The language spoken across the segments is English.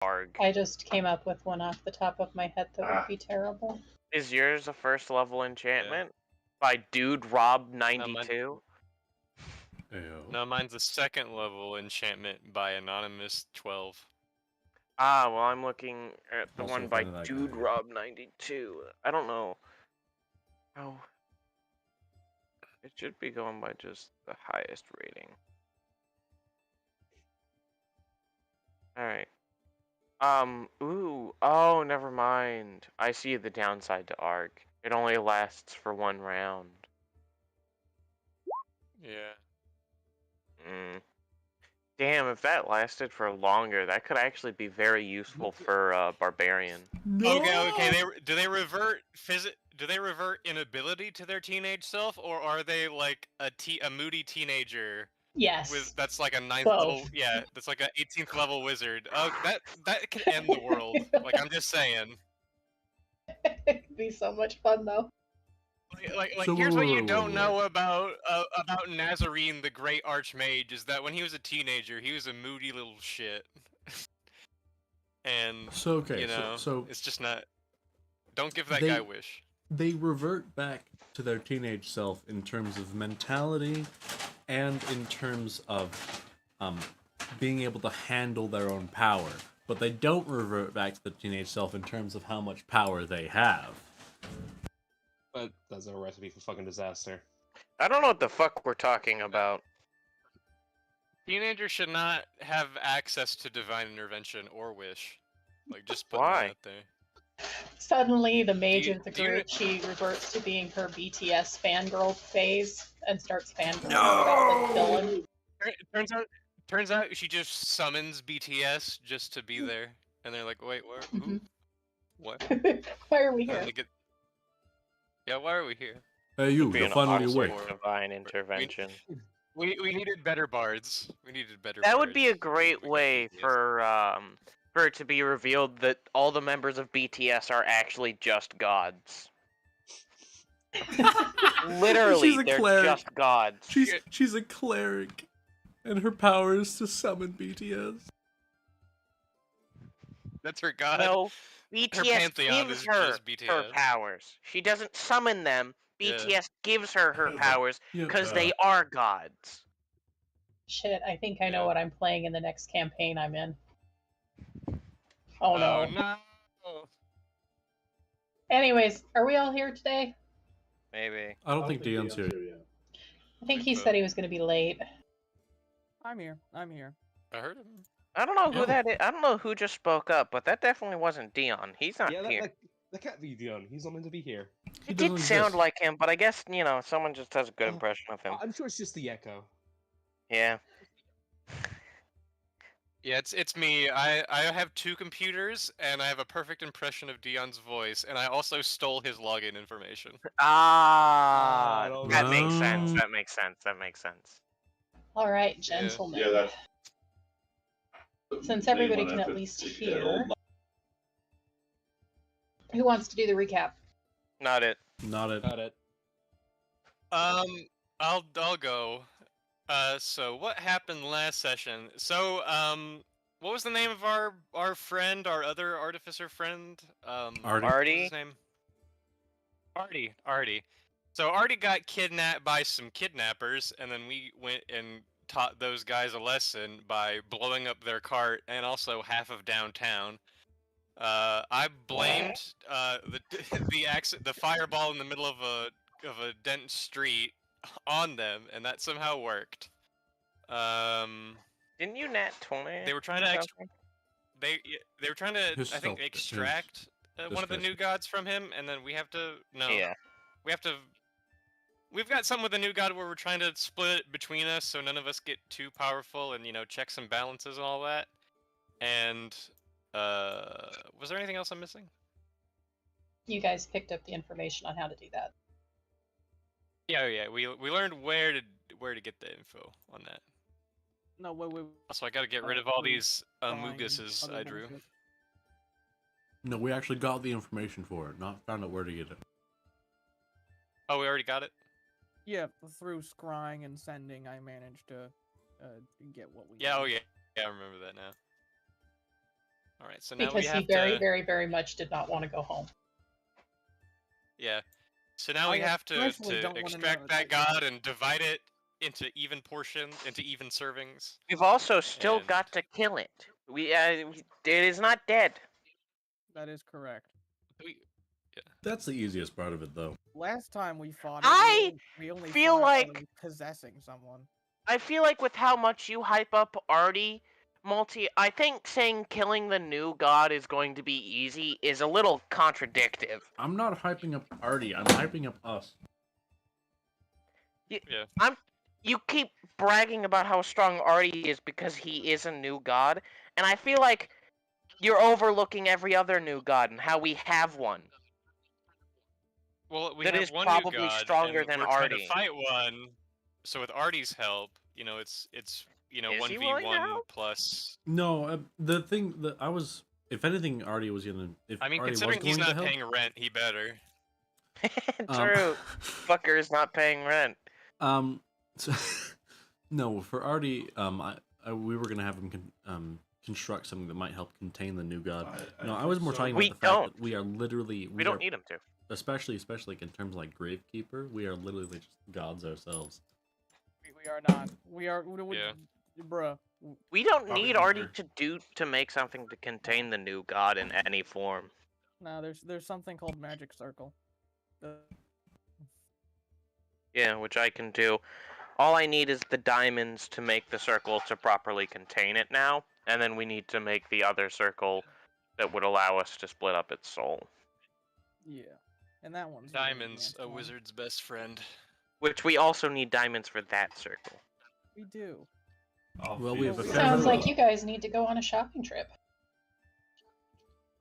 Arg. I just came up with one off the top of my head that would be terrible. Is yours a first level enchantment? By Dude Rob 92? No, mine's a second level enchantment by Anonymous 12. Ah, well, I'm looking at the Also one a by friend of that Dude guy. Rob 92. I don't know. Oh. It should be going by just the highest rating. Alright. Oh, never mind. I see the downside to Arc. It only lasts for 1 round. Yeah. Damn, if that lasted for longer, that could actually be very useful for Barbarian. No! Okay. Do they revert inability to their teenage self, or are they like a moody teenager? Yes. That's like a 9th Both. level. Yeah, that's like a 18th level wizard. Oh, that could end the world. Like, I'm just saying. It'd be so much fun though. So here's what you don't know about Nazarene, the Great Archmage, is that when he was a teenager, he was a moody little shit. And So okay, you know, so it's just not. Don't give that guy a wish. They revert back to their teenage self in terms of mentality, and in terms of being able to handle their own power. But they don't revert back to the teenage self in terms of how much power they have. But that's a recipe for fucking disaster. I don't know what the fuck we're talking about. Teenagers should not have access to divine intervention or wish. Like, just put Why? that out there. Suddenly, the mage of the group, she reverts to being her BTS fangirl phase and starts fangirling about the villain. Turns out she just summons BTS just to be there, and they're like, "Wait, what? Who? What? Why are we here?" Yeah, why are we here? Hey, you, you're finally awake. Divine intervention. We needed better bards. We needed better. That would be a great way for it to be revealed that all the members of BTS are actually just gods. Literally, they're just gods. She's a cleric, and her power is to summon BTS. That's her god. No, BTS gives her her powers. She doesn't summon them. BTS gives her her powers because they are gods. Shit, I think I know what I'm playing in the next campaign I'm in. Oh no. No. Anyways, are we all here today? Maybe. I don't think Dion's here yet. I think he said he was going to be late. I'm here. I'm here. I heard him. I don't know who that is. I don't know who just spoke up, but that definitely wasn't Dion. He's not here. That can't be Dion. He's not meant to be here. It did sound like him, but I guess, you know, someone just has a good impression of him. I'm sure it's just the echo. Yeah. Yeah, it's me. I have 2 computers, and I have a perfect impression of Dion's voice, and I also stole his login information. Ah, that makes sense. That makes sense. That makes sense. All right, gentlemen. Yeah, since everybody can at least hear, who wants to do the recap? Not it. Not it. Not it. I'll go. So what happened last session? So, what was the name of our friend, our other artificer friend? Artie. What's his name? Artie. So Artie got kidnapped by some kidnappers, and then we went and taught those guys a lesson by blowing up their cart and also half of downtown. I blamed the fireball in the middle of a dense street on them, and that somehow worked. Didn't you nat 20? They were trying to they were trying to I think extract one of the new gods from him, and then we have to we've got some with the new god where we're trying to split it between us so none of us get too powerful, and checks and balances and all that. And was there anything else I'm missing? You guys picked up the information on how to do that. Yeah. We learned where to get the info on that. No, wait. Also, I got to get rid of all these Amuguses I drew. No, we actually got the information for it, not found out where to get it. Oh, we already got it? Yeah, through scrying and sending, I managed to get what we Yeah, needed. Oh yeah, I remember that now. All right, so now because we have he very, to. very, very much did not want to go home. Yeah. So now I we have to especially don't wanna extract know that that. god and divide it into even servings. We've also still And- got to kill it. It is not dead. That is correct. We, That's the easiest part of it, though. Last time we fought I it, we only feel fought it while it like- was possessing someone. I feel like with how much you hype up Artie, I think saying killing the new god is going to be easy is a little contradictive. I'm not hyping up Artie. I'm hyping up us. You keep bragging about how strong Artie is because he is a new god, and I feel like you're overlooking every other new god and how we have one. well, we That have is one probably new god, stronger and than we're trying Artie. to fight one. So with Artie's help, it's Is he willing to 1v1 help? plus. No, the thing that I was, if anything, Artie was gonna. If I mean, Artie considering was he's going to not help, paying rent, he better. True. Fucker is not paying rent. So, no, for Artie, we were gonna have him construct something that might help contain the new god. No, I was more talking about We the fact don't. that we are literally We don't need him to. especially like in terms of like Gravekeeper, we are literally just gods ourselves. We are not. We are. Yeah. Bruh. We don't Probably need Artie neither. to make something to contain the new god in any form. No, there's something called Magic Circle. Yeah, which I can do. All I need is the diamonds to make the circle to properly contain it now, and then we need to make the other circle that would allow us to split up its soul. Yeah, and that one's really Diamonds, advanced a one. wizard's best friend. Which we also need diamonds for that circle. We do. Well, we have a fair Sounds number like you guys need to go on a shopping trip.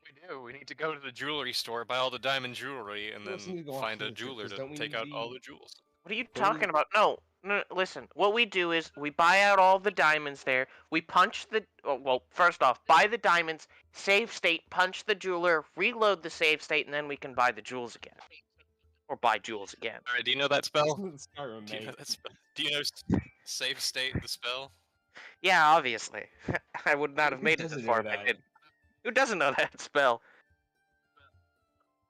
We do. We need to go to the jewelry store, buy all the diamond jewelry, and We also need to then go on find a field trip, jeweler 'cause to don't we take need out all the- the jewels. What are you Don't we- talking about? No, listen. What we do is we buy out all the diamonds there. We punch the. Well, first off, buy the diamonds, save state, punch the jeweler, reload the save state, and then we can buy the jewels again. Or buy jewels again. All right, do you know that spell? Skyrim, Do you know mate. that spell? Do you know save state the spell? Yeah, obviously. I would not have Who made it this doesn't far know if I that? didn't. Who doesn't know that spell?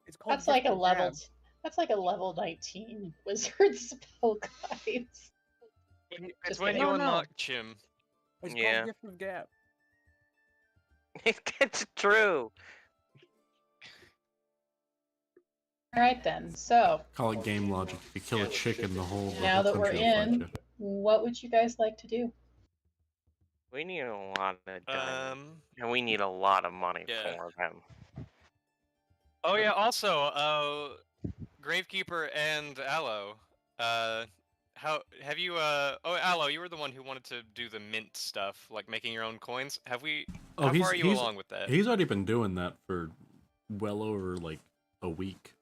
It's called. That's like a Gift of level. Gab. That's like a level 19 wizard spell, guys. It's Just when kidding. you No, no. unlock Chim. It's Yeah. called Gift of Gab. It's true. All right then. So Call it game logic. If you kill a chicken, the whole now that we're country will fight in, you. what would you guys like to do? We need a lot of diamonds. Um. And we need a lot of money Yeah. for them. Oh yeah. Also, Gravekeeper and Aloe. How have you? Oh, Aloe, you were the one who wanted to do the mint stuff, like making your own coins. Have we? Oh, How far are you along with that? He's already been doing that for well over like a week.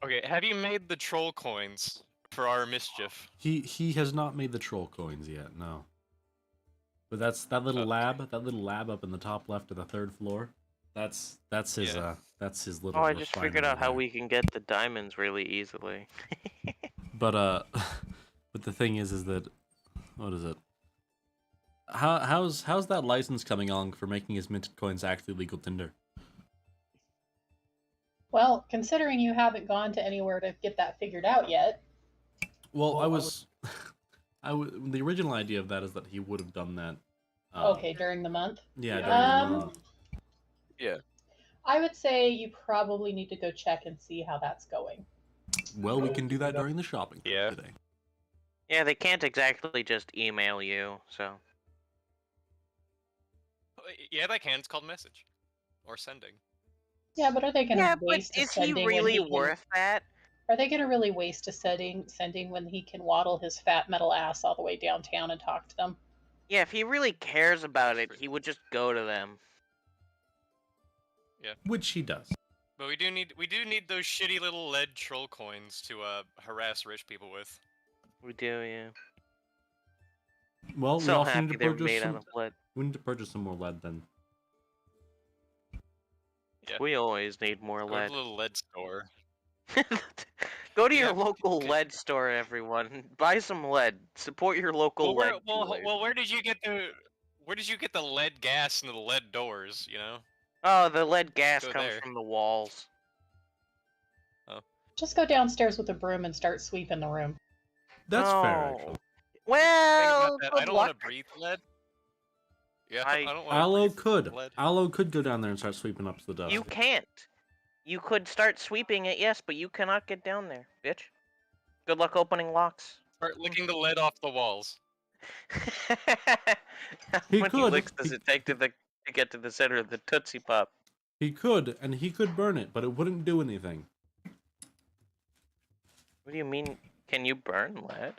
Okay. Have you made the troll coins for our mischief? He has not made the troll coins yet, no. But that's that little lab up in the top left of the third floor. That's his Yeah. that's his little. Oh, I just figured out refinery how there. we can get the diamonds really easily. But but the thing is that what is it? How's that license coming along for making his minted coins actually legal Tinder? Well, considering you haven't gone to anywhere to get that figured out yet. Well, I was the original idea of that is that he would have done that. Okay, during the month. Yeah, during the month. Yeah. I would say you probably need to go check and see how that's going. Well, we can do that during the shopping trip Yeah. today. Yeah, they can't exactly just email you, so. Yeah, they can. It's called message or sending. Yeah, but are they going to Yeah, but waste a is he sending really when he worth that? Are they going to really waste a sending when he can waddle his fat metal ass all the way downtown and talk to them? Yeah, if he really cares about it, he would just go to them. Which he does. But we do need those shitty little lead troll coins to harass rich people with. We do, yeah. Well, we So also need happy to they're purchase made some. out of lead. We need to purchase some more lead then. Yeah. We always need more Go to lead. the little lead store. Go to your Yeah, local okay. lead store, everyone. Buy some lead. Support your local lead. Where did you get Where did you get the lead gas and the lead doors, you know? Oh, the lead gas Go comes there. from the walls. Just go downstairs with a broom and start sweeping the room. That's fair, Oh. actually. Think Well, about that. good I don't want luck. to breathe lead. Yeah, I- I don't want to Aloe breathe could. lead. Aloe could go down there and start sweeping up the dust. You can't. You could start sweeping it, yes, but you cannot get down there, bitch. Good luck opening locks. Start licking the lead off the walls. How He many could. licks does it take to get to the center of the Tootsie Pop? He could, and he could burn it, but it wouldn't do anything. What do you mean? Can you burn lead?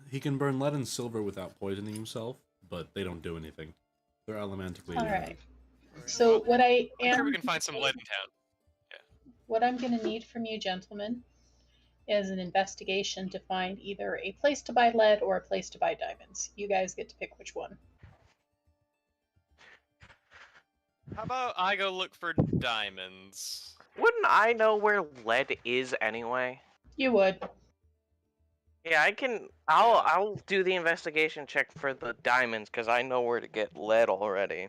He can burn lead and silver without poisoning himself, but they don't do anything. They're elementically. All right. So what I I'm am, sure we can find some lead in town. what I'm going to need from you, gentlemen, is an investigation to find either a place to buy lead or a place to buy diamonds. You guys get to pick which one. How about I go look for diamonds? Wouldn't I know where lead is anyway? You would. Yeah, I can. I'll do the investigation check for the diamonds because I know where to get lead already.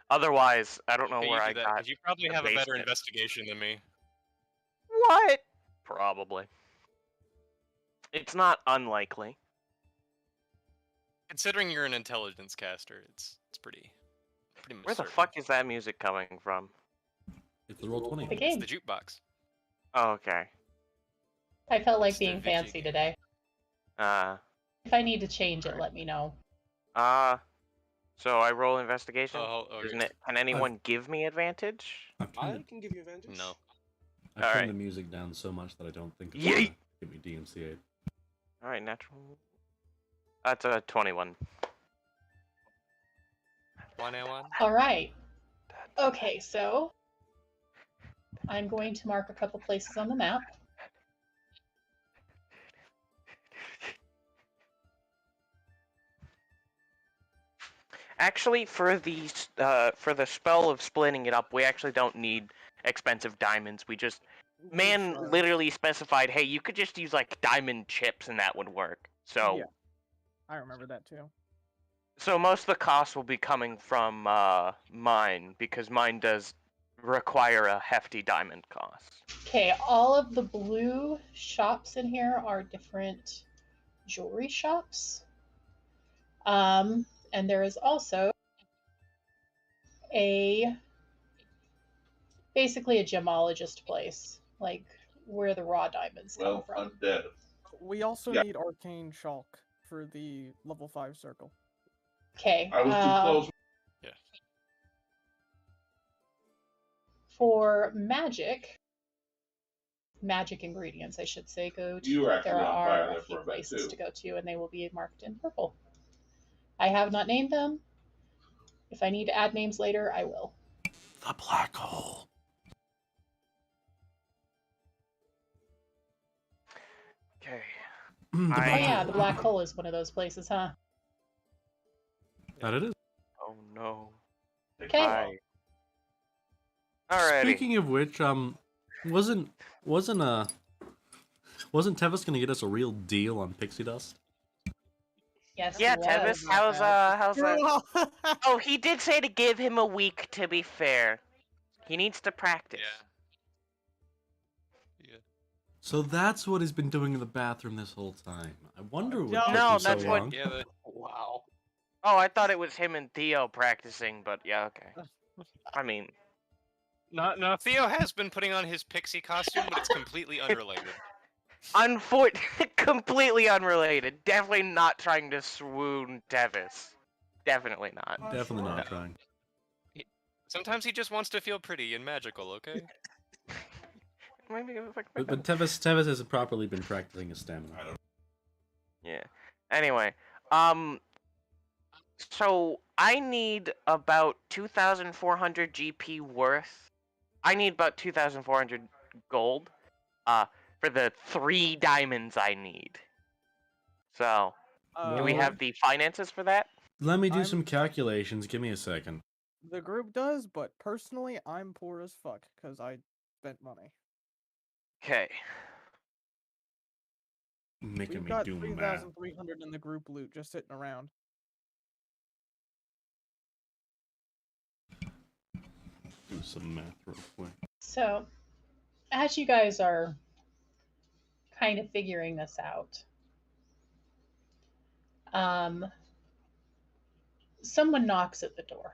Otherwise, I don't know Okay, where you I do that, got. 'cause you probably the have a better basement. investigation than me. What? Probably. It's not unlikely. Considering you're an intelligence caster, it's pretty much Where the certain. fuck is that music coming from? It's the roll 20. The It's game. the jukebox. Oh, okay. I felt like It's the being Vicky fancy game. today. Uh, If I need to change it, let me know. so I roll investigation. Oh, okay. Isn't it? Can anyone give me advantage? I've I turned, can give you advantage. No. I've Alright. turned the music down so much that I don't think it's Yeet! gonna give me DMCA. All right, natural. That's a 21. 101. All right. Okay, so I'm going to mark a couple places on the map. Actually, for the spell of splitting it up, we actually don't need expensive diamonds. We just man Sure. literally specified, hey, you could just use like diamond chips and that would work. So Yeah. I remember that too. so most of the cost will be coming from mine because mine does require a hefty diamond cost. Okay, all of the blue shops in here are different jewelry shops. And there is also basically a gemologist place, like where the raw diamonds come from. I'm dead. We also Yeah. need arcane chalk for the level 5 circle. Okay. I was too close. For magic ingredients, I should say, You were actually there on fire are there a for few a bit, places too. to go to, and they will be marked in purple. I have not named them. If I need to add names later, I will. The black hole. Okay. The Oh black yeah, hole. the black hole is one of those places, huh? That it is. Oh no. Okay. Bye. Alrighty. Speaking of which, wasn't Tevis gonna get us a real deal on Pixie Dust? Yes. Yeah, it was. Tevis, how's that? Oh, he did say to give him a week, to be fair. He needs to practice. Yeah. So that's what he's been doing in the bathroom this whole time. I wonder what took No, him so that's what- long. Yeah. Wow. Oh, I thought it was him and Theo practicing, but yeah, okay. I mean, No, Theo has been putting on his pixie costume, but it's completely unrelated. completely unrelated. Definitely not trying to swoon Tevis. Definitely not. Definitely not No. trying. Sometimes he just wants to feel pretty and magical, okay? Maybe But Tevis hasn't properly been practicing his stamina. Yeah. Anyway, so I need about 2,400 GP worth. I need about 2,400 gold, for the 3 diamonds I need. So, do we have the finances for that? Let me do I'm- some calculations. Give me a second. The group does, but personally, I'm poor as fuck because I spent money. Okay. Making We've me got do math. 3,300 in the group loot just sitting around. Do some math real quick. So, as you guys are kind of figuring this out, someone knocks at the door.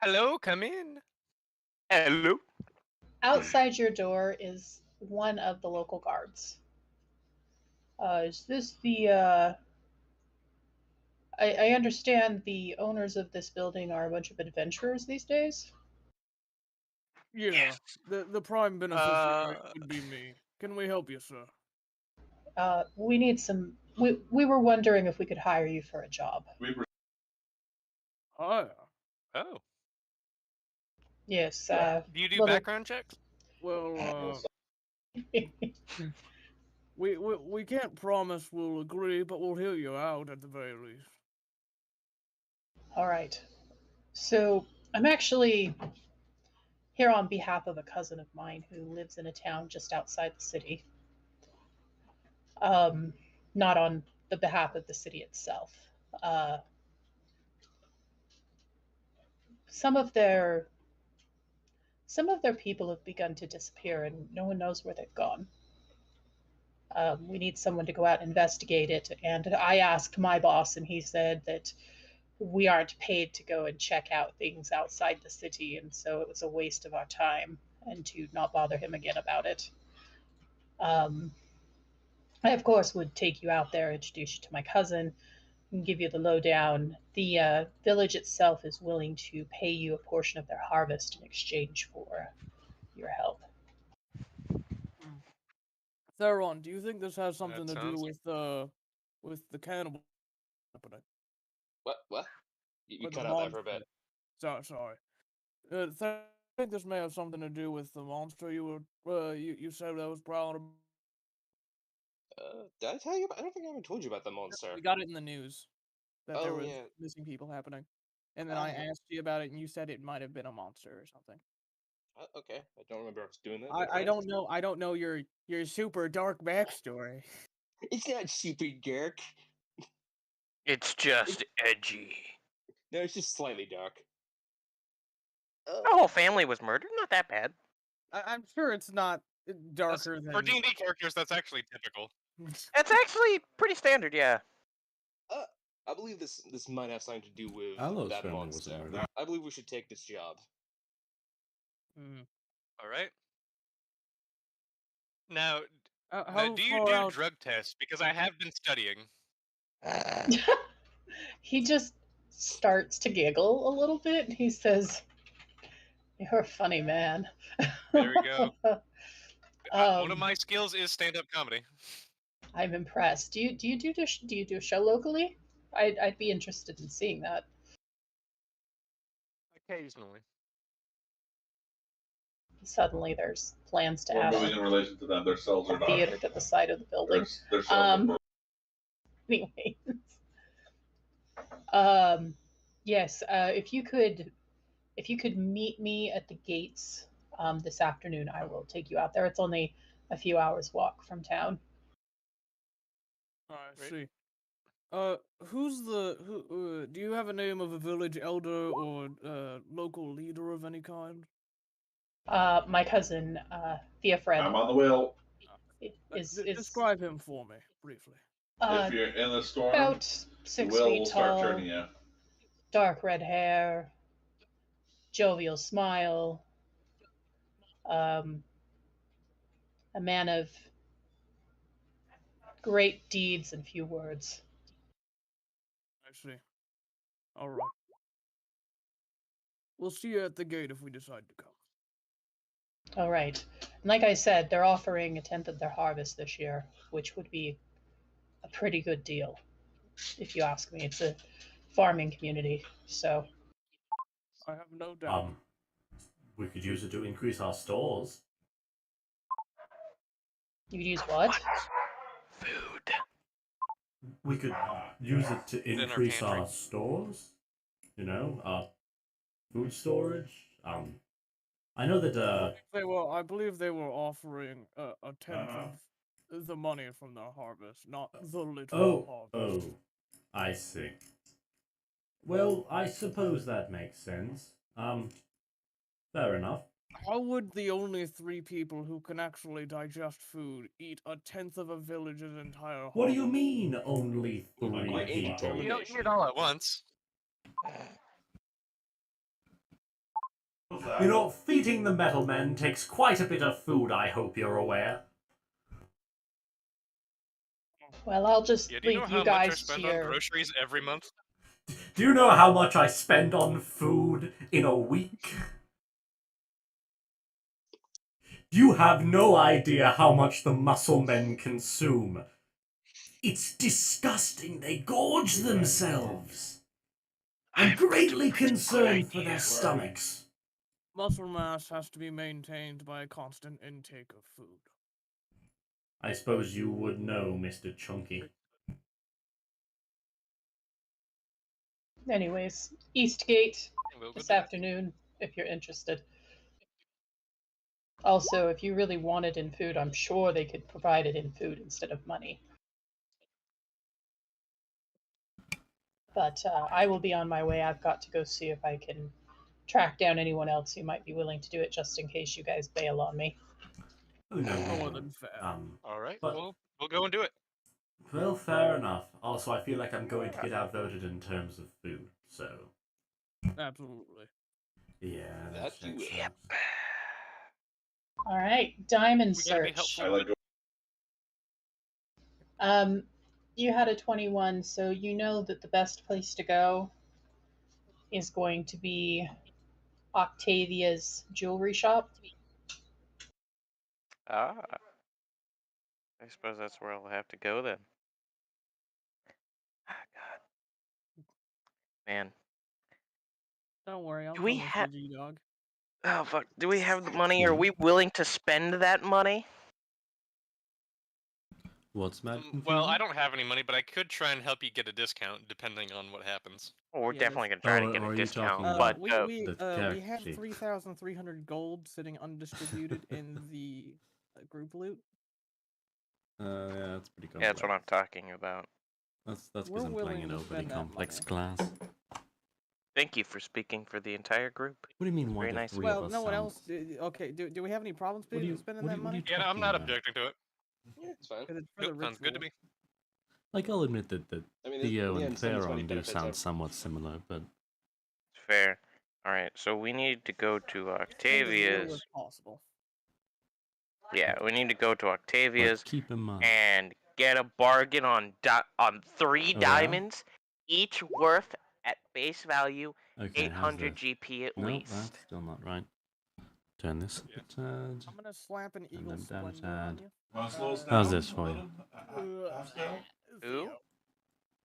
Hello, come in. Hello. Outside your door is one of the local guards. Is this the? I understand the owners of this building are a bunch of adventurers these days. Yeah, Yes. the prime beneficiary would be me. Can we help you, sir? We need some. We were wondering if we could hire you for a job. Hi. Oh. Yes. Do you do little- background checks? Well, we can't promise we'll agree, but we'll hear you out at the very least. All right. So I'm actually here on behalf of a cousin of mine who lives in a town just outside the city. Not on the behalf of the city itself. Some of their people have begun to disappear, and no one knows where they've gone. We need someone to go out and investigate it. And I asked my boss, and he said that we aren't paid to go and check out things outside the city, and so it was a waste of our time, and to not bother him again about it. I, of course, would take you out there, introduce you to my cousin, and give you the lowdown. The village itself is willing to pay you a portion of their harvest in exchange for your help. Theron, do you think this has something to do sounds- with the cannibal happening? What? You With the cut out there for a monster? bit. Sorry. I think this may have something to do with the monster you were you said that was prowling. Did I tell you about? I don't think I ever told you about the monster. We got it in the news that there Oh, was yeah. missing people happening, and then I asked you about it, and you said it might have been a monster or something. Okay, I don't remember us doing that. I don't know. I don't know your super dark backstory. It's not super dark. It's just edgy. No, it's just slightly dark. The whole family was murdered. Not that bad. I'm sure it's not darker For than. D&D characters, that's actually typical. It's actually pretty standard, yeah. I believe this might have something to do with Alo's that family monster. wasn't murdered. I believe we should take this job. All right. Now, How do you far do out? drug tests? Because I have been studying. He just starts to giggle a little bit. He says, "You're a funny man." There we go. One of Um, my skills is stand-up comedy. I'm impressed. Do you do a show locally? I'd be interested in seeing that. Occasionally. Suddenly, there's plans to We're add moving in relation to them. Their cells are a not. theater to the side of the building. Their cells are Anyways, yes. If you could meet me at the gates this afternoon, I will take you out there. It's only a few hours walk from town. I Right. see. Who? Do you have a name of a village elder or local leader of any kind? My cousin Theofred I'm on the wheel. is Describe him for me briefly. If you're in the storm, about the 6 wheel feet will start tall, turning you. dark red hair, jovial smile, a man of great deeds and few words. I see. All right. We'll see you at the gate if we decide to come. All right. And like I said, they're offering a tenth of their harvest this year, which would be a pretty good deal, if you ask me. It's a farming community, so I have no doubt. We could use it to increase our stores. you could use what? Food. We could use it to In our increase pantry. our stores. You know, our food storage. I know that. I believe they were offering a tenth of the money from their harvest, not the literal harvest. I see. Well, I suppose that makes sense. Fair enough. How would the only 3 people who can actually digest food eat a tenth of a village's entire What do you home? mean, only My 3 aim people? You don't determination. eat it all at once. You know, feeding the metal men takes quite a bit of food, I hope you're aware. Well, I'll just Yeah, do you know leave how you much I guys to spend on your. groceries every month? Do you know how much I spend on food in a week? You have no idea how much the muscle men consume. It's disgusting. They gorge themselves. I'm greatly concerned for their stomachs. Muscle mass has to be maintained by a constant intake of food. I suppose you would know, Mr. Chunky. Anyways, Eastgate We'll go this do it. afternoon if you're interested. Also, if you really want it in food, I'm sure they could provide it in food instead of money. But I will be on my way. I've got to go see if I can track down anyone else who might be willing to do it, just in case you guys bail on me. Oh no. More than fair. All right, But- we'll go and do it. Well, fair enough. Also, I feel like I'm going to get outvoted in terms of food, so Absolutely. yeah. That you checks will. out. All right, diamond We gotta be search. I let go. You had a 21, so you know that the best place to go is going to be Octavia's jewelry shop. Ah. I suppose that's where I'll have to go then. Ah, God. Man. Don't worry, I'll Do we come with ha- you, G-Dog. Oh, fuck. Do we have the money? Are we willing to spend that money? What's Matt? Well, I don't have any money, but I could try and help you get a discount depending on what happens. Well, we're Yeah, definitely going to try to Oh, get are a you discount, talking but we the have character sheet. 3,300 gold sitting undistributed in the group loot. Yeah, that's pretty complex. yeah, that's what I'm talking about. That's We're because I'm playing willing an to overly spend that complex money. class. Thank you for speaking for the entire group. What do you mean? Why Very do nice. 3 Well, of us no one sound- else. Okay, do we have any problems What do you- spending what that do you- what do money? you- Yeah, I'm talking not about? objecting to it. Yeah, it's fine. Because it's for Nope, the sounds good to ritual. me. Like, I'll admit that I mean, Theo in the and end, someone's money Theron do benefits sound everyone. somewhat similar, but Fair. Alright, so we need to go to Spend as little Octavia's. as possible. Yeah, we need to go to but Octavia's keep in mind. and get a bargain on 3 Oh, yeah? diamonds, each worth at base value Okay, how's 800 this? GP at No, least. that's still not right. Turn this. Yeah. I'm gonna slap an eagle them down splendor on tad. you. Want to slow us down? How's this a for you? little? Who?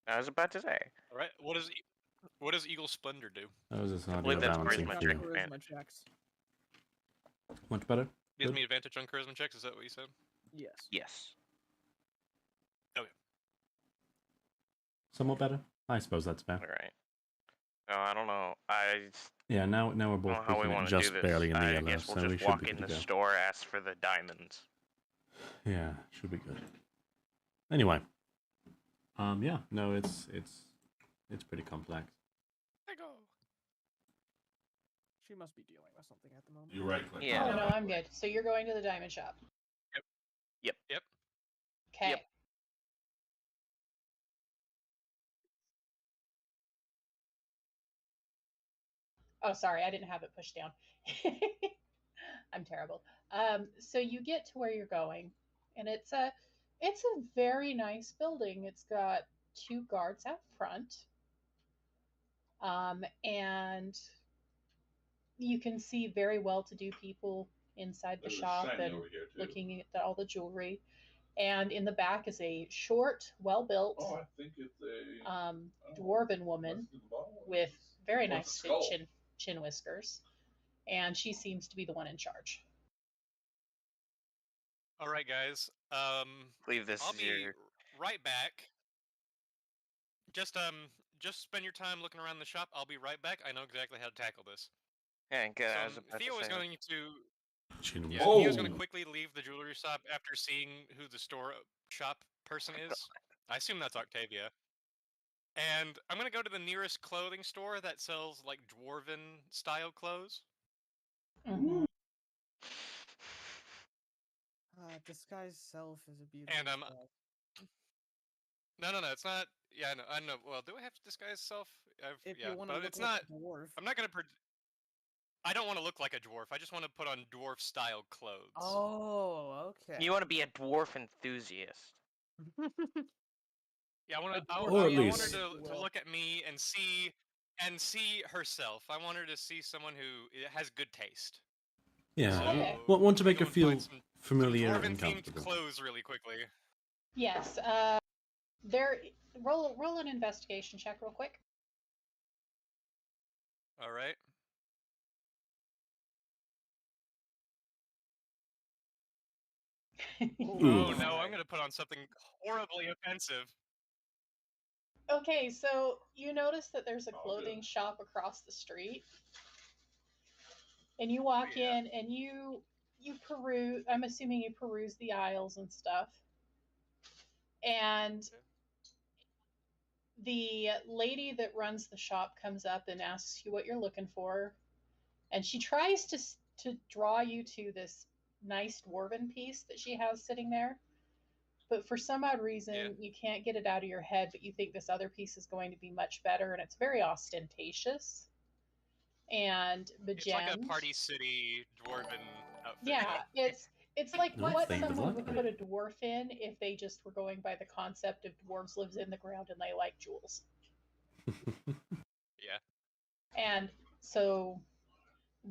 I was about to say. All right, what does Eagle Splendor do? How's this I audio believe that's balancing charisma for check. you? Charisma checks. Much better? Gives Good? me advantage on charisma checks. Is that what you said? Yes. Yes. Somewhat better? I suppose that's fair. Alright. No, I don't know. I Yeah, now we're don't know both how we peaking want it to do just this. barely in the I yellow, guess we'll so we just should walk be in good the to go. store, ask for the diamonds. Yeah, should be good. Anyway, yeah, no, it's pretty complex. I go. She must be dealing with something at the moment. You right click. Yeah. Oh, no, I'm good. So you're going to the diamond shop. Yep. Okay. Yep. Oh, sorry, I didn't have it pushed down. I'm terrible. So you get to where you're going, and it's a very nice building. It's got 2 guards out front, and you can see very well-to-do people inside the There's a shop shiny and over here too. looking at all the jewelry. And in the back is a short, well-built, Oh, I think it's a dwarven woman let's do the bottom one. with very Oh, nice it's a big skull. chin whiskers, and she seems to be the one in charge. All right, guys. believe this I'll is be your. right back. Just spend your time looking around the shop. I'll be right back. I know exactly how to tackle this. Yeah, good. I was So about Theo to is say. going to Chin Yeah, Oh. Theo's going to quickly leave the jewelry shop after seeing who the shop person is. I assume that's Octavia. And I'm gonna go to the nearest clothing store that sells like dwarven style clothes. Mhm. Disguise self is a beautiful And spell. no, it's not. Yeah, I know. Well, do I have to disguise self? If Yeah, you want to but look it's like not. a dwarf. I'm not gonna. I don't want to look like a dwarf. I just want to put on dwarf style clothes. Oh, okay. You want to be a dwarf enthusiast. Yeah, I want to. Or at I want her least- to look at me and see herself. I want her to see someone who has good taste. Yeah. Okay. Want to I'm make her gonna go and feel find familiar some and dwarven themed comfortable. clothes really quickly. Yes. Roll an investigation check real quick. All right. Oh no, I'm gonna put on something horribly offensive. Okay, so you notice that there's a clothing shop across the street, and you walk in and you peruse. I'm assuming you peruse the aisles and stuff, and the lady that runs the shop comes up and asks you what you're looking for, and she tries to draw you to this nice dwarven piece that she has sitting there. But for some odd reason, you can't get it out of your head, but you think this other piece is going to be much better, and it's very ostentatious and begemmed. It's like a Party City dwarven outfit. Yeah, it's like No, what thank the someone would library. put a dwarf in if they just were going by the concept of dwarves lives in the ground and they like jewels. Yeah. And so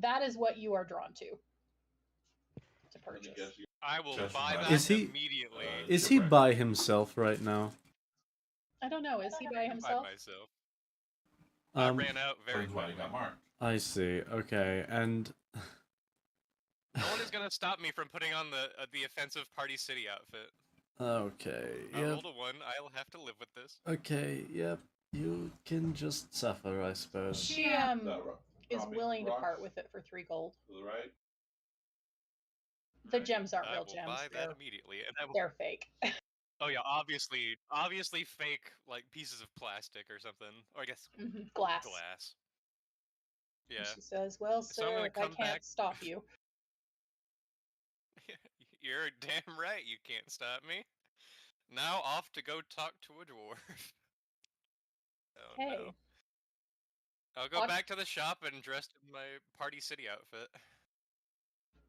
that is what you are drawn to purchase. I will Just buy by- that Is he- immediately. Is he by himself right now? I don't know. Is he by I'm himself? by myself. I ran out very That's why you quickly. got marked. I see. Okay, and No one is gonna stop me from putting on the offensive Party City outfit. okay, I yep. rolled a 1. I'll have to live with this. Okay, yep. You can just suffer, I suppose. She is willing to part with it for 3 gold. To the right. The gems aren't I real will gems. buy that immediately. And I will... They're fake. Oh yeah, obviously fake like pieces of plastic or something, or I guess Glass. glass. And Yeah. she says, "Well, So I'm sir, gonna if I come can't back- stop you." You're damn right. You can't stop me. Now off to go talk to a dwarf. Oh Okay. no. I'll go back to the shop and dressed in my Party City outfit.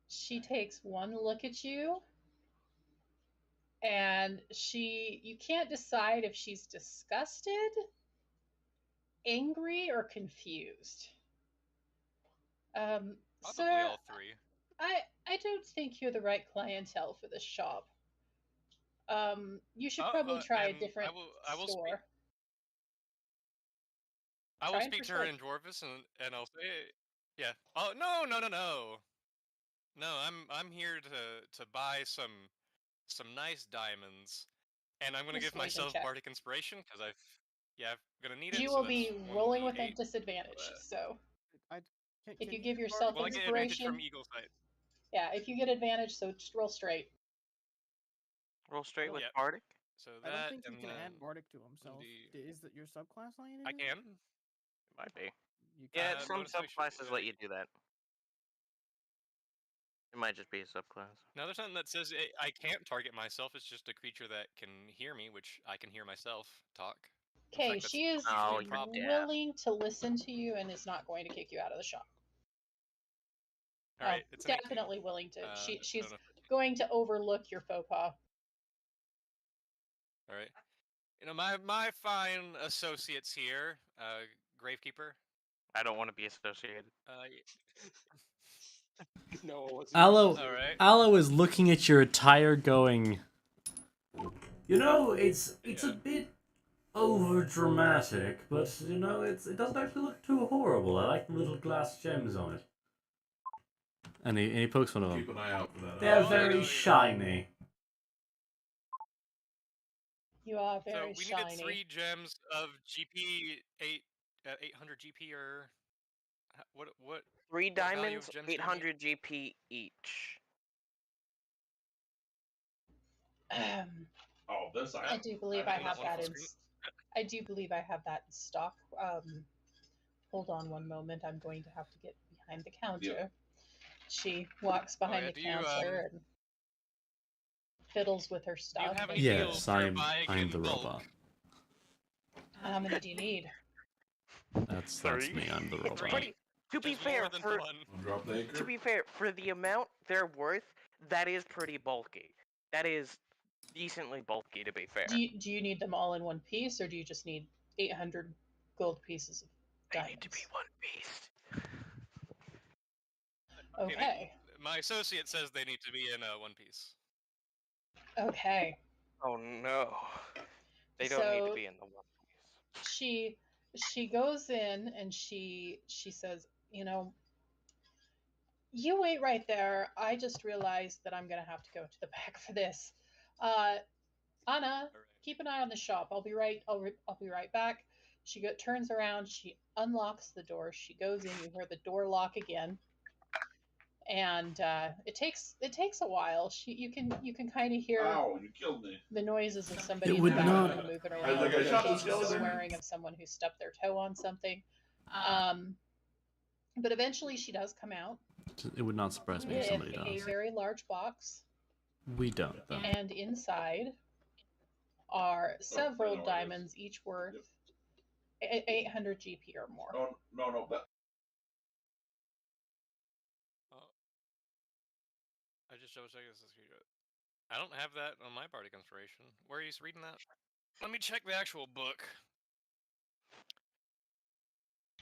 She takes one look at you, and you can't decide if she's disgusted, angry, or confused. Probably Sir, all three. I don't think you're the right clientele for this shop. You should probably try a and different I will store. I will Try and speak to her persuade. in Dwarvis and I'll say, yeah. Oh no. No, I'm here to buy some nice diamonds, and I'm gonna give Persuasion myself check. bardic inspiration because I'm gonna need it. You so will that's be rolling with a 1d8. disadvantage. So Can if you you give do yourself Well, I get advantage inspiration, from Eagle Sight. yeah, if you get advantage, so just roll straight. Roll straight with Yep. Bardic. So I that don't think he and can then add Bardic to himself. Is that your subclass letting you I do can. It might be. You Yeah, can. some motivation, subclasses let you do that. It might just be a subclass. No, there's nothing that says I can't target myself. It's just a creature that can hear me, which I can hear myself talk. In Okay, fact, that's she is usually a problem. willing to listen to you and is not going to kick you out of the shop. All right, it's an 18. Definitely willing to. She's no. going to overlook your faux pas. All right. You know, my fine associates here, Gravekeeper. I don't want to be associated. No, it wasn't. Aloe, All right. Aloe is looking at your attire going, You know, it's a bit over dramatic, but you know, it doesn't actually look too horrible. I like the little glass gems on it. and he pokes one of them. Keep an eye out for that. They're Oh, very no. shiny. You are So very we shiny. needed 3 gems of GP 800 GP or what? 3 value of diamonds, gems do we need? 800 GP each. Oh, this I side. do believe I I have have that that one in. full I do believe I have that in stock. Hold on one moment. I'm going to have to get behind the counter. She walks behind yeah, the do you, counter and fiddles with her Do you stuff. have any and deals Yes, for I'm buying I'm in the bulk? robot. How many do you need? That's Three. me. I'm the It's robot. pretty. To be Just more fair, than for one. Drop the anchor. to be fair, for the amount they're worth, that is pretty bulky. That is decently bulky, to be fair. Do you need them all in one piece, or do you just need 800 gold pieces of They diamonds? need to be one piece. Okay. My associate says they need to be in one piece. Okay. Oh no. They don't need to So be in the one piece. she goes in and she says, you wait right there. I just realized that I'm gonna have to go to the back for this. Anna, Alright. keep an eye on the shop. I'll be right back. She turns around, she unlocks the door, she goes in, you hear the door lock again. And it takes a while. You can kind of hear Ow, you killed me. the noises of somebody It in would the bathroom not- moving I around. think I shot the The skeleton. swearing of someone who stubbed their toe on something. But eventually she does come out It would not surprise me if with somebody a does. very large box, We don't, though. and inside are several know what it is. diamonds, each worth 800 GP or more. Oh, no, that. I just double check this. I don't have that on my party conspiration. Where are you reading that? Let me check the actual book.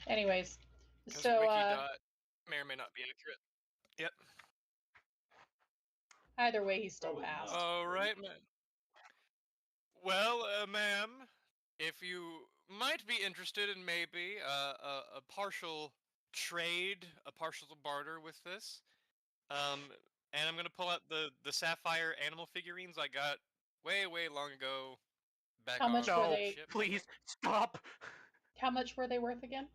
Anyways, 'Cause so Wikidot may or may not be accurate. Yep. either way, he still Probably passed. not. All right, man. Well, ma'am, if you might be interested in maybe a partial trade, a partial barter with this, and I'm gonna pull out the sapphire animal figurines I got way long ago. Back How on much the were No, they? ship. please stop. How much were they worth again?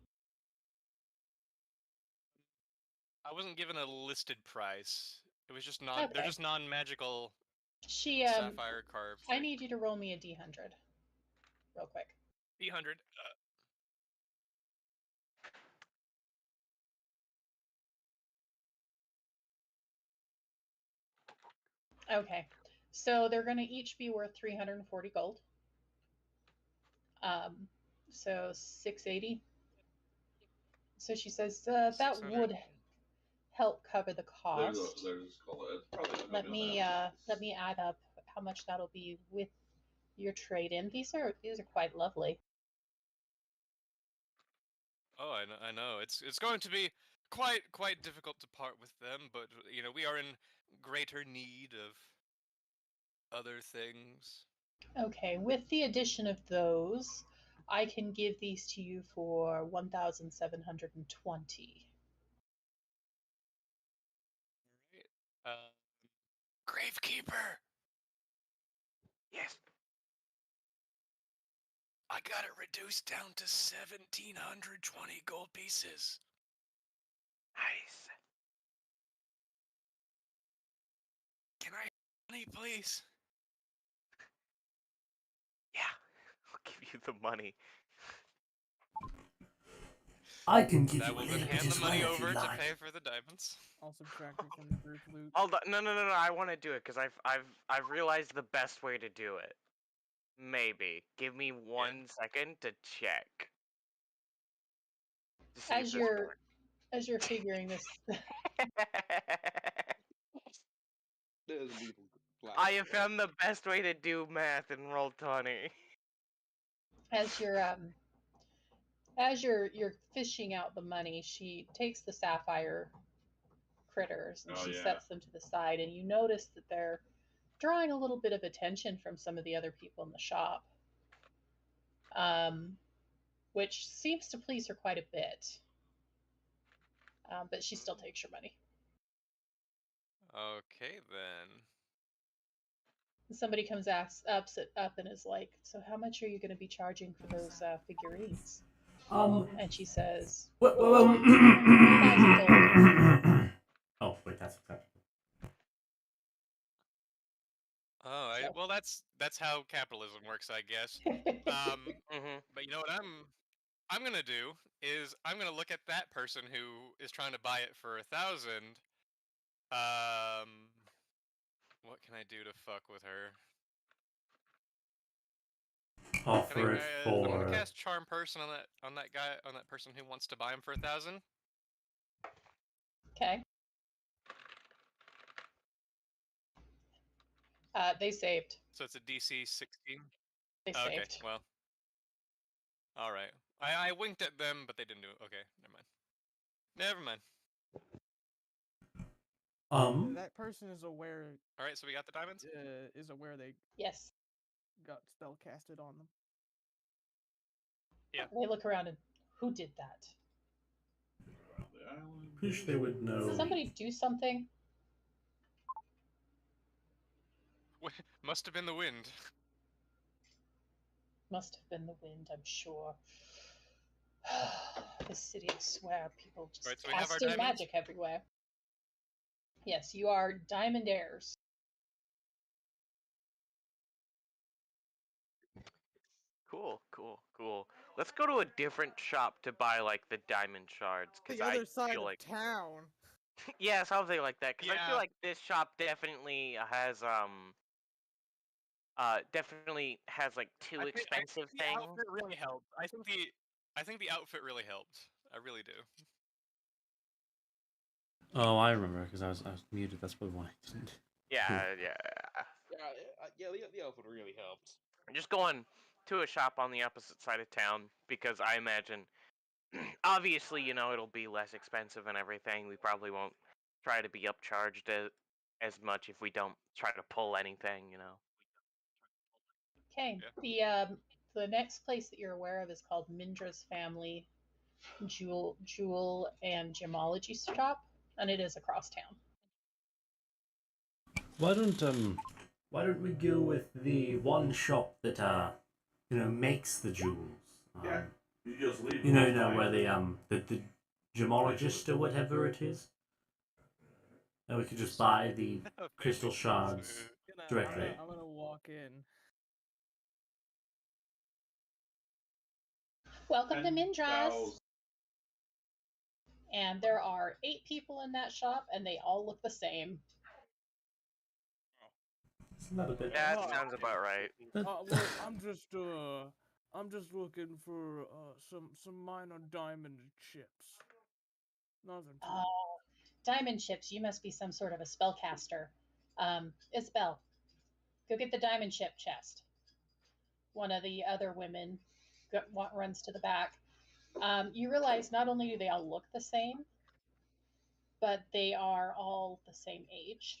I wasn't given a listed price. It was just They're Okay. just non-magical She sapphire carved. I need you to roll me a D100, real quick. D100. Okay, so they're going to each be worth 340 gold. So 680. So she says that 600. would help cover the cost. There's it's probably not Let gonna me be that much. let me add up how much that'll be with your trade-in. These are quite lovely. Oh, I know. It's going to be quite difficult to part with them, but we are in greater need of other things. Okay, with the addition of those, I can give these to you for 1,720. Alright. Gravekeeper, Yes. I got it reduced down to 1,720 gold pieces. Nice. Can I have money, please? Yeah. I'll give you the money. I can give That you a will little then bit hand as the well money if over you to like. pay for the diamonds. I'll subtract it from the group loot. Hold on. No. I want to do it because I've realized the best way to do it. Maybe. Give me 1 second to check. To see if As this you're figuring this, There's people black. I have found the best way to do math in Roll20. as you're fishing out the money, she takes the sapphire critters and Oh, she yeah. sets them to the side, and you notice that they're drawing a little bit of attention from some of the other people in the shop, which seems to please her quite a bit. But she still takes your money. Okay, then. Somebody comes up and is like, "So how much are you going to be charging for those figurines?" And she says, Well, 1,000 gold. oh, wait, that's acceptable. Oh, So- well, that's how capitalism works, I guess. Mm-hmm. But you know what I'm gonna do is I'm gonna look at that person who is trying to buy it for 1,000. What can I do to fuck with her? Offer it I'm gonna for. cast Charm Person on that person who wants to buy him for 1,000. Okay. They saved. So it's a DC 16. They Oh, okay, saved. well, all right. I winked at them, but they didn't do it. Okay, never mind. Never mind. That person is aware. All right, so we got the diamonds. Is aware they Yes. got spell casted on them. Yeah. They look around and who did that? The island. Wish they would know. Did somebody do something? Must have been the wind. Must have been the wind, I'm sure. The city, I swear, people just Right, so we have our casting diamonds? magic everywhere. Yes, you are diamond heirs. Cool. Let's go to a different shop to buy like the diamond shards, because The I other side feel of like town. yeah, something like that. Because I Yeah. feel like this shop definitely has like too I expensive think the things. outfit really helped. I think the outfit really helped. I really do. Oh, I remember because I was muted. That's probably why I didn't. Yeah. Yeah, the outfit really helped. Just going to a shop on the opposite side of town because I imagine, obviously, it'll be less expensive and everything. We probably won't try to be upcharged as much if we don't try to pull anything. Okay. Yeah. The next place that you're aware of is called Mindra's Family Jewel and Gemology Shop, and it is across town. Why don't we go with the one shop that makes the jewels? Yeah. You just leave. You know where the gemologist or whatever it is. And we could just buy the crystal shards directly. I'm gonna walk in. Welcome to Mindra's. 10,000. And there are 8 people in that shop, and they all look the same. Isn't that a bit? Yeah, that sounds about right. Well, I'm just looking for some minor diamond chips. Nothing too. Oh, diamond chips. You must be some sort of a spellcaster. Isabel, go get the diamond chip chest. One of the other women runs to the back. You realize not only do they all look the same, but they are all the same age.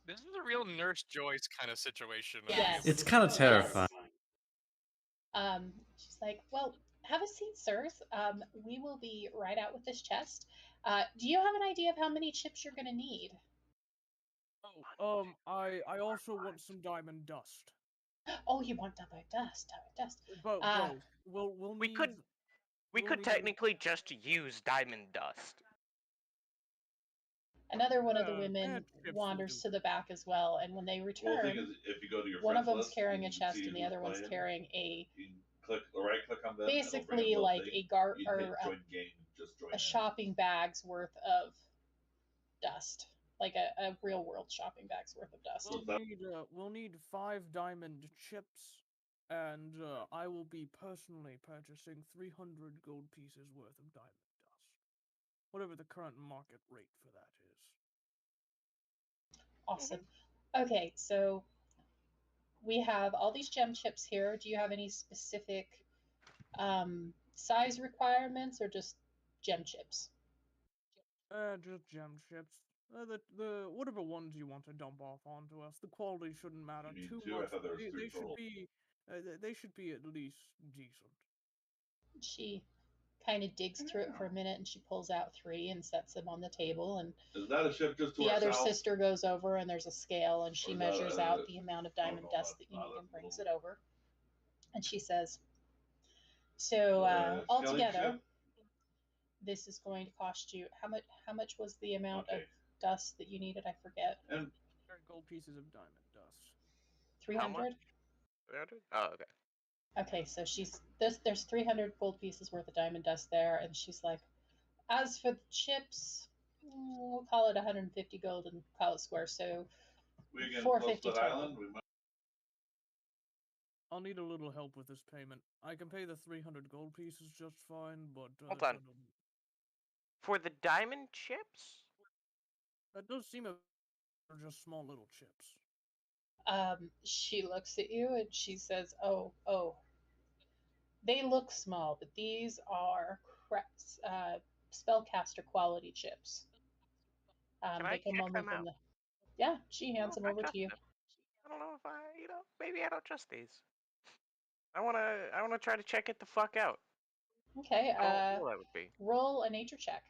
This is a real Nurse Joyce kind of situation. Yes. It's kind of terrifying. She's like, well, have a seat, sirs. We will be right out with this chest. Do you have an idea of how many chips you're going to need? I also want some diamond dust. Oh, you want diamond dust? Both. We'll We need. could we'll could need- technically just use diamond dust. Another one of the Yeah, women chips will wanders do. to the back as well, and when they Well, the thing return, is, if you go to your one of friends them's list, carrying you a can chest see and the who's other one's playing. carrying a You can right click on them. basically like a join game. Just join a shopping bag's worth of dust, like a real world shopping bag's worth of dust. We'll need 5 diamond chips, and I will be personally purchasing 300 gold pieces worth of diamond dust, whatever the current market rate for that is. Awesome. Okay, so we have all these gem chips here. Do you have any specific size requirements or just gem chips? Just gem chips. The whatever ones you want to dump off onto us. The quality shouldn't matter You need too 2? I much. thought there was 3 They should total. be. They should be at least decent. She kind of digs through it for a minute and she pulls out 3 and sets them on the table, and Is that a ship just to the our other south? sister goes over and there's a scale and she Or is that measures out the amount of diamond no, dust that you not need a and brings little- it over, and she says, so scaling altogether ship? this is going to cost you how much was the amount of Okay. dust that you needed? I forget. And gold pieces of diamond dust. 300. 300? Oh, okay. Okay, so there's 300 gold pieces worth of diamond dust there, and she's like, as for the chips, we'll call it 150 gold and call it square. So We getting 450 close to that total. island? We might... I'll need a little help with this payment. I can pay the 300 gold pieces just fine, but Hold on. For the diamond chips? That does seem they're just small little chips. She looks at you and she says, "Oh, they look small, but these are spellcaster quality chips. Can They I come check only them from out? the." Yeah, she I don't know hands if them I over trust to you. them. I don't know if maybe I don't trust these. I wanna try to check it the fuck out. Okay, How cool that would be. roll a nature check.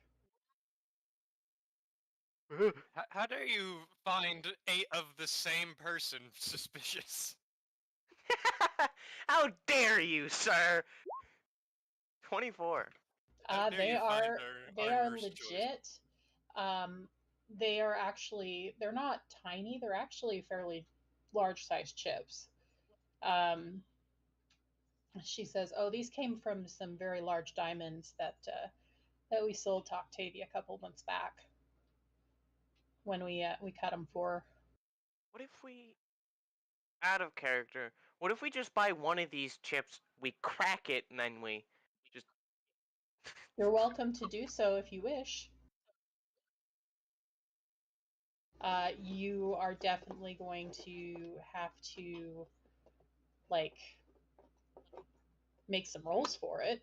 How dare you find 8 of the same person suspicious? How dare you, sir? 24. How dare They you find are they our are nurse choice? legit. They are actually they're not tiny. They're actually fairly large sized chips. She says, "Oh, these came from some very large diamonds that we sold to Octavia a couple months back when we cut them for." What if we, out of character, what if we just buy one of these chips, we crack it, and then we just... You're welcome to do so if you wish. You are definitely going to have to like make some rolls for it.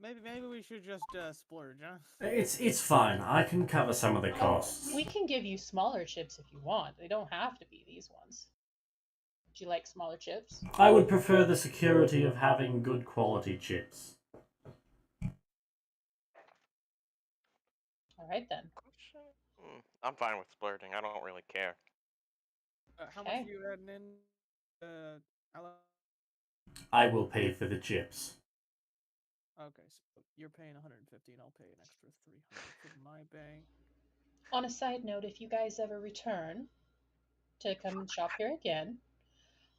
Maybe we should just splurge, huh? It's fine. I can cover some of the costs. We can give you smaller chips if you want. They don't have to be these ones. Do you like smaller chips? I would prefer the security of having good quality chips. All right then. I'm fine with splurging. I don't really care. How much Okay. are you adding in? I will pay for the chips. Okay, so you're paying 150 and I'll pay an extra 300 for my bay. On a side note, if you guys ever return to come and shop here again,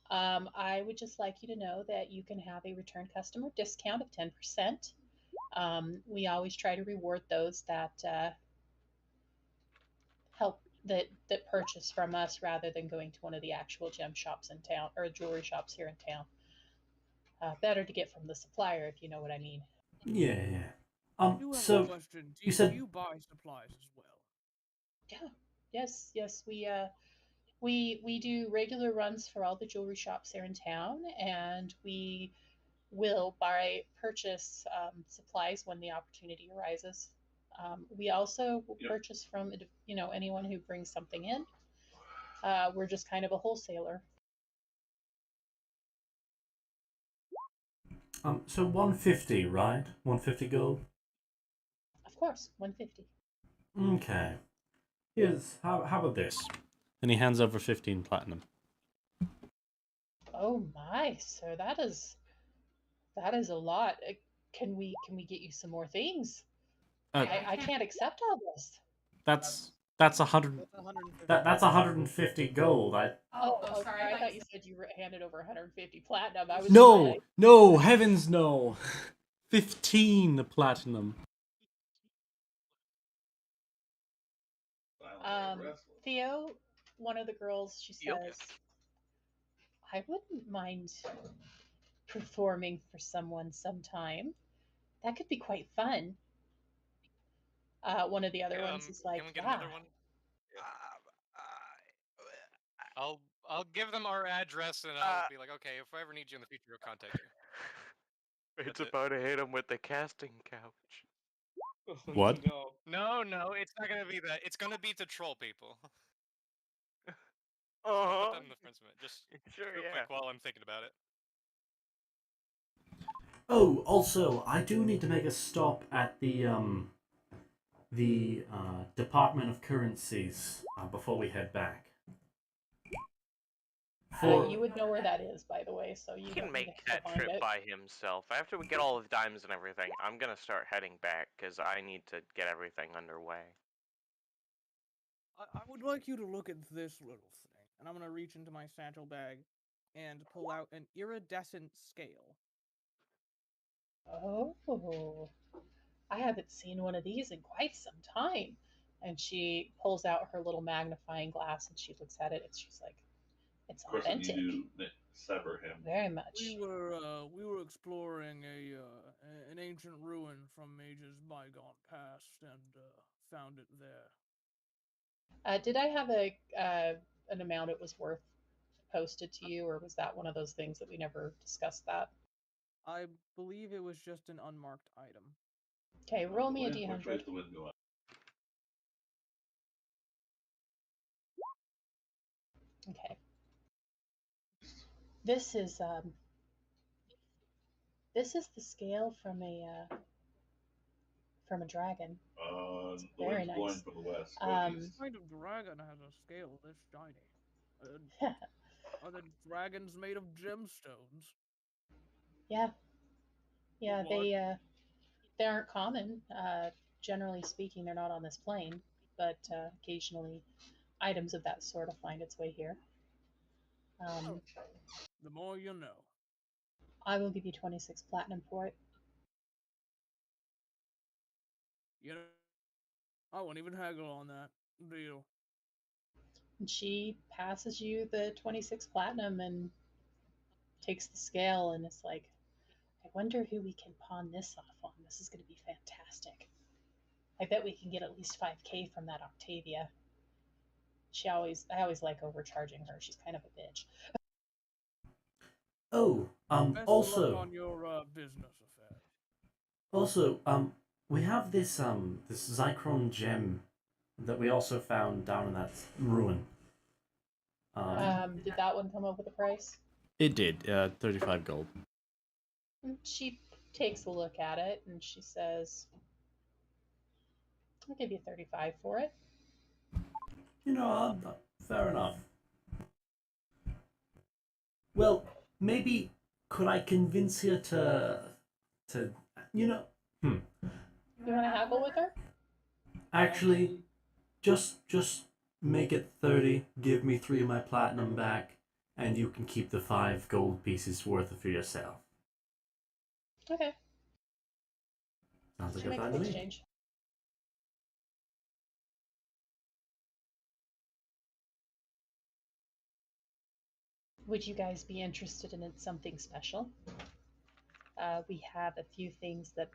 I would just like you to know that you can have a return customer discount of 10%. We always try to reward those that help that purchase from us rather than going to one of the actual gem shops in town or jewelry shops here in town. Better to get from the supplier, if you know what I mean. Yeah. I do have a So question. you said- Do you buy supplies as well? Yeah. Yes. We do regular runs for all the jewelry shops here in town, and we will purchase supplies when the opportunity arises. We also will purchase from anyone who brings something in. We're just kind of a wholesaler. So 150, right? 150 gold? Of course, 150. Okay. Here's how about this? And he hands over 15 platinum. Oh my, sir, that is a lot. Can we get you some more things? I can't accept all this. That's 100. That's 150. That's 150 gold. Oh, sorry. I thought you said you handed over 150 platinum. I was No, like, no, heavens no. 15 platinum. Theo, one of the girls, she Theo? says, I wouldn't mind performing for someone sometime. That could be quite fun. One of the other ones is like, Can we get yeah. another one? I'll give them our address and I'll be like, okay, if I ever need you in the future, we'll contact you. It's That's it. about to hit him with the casting couch. What? No. No, it's not gonna be that. It's gonna be to troll people. I'll Uh-huh. put that in the front of it. Just Sure, real yeah. quick while I'm thinking about it. Oh, also, I do need to make a stop at the Department of Currencies before we head back. You would know where that is, by the way, so you He don't can need make to that find trip it. by himself. After we get all the diamonds and everything, I'm gonna start heading back because I need to get everything underway. I would like you to look at this little thing. And I'm going to reach into my satchel bag and pull out an iridescent scale. Oh, I haven't seen one of these in quite some time. And she pulls out her little magnifying glass and she looks at it and she's like, it's Of course, I authentic. need to sever him. Very much. We were exploring an ancient ruin from ages bygone past and found it there. Did I have an amount it was worth posted to you, or was that one of those things that we never discussed that? I believe it was just an unmarked item. Okay, roll me a Which way d100. is the wind going? Okay. This is the scale from a dragon. The Very wind's blowing nice. from the west. Um, East. What kind of dragon has a scale this shiny? Are the dragons made of gemstones? Yeah, What? they aren't common. Generally speaking, they're not on this plane, but occasionally items of that sort will find its way here. The more you know. I will give you 26 platinum for it. You know, I won't even haggle on that deal. And she passes you the 26 platinum and takes the scale and it's like, I wonder who we can pawn this off on. This is going to be fantastic. I bet we can get at least 5k from that Octavia. I always like overcharging her. She's kind of a bitch. Oh, Best of also, luck on your business affairs. also, we have this Zykron Gem that we also found down in that ruin. Did that one come up with a price? It did. 35 gold. She takes a look at it and she says, I'll give you 35 for it. You know, fair enough. Well, maybe could I convince her to you know? You want to haggle with her? Actually, just make it 30. Give me 3 of my platinum back, and you can keep the 5 gold pieces worth for yourself. Okay. Sounds like She'll a make plan the to me. exchange. Would you guys be interested in something special? We have a few things that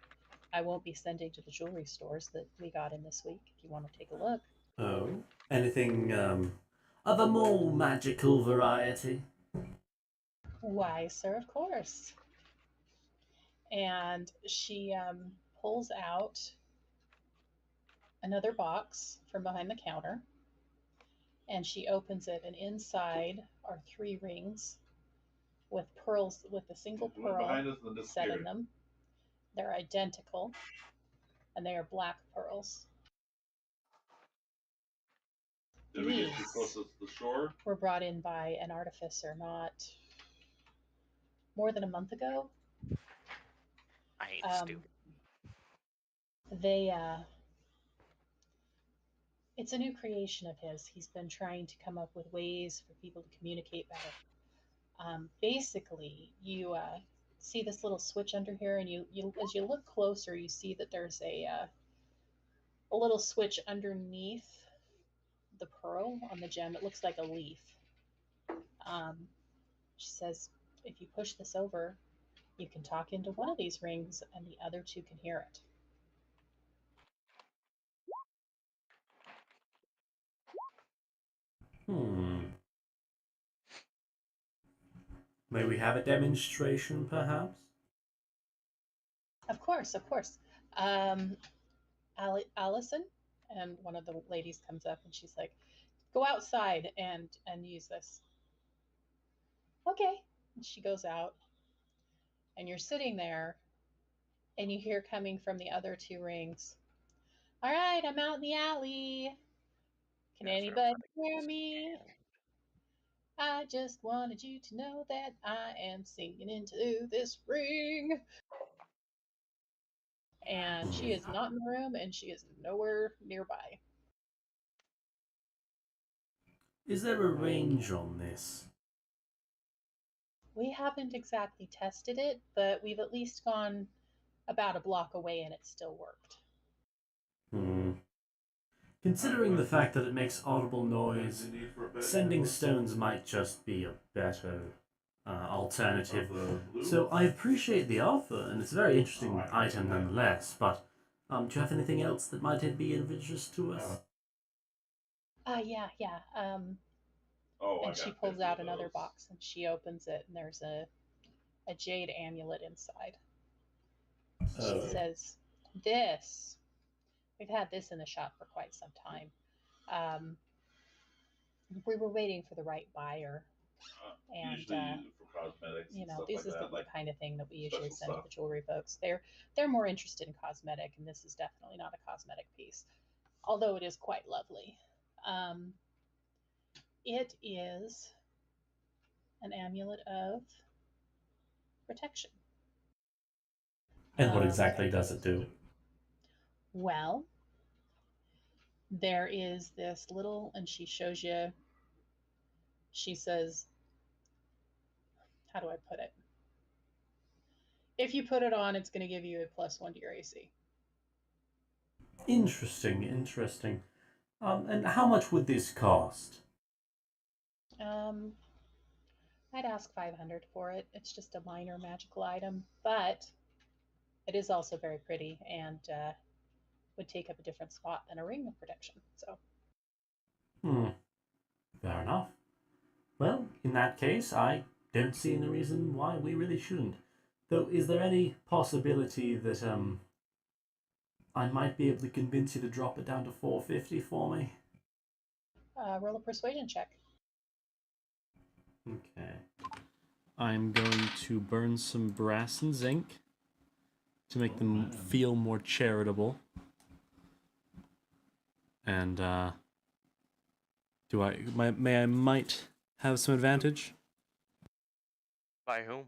I won't be sending to the jewelry stores that we got in this week. If you want to take a look. Oh, anything of a more magical variety? Why, sir, of course. And she pulls out another box from behind the counter and she opens it, and inside are 3 rings with pearls, with a single The one pearl behind us and set in disappeared. them. They're identical and they are black pearls. Did we get too These close to the shore? were brought in by an artificer not more than a month ago. I hate stew. They it's a new creation of his. He's been trying to come up with ways for people to communicate better. Basically, you see this little switch under here, and you as you look closer, you see that there's a little switch underneath the pearl on the gem. It looks like a leaf. She says, if you push this over, you can talk into one of these rings, and the other 2 can hear it. May we have a demonstration, perhaps? Of course, of course. Allison, and one of the ladies comes up and she's like, go outside and use this. Okay. And she goes out and you're sitting there and you hear coming from the other 2 rings, all right, I'm out in the alley. Can anybody hear me? I just wanted you to know that I am singing into this ring. And she is not in the room and she is nowhere nearby. Is there a range on this? We haven't exactly tested it, but we've at least gone about a block away and it still worked. Considering the fact that it makes audible noise, sending stones might just be a better alternative. So I appreciate the offer, and it's a very interesting item nonetheless, but do you have anything else that might be of interest to us? Yeah. Oh, I And she got pulls 50 out of another those. box and she opens it and there's a Jade Amulet inside. She says, "This, we've had this in the shop for quite some time. We were waiting for the right buyer. And, Usually for cosmetics You and know, stuff this like is that, the like kind of thing that we usually special send to stuff. the jewelry folks. They're more interested in cosmetic, and this is definitely not a cosmetic piece, although it is quite lovely. It is an amulet of protection. And what exactly does it do? Well, there is this little, and she shows you, she says, how do I put it? If you put it on, it's going to give you a +1 to your AC. Interesting. And how much would this cost? I'd ask 500 for it. It's just a minor magical item, but it is also very pretty and would take up a different spot than a ring of protection. So, Fair enough. Well, in that case, I don't see any reason why we really shouldn't. Though, is there any possibility that I might be able to convince you to drop it down to 450 for me? roll a persuasion check. Okay. I'm going to burn some brass and zinc to make them feel more charitable. And may I might have some advantage? By whom?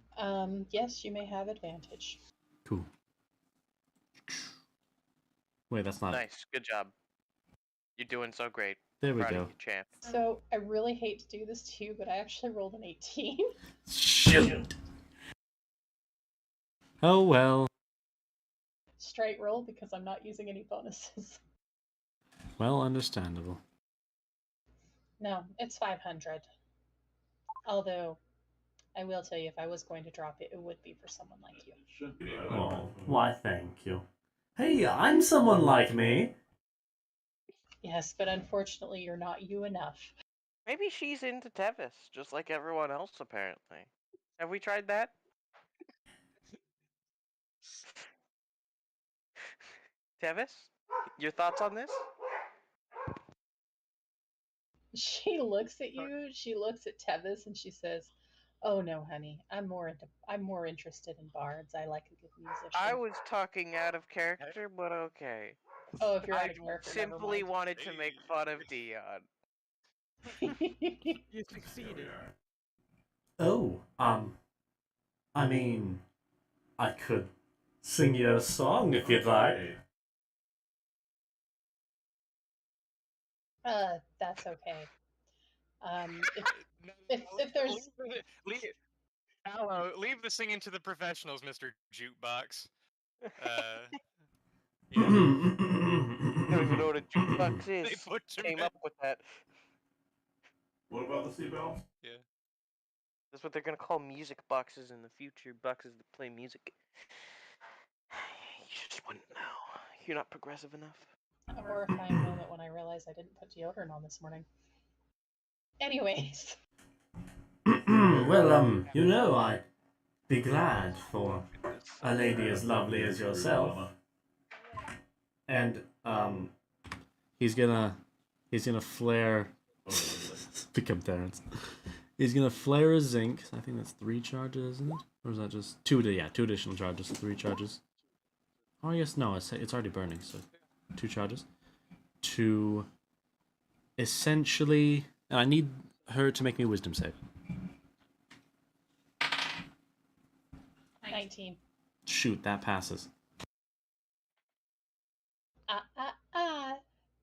Yes, you may have advantage. Cool. Wait, that's not it. Nice. Good job. You're doing so great. There we Proud of go. you, champ. So, I really hate to do this to you, but I actually rolled an 18. Shoot! Oh well. Straight roll because I'm not using any bonuses. Well, understandable. No, it's 500. Although, I will tell you, if I was going to drop it, it would be for someone like you. It should be. Oh, why thank you. Hey, I'm someone like me. Yes, but unfortunately, you're not you enough. Maybe she's into Tevis, just like everyone else, apparently. Have we tried that? Tevis? Your thoughts on this? She looks at you, she looks at Tevis, and she says, "Oh no, honey, I'm more interested in bards. I like a good musician." I was talking out of character, but okay. Oh, if you're out I of character, simply never wanted to make fun of Dion. mind. You succeeded. Oh, I mean, I could sing you a song if you'd like. That's okay. If there's leave the singing to the professionals, Mr. Jukebox. I don't even know what a jukebox They is. put him Came in. up with that. What about the seatbelts? Yeah. That's what they're gonna call music boxes in the future. Boxes that play music. You just wouldn't know. You're not progressive enough. a horrifying moment when I realized I didn't put deodorant on this morning. Anyways, Well, I'd be glad for a lady as lovely as yourself. And, He's gonna flare. Become Terrence. He's gonna flare a zinc. I think that's 3 charges, isn't it? Or is that just 2? Yeah, 2 additional charges, 3 charges. Oh, I guess no. It's already burning, so 2 charges. To essentially, and I need her to make me a wisdom save. 19. Shoot, that passes.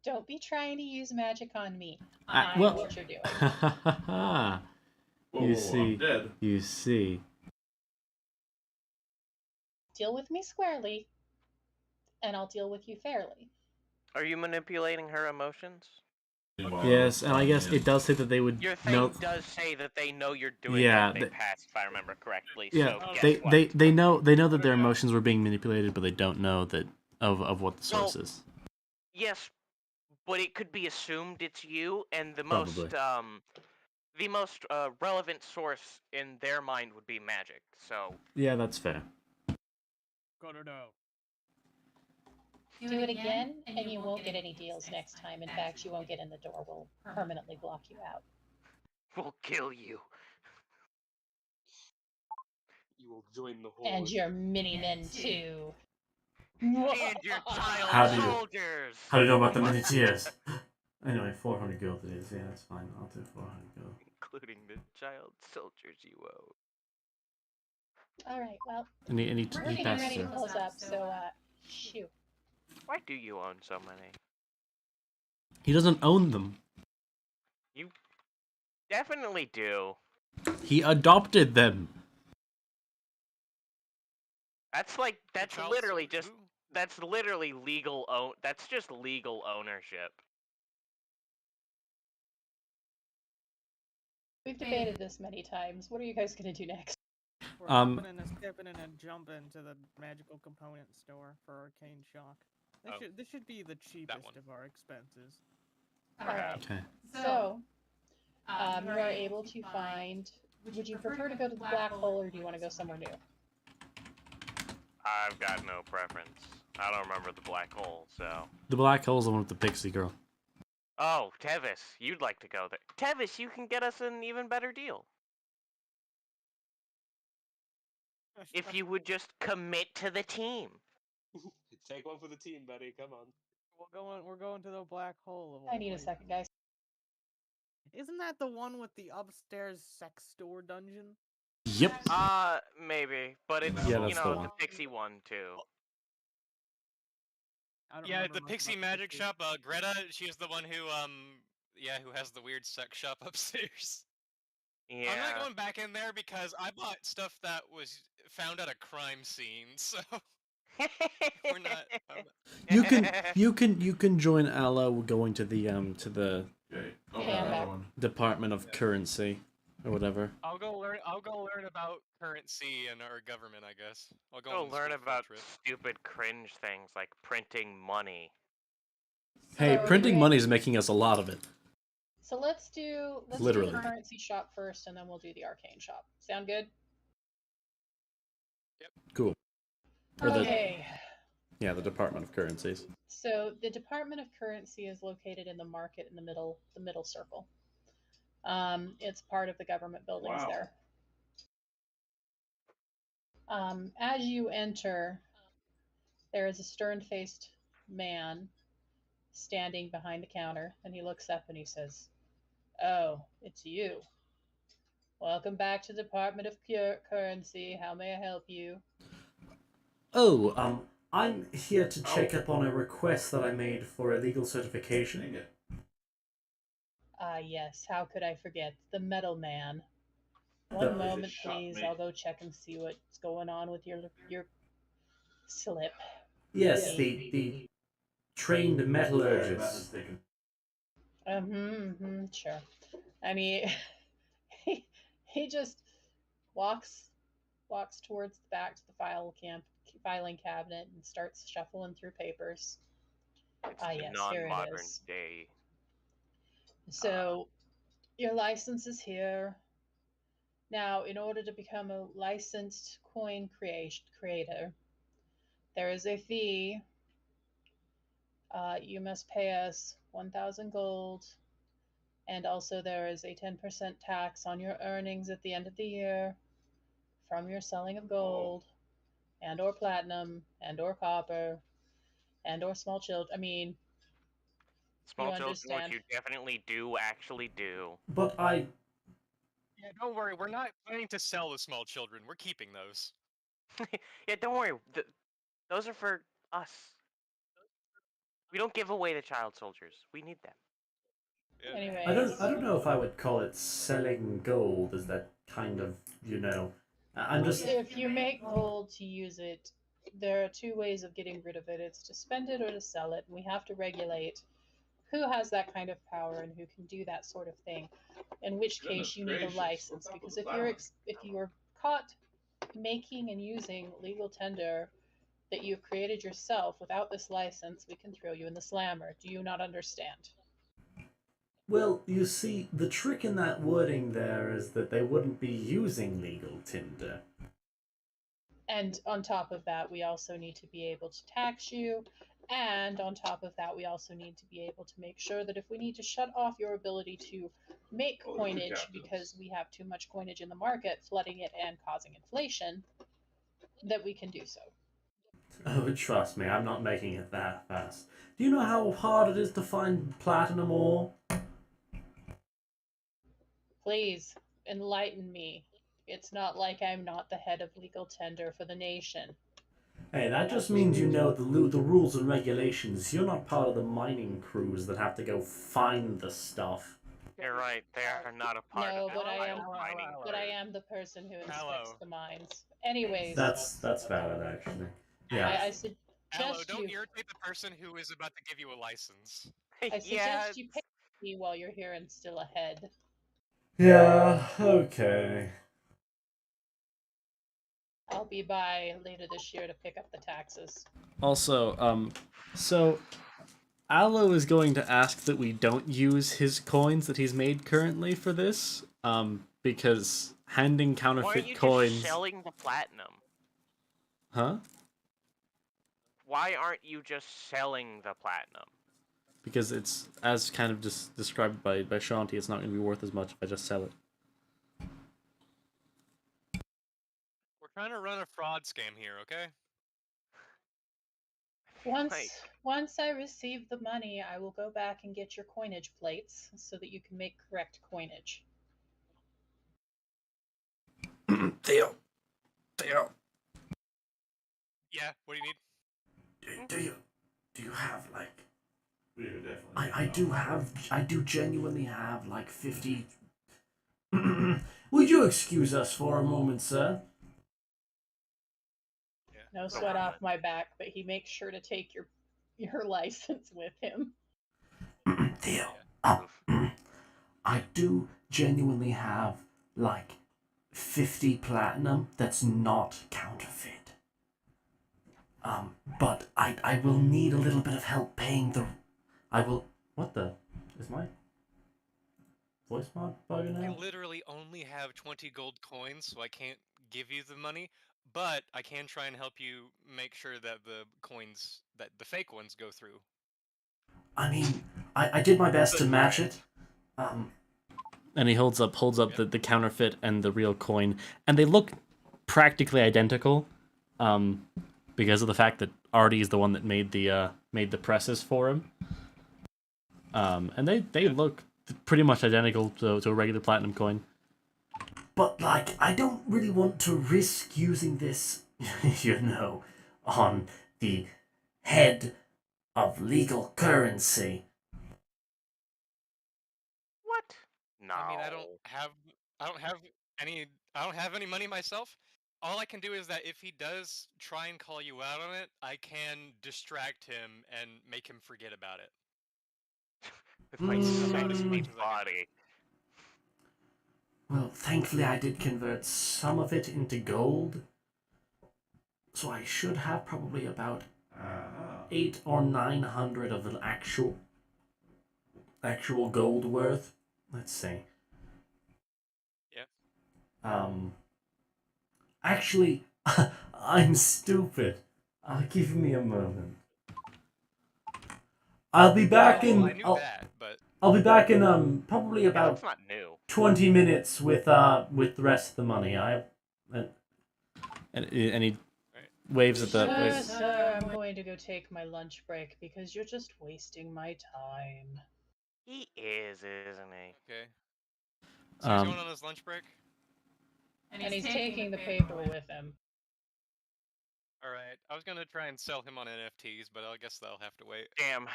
Don't be trying to use magic on me. I- I know well- what you're doing. Whoa, You whoa, see. I'm dead. You see. Deal with me squarely, and I'll deal with you fairly. Are you manipulating her emotions? Yes, and I guess it does say that they would Your thing know. does say that they know you're doing Yeah, what they they- pass, if I remember correctly. Yeah, So guess they, what? they know that their emotions were being manipulated, but they don't know that of what the source Well, is. Yes, but it could be assumed it's you, and the Probably. most relevant source in their mind would be magic. So Yeah, that's fair. Cut it out. Do it again, and you won't get any deals next time. In fact, you won't get in the door. We'll permanently block you out. we'll kill you. You will join the horde. And your mini-men, too. And your How child do you- soldiers. How do you know about the miniatures? Anyway, 400 gold it is. Yeah, that's fine. I'll do 400 gold. Including the child soldiers you owe. All right, well, And he we're getting passes ready to her. close up, so, shoot. Why do you own so many? He doesn't own them. You definitely do. He adopted them. That's Child literally soldier- just Ooh. that's literally legal that's just legal ownership. We've debated this many times. What are you guys gonna do next? We're Um, hopping and skipping and jumping to the magical component store for Arcane Shock. Oh. This should be the cheapest one. of our expenses. All right. Okay. So, you are able to find. Would you prefer to go to the black hole, or do you want to go somewhere new? I've got no preference. I don't remember the black hole, so. The black hole's the one with the pixie girl. Oh, Tevis, you'd like to go there. Tevis, you can get us an even better deal. If you would just commit to the team. Take one for the team, buddy. Come on. We're going to the black hole. Of I all need a places. second, guys. Isn't that the one with the upstairs sex store dungeon? Yep. Maybe, but it's Yeah, that's the the one. Pixie one too. I don't Yeah, remember the much Pixie about Magic Pixie. Shop. Greta, she's the one who who has the weird sex shop upstairs. Yeah. I'm not going back in there because I bought stuff that was found at a crime scene, so we're not. You can join Aloe going to the Okay. Oh, Yeah, I'm that back. one. Department of Currency or whatever. I'll go learn about currency and our government. I guess I'll go Go on this learn little field about trip. stupid cringe things like printing money. Hey, So, printing Rick, money is making us a lot of it. So let's do Literally. the currency shop first, and then we'll do the arcane shop. Sound good? Cool. Or the Okay. yeah, the Department of Currencies. So the Department of Currency is located in the market in the middle circle. It's part of the government buildings Wow. there. As you enter, there is a stern-faced man standing behind the counter, and he looks up and he says, "Oh, it's you. Welcome back to the Department of Currency. How may I help you?" Oh, I'm here to check up on a request that I made for a legal certification. Dang it. Ah, yes. How could I forget? The Metal Man. The- One moment, shot please. me. I'll go check and see what's going on with your slip. Yes, the trained Not metallurgist. mistaken. Sure. I mean, he just walks towards the back to the filing cabinet and starts shuffling through papers. It's Ah, the yes, here it non-modern is. day. So, your license is here. Now, in order to become a licensed coin creator, there is a fee. You must pay us 1,000 gold, and also there is a 10% tax on your earnings at the end of the year from your selling of gold, and/or platinum, and/or copper, and/or small children. I mean, Small you children, understand. which you definitely do actually do. But I Yeah, don't worry. We're not planning to sell the small children. We're keeping those. Yeah, don't worry. Those are for us. We don't give away the child soldiers. We need them. Yeah. Anyways, I don't know if I would call it selling gold as that kind of, you know. I'm just. if you make gold to use it, there are two ways of getting rid of it. It's to spend it or to sell it. And we have to regulate who has that kind of power and who can do that sort of thing. In which case, you need a license, because if you're caught making and using legal tender that you've created yourself without this license, we can throw you in the slammer. Do you not understand? Well, you see, the trick in that wording there is that they wouldn't be using legal tinder. And on top of that, we also need to be able to tax you. And on top of that, we also need to be able to make sure that if we need to shut off your ability to make coinage because we have too much coinage in the market, flooding it and causing inflation, that we can do so. Oh, trust me, I'm not making it that fast. Do you know how hard it is to find platinum ore? Please enlighten me. It's not like I'm not the head of legal tender for the nation. Hey, that just means you know the rules and regulations. You're not part of the mining crews that have to go find the stuff. You're right. They are not a part No, of but the I am, mining but I crew. am the person who inspects Hello. the mines. Anyways, That's valid, actually. Yeah. I suggest Hello, don't you. irritate the person who is about to give you a license. I Yeah. suggest you pay me while you're here and still ahead. Yeah. Okay. I'll be by later this year to pick up the taxes. Also, so Aloe is going to ask that we don't use his coins that he's made currently for this, because handing Why aren't counterfeit you coins. just selling the platinum? Huh? Why aren't you just selling the platinum? Because it's, as kind of just described by Shanti, it's not going to be worth as much if I just sell it. We're trying to run a fraud scam here, okay? Once I receive the money, I will go back and get your coinage plates so that you can make correct coinage. Theo. Yeah, what do you need? Do you have like? I do genuinely have like 50. Would you excuse us for a moment, sir? Yeah. No sweat off my back, but he makes sure to take your license with him. Theo. I do genuinely have like 50 platinum that's not counterfeit. But I will need a little bit of help paying the. I will. What the? Is my voice mod bugging I out? literally only have 20 gold coins, so I can't give you the money, but I can try and help you make sure that the coins, that the fake ones go through. I mean, I did my best to match it. And he holds up the counterfeit and the real coin, and they look practically identical, because of the fact that Artie is the one that made the presses for him. And they look pretty much identical to a regular platinum coin. But like, I don't really want to risk using this, you know, on the head of legal currency. What? No. I mean, I don't have any money myself. All I can do is that if he does try and call you out on it, I can distract him and make him forget about it. With my Mm. sexy body. Well, thankfully I did convert some of it into gold. So I should have probably about 800 or 900 of an actual gold worth. Let's see. Yeah. Actually, I'm stupid. Give me a moment. I'll be back in. I knew that, but I'll be back in probably Yeah, about that's not new. 20 minutes with the rest of the money. And he waves at the. Sir, I'm going to go take my lunch break because you're just wasting my time. He is, isn't he? okay. So he's going Um, on his lunch break? And he's taking the paper with him. All right. I was gonna try and sell him on NFTs, but I guess that'll have to wait. Damn,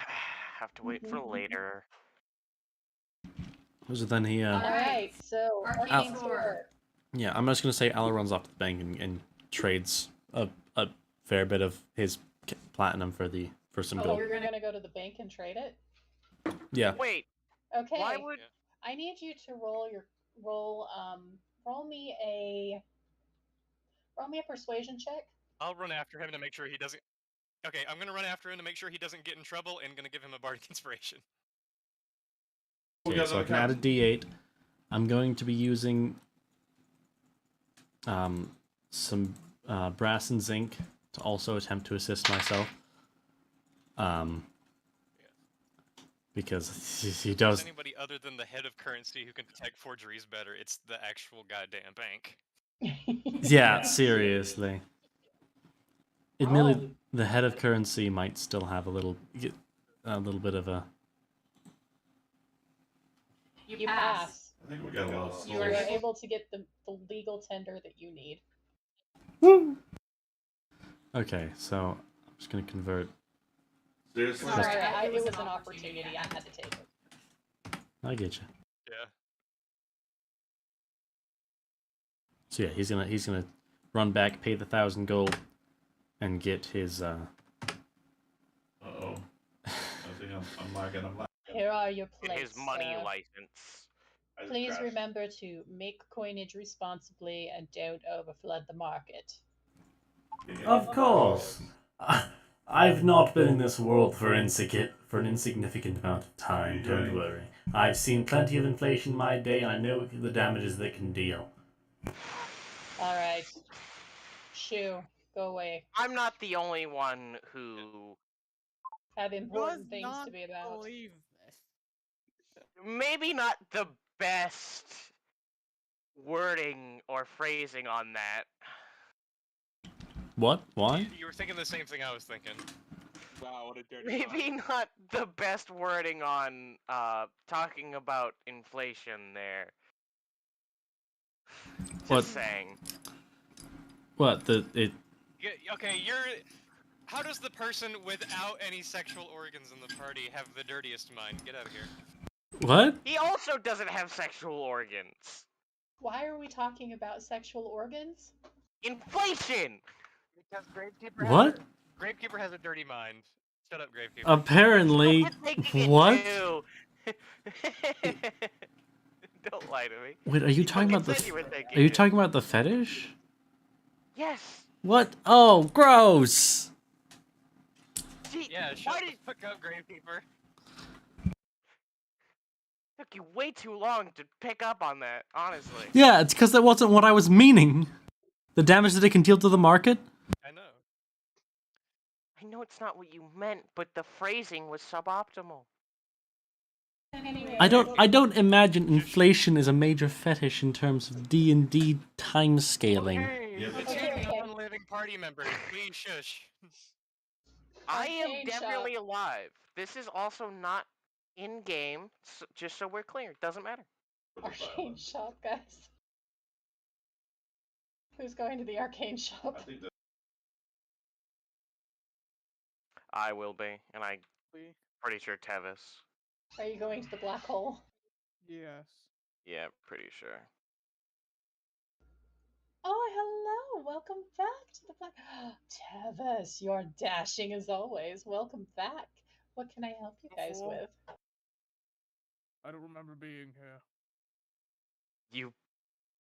have to wait for later. So then he, All right, so Arcane Sword. yeah, I'm just gonna say Al runs off to the bank and trades a fair bit of his platinum for some Oh, gold. you're gonna go to the bank and trade it? Yeah. Wait, Okay. why would... I need you to roll me a persuasion check. I'll run after him to make sure he doesn't. Okay, I'm gonna run after him to make sure he doesn't get in trouble, and gonna give him a bardic inspiration. Okay, so I can add a D8. I'm going to be using some brass and zinc to also attempt to assist myself. Because he does. Anybody other than the head of currency who can detect forgeries better, it's the actual goddamn bank. Yeah, seriously. Admittedly, the head of currency might still have a little bit of a. You pass. I think we got a lot of You are able to get the legal tender that you need. Woo! Okay, so I'm just gonna convert. Seriously? Sorry, it was an opportunity. I had to take it. I get you. Yeah. So yeah, he's gonna run back, pay the 1,000 gold, and get his. Uh-oh. I think I'm lagging. Here are your plates. His money sir. license. Please remember to make coinage responsibly and don't overflood the market. Of course. I've not been in this world for an insignificant amount of time, don't worry. I've seen plenty of inflation in my day, and I know the damages they can deal. Alright. Shoo, go away. I'm not the only one who... Have important Does things not to be about. believe this. Maybe not the best wording or phrasing on that. What? Why? You were thinking the same thing I was thinking. Wow, what a dirty Maybe not the best wording on talking about inflation there. Just What? saying. What? Okay, How does the person without any sexual organs in the party have the dirtiest mind? Get out of here. What? He also doesn't have sexual organs. Why are we talking about sexual organs? Inflation! Because Gravekeeper What? Gravekeeper has a dirty mind. Shut up, Gravekeeper. Apparently. You're taking it What? too. Don't lie to me. Wait, are you talking about said you were taking Are you it. talking about the fetish? Yes. What? Oh, gross! Gee, Yeah, why shut did the fuck up, Gravekeeper. took you way too long to pick up on that, honestly. Yeah, it's because that wasn't what I was meaning. The damage that it can deal to the market? I know. I know it's not what you meant, but the phrasing was suboptimal. Anyway, I don't imagine inflation is a major fetish in terms of D&D time scaling. Hey, Yeah, the but- two Okay. non-living party members, please shush. I am Arcane definitely shop. alive. This is also not in game, just so we're clear. It doesn't matter. Arcane shop, guys. Who's going to the arcane shop? I think that I will be, and I'm pretty sure Tevis. Are you going to the black hole? Yes. Yeah, pretty sure. Oh, hello! Welcome back to the black. Tevis, you're dashing as always. Welcome back. What can I help you guys Hello. with? I don't remember being here.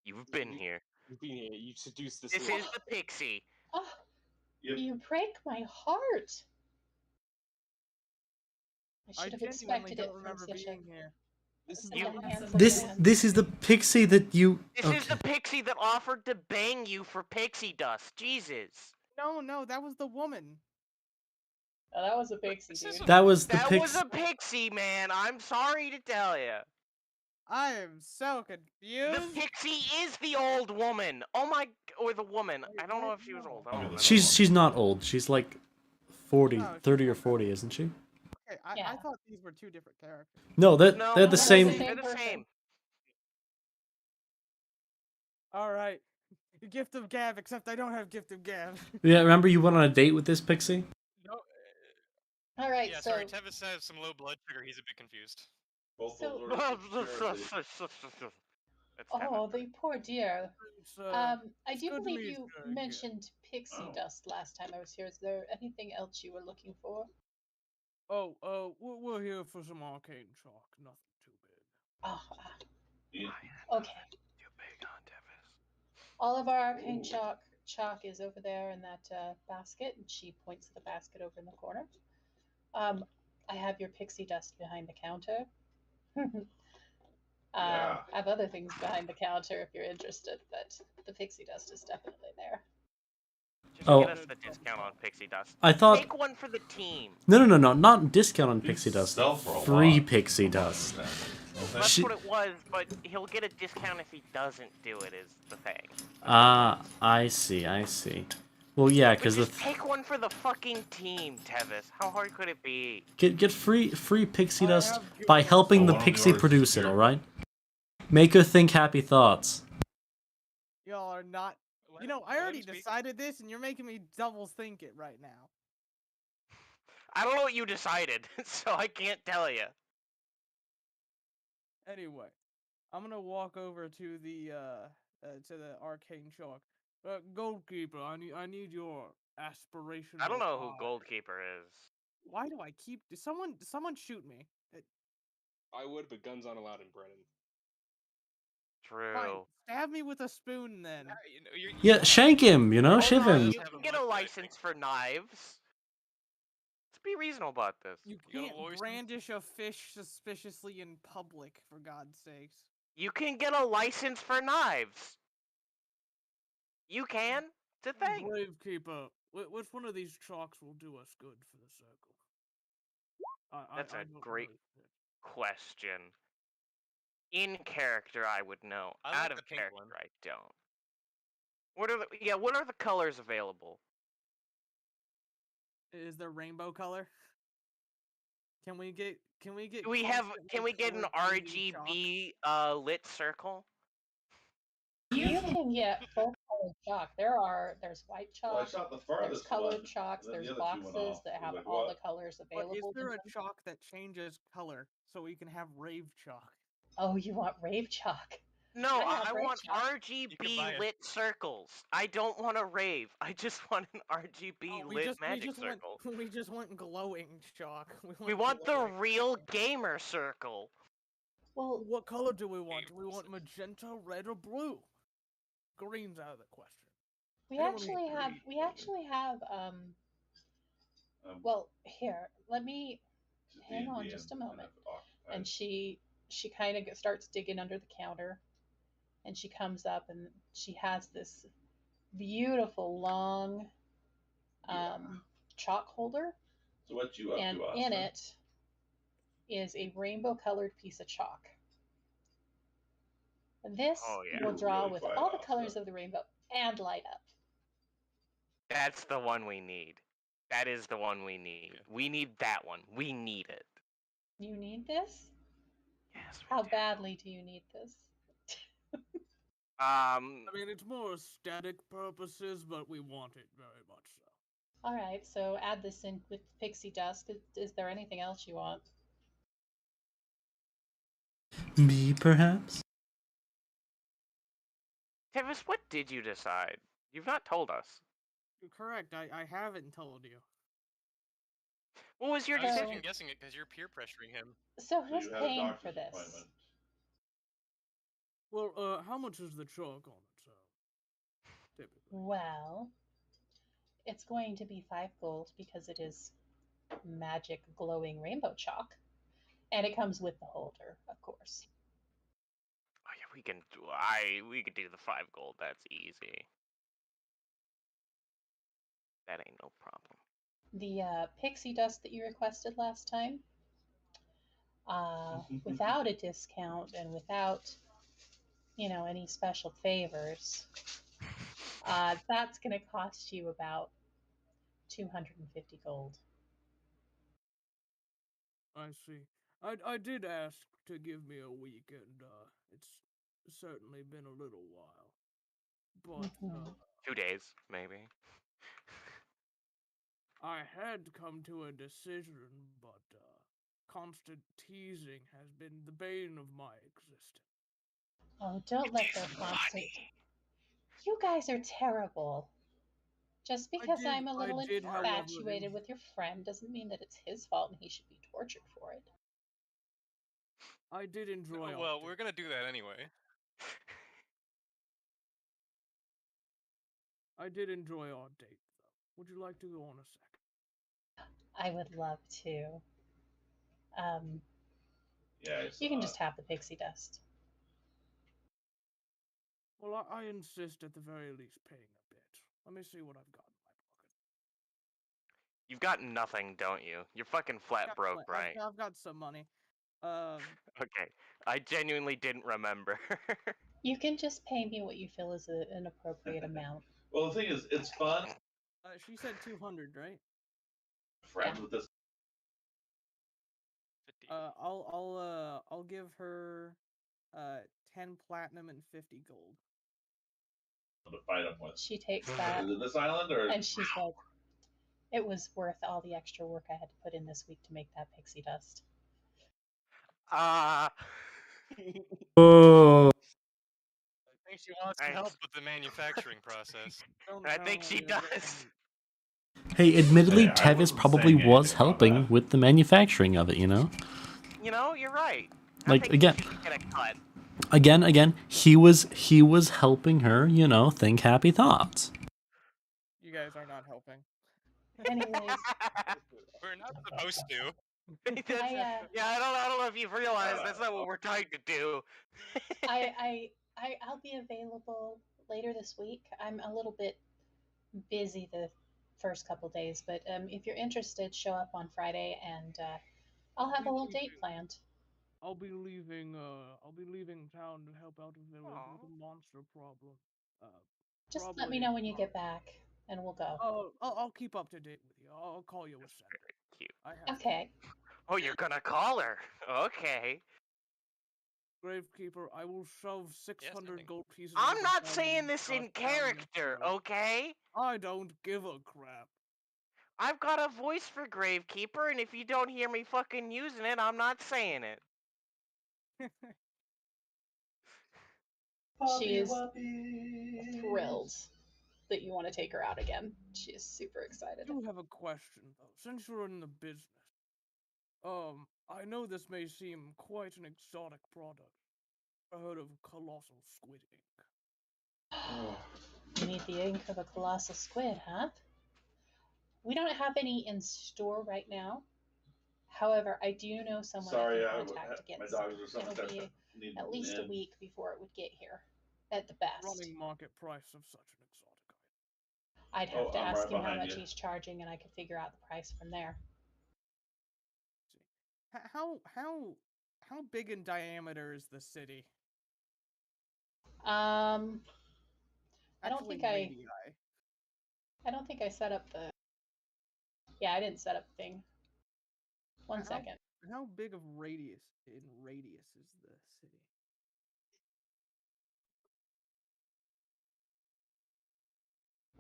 You've been here. You've been here. You seduced this. This lot. is the pixie. Oh, Yep. you break my heart. I I should have genuinely expected it don't from remember such a being here. This is You- handsome This man. this is the pixie that you. This is the pixie that offered to bang you for pixie dust. Jesus. No, that was the woman. Oh, that was a pixie, This is dude. That was the That was pixie. a pixie, man. I'm sorry to tell you. I am so The confused. pixie is the old woman. Oh my, or the woman. Wait, I don't know what? if she was No. old. I don't remember. She's not old. She's like 40, No, she's 30 or not. 40, isn't she? Okay, I Yeah. thought these were two different characters. No, they're No, they're the they're same. the same They're the person. same. All right. Gift of Gab, except I don't have Gift of Gab. Yeah, remember you went on a date with this Pixie? No, All right, yeah, so sorry, Tevis has some low blood sugar. He's a bit confused. Both So- those orders of security. It's oh, the poor dear. It's, I it's do good to believe meet you you again. mentioned Pixie Oh. Dust last time I was here. Is there anything else you were looking for? We're here for some arcane chalk. Nothing too big. Oh, Yeah. okay. Too big on Tevis. All of our arcane Ooh. chalk is over there in that basket, and she points to the basket over in the corner. I have your pixie dust behind the counter. Yeah. I have other things behind the counter if you're interested, but the pixie dust is definitely there. Just Oh. get us the discount on Pixie Dust. I thought. Take one for the team. No, not discount on You'd Pixie Dust. sell for a Free lot. Pixie Dust. That's She- what it was, but he'll get a discount if he doesn't do it, is the thing. I see. Well, yeah, But because just take one for the fucking team, Tevis. How hard could it be? get free Pixie I Dust have by given- helping Oh, the one of the Pixie orders produce is it, here. alright? Make her think happy thoughts. Y'all are not. Let You him- know, I let him already speak. decided this, and you're making me double think it right now. I don't know what you decided, so I can't tell you. Anyway, I'm gonna walk over to the arcane chalk. Goldkeeper, I need your aspirational. I don't know who eye. Goldkeeper is. Why do I keep? Someone shoot me. I would, but guns aren't allowed in Brennan. True. Fine, stab me with a spoon then. You know, you're- Yeah, shank him, you know, Oh, shiv no, him. you Have can a get a mustache. license for knives. Let's be reasonable about this. You You got a can't license? brandish a fish suspiciously in public, for God's sakes. You can get a license for knives. You can. It's a thing. Gravekeeper, which one of these chalks will do us good for the circle? That's I a don't great know yet. question. In character, I would know. I like Out the of pink character, one. I don't. What are the colors available? Is there rainbow color? Can we get? Can we get? Can we constantly get an color-changing chalk? RGB lit circle? You can get full colored chalk. There's white Well, I chalk, shot the there's farthest colored one, chalks, and then the there's other two went boxes off. that I was have like, all what? the colors But available. is there to a them. chalk that changes color so we can have rave chalk? Oh, you want rave chalk? No, I have I rave want chalk. RGB buy a- lit circles. I don't want a rave. I just want an RGB Oh, lit magic circle. We just want glowing chalk. We want the glowing. real gamer circle. Well, What color do we want? Do we want magenta, red, or blue? Green's out of the question. we Anyone actually have agree. we actually have well, here, let me hang on just a moment. And she kind of starts digging under the counter, and she comes up and she has this beautiful long chalk holder, So what you up and to, in Austin? it is a rainbow colored piece of chalk. This Oh, yeah. will draw Really with quiet, all the Austin. colors of the rainbow and light up. That's the one we need. That is the one we need. We need that one. We need it. You need this? Yes. How badly do you need this? I mean, it's more aesthetic purposes, but we want it very much so. All right, so add this in with pixie dust. Is there anything else you want? Me, perhaps? Tevis, what did you decide? You've not told us. You're correct. I haven't told you. What was your I was So- decision? second guessing it because you're peer pressuring him. So So who's you had a paying for doctor's this? appointment. Well, how much is the chalk on it? So, typically. Well, it's going to be 5 gold because it is magic glowing rainbow chalk. And it comes with the holder, of course. Oh yeah, we can do the 5 gold. That's easy. That ain't no problem. The pixie dust that you requested last time, without a discount and without, any special favors, that's going to cost you about 250 gold. I see. I did ask to give me a week, and it's certainly been a little while. but Mhm. 2 days, maybe. I had come to a decision, but constant teasing has been the bane of my existence. Oh, don't let their constant. You guys are terrible. Just because I'm a little did, however, infatuated with your friend doesn't mean that it's his fault and he should be tortured for it. I did enjoy. Oh, well, we're gonna do that anyway. I did enjoy our date, though. Would you like to go on a second? I would love to. Yeah, You can just have the pixie dust. Well, I insist at the very least paying a bit. Let me see what I've got in my pocket. You've got nothing, don't you? You're fucking flat broke, right? I've got some money. Okay. I genuinely didn't remember. You can just pay me what you feel is an appropriate amount. Well, the thing is, it's fun. She said 200, right? Friends with this. I'll give her 10 platinum and 50 gold. To fight them with. She takes that. Is it this island or? And she's like, it was worth all the extra work I had to put in this week to make that pixie dust. Oh. I think she wants some help with the manufacturing process. I think she does. Hey, admittedly, Yeah, I Tevis wasn't probably saying was anything about helping that. with the manufacturing of it, you know? You know, you're right. Like, I think again- she should get a cut. Again, he was helping her, you know, think happy thoughts. You guys are not helping. Anyways, We're not supposed to. Yeah, I don't know if you've realized that's not what we're trying to do. I'll be available later this week. I'm a little bit busy the first couple days, but if you're interested, show up on Friday and I'll have a whole date planned. I'll be leaving town to help out a village with a monster problem. Just let me know when you get back, and we'll go. Oh, I'll keep up to date with you. I'll call you with Sunday. Cute. Okay. Oh, you're gonna call her. Okay. Gravekeeper, I will shove 600 gold pieces. I'm into not diamond saying this dust in down your character, throat. okay? I don't give a crap. I've got a voice for Gravekeeper, and if you don't hear me fucking using it, I'm not saying it. She is thrilled that you want to take her out again. She is super excited. I do have a question, though, since you're in the business. I know this may seem quite an exotic product. I heard of colossal squid ink. You need the ink of a colossal squid, huh? We don't have any in store right now. However, I do know someone I can contact to get my some. dogs are so It'll be at least a week before it would get here, at the best. Running market price of such an exotic item. I'd have to I'm ask right him how behind much you. he's charging, and I could figure out the price from there. How big in diameter is the city? I don't think I set up the. Yeah, I didn't set up the thing. One second. How big of radius is the city?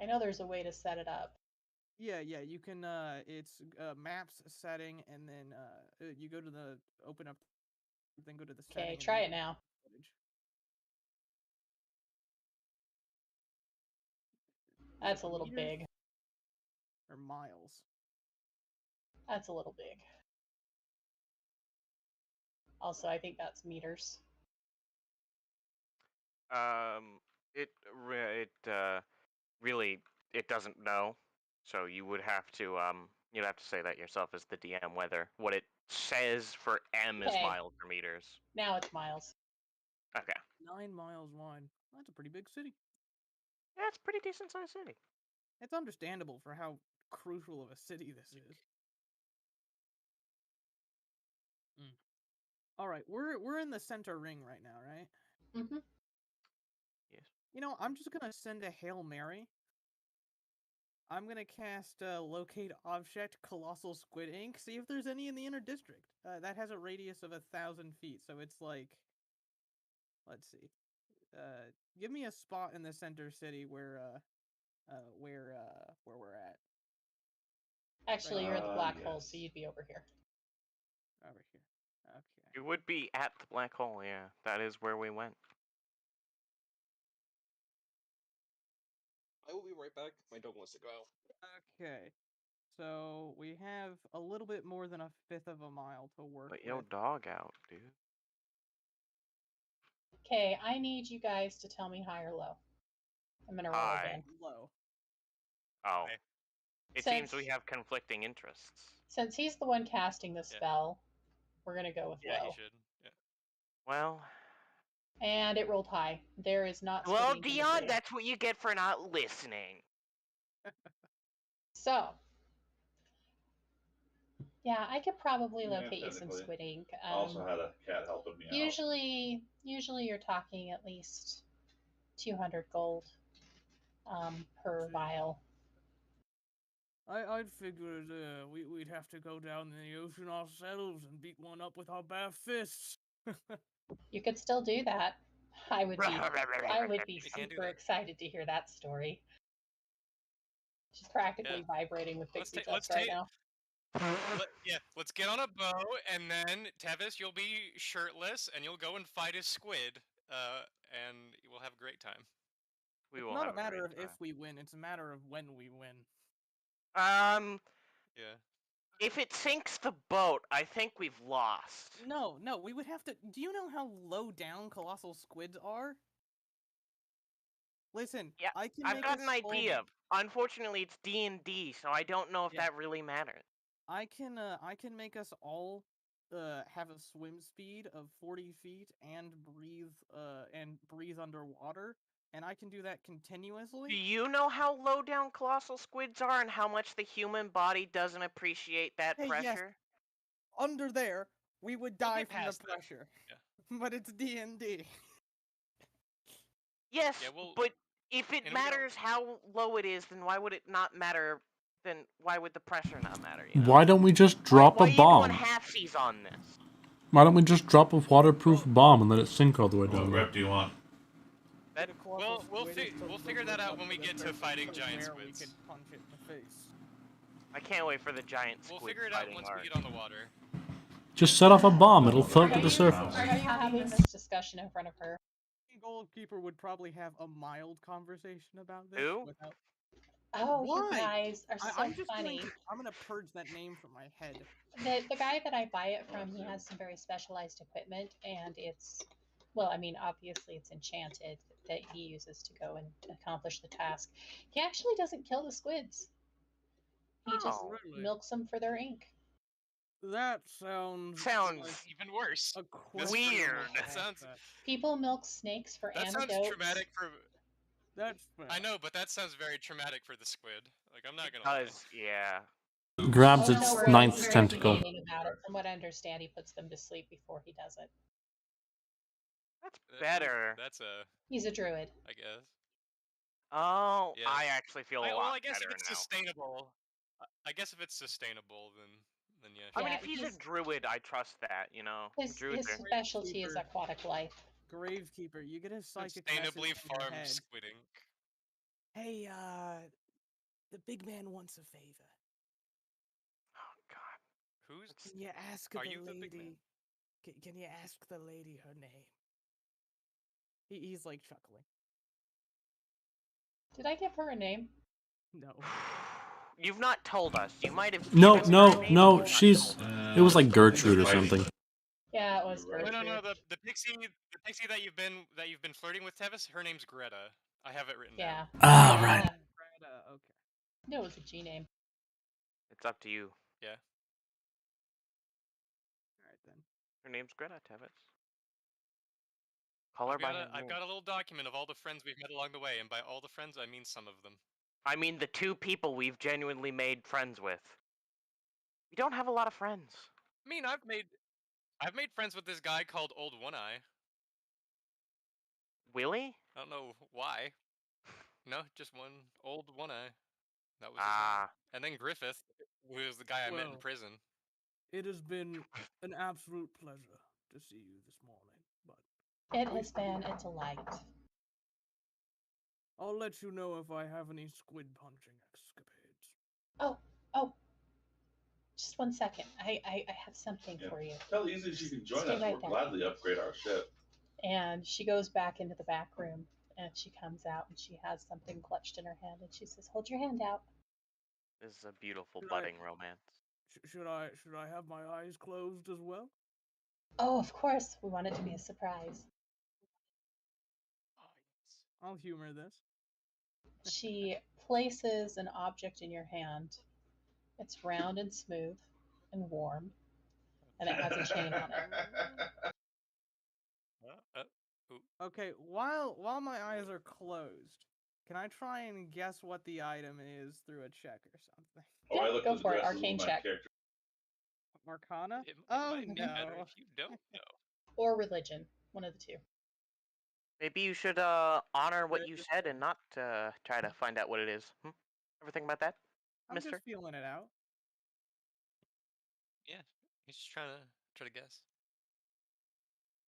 I know there's a way to set it up. Yeah, you can. It's maps setting, and then you go to the open up, then go to the setting. Okay, try it now. That's a little big. Or miles. That's a little big. Also, I think that's meters. It really it doesn't know, so you would have to you'd have to say that yourself as the DM. Whether what it says for M is Okay. miles or meters. Now it's miles. Okay. 9 miles wide. That's a pretty big city. Yeah, it's a pretty decent sized city. It's understandable for how crucial of a city this is. All right, we're in the center ring right now, right? Mm-hmm. Yes. You know, I'm just gonna send a Hail Mary. I'm gonna cast Locate Object Colossal Squid Ink. See if there's any in the inner district. That has a radius of 1,000 feet, so it's like, let's see, give me a spot in the center city where we're at. Actually, you're at the black hole, yes. so you'd be over here. Over here. Okay. You would be at the black hole, yeah. That is where we went. I will be right back. My dog wants to go out. Okay. So we have a little bit more than a fifth of a mile to work Let your with. dog out, dude. Okay, I need you guys to tell me high or low. I'm gonna roll High. again. Low. Oh. High. It Since- seems we have conflicting interests. Since he's the one casting the Yeah. spell, we're gonna go with Yeah, low. he should. Yeah. Well, And it rolled high. There is not. well, squiddy in the Dion, city. that's what you get for not listening. So, yeah, I could probably Yeah, locate you some technically. squid ink. I also had a cat helping me out. Usually you're talking at least 200 gold per vial. I'd figured we'd have to go down in the ocean ourselves and beat one up with our bare fists. You could still do that. I would be You can't do super that. excited to hear that story. She's practically vibrating with Let's Pixie ta- let's Dust right ta- now. Let's get on a bow, and then Tevis, you'll be shirtless, and you'll go and fight a squid, and we'll have a great time. We It's will not have a matter great of time. if we win, it's a matter of when we win. Yeah. If it sinks the boat, I think we've lost. No, we would have to. Do you know how low down colossal squids are? Listen, Yeah, I can I've make got us an idea. Unfortunately, it's D&D, so I don't know if Yeah. that really matters. I can make us all have a swim speed of 40 feet and breathe underwater, and I can do that continuously. Do you know how low down colossal squids are and how much the human body doesn't appreciate that Hey, yes. pressure? Under there, we would We'll die get from the past that. pressure. Yeah. But it's D&D. Yes, Yeah, well, but if it and we don't- matters how low it is, then why would it not matter? Then why would the pressure not matter? You know? Why don't we just drop why a are you going bomb? halfsies on this? Why don't we just drop a waterproof bomb and let it sink all the way What down there? rep do you want? Get a colossal we'll squid until we'll the figure that rip out up when we the get to surface fighting to giant where squids. We can punch it in the face. I can't wait for the giant We'll squid figure it out fighting once art. we get on the water. Just set off a bomb, it'll float to Are the you surface. having this discussion in front of her? Goalkeeper would probably have a mild conversation about this. Who? Without... Oh, you Why? guys are so I'm just funny. I'm gonna purge that name from my head. The guy that I buy it from, he has some very specialized equipment, and it's, well, I mean, obviously it's enchanted that he uses to go and accomplish the task. He actually doesn't kill the squids. He just Oh, really? milks them for their ink. That sounds Sounds like Even worse. a That's weird. That sounds People milk snakes for that sounds antidotes. traumatic for. That's fair. I know, but that sounds very traumatic for the squid. Like I'm not gonna lie. Does yeah. Grabs Oh, no, its we're ninth very tentacle. humane about it. From what I understand, he puts them to sleep before he does it. That's better. That's a, He's a druid. I guess. Oh, Yeah. I actually feel a lot Well, I guess better if it's now. sustainable, I guess if it's sustainable, then yeah. I mean, Yeah, if he's a druid, I trust that. You know, His druids are. specialty is Keeper. aquatic life. Gravekeeper, you get a psychic Sustainably message in your farmed head. squid ink. Hey, the big man wants a favor. Oh God. Who's? Can you ask Are the you the big man? lady? Can you ask the lady her name? He's like chuckling. Did I give her a name? No. You've not told us. You might have. No, given her no, a name, no, but not she's... told us. It was like Gertrude or something. Yeah, it was Right. Gertrude. No. The pixie that you've been flirting with, Tevis. Her name's Greta. I have it written Yeah. down. Ah, right. Okay. No, it was a G name. It's up to you. Yeah. Alright then. Her name's Greta Tevis. Call her I've by got, her I've name. got a little document of all the friends we've met along the way, and by all the friends, I mean some of them. I mean, the two people we've genuinely made friends with. We don't have a lot of friends. I mean, I've made friends with this guy called Old One Eye. Willie? I don't know why. No, just one Old One Eye. That was his name. Ah, And then Griffith, who was the guy I met in Well. prison. It has been an absolute pleasure to see you this morning, but It has been a delight. I'll let you know if I have any squid punching escapades. Oh, just 1 second. I have something Yeah. for you. Tell Easy she can join Stay us. right We'll there. gladly upgrade our ship. And she goes back into the back room, and she comes out, and she has something clutched in her hand, and she says, "Hold your hand out." This is a beautiful Should I- budding romance. Should I have my eyes closed as well? Oh, of course. We want it to be a surprise. I'll humor this. She places an object in your hand. It's round and smooth and warm, and it has a chain on it. Ooh. Okay, while my eyes are closed, can I try and guess what the item is through a check or something? Oh, I Yeah, looked go at the for it. dresses Arcane of my check. character. Arcana? It Oh might be better no. if you don't know. Or religion. One of the two. Maybe you should honor what you said and not try to find out what it is. Ever think about that, I'm mister? just feeling it out. Yeah, he's just trying to guess.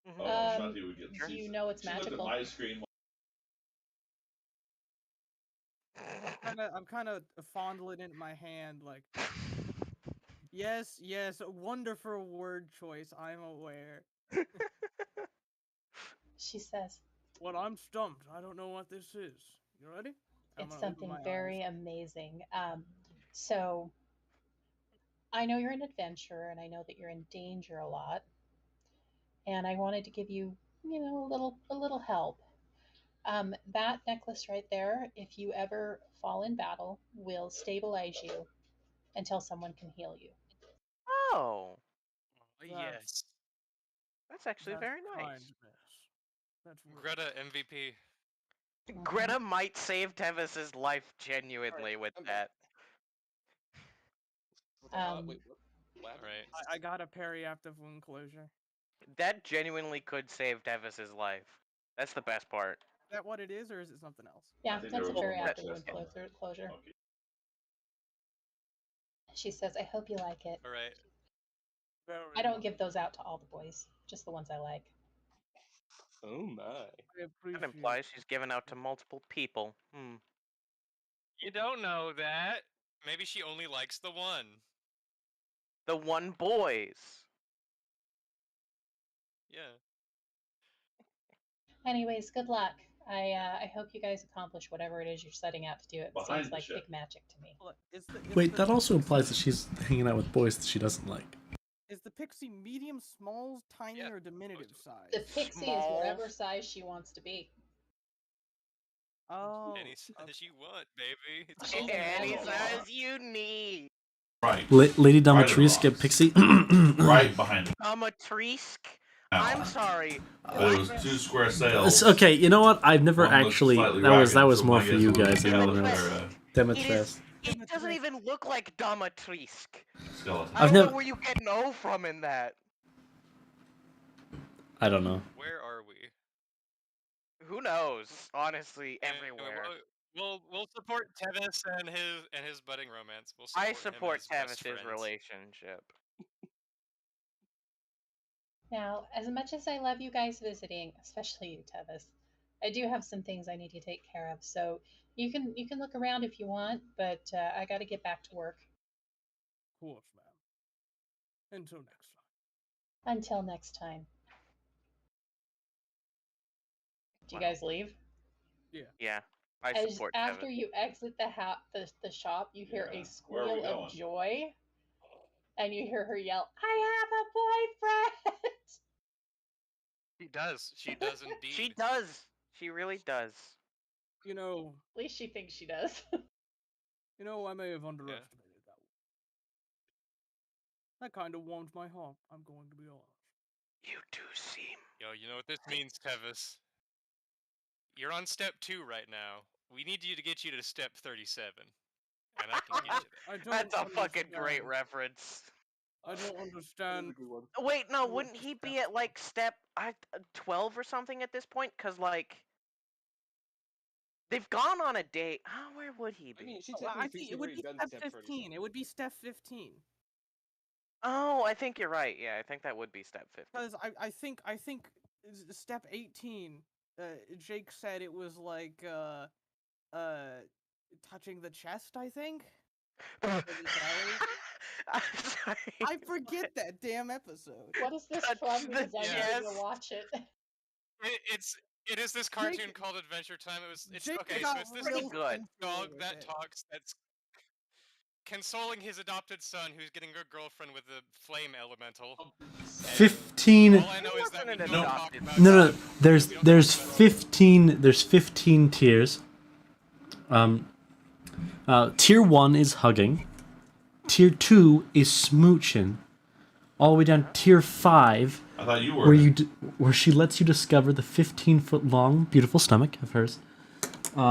Mhm. Oh, Shanti would get. Do you know it's she looked magical? at my screen. I'm kind of fondling it in my hand, like, yes, a wonderful word choice. I'm aware. She says, Well, I'm stumped. I don't know what this is. You ready? I'm it's gonna open something my very eyes. amazing. So I know you're an adventurer, and I know that you're in danger a lot, and I wanted to give you, a little help. That necklace right there, if you ever fall in battle, will stabilize you until someone can heal you. Oh, Yes. that's actually That's very nice. kindness. That's rude. Greta MVP. Greta might save Tevis's life genuinely with that. Wait, what happened? Right. I got a periaptive wound closure. That genuinely could save Tevis's life. That's the best part. Is that what it is, or is it something else? Yeah, think that's a there was very one more active wound chest. closure. Okay. She says, I hope you like it. All right. I don't give those out to all the boys, just the ones I like. Oh my. I appreciate That implies she's given out to multiple people. You don't know that. Maybe she only likes the one. The one boys. Yeah. Anyways, good luck. I hope you guys accomplish whatever it is you're setting out to do. It Behind seems the like ship. big magic to me. Look, Wait, that also implies that she's hanging out with boys that she doesn't like. Is the pixie medium, small, tiny, Yeah, or diminutive most size? The pixie is whatever size she wants to be. Oh, Any size you want, baby. It's She's all a Any magic. size you need. Right. Lady Right Domitrice, across. Pixie. Right behind him. Domitrice? Now. I'm sorry. But it was 2 square sails. Okay, you know what? I've never One looked actually. slightly That was ragged, so more my for guess you it was guys. I gotta admit. Demetrius. Demetrice. It doesn't even look like Domitrice. Skeleton. I I've don't know never- where you get an O from in that. I don't know. Where are we? Who knows? Honestly, Anyway, everywhere. We'll support Tevis and his budding romance. We'll I support support him as best Tavis's friends. relationship. Now, as much as I love you guys visiting, especially you, Tevis, I do have some things I need to take care of. So you can look around if you want, but I got to get back to work. Of course, ma'am. Until next time. Until next time. Do you guys leave? Yeah, I As support after Tavis. you exit the shop, you hear Yeah. a Where are we squeal of going? joy, and you hear her yell, "I have a boyfriend!" She does. She does indeed. She does. She really does. You know, At least she thinks she does. I may have underestimated that one. That kind of warmed my heart. I'm going to be honest. You do seem. Yo, you know what this means, Tevis? You're on step 2 right now. We need you to get you to step 37. And I can get you there. I don't That's a fucking great understand. reference. I don't understand. Wait, no, what wouldn't the he be steps at like step 12 or something at this point? Cause like they've gone on a date. Oh, where would he be? I mean, she Well, I technically think she's it would already be done step step 15. 37. It would be step 15. Oh, I think you're right. Yeah, I think that would be step 50. Because I think step 18. Jake said it was like touching the chest, I think? Or the belly? I'm sorry. I forget that damn episode. What is this Touch from? the Because I need to chest. go watch it. It is this cartoon called Adventure Time. It's Jake okay. So got it's this pretty real good. sensual dog with that it. talks that's consoling his adopted son who's getting a girlfriend with a flame elemental. 15. All I know is that we wasn't an don't adopted talk about No, no. God. There's We don't there's talk about 15. There's 15 tiers. Tier 1 is hugging. Tier 2 is smooching. All the way down to tier 5, I thought you were. where she lets you discover the 15-foot long beautiful stomach of hers. Fuck.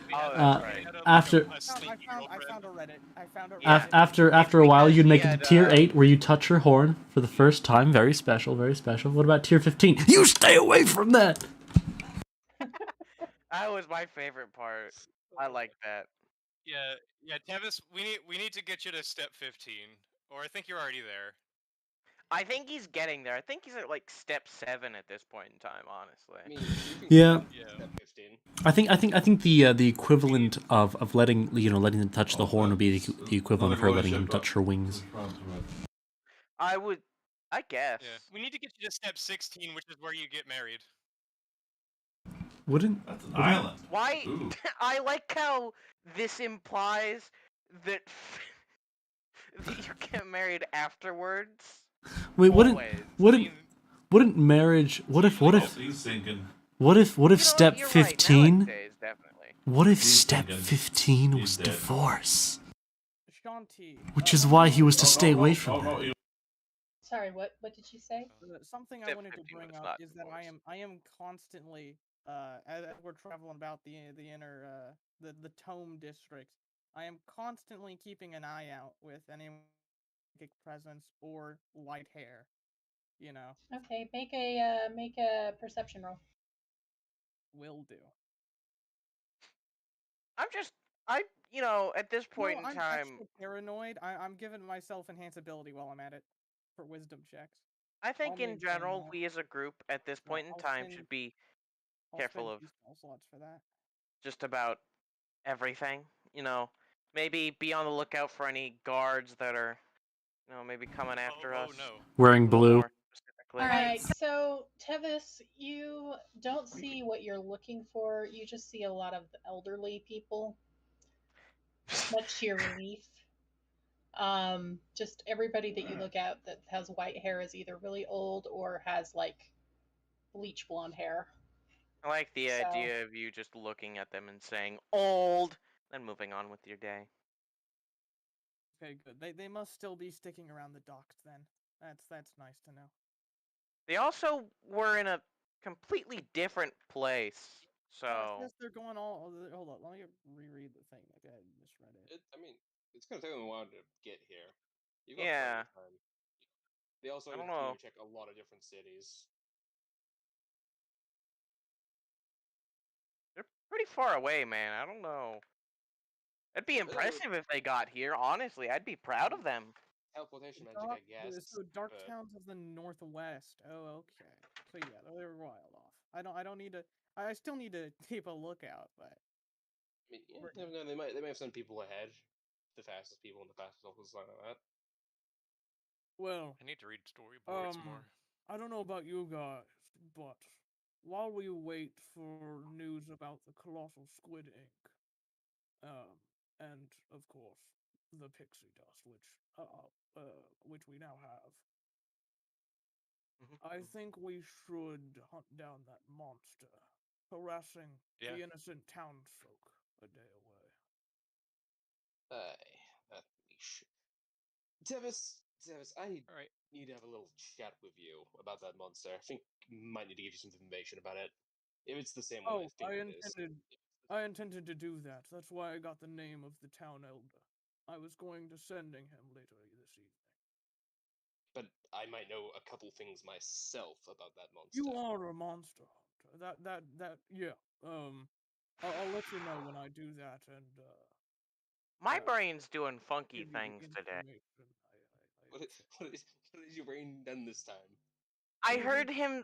we Oh, had- that's we right. had After- a I sneaky found a girlfriend. Reddit. I found a Reddit. Yeah. After a while, because you'd he make it to had, tier 8, where you touch her horn for the first time. Very special, very special. What about tier 15? You stay away from that! That was my favorite part. I like that. Yeah, Tevis, we need to get you to step 15, or I think you're already there. I think he's getting there. I think he's at like step 7 at this point in time, honestly. I mean, you can Yeah. step 15. I think the equivalent of letting letting them touch the horn would be the equivalent of her letting him touch her wings. I guess. Yeah, we need to get you to step 16, which is where you get married. Wouldn't That's an island. Why? Ooh. I like how this implies that that you get married afterwards. wait? Always. Wouldn't marriage? What if He's sinking. step You're right, 15? nowadays, definitely. What if He's step thinking. 15 was He's dead. divorce? Shanti. Which is why he was to Oh, stay oh, away oh, from oh, that. oh, you- Sorry, what did you say? Something I Step wanted to 15 bring was up not is that divorce. I am constantly as we're traveling about the inner the Tome districts, I am constantly keeping an eye out with any psychic presence or light hair. You know, Okay, make a perception roll. will do. At this point in I'm time, extra paranoid. I'm giving myself enhance ability while I'm at it for wisdom checks. I think I'll in maintain general, that. we as a group at this point in I'll time spend- should be I'll careful spend of 2 spell slots for that. just about everything. Maybe be on the lookout for any guards that are, maybe coming after us. Oh no. Wearing a little blue. more specifically. All right, so Tevis, you don't see what you're looking for. You just see a lot of elderly people, much to your relief. Just everybody that you look at that has white hair is either really old or has like bleach blonde hair. I like the So- idea of you just looking at them and saying "old," then moving on with your day. Okay, good. They must still be sticking around the docks then. That's nice to know. They also were in a completely different place, It so says they're going all. Hold on, let me reread the thing. Maybe I misread it. I mean, it's gonna take them a while to get here. You got Yeah. plenty of time. They also I don't need to know. check a lot of different cities. They're pretty far away, man. I don't know. It'd be impressive if they got here. Honestly, I'd be proud of them. Teleportation magic, I guess. So Dark but- Town's of the northwest. Oh, okay. So yeah, they're a while off. I don't need to. I still need to keep a lookout, but I mean, you never know. They might have sent people ahead. The fastest people in the fastest office like that. well, I need to read storyboards more. I don't know about you guys, but while we wait for news about the colossal squid ink, and of course the pixie dust, which we now have, I think we should hunt down that monster harassing Yeah. the innocent townsfolk a day away. Tevis, I All right. need to have a little chat with you about that monster. I think might need to give you some information about it. If it's the same one, I think it is. I intended to do that. That's why I got the name of the town elder. I was going to sending him later this evening. But I might know a couple things myself about that monster. You are a monster hunter. Yeah. I'll let you know when I do that, and My brain's doing funky give you the things today. information I What obtained. is your brain done this time? I heard him.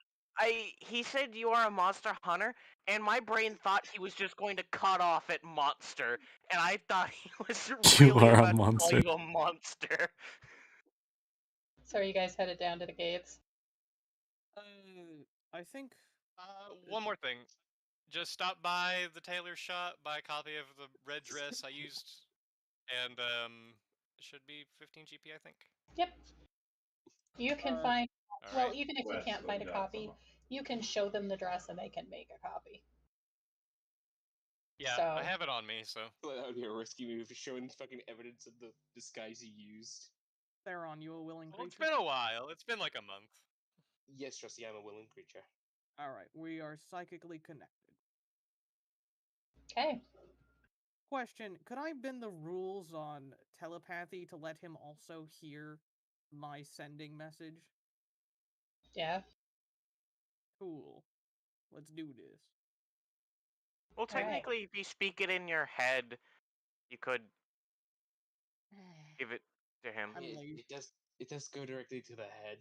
He said you are a monster hunter, and my brain thought he was just going to cut off at monster, and I thought he was You really are a about to call monster. you a monster. So are you guys headed down to the gates? I think. One more thing. Just stop by the tailor shop, buy a copy of the red dress I used, and it should be 15 GP, I think. Yep. You can Uh, find. All Well, right. even if you can't find a copy, you can show them the dress and they can make a copy. Yeah, So I have it on me, so. Well, that would be a risky move, showing fucking evidence of the disguise he used. Theron, you a willing Well, it's creature? been a while. It's been like a month. Yes, Trusty, I'm a willing creature. Alright, we are psychically connected. okay. Question, could I bend the rules on telepathy to let him also hear my sending message? Yeah. Cool. Let's do this. Well, All right. technically, if you speak it in your head, you could give it to him. I'm late. It does go directly to the head.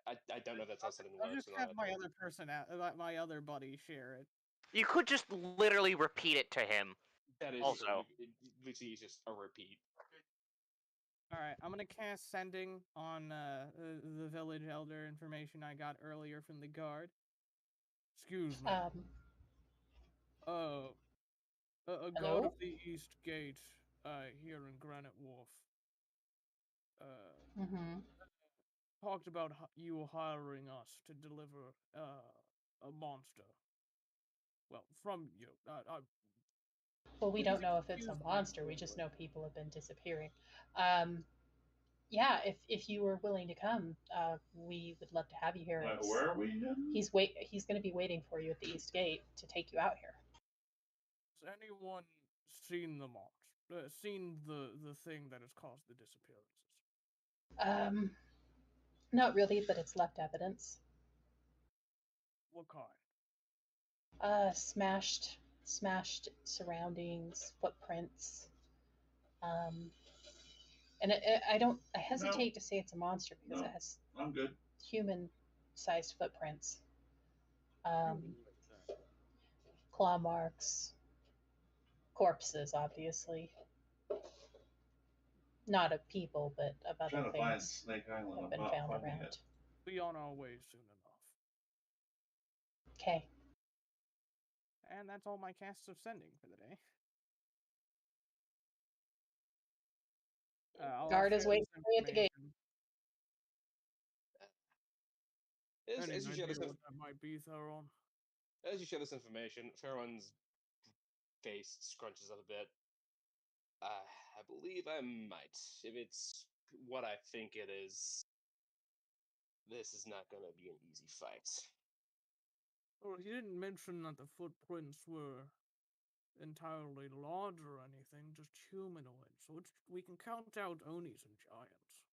I don't know if that's how something I'll works just or have not. my other person, my other buddy share it. You could just literally repeat it to him. That is Also. true. It literally is just a repeat. Alright, I'm gonna cast sending on the village elder information I got earlier from the guard. Excuse me. A guard Hello? of the East Gate, here in Granite Wharf, Mm-hmm. talked about you hiring us to deliver, a monster. Well, from you. Well, we Please don't know if it's a excuse my monster. We just language. know people have been disappearing. Yeah, if you were willing to come, we would love to have you here. Where are we again? He's going to be waiting for you at the East Gate to take you out here. Has anyone seen the monster? Seen the thing that has caused the disappearances? Not really, but it's left evidence. What kind? Smashed surroundings, footprints. And I hesitate to say it's a monster because it has I'm good. human-sized footprints. Claw marks, corpses, obviously. Not of people, but of other Trying to find things Snake that Island. have been I'm not found finding around. it. Be on our way soon enough. Okay. And that's all my casts of sending for the day. Guard is waiting for you at the gate. As you share this, what that might be, Theron? as you share this information, Farron's face scrunches up a bit. I believe I might. If it's what I think it is, this is not going to be an easy fight. Well, he didn't mention that the footprints were entirely large or anything, just humanoid, so we can count out Onis and giants.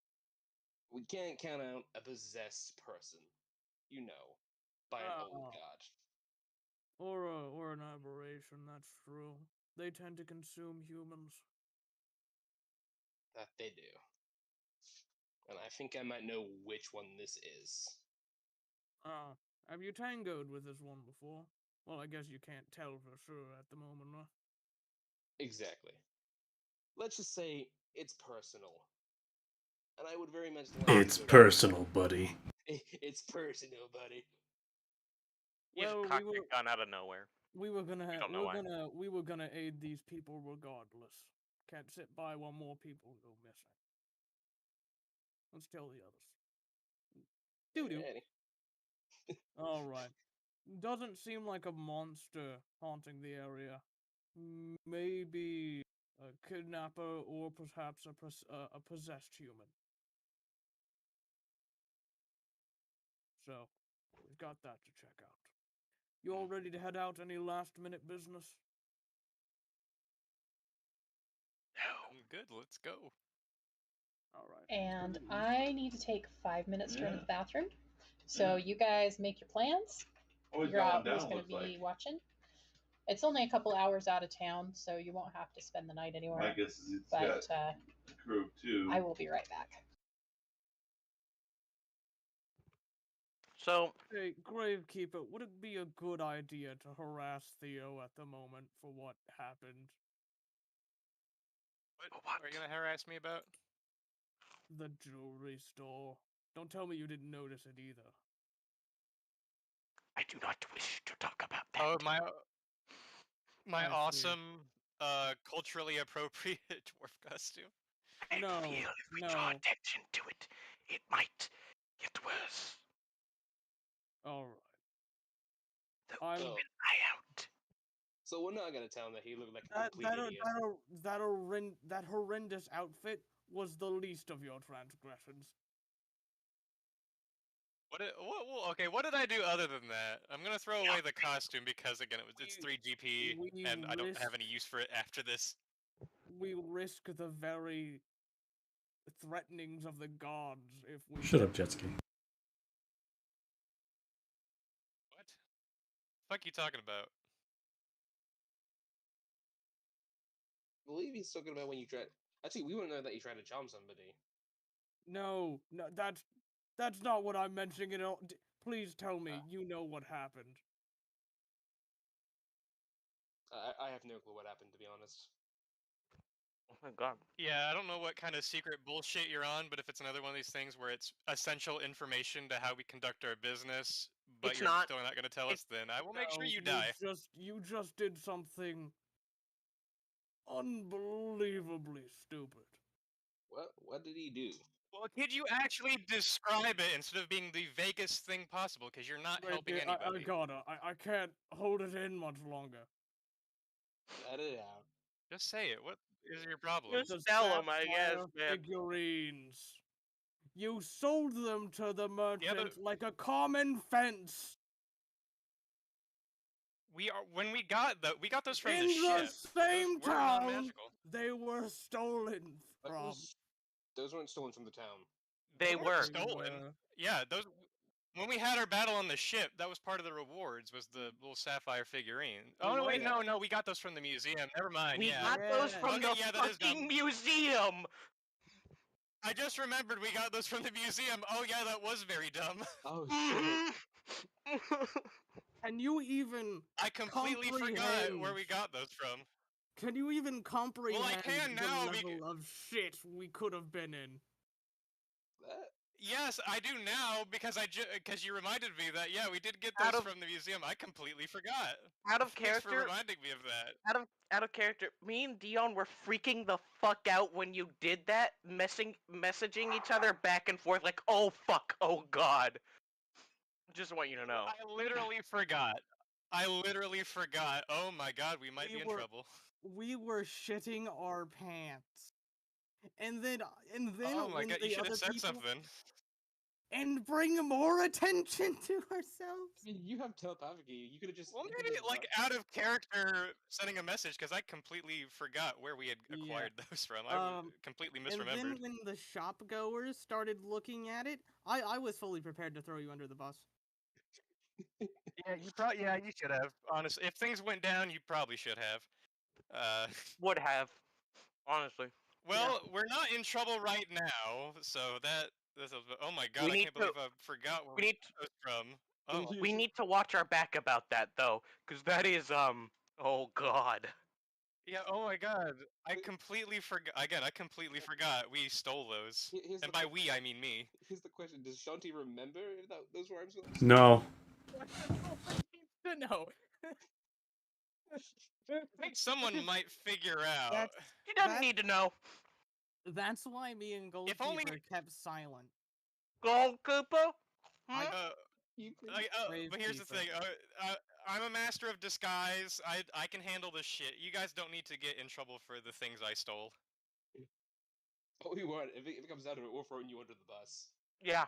We can't count out a possessed person, you know, by an old god. Or an aberration, that's true. They tend to consume humans. That they do. And I think I might know which one this is. Have you tangoed with this one before? Well, I guess you can't tell for sure at the moment, huh? Exactly. Let's just say it's personal. And I would very much like It's personal, buddy. It's personal, buddy. You just cocked your gun out of nowhere. We were gonna aid these people regardless. Can't sit by while more people go missing. Let's tell the others. Doo-doo. Alright. Doesn't seem like a monster haunting the area. Maybe a kidnapper or perhaps a possessed human. So, we've got that to check out. You all ready to head out? Any last-minute business? I'm good. Let's go. Alright. And I need to take 5 minutes to run to the bathroom. So you guys make your plans. Figure out who's going to be watching. It's only a couple hours out of town, so you won't have to spend the night anywhere. My guess is it's got crew too. I will be right back. So, Hey, Gravekeeper, would it be a good idea to harass Theo at the moment for what happened? What are you gonna harass me about? The jewelry store. Don't tell me you didn't notice it either. I do not wish to talk about that. Oh, my I see. awesome, culturally appropriate dwarf costume. I No, feel if we draw no. attention to it, it might get worse. Alright. The I'm- keep an eye out. So we're not gonna tell him that he looked like a complete idiot. That horrendous outfit was the least of your transgressions. What did I do other than that? I'm gonna throw away the costume because again it's 3 GP we and I don't have risked- any use for it after this. We risk the very threatenings of the gods if we Shut up, Jetski. What? The fuck you talking about? I believe he's talking about when you tried. Actually, we wouldn't know that you tried to charm somebody. No, that's not what I'm mentioning at all. Please tell me you know what happened. I have no clue what happened, to be honest. Oh my god. Yeah, I don't know what kind of secret bullshit you're on, but if it's another one of these things where it's essential information to how we conduct our business, but It's you're not. still not gonna tell us, then I will make sure No, you die. You just did something unbelievably stupid. What did he do? Well, could you actually describe it instead of being the vaguest thing possible? Because you're not Wait, helping I anybody. gotta. I can't hold it in much longer. Let it out. Just say it. What is your problem? Just tell him, I guess, sapphire man. figurines. You sold them to the merchant like a common fence. When we got those from In the ship. the same Those were town non-magical. they were stolen from. Those weren't stolen from the town. They were. Stolen. Yeah, those. When we had our battle on the ship, that was part of the rewards. Was the little sapphire figurine? Oh no, wait, no, we got those from the museum. Never mind. We Yeah. got those from Okay, the yeah, that is fucking dumb. museum. I just remembered we got those from the museum. Oh yeah, that was very dumb. Oh shit. Can you even? I completely forgot where we got those from. Can you even comprehend can now, the level of shit we could have been in? Yes, I do now because because you reminded me that we did get Out those of- from the museum. I completely forgot. Out of Thanks for character. reminding me of that. Out of character. Me and Dion were freaking the fuck out when you did that, messaging each other back and forth like, "Oh fuck, oh god." Just want you to know. I literally forgot. Oh my god, we might be in trouble. We were shitting our pants, and then Oh my when god, you the should other have said people something. and bring more attention to ourselves. I mean, you have telepathy. You could have just. Well, maybe like out of character sending a message because I completely forgot where we had acquired those from. I completely misremembered. And then when the shop goers started looking at it, I was fully prepared to throw you under the bus. Yeah, you should have. Honestly, if things went down, you probably should have. Would have, honestly. Well, we're not in trouble right now, so oh my god, I can't believe I forgot where we got those from. Oh. We need to watch our back about that though, because that is oh god. Yeah, oh my god. I completely forgot. Again, I completely forgot we stole those. And by we, I mean me. Here's the question: does Shanti remember if those were arms? No. No. I think someone might figure out. He doesn't need to know. That's why me and Goldkeeper kept silent. Goalkeeper? But here's the thing. I'm a master of disguise. I can handle this shit. You guys don't need to get in trouble for the things I stole. Oh, we won't. If it comes out of it, we're throwing you under the bus. Yeah.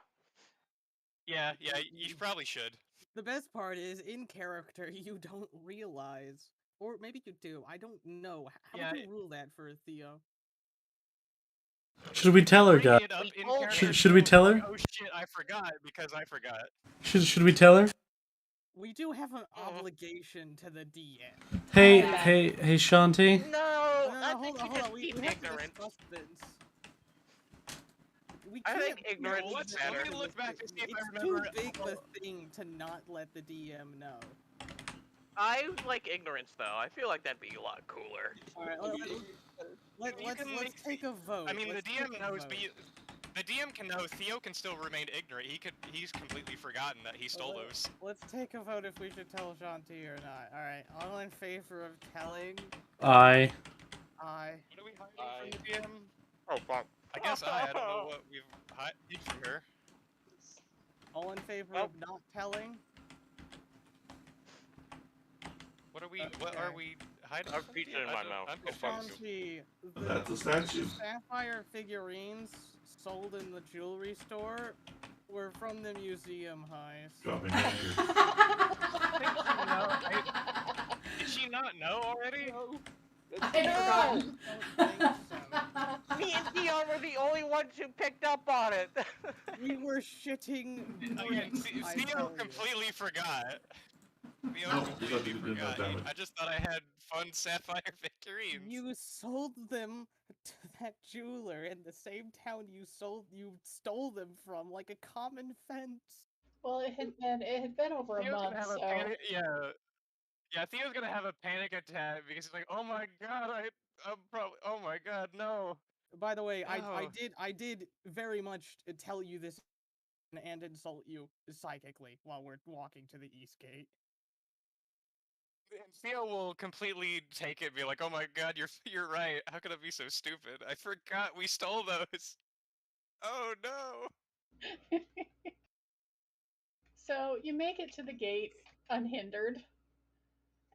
Yeah, you probably should. The best part is, in character, you don't realize. Or maybe you do. I don't know. How would you rule that for Theo? Should we tell her, guys? Should we tell her? Oh shit, I forgot because I forgot. Should we tell her? We do have an obligation to the DM. Hey, Shanti. No, I hold think on. you just We keep have to ignorant. discuss this. we I can't. think ignorance build is this better. Let me into look this back to thing. see if I It's remember. too big a thing to not let the DM know. I like ignorance though. I feel like that'd be a lot cooler. All right, let's take a vote. I mean, the Let's DM take a knows, vote. but the DM can know. Theo can still remain ignorant. He's completely forgotten that he stole those. Let's take a vote if we should tell Shanti or not. All right, all in favor of telling? Aye. Aye. What are we hiding from the DM? Oh fuck. I guess I don't know what we've hid from her. All in favor Oh. of not telling? What are we hiding? I've from the pizza DM? in I my don't- mouth. I'm Oh, fuck. confused. Shanti, That's a the statue. sapphire figurines sold in the jewelry store were from the museum heist. Dropping anchor. Did she not know already? I know. Don't think so. Me and Theo were the only ones who picked up on it. We were shitting bricks, I Theo tell you. completely forgot. Theo No, completely you didn't know forgot. damage. I just thought I had fun sapphire figurines. You sold them to that jeweler in the same town you stole them from, like a common fence. Well, it had been over a Theo's month, gonna have so a panic. Yeah. Theo's gonna have a panic attack because he's like, "Oh my god, I'm probably. Oh my god, no." By the way, Oh. I did very much tell you this and insult you psychically while we're walking to the east gate. And Theo will completely take it, and be like, "Oh my god, you're right. How could I be so stupid? I forgot we stole those. Oh no." so you make it to the gate unhindered,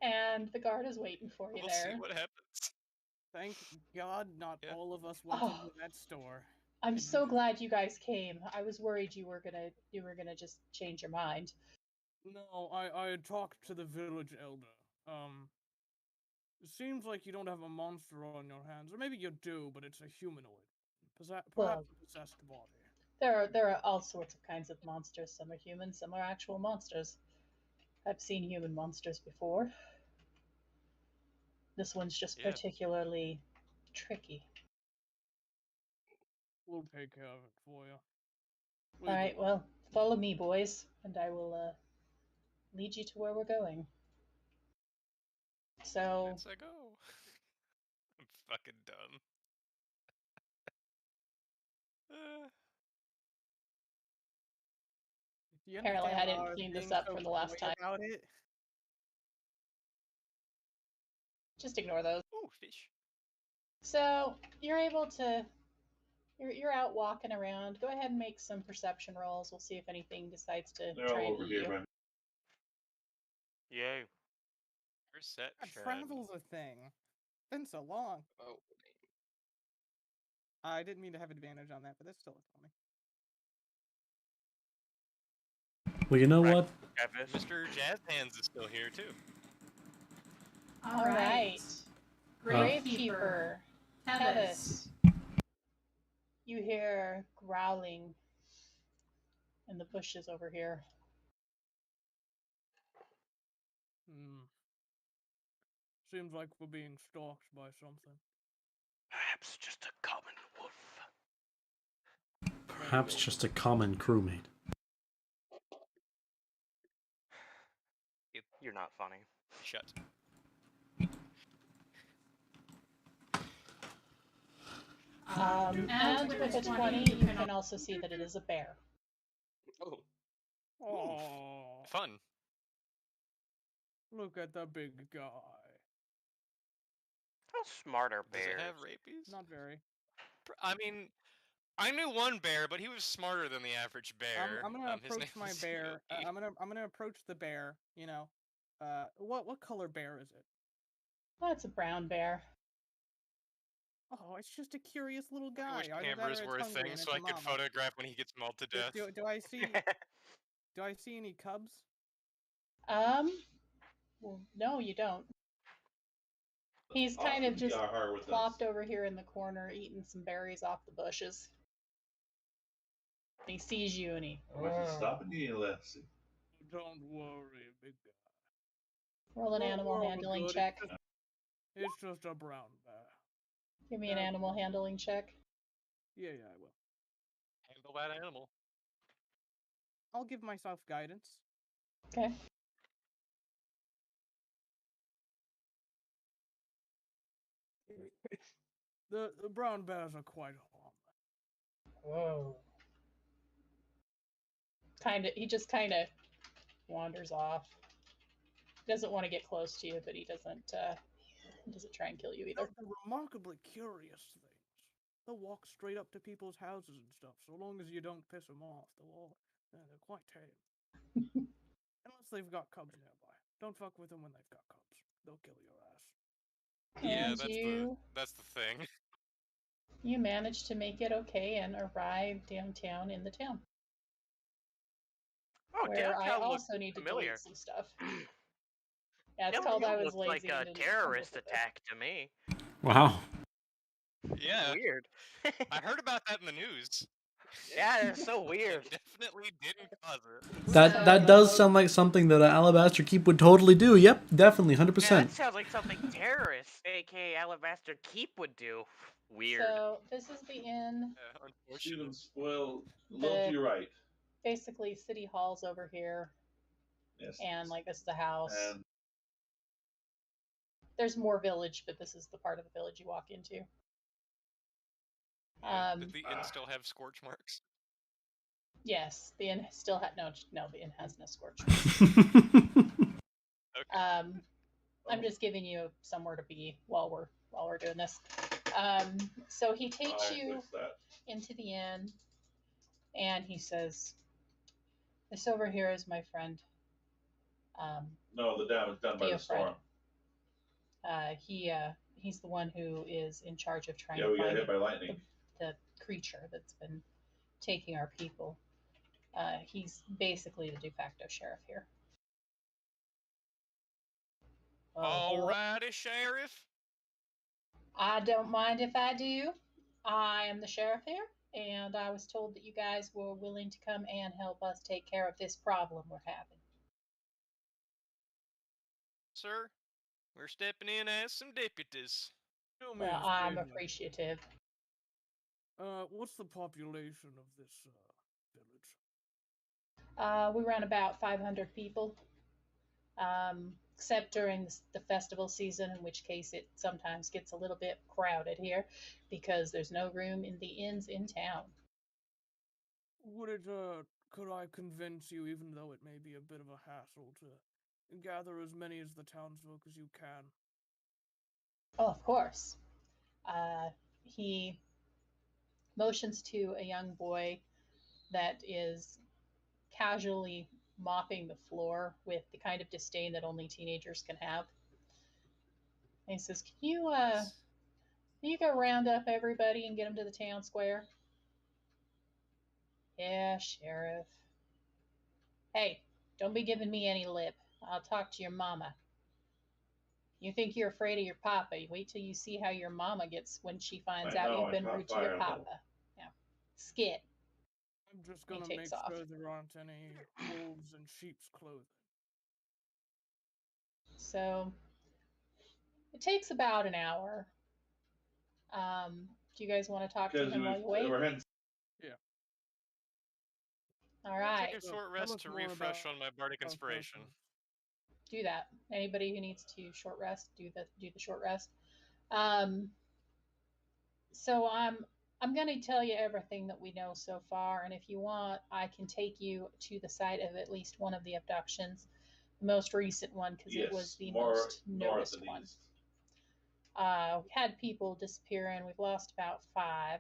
and the guard is waiting for you We'll there. see what happens. Thank God not Yeah. all of us went Oh. into that store. I'm so glad you guys came. I was worried you were gonna just change your mind. No, I had talked to the village elder. It seems like you don't have a monster on your hands, or maybe you do, but it's a humanoid. Perhaps Well, a possessed body. there are all sorts of kinds of monsters. Some are human, some are actual monsters. I've seen human monsters before. This one's just Yeah. particularly tricky. We'll take care of it for you. All right, well, follow me, boys, and I will lead you to where we're going. So, Let's go. I'm fucking dumb. You apparently I understand didn't our clean this being up so from the last coy time. about it? Just ignore those. Ooh, fish. So you're able to. You're out walking around. Go ahead and make some perception rolls. We'll see if anything decides to They're try all and over eat here, you. man. Yay. Perception. Travel's a thing. Been so long. Oh, I didn't mean to have advantage on that, but that's still funny. Well, you know what? Mr. Jazz Hands is still here too. All right. Gravekeeper, Tevis. You hear growling in the bushes over here. Seems like we're being stalked by something. Perhaps just a common wolf. Perhaps just a common crewmate. You're not funny. Shut. And with a 20, you can also see that it is a bear. oh, Oh, Fun. look at the big guy. How smart are Does it bears? have rabies? Not very. I mean, I knew one bear, but he was smarter than the average bear. I'm gonna His name approach my was bear. Yogi. I'm gonna approach the bear. You know, what color bear is it? Oh, it's a brown bear. Oh, it's just a curious little I guy. wish Either that or cameras it's were a hungry thing and so it's I a could mama. photograph when he gets mauled to death. Do I see do I see any cubs? Well, no, you don't. He's kind of just plopped over here in the corner, eating some berries off the bushes. He sees you and he. Stopping you, let's see. Don't worry, big guy. Roll an animal handling check. It's just a brown bear. Give me an animal handling check. Yeah, I will. Handle that animal. I'll give myself guidance. Okay. The brown bears are quite harmless. Whoa. He just kind of wanders off. He doesn't want to get close to you, but he doesn't try and kill you either. They're remarkably curious things. They'll walk straight up to people's houses and stuff, so long as you don't piss them off. They're quite tame. Unless they've got cubs nearby. Don't fuck with them when they've got cubs. They'll kill your ass. Yeah, And that's the thing. you manage to make it okay and arrive downtown in the town. Oh, where I downtown also looks need to familiar. delete some stuff. Yeah, it's called I was looks like lazy. a and just terrorist come up with attack to me. Wow. Yeah, Weird. I heard about that in the news. Yeah, it's so weird. It definitely didn't cause it. That does sound like something that an Alabaster Keep would totally do. Yep, definitely, 100%. Yeah, that sounds like something terrorists, aka Alabaster Keep, would do. Weird. So this is the inn. Shoot 'em, spoil. The- Love you right. Basically, City Hall's over here, Yes. and like this is the house. And There's more village, but this is the part of the village you walk into. Did the inn still have scorch marks? Yes, the inn still had no. The inn has no scorch. Okay. I'm just giving you somewhere to be while we're doing this. So he takes you into the inn, and he says, "This over here is my friend." No, the damage done by the storm. He's the one who is in charge of trying Yeah, to we got find hit by lightning. the creature that's been taking our people. He's basically the de facto sheriff here. Alrighty, Sheriff. I don't mind if I do. I am the sheriff here, and I was told that you guys were willing to come and help us take care of this problem we're having. Sir, we're stepping in as some deputies. Well, I'm appreciative. What's the population of this village? We run about 500 people, except during the festival season, in which case it sometimes gets a little bit crowded here because there's no room in the inns in town. Could I convince you, even though it may be a bit of a hassle, to gather as many as the townsfolk as you can? Oh, of course. He motions to a young boy that is casually mopping the floor with the kind of disdain that only teenagers can have. And he says, Can you go round up everybody and get them to the town square? Yeah, Sheriff. Hey, don't be giving me any lip. I'll talk to your mama. You think you're afraid of your papa. You wait till you see how your mama gets when she finds out you've been rude to your papa. Yeah. Skid. I'm just gonna make sure there aren't any wolves in sheep's clothing. So it takes about an hour. Do you guys want to talk to him while you wait? Yeah. All right. Take a short rest to refresh on my bardic inspiration. Do that. Anybody who needs to short rest, do the short rest. So I'm going to tell you everything that we know so far, and if you want, I can take you to the site of at least one of the abductions, the most recent one, because it was the most noticed one. We had people disappear, and we've lost about 5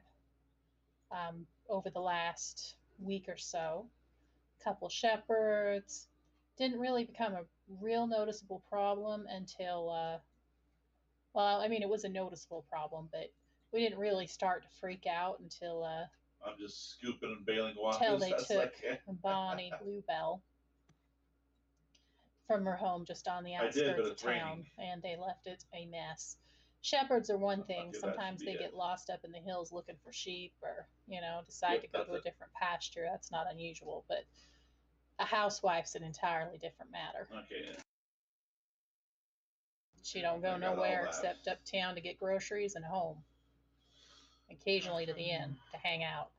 over the last week or so. A couple shepherds. Didn't really become a real noticeable problem until, well, I mean, it was a noticeable problem, but we didn't really start to freak out until I'm just scooping and bailing water. Until they took Bonnie Bluebell from her home just on the outskirts of town, and they left it a mess. Shepherds are one thing. Sometimes they get lost up in the hills looking for sheep, or decide to go to a different pasture. That's not unusual, but a housewife's an entirely different matter. Okay. She don't go nowhere except uptown to get groceries and home. Occasionally to the inn to hang out.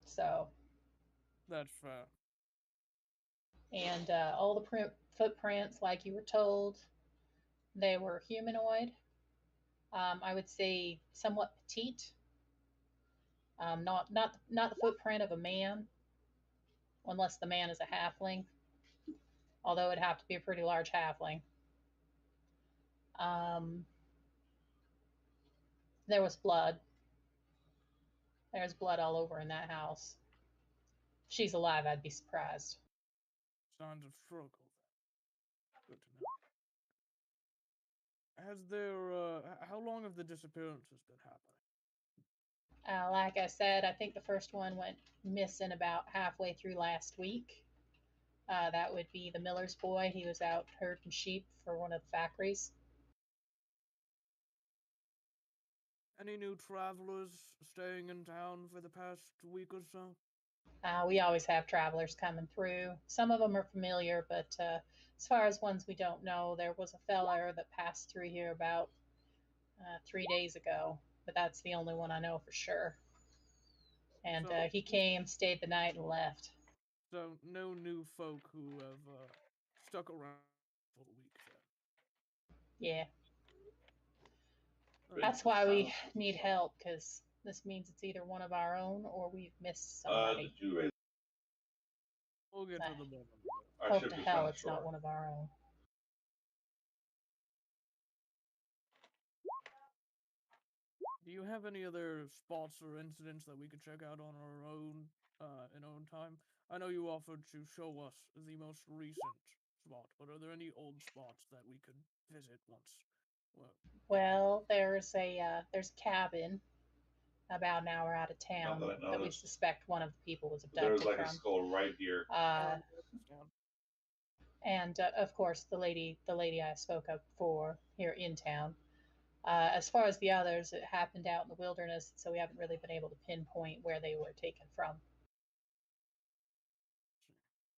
So, That's fair. and all the footprints, like you were told, they were humanoid. I would say somewhat petite. Not the footprint of a man, unless the man is a halfling. Although it'd have to be a pretty large halfling. There was blood. There's blood all over in that house. If she's alive, I'd be surprised. Signs of struggle, then. Good to know. Has there, how long have the disappearances been happening? Like I said, I think the first one went missing about halfway through last week. That would be the miller's boy. He was out herding sheep for one of the factories. Any new travelers staying in town for the past week or so? We always have travelers coming through. Some of them are familiar, but as far as ones we don't know, there was a feller that passed through here about 3 days ago, but that's the only one I know for sure. And So- he came, stayed the night, and left. So, no new folk who have stuck around for a week then? Yeah, Alright. that's why we need help, because this means it's either one of our own or we've missed somebody. Did you raise We'll get to the bottom of it. our Hope ship to is hell not it's not short. one of our own. Do you have any other spots or incidents that we could check out on our own, in our own time? I know you offered to show us the most recent spot, but are there any old spots that we could visit once? Well, there's a cabin about an hour out of town Not that I that we noticed. suspect one of the people was There was abducted like a from. skull right here. And of course, the lady I spoke of before here in town. As far as the others, it happened out in the wilderness, so we haven't really been able to pinpoint where they were taken from.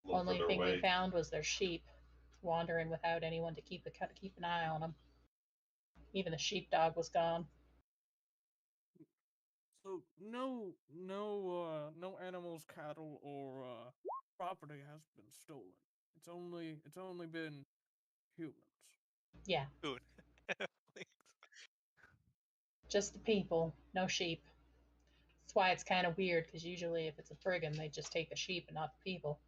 A little Only further thing away. we found was their sheep, wandering without anyone to keep an eye on them. Even the sheepdog was gone. So no animals, cattle, or property has been stolen. It's only been humans. Yeah, Good. just the people, no sheep. That's why it's kind of weird, because usually if it's a brigand, they just take the sheep and not the people.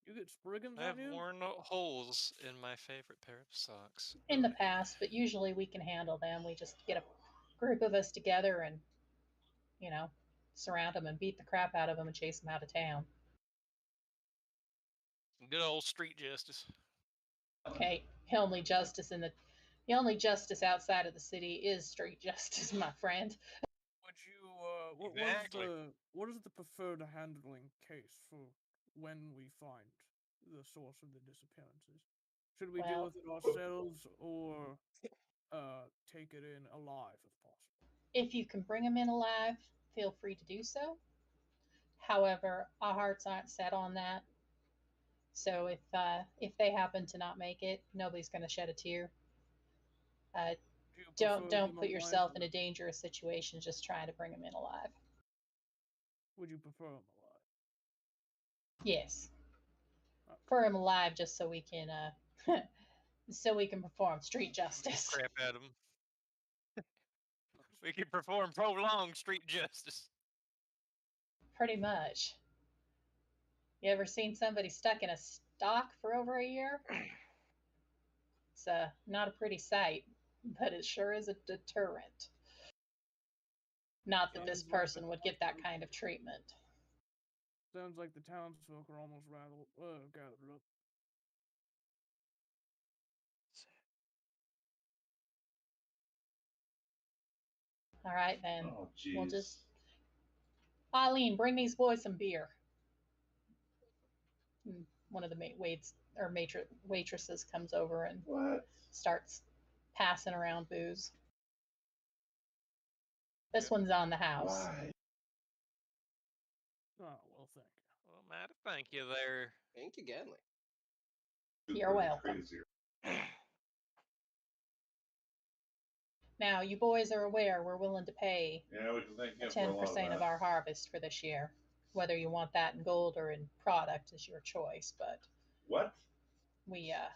You get spriggans I've on you? worn holes in my favorite pair of socks. In the past, but usually we can handle them. We just get a group of us together and, surround them and beat the crap out of them and chase them out of town. Good old street justice. Okay, the only justice outside of the city is street justice, my friend. Would you Exactly. what is the preferred handling case for when we find the source of the disappearances? Should we deal Well- with it ourselves or take it in alive if possible? If you can bring them in alive, feel free to do so. However, our hearts aren't set on that. So if they happen to not make it, nobody's going to shed a tear. Do you prefer Don't them put alive yourself in or- a dangerous situation just trying to bring them in alive. Would you prefer them alive? Yes, Okay. for them alive, just so we can perform street justice. Crap at them. We can perform prolonged street justice. Pretty much. You ever seen somebody stuck in a stock for over a year? It's not a pretty sight, but it sure is a deterrent. Not that this Sounds like person would get that kind of treatment. Sounds like the townsfolk are almost gathered up. All right, then. Oh, jeez. We'll just... Eileen, bring these boys some beer. And one of the waitresses comes over and What? starts passing around booze. This one's on the house. Why? Oh, well, thank you. Well, Matt, thank you there. Thank you, Ganley. You're welcome. Crazier. Now, you boys are aware we're willing to pay Yeah, we can thank a him for a lot of 10% that. of our harvest for this year. Whether you want that in gold or in product is your choice, but What? we Yeah.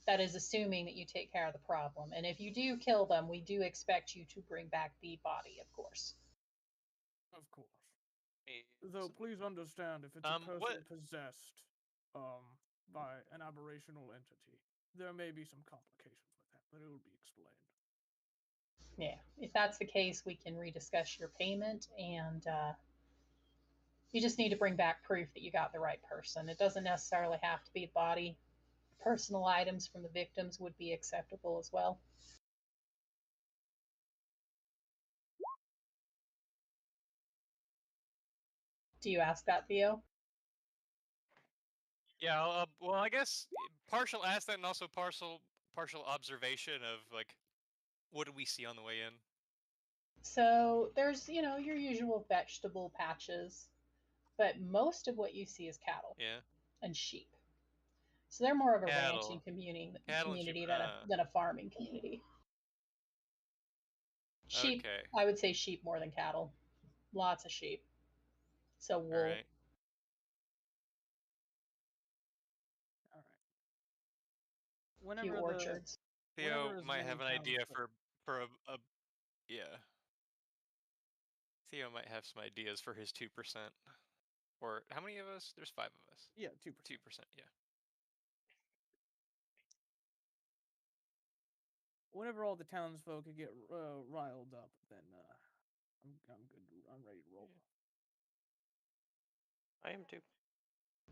that is assuming that you take care of the problem. And if you do kill them, we do expect you to bring back the body, of course. Of course. Though, please understand, if it's a person what? possessed by an aberrational entity, there may be some complications with that, but it will be explained. Yeah, if that's the case, we can rediscuss your payment, and you just need to bring back proof that you got the right person. It doesn't necessarily have to be the body. Personal items from the victims would be acceptable as well. Do you ask that, Theo? Yeah. Well, I guess partial ask that, and also partial observation of like, what did we see on the way in? So there's, your usual vegetable patches, but most of what you see is cattle Yeah. and sheep. So they're more of a ranching Cattle. community Cattle and sheep. than a farming community. Sheep, Okay. I would say sheep more than cattle. Lots of sheep. So wool. All right. All right. Few Whenever orchards. Theo whenever as might many have an towns idea go- for a yeah. Theo might have some ideas for his 2%. Or how many of us? There's 5 of us. Yeah, 2%. 2%, yeah. Whenever all the townsfolk get riled up, then I'm good. I'm ready to roll. I am too.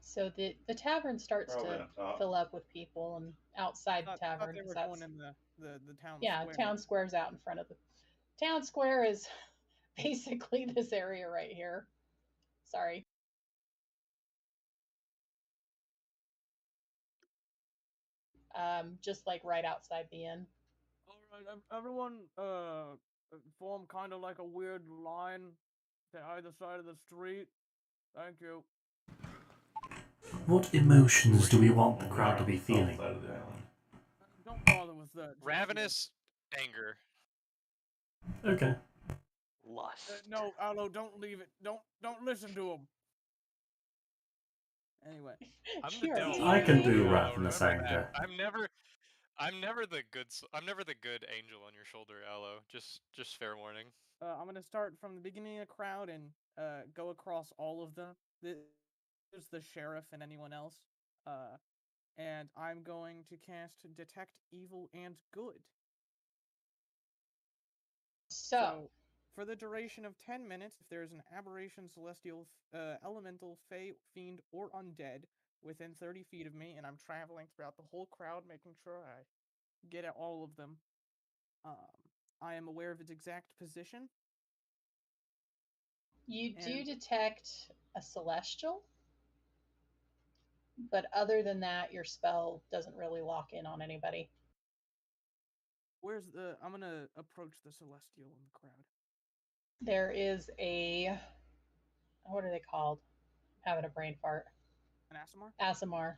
So the tavern starts Probably to on top. fill up with people, and outside the I thought tavern, they were 'cause going that's in the town yeah, square. town square's out in front of the town square is basically this area right here. Sorry. Just like right outside the inn. All right, everyone, form kind of like a weird line to either side of the street. Thank you. What emotions do we want the crowd to be feeling? Side of the island. Don't bother with that. just yet. Ravenous anger. Okay. Lust. No, Aloe, don't leave it. Don't listen to him. Anyway, I'm the You're devil. I can teasing. do Aloe, ravenous remember that. anger. I'm never the good angel on your shoulder, Aloe. Just fair warning. I'm gonna start from the beginning of the crowd and go across all of them. There's the sheriff and anyone else. And I'm going to cast Detect Evil and Good. So for the duration of 10 minutes, if there is an aberration, celestial, elemental, fey, fiend, or undead within 30 feet of me, and I'm traveling throughout the whole crowd, making sure I get at all of them, I am aware of its exact position. you do detect a celestial, but other than that, your spell doesn't really lock in on anybody. I'm gonna approach the celestial in the crowd. There is a, what are they called? I'm having a brain fart. An Aasimar? Aasimar.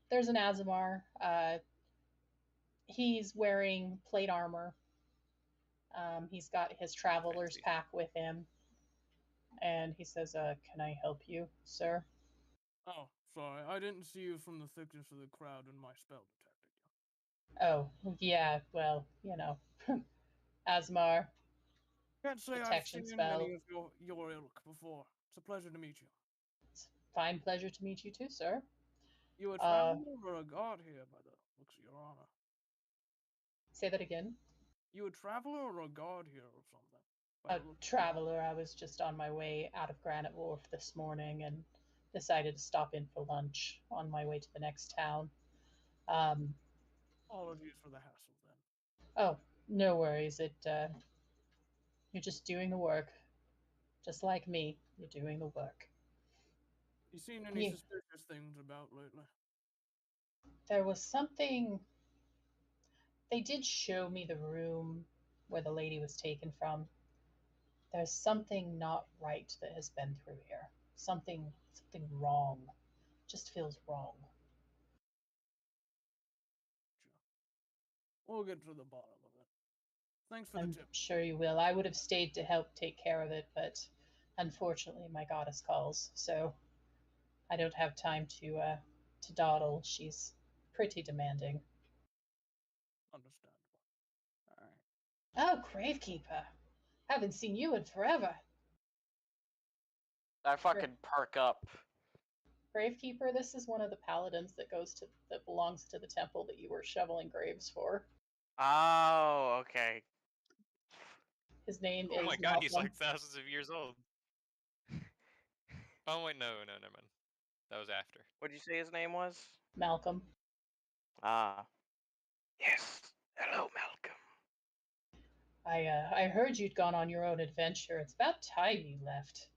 There's an Aasimar. He's wearing plate armor. He's got his traveler's Fancy. pack with him. And he says, can I help you, sir? Oh, sorry. I didn't see you from the thickness of the crowd and my spell detected you. Oh, yeah, well, Asmar. Can't say Detection I've seen spell. many of your ilk before. It's a pleasure to meet you. It's a fine pleasure to meet you too, sir. You a traveler or a guard here by the looks of your armor? Say that again. You a traveler or a guard here or something? A traveler. I was just on my way out of Granite Wharf this morning and decided to stop in for lunch on my way to the next town. Apologies for the hassle then. Oh, no worries. You're just doing the work. Just like me, you're doing the work. You seen any suspicious things about lately? There was something. They did show me the room where the lady was taken from. There's something not right that has been through here. Something wrong. Just feels wrong. We'll get to the bottom of it. Thanks for the I'm tip. sure you will. I would have stayed to help take care of it, but unfortunately my goddess calls, so I don't have time to dawdle. She's pretty demanding. Understandable. All right. Oh, Gravekeeper. Haven't seen you in forever. I fucking perk up. Gravekeeper, this is one of the paladins that belongs to the temple that you were shoveling graves for. Oh, okay. His name Oh is my god, he's Malcolm. like thousands of years old. Oh wait, no, never mind. That was after. What'd you say his name was? Malcolm. Ah. Yes. Hello, Malcolm. I heard you'd gone on your own adventure. It's about time you left.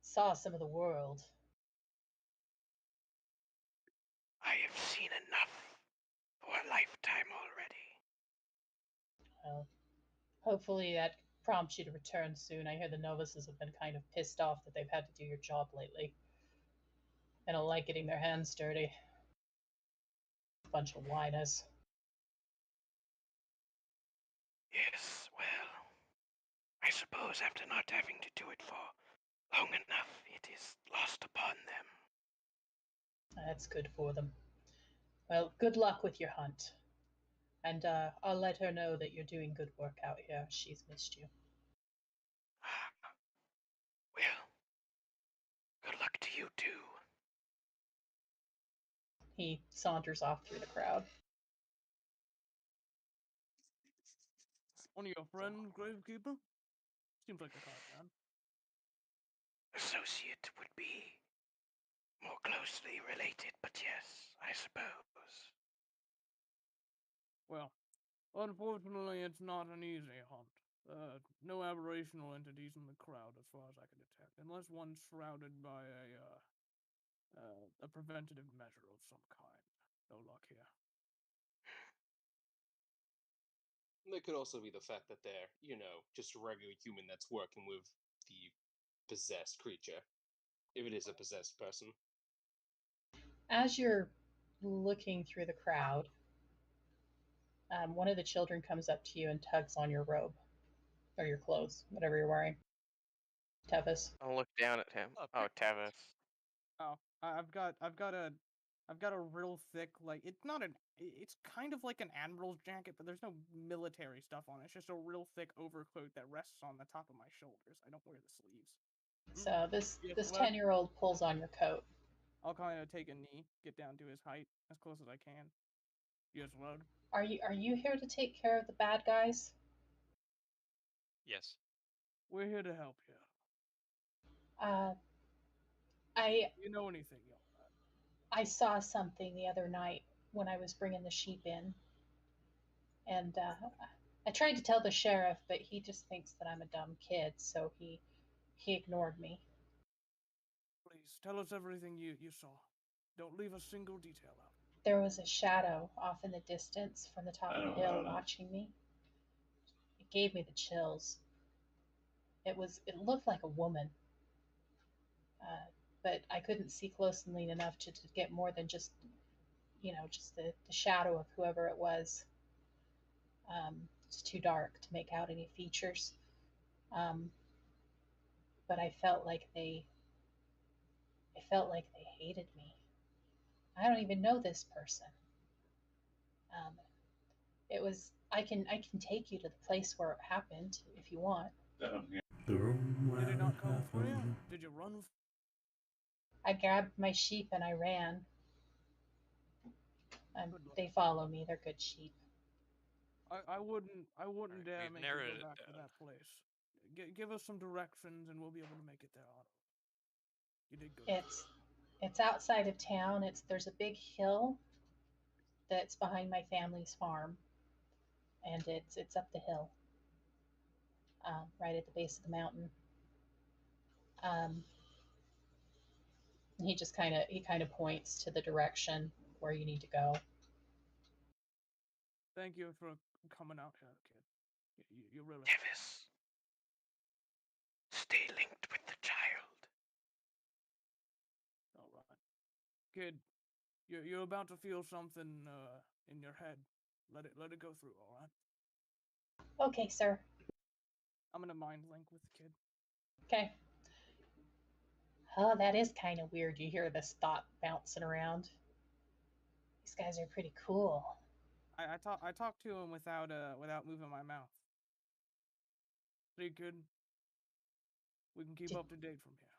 Saw some of the world. I have seen enough for a lifetime already. Well, hopefully that prompts you to return soon. I hear the novices have been kind of pissed off that they've had to do your job lately. They don't like getting their hands dirty. Bunch of whiners. Yes, well, I suppose after not having to do it for long enough, it is lost upon them. That's good for them. Well, good luck with your hunt. And I'll let her know that you're doing good work out here. She's missed you. Well, good luck to you too. He saunters off through the crowd. One of your friends, Gravekeeper? Seems like a kind man. Associate would be more closely related, but yes, I suppose. Well, unfortunately, it's not an easy hunt. No aberrational entities in the crowd, as far as I can detect, unless one's shrouded by a preventative measure of some kind. No luck here. There could also be the fact that they're, just a regular human that's working with the possessed creature. If it is a possessed person. As you're looking through the crowd, one of the children comes up to you and tugs on your robe. Or your clothes, whatever you're wearing. Tevis. I'll look down at him. Oh, Tevis. Oh, I've got a real thick, like, it's kind of like an admiral's jacket, but there's no military stuff on it. It's just a real thick overcoat that rests on the top of my shoulders. I don't wear the sleeves. So this Yes, this well, 10-year-old pulls on your coat. I'll kind of take a knee, get down to his height as close as I can. Yes, Lord. Are you here to take care of the bad guys? Yes. We're here to help you. I You know anything, young man? I saw something the other night when I was bringing the sheep in, and I tried to tell the sheriff, but he just thinks that I'm a dumb kid, so he ignored me. Please, tell us everything you saw. Don't leave a single detail out. There was a shadow off in the distance from the top of the hill watching me. It gave me the chills. It looked like a woman, but I couldn't see closely enough to get more than just the shadow of whoever it was. It's too dark to make out any features. But I felt like they hated me. I don't even know this person. It was I can take you to the place where it happened if you want. The room Did it not where come I for you? found Did you run? I grabbed my sheep and I ran. They follow me. They're good sheep. I wouldn't Alright, dare we've make you go narrowed it back to down. that place. Give us some directions and we'll be able to make it there. You did good. It's outside of town. There's a big hill that's behind my family's farm, and it's up the hill, right at the base of the mountain. He just kind of points to the direction where you need to go. Thank you for coming out here, kid. You really. Tevis. Stay linked with the child. All right, kid. You're about to feel something in your head. Let it go through. All right. Okay, sir. I'm gonna mind link with the kid. Okay. Oh, that is kind of weird. You hear this thought bouncing around. These guys are pretty cool. I talk to him without moving my mouth. See, kid, we can keep up to date from here.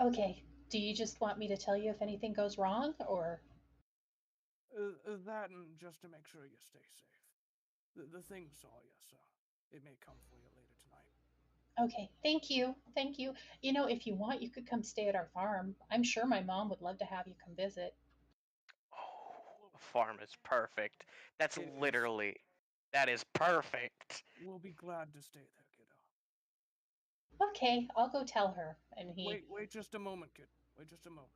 Okay. Do you just want me to tell you if anything goes wrong, or? That and just to make sure you stay safe. The thing saw you, so it may come for you later tonight. Okay, thank you. Thank you. You know, if you want, you could come stay at our farm. I'm sure my mom would love to have you come visit. Oh, the farm is perfect. That's It is. literally. That is perfect. We'll be glad to stay there, kiddo. Okay, I'll go tell her. And he. Wait just a moment, kid. Wait just a moment.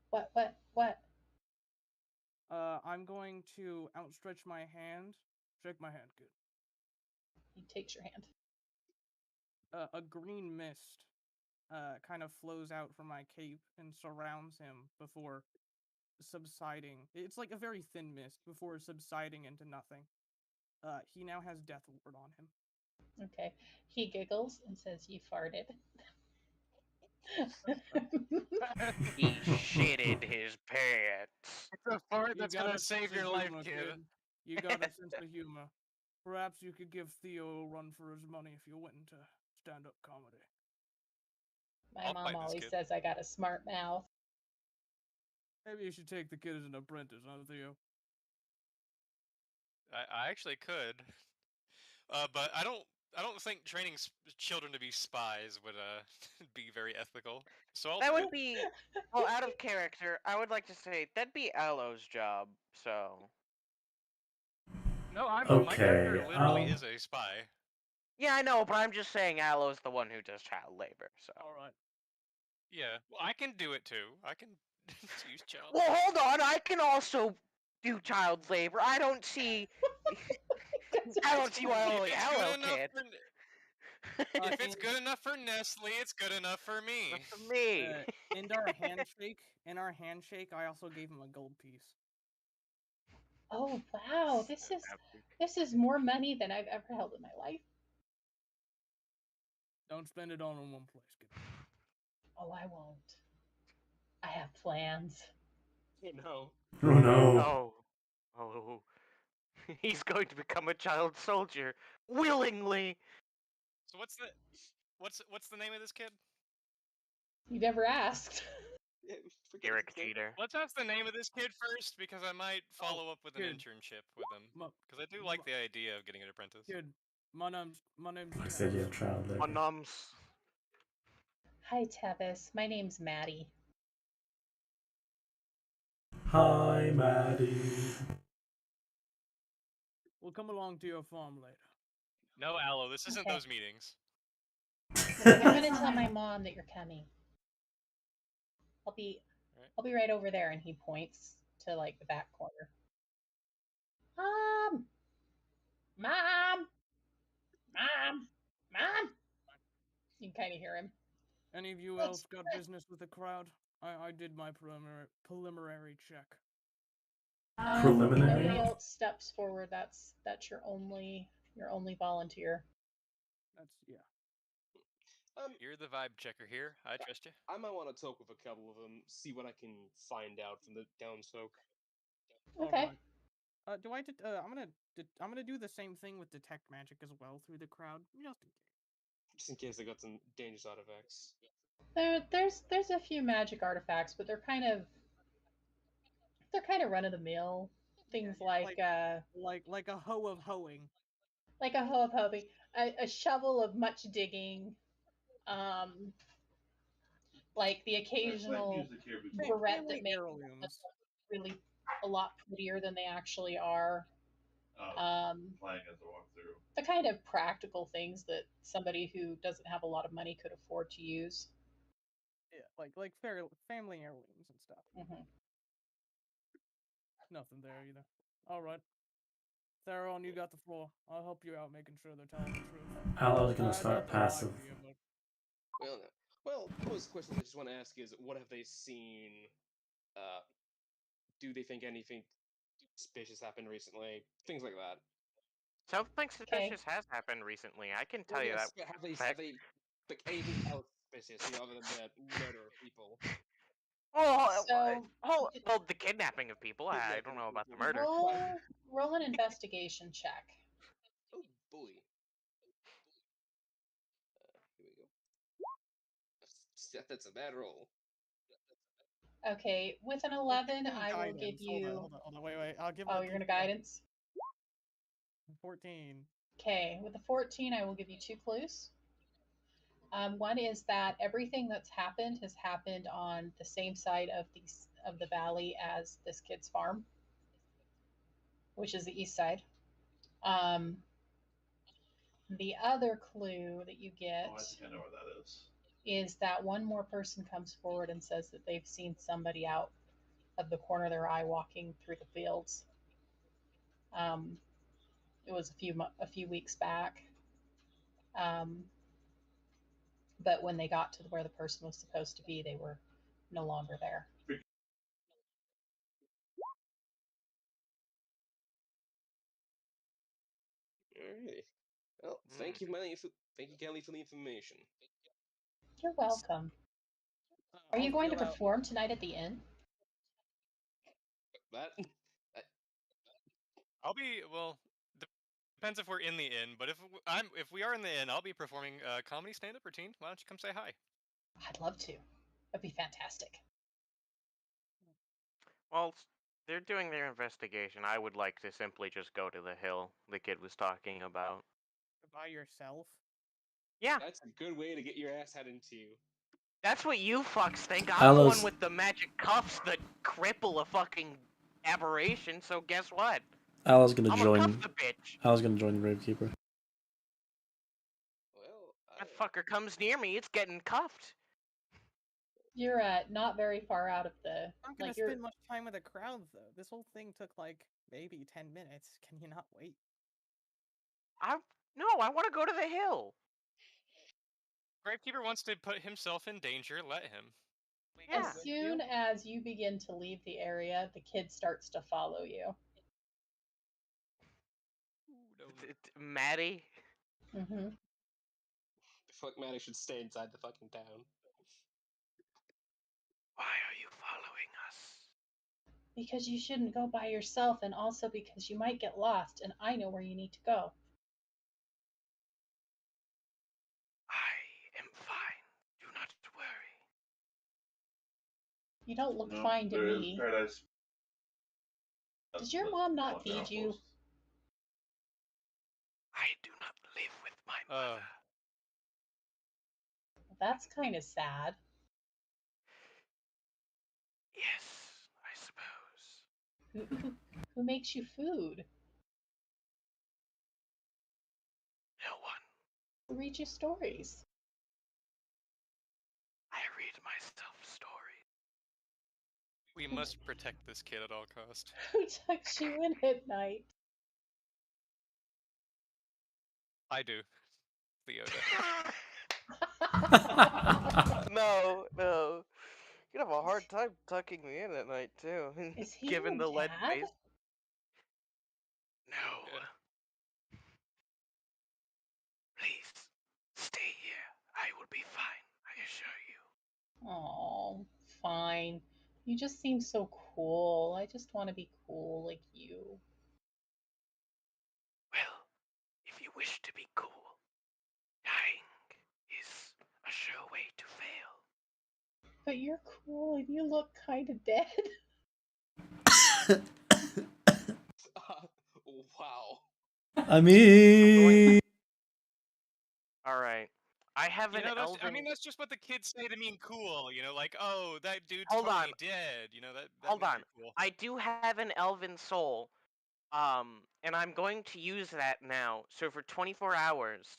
What? I'm going to outstretch my hand. Shake my hand, kid. He takes your hand. A green mist kind of flows out from my cape and surrounds him before subsiding. It's like a very thin mist before subsiding into nothing. He now has Death Ward on him. Okay. He giggles and says, "You farted." He shitted his pants. It's a fart that's got gonna a save sense your of life, humor, kid. You got a sense of humor. Perhaps you could give Theo a run for his money if you went into stand-up comedy. My I'll mom fight this always kid. says I got a smart mouth. Maybe you should take the kid as an apprentice, huh, Theo? I actually could, but I don't think training children to be spies would be very ethical. So I'll That do would it. be. Well, out of character, I would like to say that'd be Aloe's job, so. No, my character Okay, literally is a spy. Yeah, I know, but I'm just saying Aloe's the one who does child labor, so. Alright. Yeah, well, I can do it too. I can use child. Well, hold on, I can also do child labor. I don't see why only If it's Aloe good enough can. if it's good enough for Nestle, it's good enough for me. For me. In our handshake, I also gave him a gold piece. Oh wow, this is more money than I've ever held in my life. Don't spend it all in one place, kid. Oh, I won't. I have plans. You know. Oh no. Oh. He's going to become a child soldier willingly. So what's the name of this kid? You never asked. Yeah, forget Eric his name. Jeter. Let's ask the name of this kid first, because I might follow up with an kid. internship with him. Ma- Because I do like the idea of getting an apprentice. Kid, my name's I said you have child My labor. nums. Hi, Tevis. My name's Maddie. Hi, Maddie. We'll come along to your farm later. No, Aloe, this isn't Okay. those meetings. I'm gonna tell my mom that you're coming. I'll be right over there, and he points to like the back corner. Mom! You can kind of hear him. Any of you else got business with the crowd? I did my preliminary check. Nobody else steps forward. That's your only volunteer. Yeah. You're the vibe checker here. I trust you. I might want to talk with a couple of them, see what I can find out from the downspoke. Okay. I'm gonna do the same thing with detect magic as well through the crowd, Just in case I got some dangerous artifacts. There's a few magic artifacts, but they're kind of run of the mill things like a hoe of hoeing, like a hoe of hoeing, a shovel of much digging, like the occasional barrette that makes them look really a lot prettier than they actually are. Playing as a walkthrough. The kind of practical things that somebody who doesn't have a lot of money could afford to use. Yeah, like family heirlooms and stuff. Mm-hmm. Nothing there either. All right, Theron, you got the floor. I'll help you out making sure they're telling the truth. Aloe's gonna start passive. Well, those questions I just want to ask is, what have they seen? Do they think anything suspicious happened recently? Things like that. Something suspicious has happened recently. I can tell you that. Yes, have they fact. like anything else suspicious, other than the murder of people? Well, the kidnapping of people. I don't know about the murder. Roll an investigation check. Oh boy. Here we go. That's a bad roll. Okay, with an 11, I will give you. Hold on, wait. I'll give. Oh, you're gonna guidance. 14. Okay, with a 14, I will give you 2 clues. One is that everything that's happened has happened on the same side of the valley as this kid's farm, which is the east side. The other clue that you get Oh, I think I know where that is that one more person comes forward and says that they've seen somebody out of the corner of their eye walking through the fields. It was a few weeks back. But when they got to where the person was supposed to be, they were no longer there. Alrighty. Well, thank you, Kelly, for the information. You're welcome. Are you going to perform tonight at the inn? That I'll be depends if we're in the inn, but if we are in the inn, I'll be performing a comedy stand-up routine. Why don't you come say hi? I'd love to. That'd be fantastic. Well, they're doing their investigation. I would like to simply just go to the hill the kid was talking about. By yourself? Yeah. That's a good way to get your ass head into. That's what you fucks think. I'm the Alice- one with the magic cuffs that cripple a fucking aberration, so guess what? I was gonna I'm join. a cuff the bitch. I was gonna join Gravekeeper. Well, That fucker comes near me, it's getting cuffed. You're not very far out of the. I'm gonna spend much time with a crowd though. This whole thing took like maybe 10 minutes. Can you not wait? No, I want to go to the hill. Gravekeeper wants to put himself in danger. Let him. Yeah. As soon as you begin to leave the area, the kid starts to follow you. Maddie? Mm-hmm. The fuck Maddie should stay inside the fucking town. Why are you following us? Because you shouldn't go by yourself, and also because you might get lost, and I know where you need to go. I am fine. Do not worry. You don't look fine to me. Paradise. Does your mom not feed you? I do not live with my mother. That's kind of sad. Yes, I suppose. Who makes you food? No one. Who reads you stories? I read myself stories. We must protect this kid at all costs. Who tucks you in at night? I do. Theoda. No. You'd have a hard time tucking me in at night, too. Is he Given your the lead dad? face. No. Yeah. Please, stay here. I will be fine, I assure you. Oh, fine. You just seem so cool. I just want to be cool like you. Well, if you wish to be cool, dying is a sure way to fail. But you're cool and you look kind of dead. Wow. I mean, Alright. I have an elven... I mean, that's just what the kids say to mean cool, like, oh, that dude's Hold totally on. dead, that Hold means on. you're cool. I do have an elven soul, and I'm going to use that now. So for 24 hours,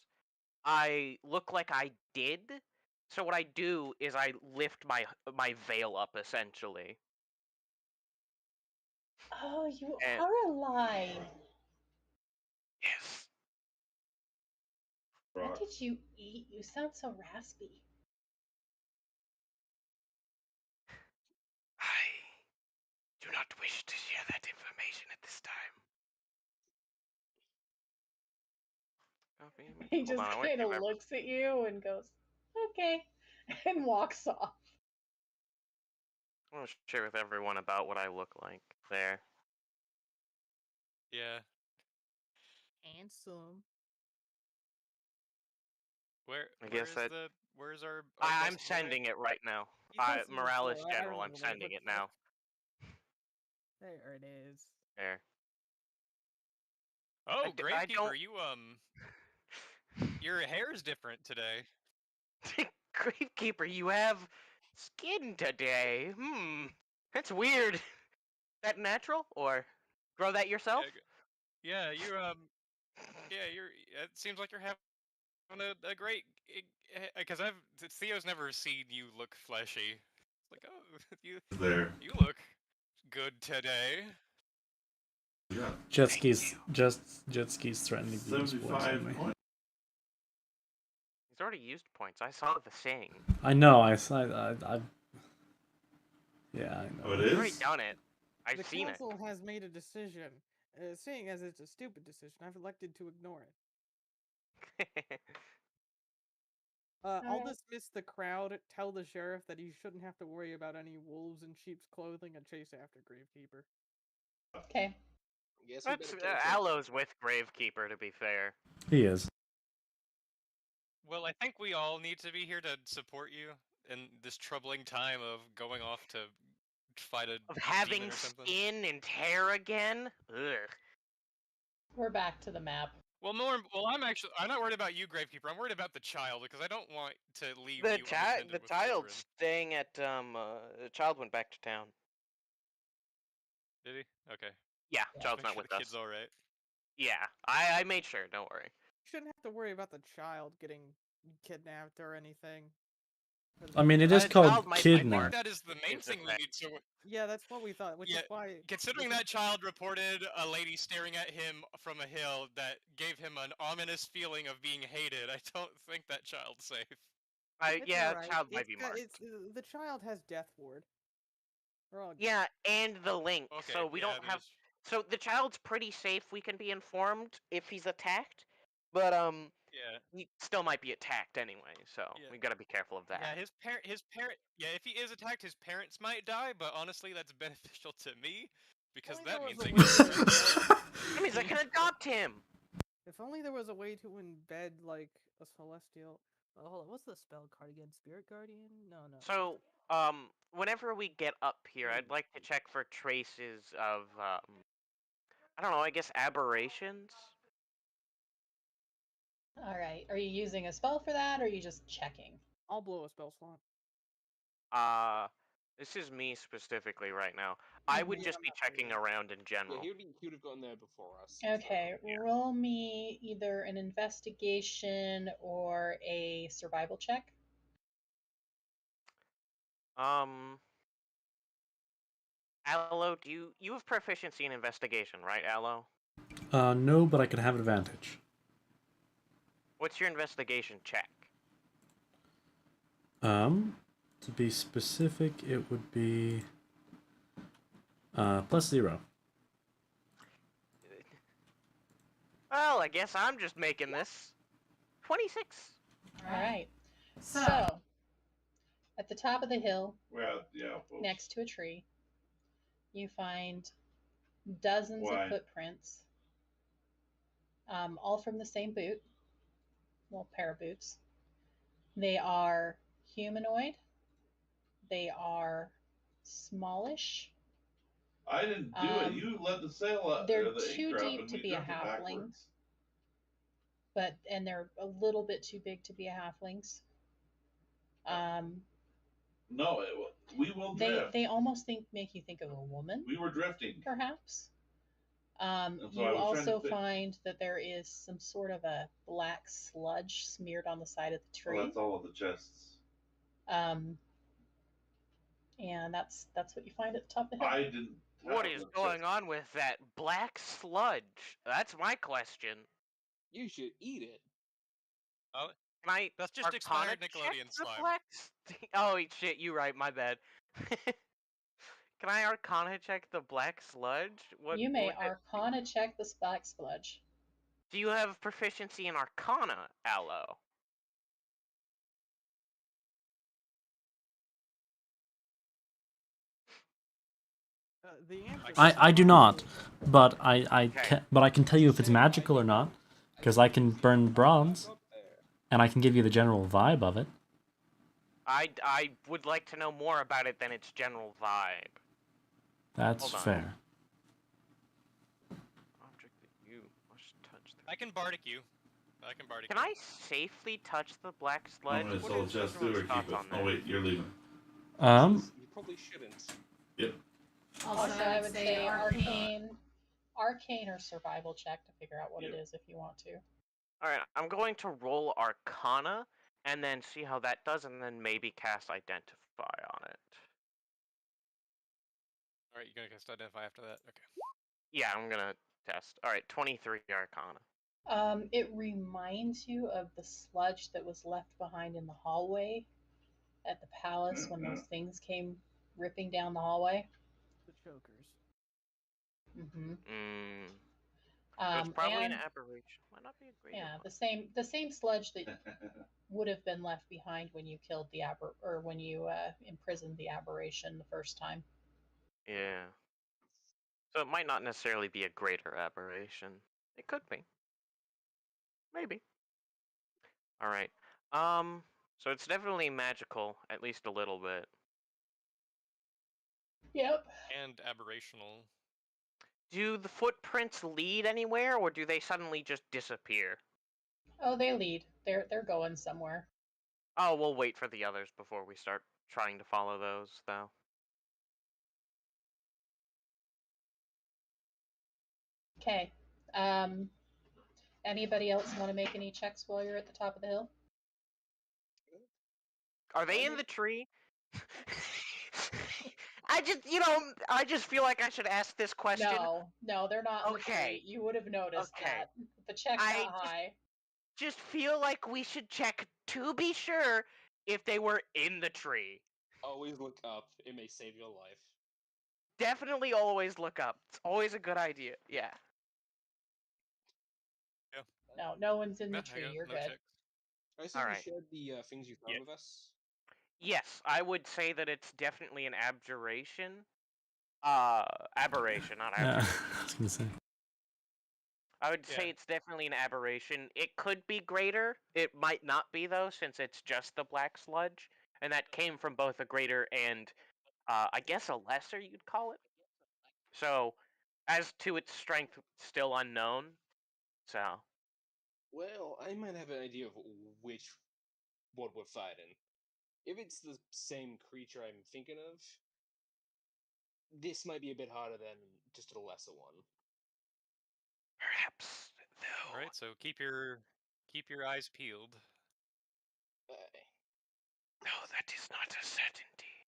I look like I did. So what I do is I lift my veil up, essentially. Oh, you are alive. Yes. What did you eat? You sound so raspy. I do not wish to share that information at this time. He just on, I wanna kind see of if I- looks at you and goes, "Okay," and walks off. I want to share with everyone about what I look like there. Yeah. Handsome. I guess that where's our I'm guest boy? sending it right now. He's not sitting Morales before, I General, don't I'm know, sending what it the now. There it is. There. Oh, I Gravekeeper, don't- you your hair is different today. Gravekeeper, you have skin today. That's weird. That natural or grow that yourself? Yeah, you yeah, it seems like you're having a great because Theo's never seen you look fleshy. It's like, oh, you look good today. Yeah. Jet skis threatening to use points on me. He's already used points. I saw the thing. I know. I yeah, I know. Oh, it He's is? already done it. I've The seen it. council has made a decision. Seeing as it's a stupid decision, I've elected to ignore it. I'll Alright. dismiss the crowd, tell the sheriff that he shouldn't have to worry about any wolves in sheep's clothing, and chase after Gravekeeper. Okay. Guess we That's better catch up. Aloe's with Gravekeeper, to be fair. He is. Well, I think we all need to be here to support you in this troubling time of going off to fight a Of having demon or something. skin and hair again? Ugh. We're back to the map. Well, I'm not worried about you, Gravekeeper. I'm worried about the child because I don't want to leave The you unattended the with child's children. staying at the child went back to town. Did he? Okay. Yeah, Yeah. child's Make not sure with the us. kid's all right. Yeah, I made sure. Don't worry. You shouldn't have to worry about the child getting kidnapped or anything. I mean, it is The called child might I think kidnap. that is the main Is the thing we fact. need to. Yeah, that's what we thought, which Yeah, is why... Considering that child reported a lady staring at him from a hill that gave him an ominous feeling of being hated, I don't think that child's safe. It's Yeah, alright. child might be marked. The child has Death Ward. We're all good. Yeah, and the link. Okay, So we don't have. So the child's pretty safe. We can be informed if he's attacked, but Yeah. he still might be attacked anyway. So Yeah. we gotta be careful of that. Yeah, his parent. Yeah, if he is attacked, his parents might die. But honestly, that's beneficial to me because Only that there means was they a can way strengthen more. That means I can adopt him. If only there was a way to embed, like, a celestial... Oh, hold on, what's the spell card again? Spirit Guardian? No. So whenever we get up here, I'd like to check for traces of I don't know. I guess aberrations. Alright. Are you using a spell for that, or are you just checking? I'll blow a spell slot. This is me specifically right now. I would Mhm. just be checking around in Yeah, general. he would have gotten there before us. Okay, Yeah. roll me either an investigation or a survival check. Aloe, you have proficiency in investigation, right, Aloe? No, but I could have advantage. What's your investigation check? To be specific, it would be +0. Well, I guess I'm just making this 26. Alright. So, at the top of the hill, Well, yeah. Well, next to a tree, you find dozens Why? of footprints, all from the same boot, well, pair of boots. They are humanoid. They are smallish. I didn't do it. You let the sail up. They're the too anchor up deep and to we be a drifted halfling. backwards. And they're a little bit too big to be a halflings. No, we will drift. They almost make you think of a woman, We were drifting. perhaps. so I You was trying to also think. find that there is some sort of a black sludge smeared on the side of the Well, tree. that's all of the chests. And that's what you find at the top of the hill. I didn't. What have is the going chest. on with that black sludge? That's my question. You should eat it. Oh, Can I that's just Arcana expired check Nickelodeon the slime. black Oh shit, you right, my bad. Can I Arcana check the black sludge? You may what would that do? Arcana check this black sludge. Do you have proficiency in Arcana, Aloe? The answer. I do not, but Okay. I can tell you if it's magical or not, because I can burn bronze, Up there. and I can give you the general vibe of it. I would like to know more about it than its general vibe. That's Hold on. fair. Object that you must touch. I can bardic you. I can bardic Can you. I safely touch the black sludge? Want me to What sell is just do everyone's or keep thoughts it? on Oh that? wait, you're leaving. You probably shouldn't. Yep. Also, I would say arcane or survival check to figure out what it Yep. is if you want to. Alright, I'm going to roll Arcana, and then see how that does, and then maybe cast Identify on it. Alright, you're gonna cast Identify after that? Okay. Yeah, I'm gonna test. Alright, 23 Arcana. It reminds you of the sludge that was left behind in the hallway at the palace when those things came ripping down the hallway. The chokers. Mm-hmm. So it's probably and an aberration. Might not be a greater yeah, one. the same sludge that would have been left behind when you killed the or when you imprisoned the aberration the first time. Yeah. So it might not necessarily be a greater aberration. It could be. Maybe. Alright. So it's definitely magical, at least a little bit. Yep. And aberrational. Do the footprints lead anywhere, or do they suddenly just disappear? Oh, they lead. They're going somewhere. Oh, we'll wait for the others before we start trying to follow those, though. Okay. Anybody else want to make any checks while you're at the top of the hill? Are they in the tree? I just feel like I should ask this question. No, they're not in the Okay. tree. You would have noticed Okay. that. The check's I not high. Just feel like we should check to be sure if they were in the tree. Always look up. It may save your life. Definitely always look up. It's always a good idea. Yeah. No, no one's in the I tree. got You're no good. checks. I assume you Alright. shared the things you found Yeah. with us. Yes, I would say that it's definitely an abjuration. Aberration, not Yeah, abjuration. I was gonna say. I would Yeah. say it's definitely an aberration. It could be greater. It might not be, though, since it's just the black sludge. And that came from both a greater and, I guess, a lesser, you'd call it. So, as to its strength, still unknown. So, Well, I might have an idea of which one we're fighting. If it's the same creature I'm thinking of, this might be a bit harder than just a lesser one. perhaps, though. Alright, so keep your eyes peeled. Aye, No, that is not a certainty.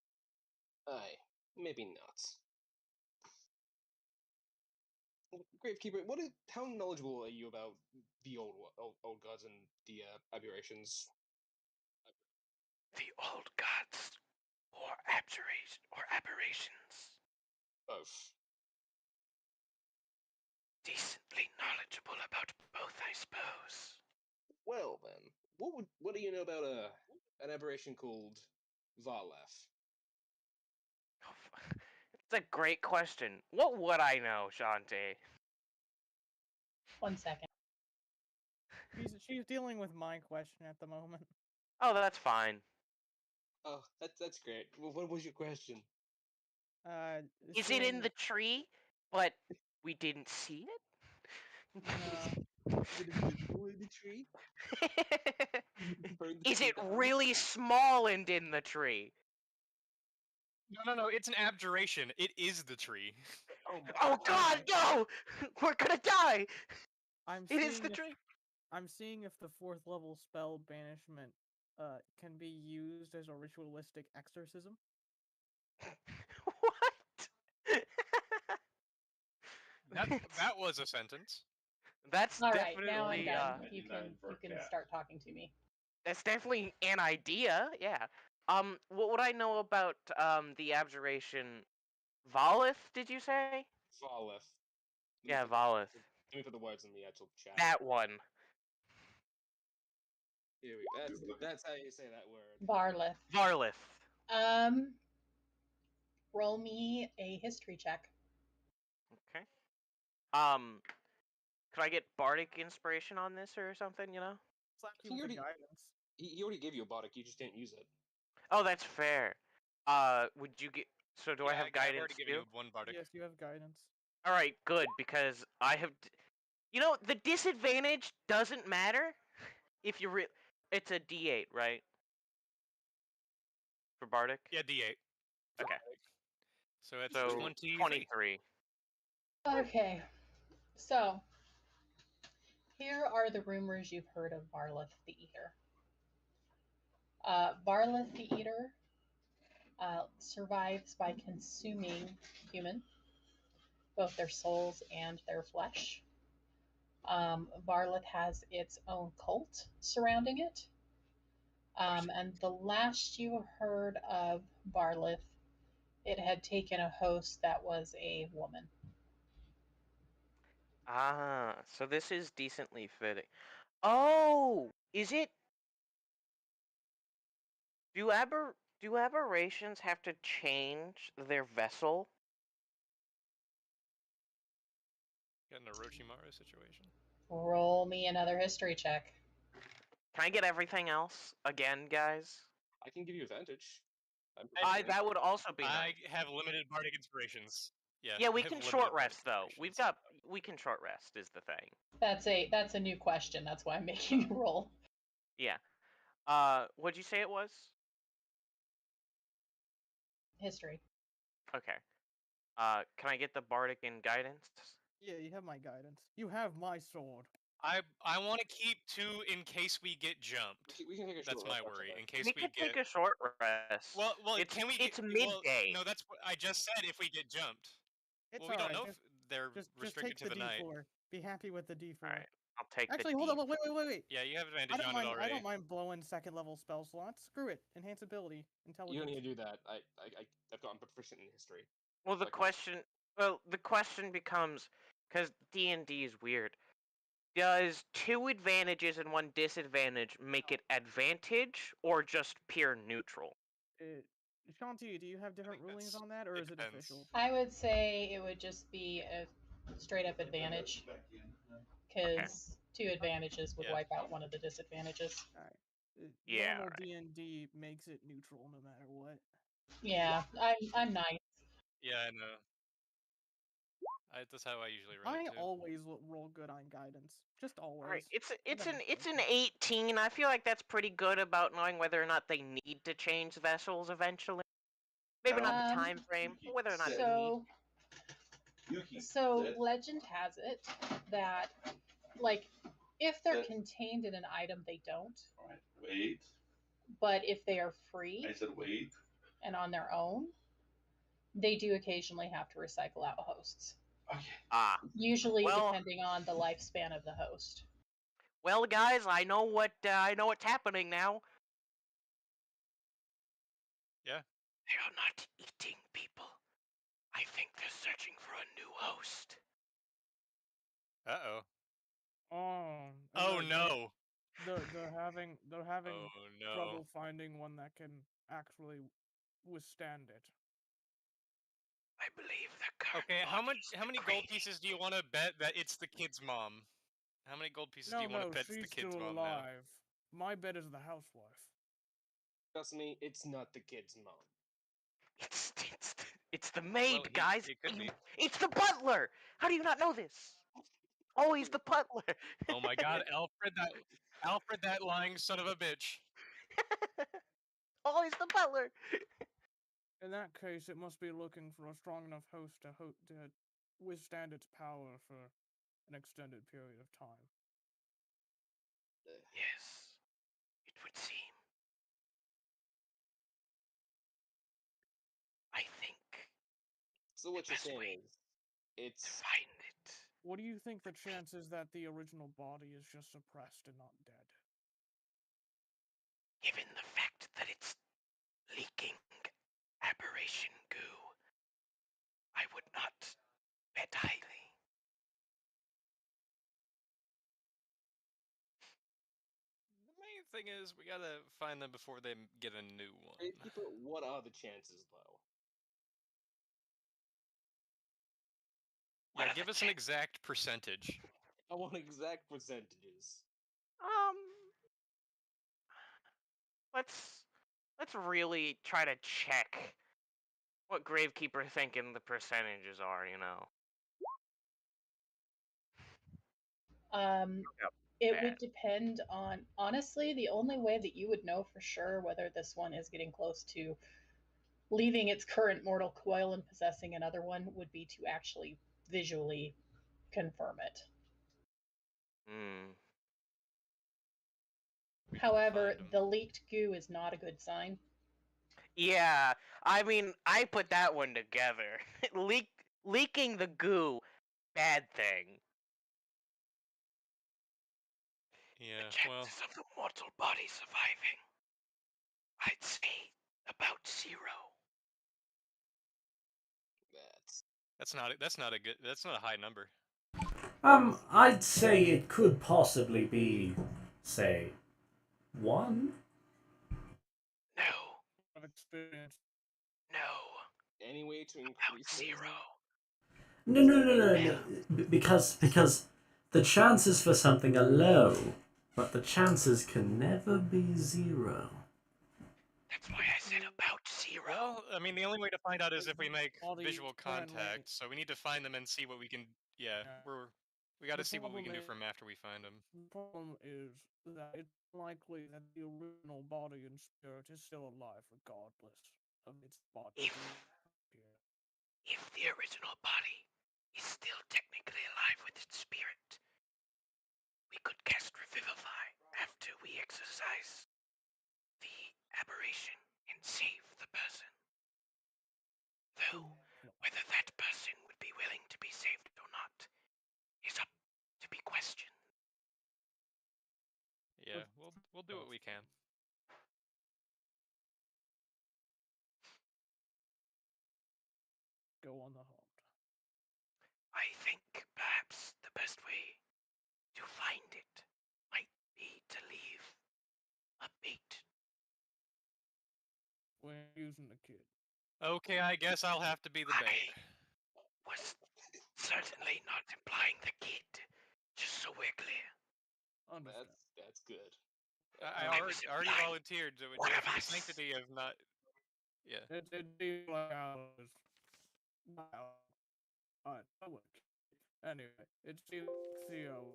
aye, maybe not. Gravekeeper, how knowledgeable are you about the old gods and the aberrations? The old gods, or aberrations. Both. Decently knowledgeable about both, I suppose. Well then, what do you know about an aberration called Varleth? It's a great question. What would I know, Shantae? 1 second. She's dealing with my question at the moment. Oh, that's fine. Oh, that's great. Well, what was your question? Is it in the tree, but we didn't see it? No. Is it invisible in the tree? Is it really small and in the tree? No, it's an abjuration. It is the tree. Oh my Oh God, no! We're gonna die! I'm It is seeing the if, tree. I'm seeing if the 4th level spell banishment can be used as a ritualistic exorcism. What? That was a sentence. That's All right, now I'm definitely done. You 99 for a can cat. start talking to me. that's definitely an idea. Yeah. What would I know about the abjuration? Volith, did you say? Varleth. Yeah, Volith. Let me put the words in the actual chat. That one. Here we go. That's how you say that word. Varlith. Varlith. Roll me a history check. Okay. Could I get bardic inspiration on this or something? You know. Slap He you with the already- guidance. He already gave you a bardic. You just didn't use it. Oh, that's fair. Would you get? So do I have I've guidance already given too? you one bardic. Yes, you have guidance. All right, good, because I have. You know, the disadvantage doesn't matter if you it's a D8, right? For bardic. Yeah, D8. Okay. So it's So 23. Okay, so here are the rumors you've heard of Varlith the Eater. Varlith the Eater survives by consuming human, both their souls and their flesh. Varlith has its own cult surrounding it. And the last you heard of Varlith, it had taken a host that was a woman. Ah, so this is decently fitting. Oh, is it? Do aberrations have to change their vessel? Got an Orochimaru situation. Roll me another history check. Can I get everything else again, guys? I can give you advantage. That would also be nice. I have limited bardic inspirations. Yeah. Yeah, I we have can limited short bardic rest though. inspirations. We can short rest is the thing. That's a new question. That's why I'm making you roll. Yeah. What'd you say it was? History. Okay. Can I get the bardic and guidance? Yeah, you have my guidance. You have my sword. I want to keep 2 in case we get jumped. We can take a short That's rest my after worry. that. In case We we could get. take a short rest. Well, can we? It's Well, midday. no, that's what I just said. If we get jumped. It's Well, we don't alright. know if they're Just restricted take to the night. D4. Be happy with the D4. All right, I'll take Actually, the hold on. Wait. Yeah, you have I advantage don't on mind. it I already. don't mind blowing second level spell slots. Screw it. Enhance ability. Intelligence. You don't need to do that. I'm proficient in history. Well, the Like- question becomes, because D&D is weird. Does 2 advantages and 1 disadvantage make it advantage or just pure neutral? Shanti, do you have different think rulings that's- on that, or it is it depends. official? I would say it would just be a straight up advantage, because 2 advantages would Yeah. wipe out one of the disadvantages. Alright. Yeah, Normal right. D&D makes it neutral no matter what. Yeah, I'm nice. Yeah, I know. That's how I usually run I it too. always roll good on guidance. Just always. All right, it's Never an mistakes. 18. I feel like that's pretty good about knowing whether or not they need to change vessels eventually. Maybe not the time frame, but whether or not So, Yuki. so legend has it that, like, if they're contained in an item, they don't. All right, wait. But if they are free I said wait. and on their own, they do occasionally have to recycle out hosts. Okay. Usually, Well- depending on the lifespan of the host. Well, guys, I know what's happening now. Yeah. They are not eating people. I think they're searching for a new host. Uh-oh. Oh. and Oh they're- no. They're having Oh no. trouble finding one that can actually withstand it. I believe the current Okay, how body is many gold degrading. pieces do you want to bet that it's the kid's mom? How many gold pieces do No, you want no, to bet it's the she's kid's still mom now? alive. My bet is the housewife. Trust me, it's not the kid's mom. It's the maid, guys. It could be. It's the butler. How do you not know this? Always the butler. Oh my god, Alfred, that lying son of a bitch. Always the butler. In that case, it must be looking for a strong enough host to withstand its power for an extended period of time. Yes, it would seem. I think So what The you're best saying way is, to it's find it. What do you think the chances that the original body is just suppressed and not dead? Given the fact that it's leaking aberration goo, I would not bet highly. thing is, we gotta find them before they get a new one. Gravekeeper, what are the chances, though? Yeah, give us an exact percentage. I want exact percentages. Let's really try to check what Gravekeeper thinking the percentages are, you know. It would depend on, honestly, the only way that you would know for sure whether this one is getting close to leaving its current mortal coil and possessing another one would be to actually visually confirm it. However, the leaked goo is not a good sign. Yeah, I mean, I put that one together. Leaking the goo, bad thing. Yeah, the chances of the mortal body surviving, I'd say about 0. That's not a high number. I'd say it could possibly be, say, 1. Of experience. No. Any way to increase about 0. No. Because the chances for something are low, but the chances can never be 0. That's why I said about 0. Well, I mean, the only way to find out is if we make Body visual currently- contact. So we need to find them and see what we can. Yeah, we got to The see what we can do problem from after we find them. The problem is that it's likely that the original body and spirit is still alive regardless of its body. If the original body is still technically alive with its spirit, we could cast Revivify after we exercise the aberration and save the person. Though, whether that person would be willing to be saved or not is up to be questioned. Yeah, we'll do what we can. Go on the hunt. I think perhaps the best way to find it might be to leave a bait. We're using the kid. Okay, I guess I'll have to be the bait. I was certainly not implying the kid, just so we're clear. That's good. I already volunteered to do it for the sanctity of not. Yeah. It seems like I was. Anyway, it seems Theo.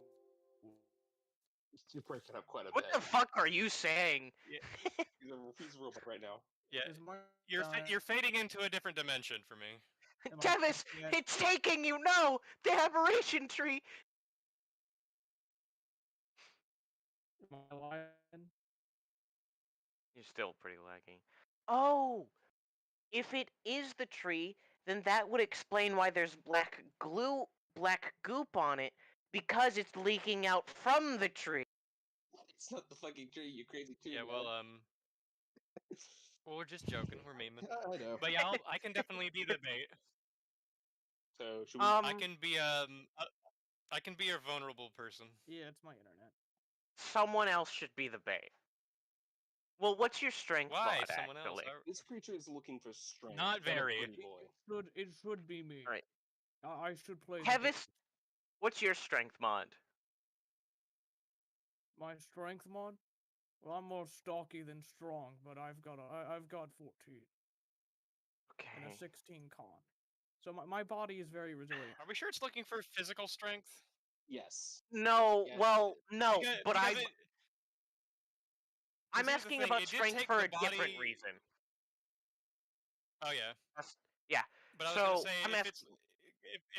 You're breaking up quite a What bit. the fuck are you saying? Yeah. He's a robot right now. Yeah, you're fading into a different dimension for me. Tevis, it's taking you. No, the aberration tree. Am I lying? You're still pretty laggy. Oh, if it is the tree, then that would explain why there's black goop on it, because it's leaking out from the tree. It's not the fucking tree, you crazy too. Yeah, well, well, we're just joking. We're memeing. I know. But yeah, I can definitely be the bait. So should we? I can be a vulnerable person. Yeah, it's my internet. Someone else should be the bait. Well, what's your strength Why mod, someone actually? else? This creature is looking for strength. Not very. It should be me. All right. I should play. Tevis, what's your strength mod? My strength mod? Well, I'm more stocky than strong, but I've got 14. Okay. And a 16 con. So my body is very resilient. Are we sure it's looking for physical strength? Yes. No, Yes, well, no, but I'm here's the asking thing, about it did strength take for the a different body- reason. Oh yeah. Yeah. But I was So, gonna say I'm if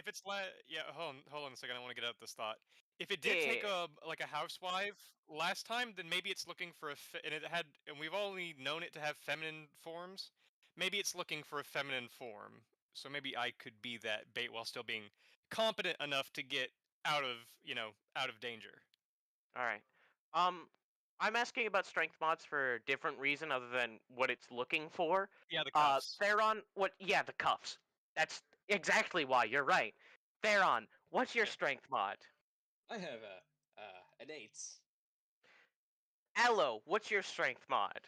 it's yeah, hold on a second. I want to get out this thought. If it did take a housewife last time, then maybe it's looking for and we've only known it to have feminine forms. Maybe it's looking for a feminine form. So maybe I could be that bait while still being competent enough to get out of danger. All right. I'm asking about strength mods for a different reason other than what it's looking for. Yeah, the cuffs. Theron, Yeah, the cuffs. That's exactly why. You're right. Theron, what's your strength mod? I have an 8. Aloe, what's your strength mod?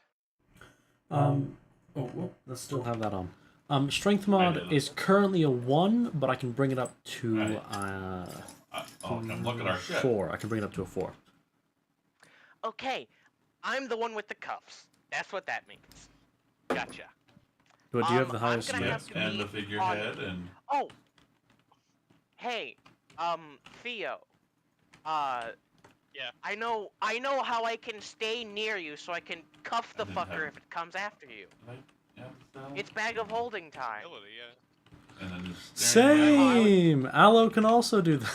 Let's still have that on. Strength mod is currently a 1, but I can bring it up to look at our shit. 4. I can bring it up to a 4. Okay, I'm the one with the cuffs. That's what that means. Gotcha. But do you have the I'm highest gonna have strength? to And be the figurehead on... and Oh! Hey, Theo. Yeah. I know how I can stay near you so I can cuff the fucker if it comes after you. It's bag of holding time. Ability, yeah. and then just Same! Aloe can also do that.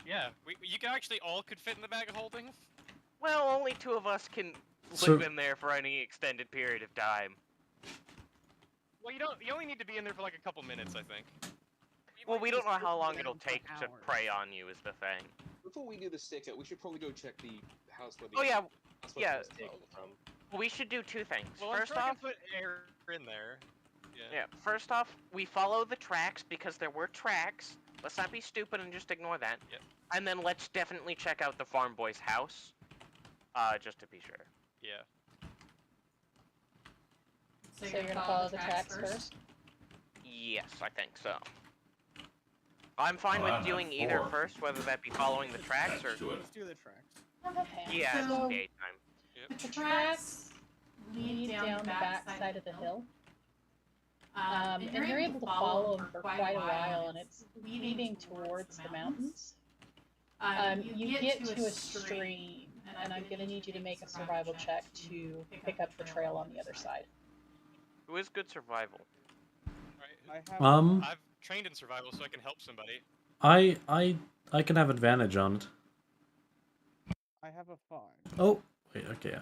Yeah, you actually all could fit in the bag of holding. Well, only 2 of us can So- live in there for any extended period of time. Well, you only need to be in there for like a couple minutes, I think. Well, we don't know how long it'll down for take to hours. prey on you is the thing. Before we do the stakeout, we should probably go check the house where the Oh yeah, house where yeah. it was taken from. We should do 2 things. Well, First I'm sure I off, can put air in there. yeah. First off, we follow the tracks because there were tracks. Let's not be stupid and just ignore that. Yep. And then let's definitely check out the farm boy's house, just to be sure. Yeah. So you're gonna follow the tracks first? Yes, I think so. I'm fine Well, with I'm doing at either 4. first, whether that be following the tracks or... Do it. Let's do the tracks. Okay. Yeah, So it's daytime. the tracks lead down the back side of the hill. And you're able to follow them for quite a while, and it's leading towards the mountains. You get to a stream, and I'm going to need you to make a survival check to pick up the trail on the other side. Who is good survival? Right. I've trained in survival, so I can help somebody. I can have advantage on it. I have a 5. Oh, wait, okay, yeah.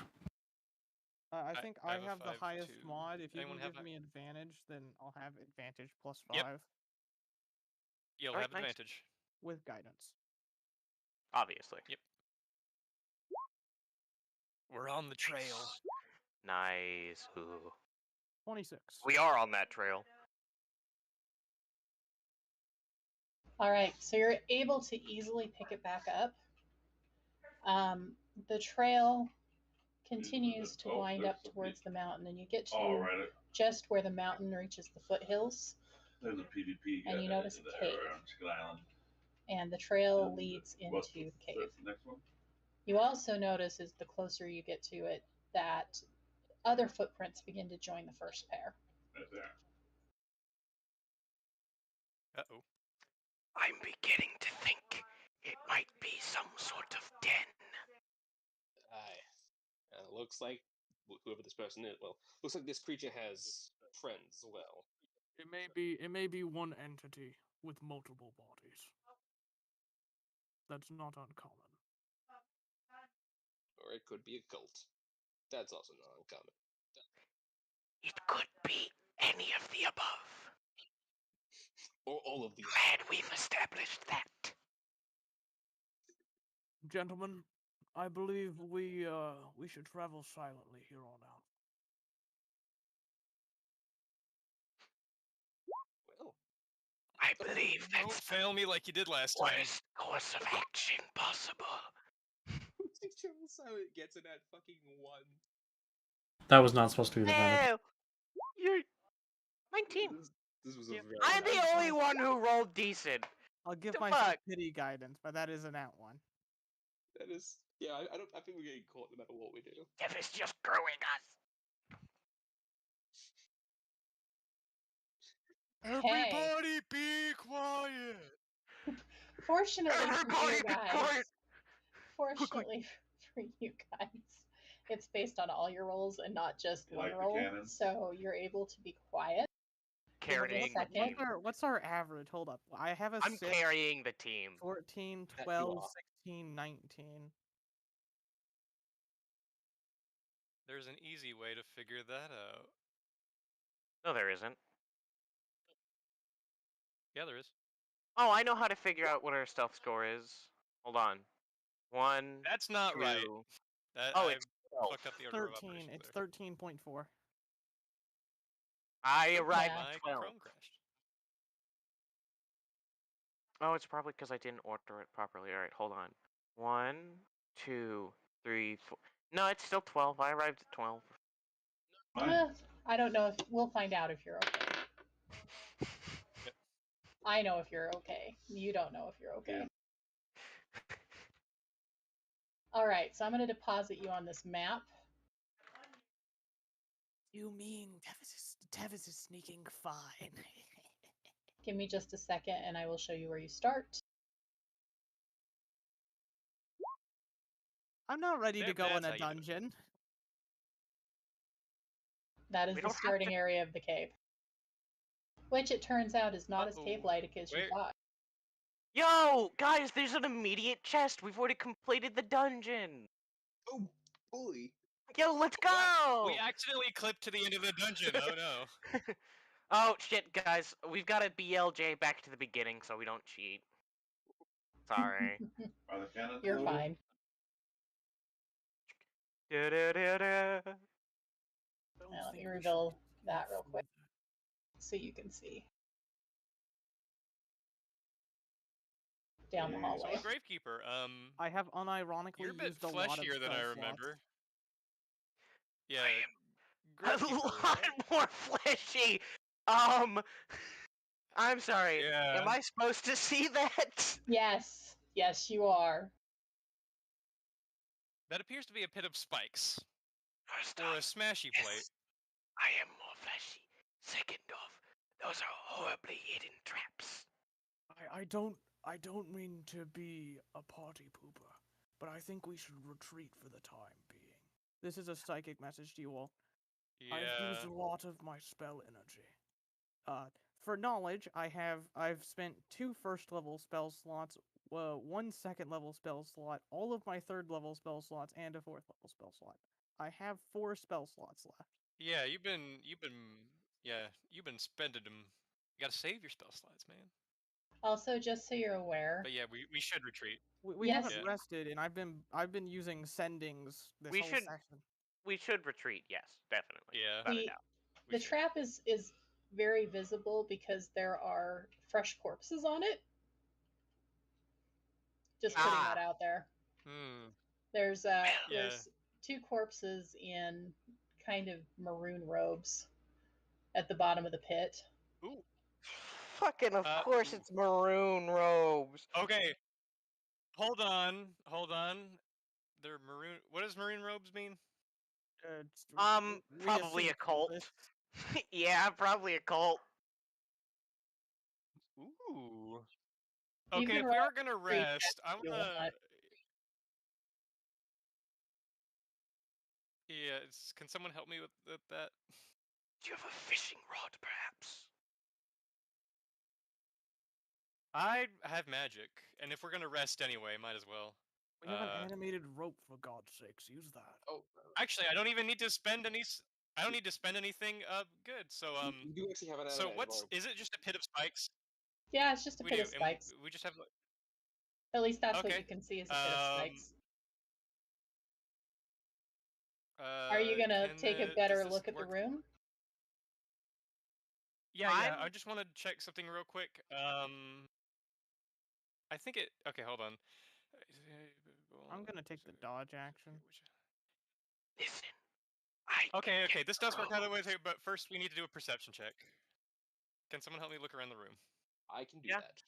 I think I have a have the 5 highest too. mod. If you Anyone can have give that? me advantage, then I'll have advantage plus 5 Yep. You'll Alright, have nice. advantage. with guidance. Obviously. Yep. We're on the trail. Nice. Ooh. 26. We are on that trail. All right, so you're able to easily pick it back up. The trail continues to wind up towards the mountain, and you get to just where the mountain reaches the foothills. There's a PvP And you notice a there cave. on Chicken Island. And the trail leads into the cave. The next one? You also notice as the closer you get to it that other footprints begin to join the first pair. Right there. Uh-oh. I'm beginning to think it might be some sort of den. Aye. Looks like whoever this person is. Well, looks like this creature has friends as well. It may be one entity with multiple bodies. That's not uncommon. Or it could be a cult. That's also not uncommon. It could be any of the above. Or all of these. Glad we've established that. Gentlemen, I believe we should travel silently here on out. Well, I believe Don't that's fail me like you did last the time. worst course of action possible. so it gets in that fucking 1. That was not supposed to be the advantage. Oh, you're 19. This was a very I'm the nice only one who rolled decent. I'll give The myself fuck? pity guidance, but that is an at one. That is, yeah. I think we're getting caught no matter what we do. If it's just growing us. Everybody be quiet! Fortunately for Everybody you be guys, quiet! fortunately for you guys, it's based on all your rolls and not just You one like the roll. cannon? So you're able to be quiet. Carrying second. the team. What's our average? Hold up. I have a I'm 6, carrying the team. 14, That you 12, are. 16, 19. There's an easy way to figure that out. No, there isn't. Yeah, there is. Oh, I know how to figure out what our stealth score is. Hold on. 1. That's not 2. right. That, Oh, I it's 12. fucked up the order of 13. operations It's there. 13.4. I arrived Yeah. My at 12. Chrome crashed. Oh, it's probably because I didn't order it properly. Alright, hold on. 1, 2, 3, 4. No, it's still 12. I arrived at 12. I don't know if we'll find out if you're okay. I know if you're okay. You don't know if you're okay. All right, so I'm going to deposit you on this map. You mean Tevis is sneaking fine? Give me just a second, and I will show you where you start. I'm not ready to Yep, go in that's a how you do it. dungeon. That is We the don't have starting to- area of the cave. Which it turns out is not as Uh-oh. cave-like as you Where- thought. Yo, guys, there's an immediate chest. We've already completed the dungeon. Oh boy. Yo, let's What? go! We accidentally clipped to the end of the dungeon. Oh no. Oh shit, guys, we've got to BLJ back to the beginning so we don't cheat. Sorry. Are the cannons You're loaded? fine. Da-da-da-da. Now, let me reveal that real quick so you can see. Down the So hallway. a Gravekeeper. I have unironically You're a bit used a lot of fleshier than I spell remember. slots. Yeah. A Gravekeeper, lot right? more fleshy. I'm sorry. Yeah. Am I supposed to see that? Yes, yes, you are. That appears to be a pit of spikes. First Or a off, smashy yes, plate. I am more fleshy. Second off, those are horribly hidden traps. I don't mean to be a party pooper, but I think we should retreat for the time being. This is a psychic message to you all. I've used Yeah. a lot of my spell energy. For knowledge, I've spent 2 first level spell slots, 1 second level spell slot, all of my 3rd level spell slots, and a 4th level spell slot. I have 4 spell slots left. Yeah, you've been spending them. You gotta save your spell slots, man. Also, just so you're aware, But yeah, we should retreat. We Yes. haven't Yeah. rested, and I've been using sendings this We whole should- session. We should retreat, yes, definitely. Yeah. Without a the doubt. We the should. trap is very visible because there are fresh corpses on it. Just putting that out there. Hmm. There's Yeah. there's 2 corpses in kind of maroon robes at the bottom of the pit. Ooh. Fucking of course ooh. it's maroon robes. Okay. Hold on. They're maroon. What does maroon robes mean? Probably a cult. Yeah, probably a cult. Ooh. You Okay, can if we roll are gonna free rest, checks I'm if you gonna. want. Yeah. Can someone help me with that? Do you have a fishing rod, perhaps? I have magic, and if we're gonna rest anyway, might as well. We have an animated rope, for God's sakes. Use that. Oh, Actually, I don't even need to spend any. I don't need to spend anything. Good. So we do actually have an So animated what's? rope. Is it just a pit of spikes? Yeah, it's just a We pit do, of spikes. and we just have. At least that's what Okay. you can see is a pit of spikes. Uh, Are you gonna take a does better this look at the work? room? Yeah. I'm- I just want to check something real quick. I think it. Okay, hold on. I'm gonna take the dodge action. Listen. Okay. This does work out of the way too, but first we need to do a perception check. Can someone help me look around the room? I can do Yeah. that.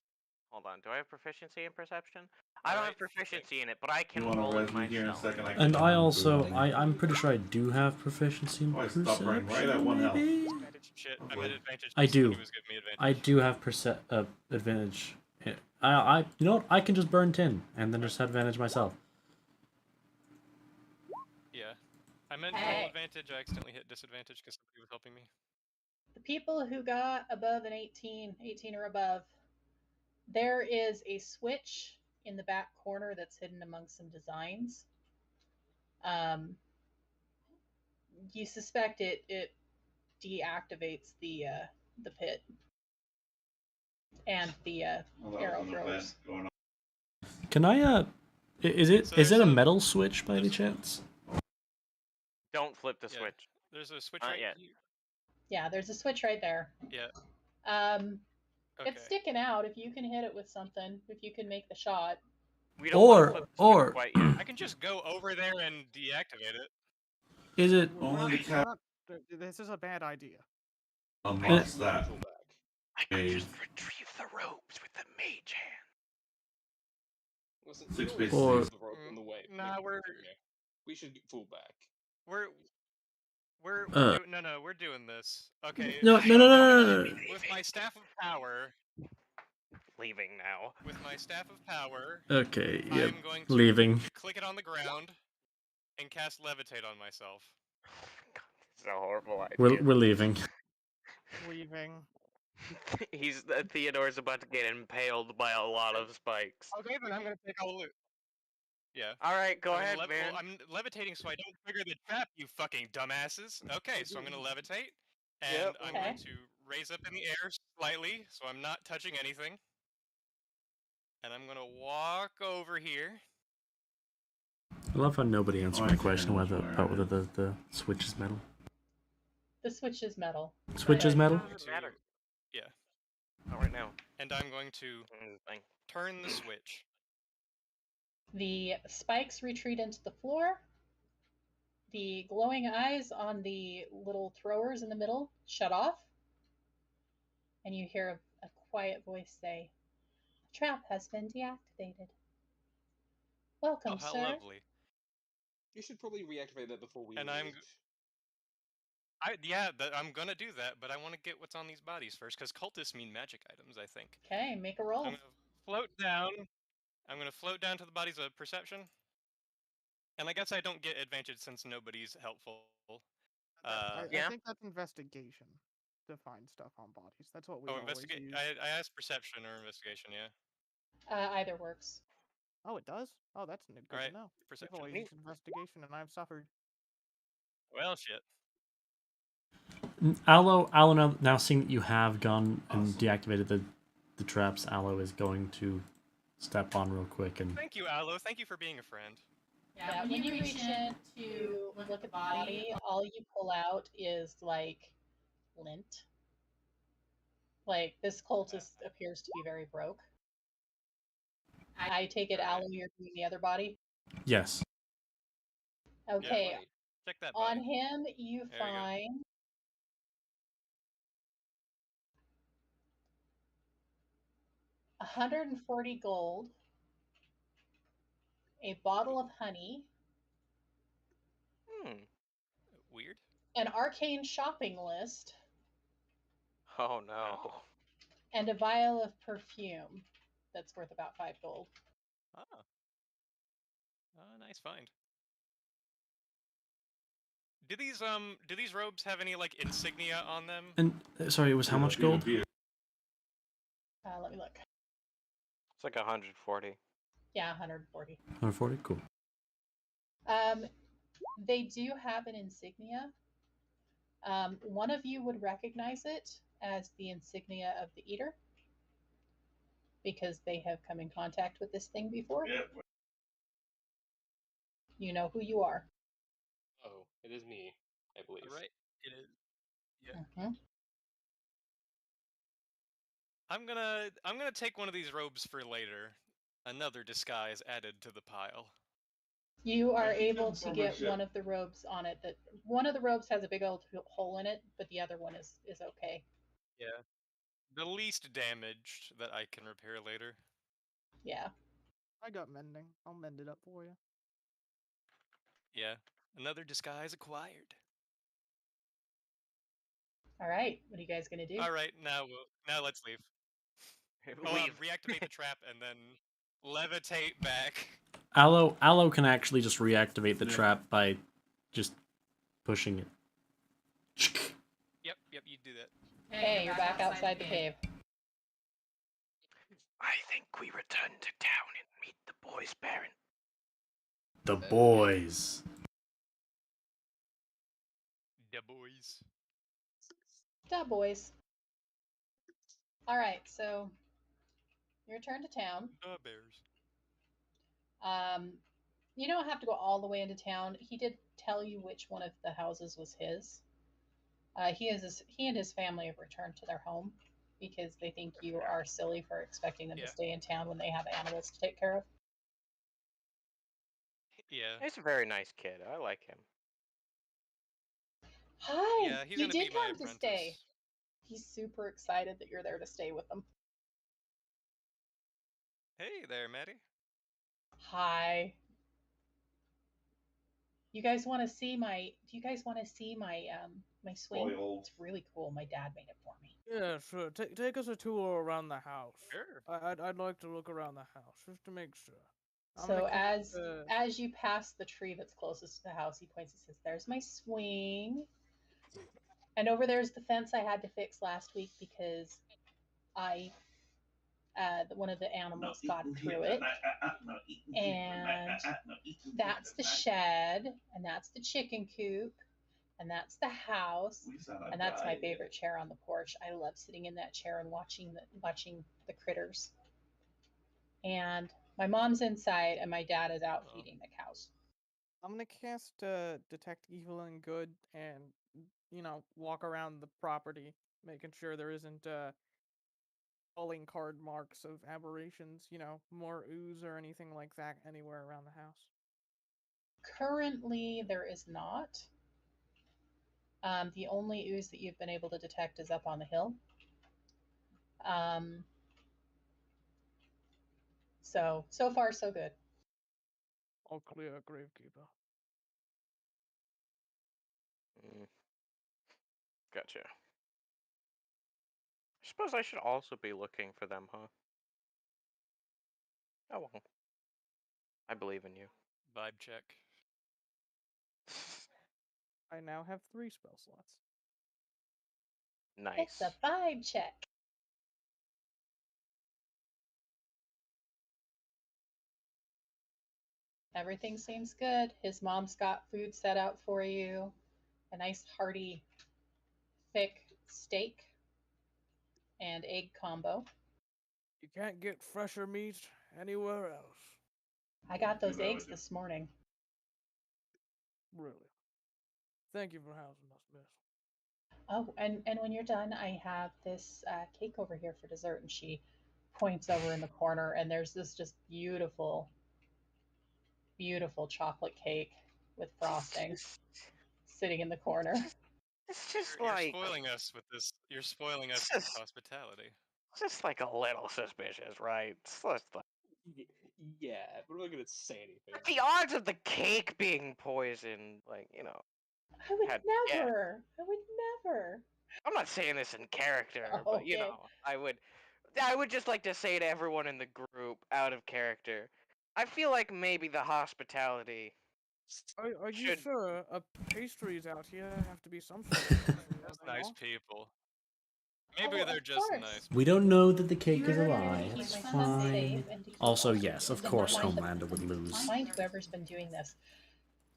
Hold on, do I have proficiency in perception? I don't have Alright, proficiency in it, but I can You want roll to it res me here in a myself. second? And I also, I'm pretty sure I do have proficiency in Oh, I perception, stopped running right at 1 health. maybe? Shit, I meant advantage. I because do. somebody was giving me advantage. I do have advantage. You know what? I can just burn tin and then just have advantage myself. Yeah. I meant Hey. roll advantage. I accidentally hit disadvantage because somebody was helping me. The people who got above an 18 or above, there is a switch in the back corner that's hidden among some designs. You suspect it deactivates the pit and the arrow throwers. Can I, is it So is it there's a a- metal switch by any chance? Don't flip the Yeah. switch. There's a switch Not right yet. here. Yeah, there's a switch right there. Yeah. Okay. Okay. It's sticking out. If you can hit it with something, if you can make the shot. We don't wanna Or flip the switch quite yet. I can just go over there and deactivate it. is it? Only the cat This is a bad idea. unlocks that. Pull back. I could just retrieve the robes with the mage hand. Listen, Six you always spaces. Or- leave the rope in the way. Nah, we're We should pull back. we're Uh. we're doing this. Okay. No, so no, no, no, no, no, no. With my staff of power, Leaving now. with my staff of power, Okay, yep. I'm going to Leaving. click it on the ground and cast levitate on myself. Oh my god, this is a horrible idea. We're leaving. Leaving. Theodore's about to get impaled by a lot of spikes. Okay, then I'm gonna take all the loot. Yeah. Alright, go I'm ahead, gonna man. well, I'm levitating so I don't trigger the trap, you fucking dumbasses. Okay, so I'm gonna levitate, and Yep. I'm going to raise up in the air slightly, so I'm not touching anything. And I'm gonna walk over here. I love how nobody answered my question about whether the switch is metal. The switch is metal. Switch is metal? Doesn't matter. Yeah. Not right now. And I'm going to Thing. turn the switch. The spikes retreat into the floor. The glowing eyes on the little throwers in the middle shut off. And you hear a quiet voice say, "The trap has been deactivated. Welcome, Oh, how sir." lovely. You should probably reactivate that before we And leave. I'm gonna do that, but I want to get what's on these bodies first, because cultists mean magic items, I think. Okay, make a roll. I'm gonna float down. I'm gonna float down to the bodies of perception. And I guess I don't get advantage since nobody's helpful. I Yeah. think that's investigation to find stuff on bodies. That's what we always investigate. use. I asked perception or investigation, yeah. Either works. Oh, it does? Oh, that's good Alright, to know. We've perception. always used investigation, and I've suffered. Well, shit. Aloe, now seeing that you have gone and deactivated the traps, Aloe is going to step on real quick and Thank you, Aloe. Thank you for being a friend. Yeah, when you reach in to look at the body, all you pull out is like lint. Like this cultist appears to be very broke. I take it, Aloe, you're doing the other body. yes. Okay, Check that on body. him you There you go. find 140 gold, a bottle of honey, Weird. an arcane shopping list, Oh no. and a vial of perfume that's worth about 5 gold. Ah. Nice find. Do these robes have any like insignia on them? And sorry, it was how much gold? Let me look. It's like 140. Yeah, 140. 140? Cool. They do have an insignia. One of you would recognize it as the insignia of the Eater because they have come in contact with this thing before. Yeah. You know who you are. Oh, it is me, I believe. Right. It is. Yeah. Mhm. I'm gonna take one of these robes for later. Another disguise added to the pile. You are I think able that's to get probably one of the robes on it. That one of the robes has a big old hole in it, but the other one is okay. Yeah. The least damaged that I can repair later. Yeah. I got mending. I'll mend it up for you. Yeah. Another disguise acquired. All right. What are you guys gonna do? All right, now let's leave. Leave. Reactivate the trap and then levitate back. Aloe can actually just reactivate the Yeah. trap by just pushing it. Yep, you do that. Hey, you're back outside the cave. I think we return to town and meet the boy's parent. The boys. The boys. Da boys. All right, so you return to town. The bears. You don't have to go all the way into town. He did tell you which one of the houses was his. He and his family have returned to their home because they think you are silly for expecting them to stay in town when they have animals to take care of. Yeah. He's a very nice kid. I like him. Hi, Yeah, he's you gonna did be my come to stay. apprentice. He's super excited that you're there to stay with him. Hey there, Maddie. Hi. You guys want to see my? Do you guys want to see my my swing? Spoiled. It's really cool. My dad made it for me. Yeah, sure. Take us a tour around the house. Sure. I'd like to look around the house just to make sure. I'm So gonna keep, as you pass the tree that's closest to the house, he points and says, "There's my swing." And over there's the fence I had to fix last week because I one of the animals got through it. And that's the shed, and that's the chicken coop, and that's the house, and that's my favorite chair on the porch. I love sitting in that chair and watching the critters. And my mom's inside, and my dad is out feeding the cows. I'm gonna cast Detect Evil and Good and, walk around the property, making sure there isn't calling card marks of aberrations, more ooze or anything like that anywhere around the house. Currently, there is not. The only ooze that you've been able to detect is up on the hill. So far, so good. All clear, Gravekeeper. Gotcha. I suppose I should also be looking for them, huh? Oh well. I believe in you. Vibe check. I now have 3 spell slots. Nice. It's a vibe check. Everything seems good. His mom's got food set out for you. A nice hearty, thick steak and egg combo. You can't get fresher meat anywhere else. I got those eggs this morning. Really. Thank you for housing us, miss. Oh, and when you're done, I have this cake over here for dessert. And she points over in the corner, and there's this just beautiful, beautiful chocolate cake with frosting sitting in the corner. It's just You're like spoiling us with this. You're spoiling us It's with just- hospitality. it's just like a little suspicious, right? It's just like Yeah, but I'm not gonna say anything. the odds of the cake being poisoned, like, I would had- never. I would never. I'm not saying this in character, Oh, but okay. I would just like to say to everyone in the group, out of character, I feel like maybe the hospitality. Are you Should- sure? Pastries out here have to be some sort of luxury, are That's they nice not? people. Maybe Oh, they're of just course. nice. We don't know that the cake is a You're lie. to keep It's my son fine. safe and to keep Also, us yes, of safe. course Find the- Homelander would lose. Find whoever's been doing this.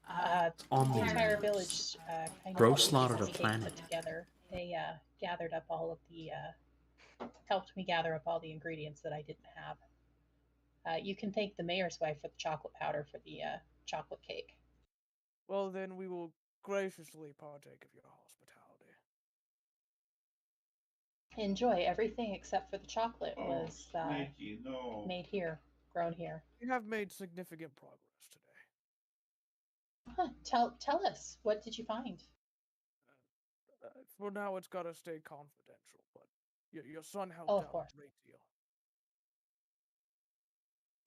On The the entire news. village kind Bro of slaughtered a Pixie Dust planet. put together. They gathered up all of the helped me gather up all the ingredients that I didn't have. You can thank the mayor's wife for the chocolate powder for the chocolate cake. Well, then we will graciously partake of your hospitality. Enjoy. Everything except for the chocolate was Nikki, no. made here, grown here. We have made significant progress today. Huh. Tell us, what did you find? For now, it's gotta stay confidential, but your son helped Oh, of out course. a great deal.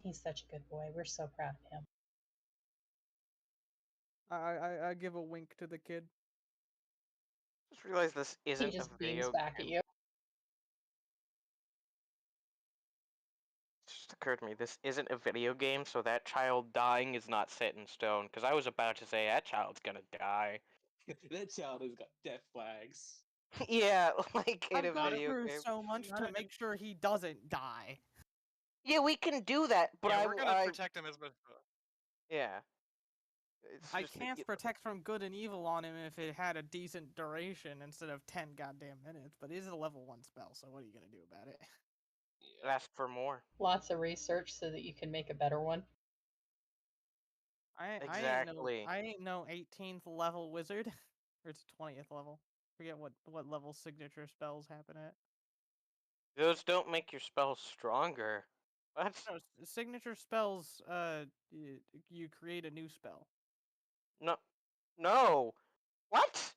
He's such a good boy. We're so proud of him. I give a wink to the kid. Just realize this isn't He a just beams video back at game. you. It just occurred to me, this isn't a video game, so that child dying is not set in stone. Because I was about to say that child's gonna die. That child has got death flags. Yeah, like in I've a gone video through game. so much to make sure he doesn't die. Yeah, we can do that, but Yeah, we're gonna protect him as much. Yeah. It's I just that, cast protect from good and evil on him if it had a decent duration instead of 10 goddamn minutes, but it is a level 1 spell, so what are you gonna do about it? ask for more. Lots of research so that you can make a better one. Exactly. I ain't no 18th level wizard. Or it's 20th level. Forget what level signature spells happen at. Those don't make your spells stronger. What? No, signature spells. You create a new spell. No. No. What?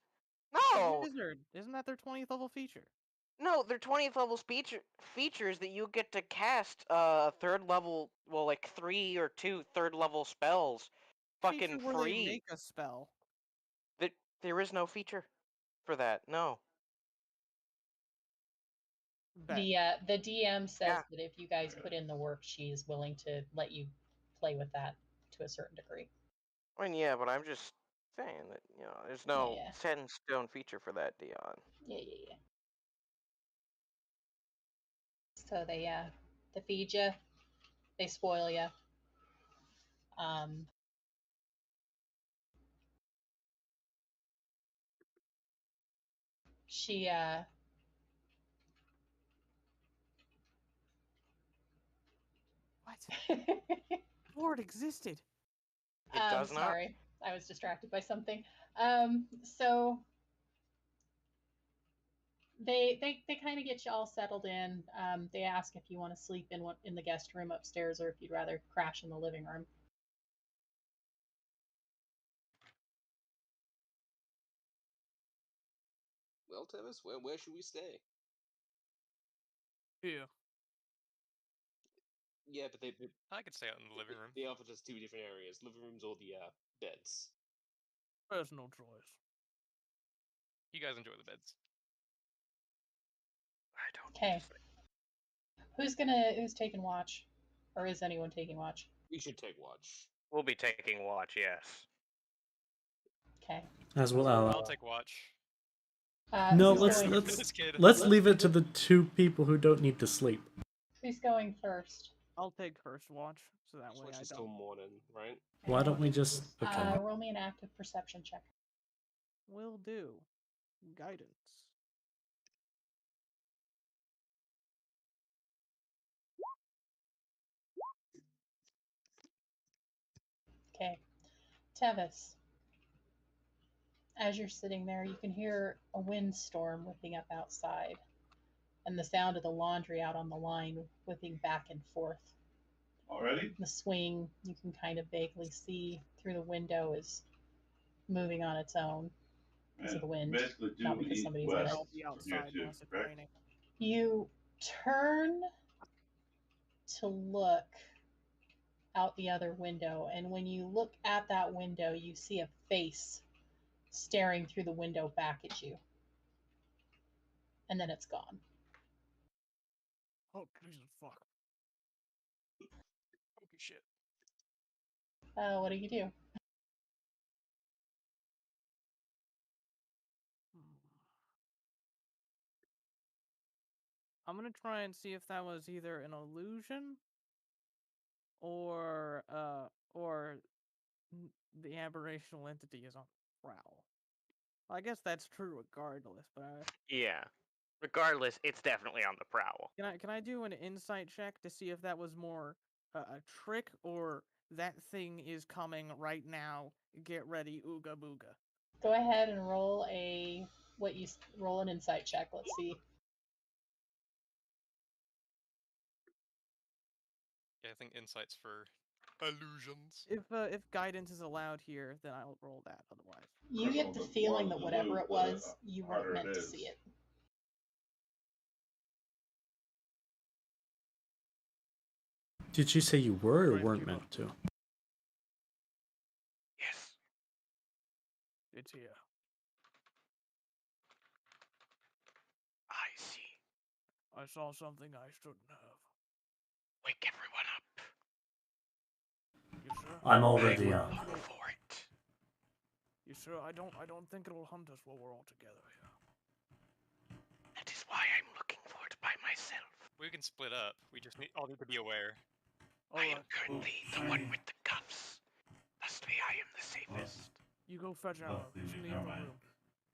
No. Wizard, isn't that their 20th level feature? No, they're 20th level features that you get to cast third level, well, like 3 or 2 third level spells, fucking Feature where they free. make a spell. There is no feature for that. No. Bet. The DM says Yeah. that if you guys put in the work, she is willing to let you play with that to a certain degree. I mean, yeah, but I'm just saying that there's no Yeah. set in stone feature for that, Dion. Yeah. So they feed you, they spoil you. She What? Lord existed. It does not. Sorry, I was distracted by something. So they kind of get you all settled in. They ask if you want to sleep in the guest room upstairs or if you'd rather crash in the living room. Well, Tevis, where should we stay? Here. Yeah, but I could stay out in the living room. they offer us 2 different areas: living rooms or the beds. Personal choice. You guys enjoy the beds. I don't. Okay. Who's taking watch, or is anyone taking watch? We should take watch. We'll be taking watch. Yes. Okay. As well. I'll take watch. No, who's let's going, let's This kid. let's leave it to the 2 people who don't need to sleep. Who's going first? I'll take first watch, so that way Watch I is till don't. morning, right? Why don't we just? Okay. Roll me an active perception check. Will do. Guidance. Okay. Tevis, as you're sitting there, you can hear a windstorm whipping up outside and the sound of the laundry out on the line whipping back and forth. Already? The swing you can kind of vaguely see through the window is moving on its own because of the wind, Basically not due because somebody's east-west there. I'll be from here outside too, unless it's correct? raining. You turn to look out the other window, and when you look at that window, you see a face staring through the window back at you. And then it's gone. Oh, Jesus fuck. Okay, shit. What do you do? I'm gonna try and see if that was either an illusion or the aberrational entity is on the prowl. I guess that's true regardless, but Yeah. Regardless, it's definitely on the prowl. can I do an insight check to see if that was more a trick or that thing is coming right now? Get ready, ooga booga. Go ahead and roll roll an insight check. Let's see. Yeah, I think insight's for illusions. If guidance is allowed here, then I'll roll that. Otherwise, You get the feeling that whatever it was, you weren't meant to see it. Did you say you were or weren't meant to? Yes. it's here. I see. I saw something I shouldn't have. Wake everyone up. You sure? I'm already Look up. for it. You sure? I don't think it'll hunt us while we're all together here. That is why I'm looking for it by myself. We can split up. We just all need to be aware. I am Alright, currently the one with the cuffs. Thusly, I am the safest. you go fetch Arrow. He's in the other room.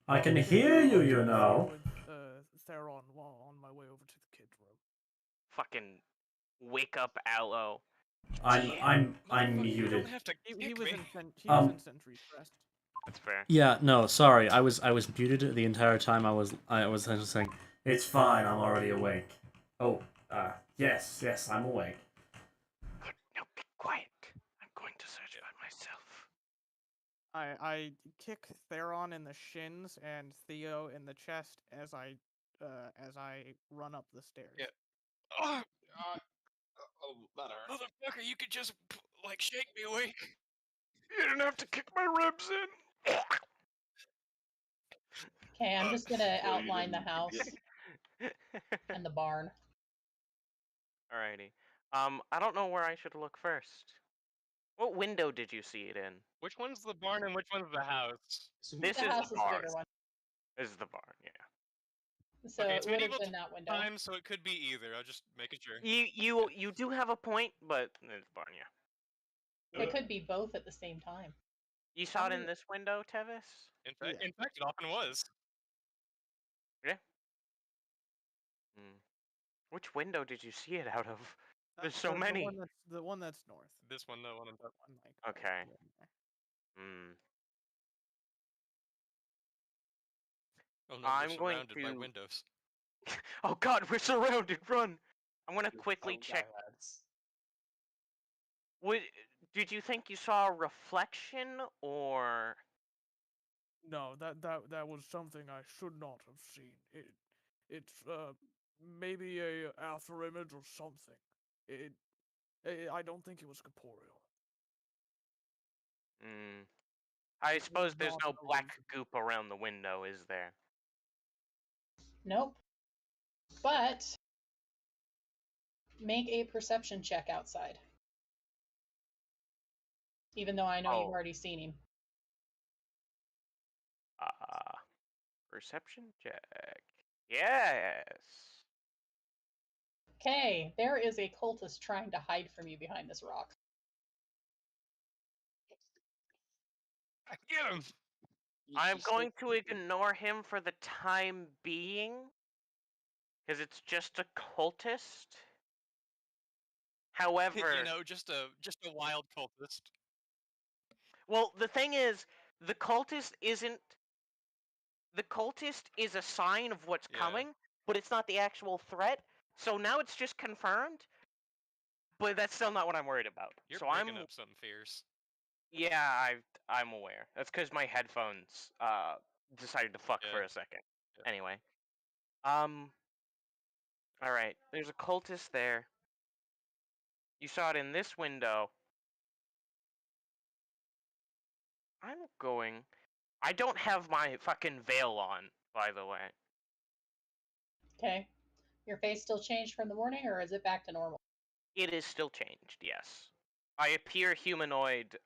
I can hear you, you know. With Theron while on my way over to the kids' room. Fucking wake up, Aloe. I'm You muted. don't have to He kick was me. in Sentry's Rest. That's fair. Yeah, no, sorry. I was muted the entire time I was just saying. It's fine, I'm already awake. Oh, yes, I'm awake. Quiet. I'm going to search by myself. I kick Theron in the shins and Theo in the chest as I run up the stairs. Yeah. Oh, Oh, that hurt. motherfucker! You could just like shake me awake. You didn't have to kick my ribs in. Okay, I'm just gonna So you outline the didn't house get- and the barn. Alrighty. I don't know where I should look first. What window did you see it in? Which one's the barn and which one's the house? So This The is house the is the barn. bigger one. This is the barn, yeah. So Okay, it it's would have medieval been that window. time, so it could be either. I'll just making sure. You do have a point, but it's the barn, yeah. It could be both at the same time. You saw it in this window, Tevis? In fact, Yeah. it often was. Hmm. Which window did you see it out of? There's so The many. one that's north. This one, the one on top. One, like, Okay. right there. Hmm. Oh no, I'm we're going surrounded by to- windows. Oh god, we're surrounded! Run! I'm gonna quickly check. Did you think you saw a reflection, or... No, that was something I should not have seen. It's maybe a alpha image or something. I don't think it was corporeal. Hmm. I It suppose was there's not no a black reason. goop around the window, is there? Nope. But make a perception check outside. Even though I know you've Oh. already seen him. Perception check. Yes. Okay, there is a cultist trying to hide from you behind this rock. I get him. I'm going to ignore him for the time being, because it's just a cultist. However, You know, just a wild cultist. well, the thing is, the cultist isn't. The cultist is a sign of what's Yeah. coming, but it's not the actual threat. So now it's just confirmed. But that's still not what I'm worried about. You're so picking I'm. up something fierce. Yeah, I'm aware. That's because my headphones decided to fuck for Yeah. a second. Yeah. Anyway, all right. There's a cultist there. You saw it in this window. I don't have my fucking veil on, by the way. Okay. Your face still changed from the morning, or is it back to normal? It is still changed, yes. I appear humanoid.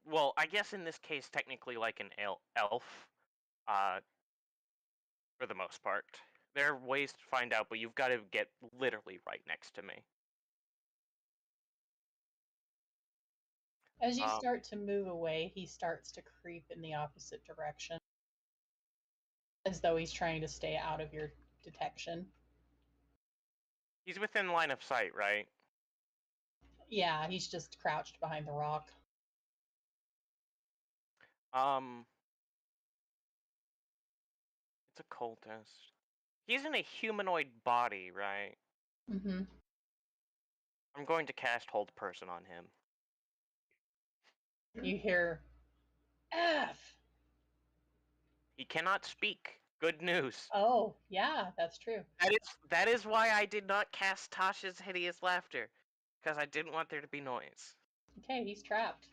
Well, I guess in this case, technically like an elf. For the most part. There are ways to find out, but you've got to get literally right next to me. As you start to move away, he starts to creep in the opposite direction. As though he's trying to stay out of your detection. He's within line of sight, right? Yeah, he's just crouched behind the rock. It's a cultist. He's in a humanoid body, right? Mm-hmm. I'm going to cast Hold Person on him. You hear F. He cannot speak. Good news. Oh, yeah, that's true. That is why I did not cast Tasha's Hideous Laughter. Because I didn't want there to be noise. Okay, he's trapped.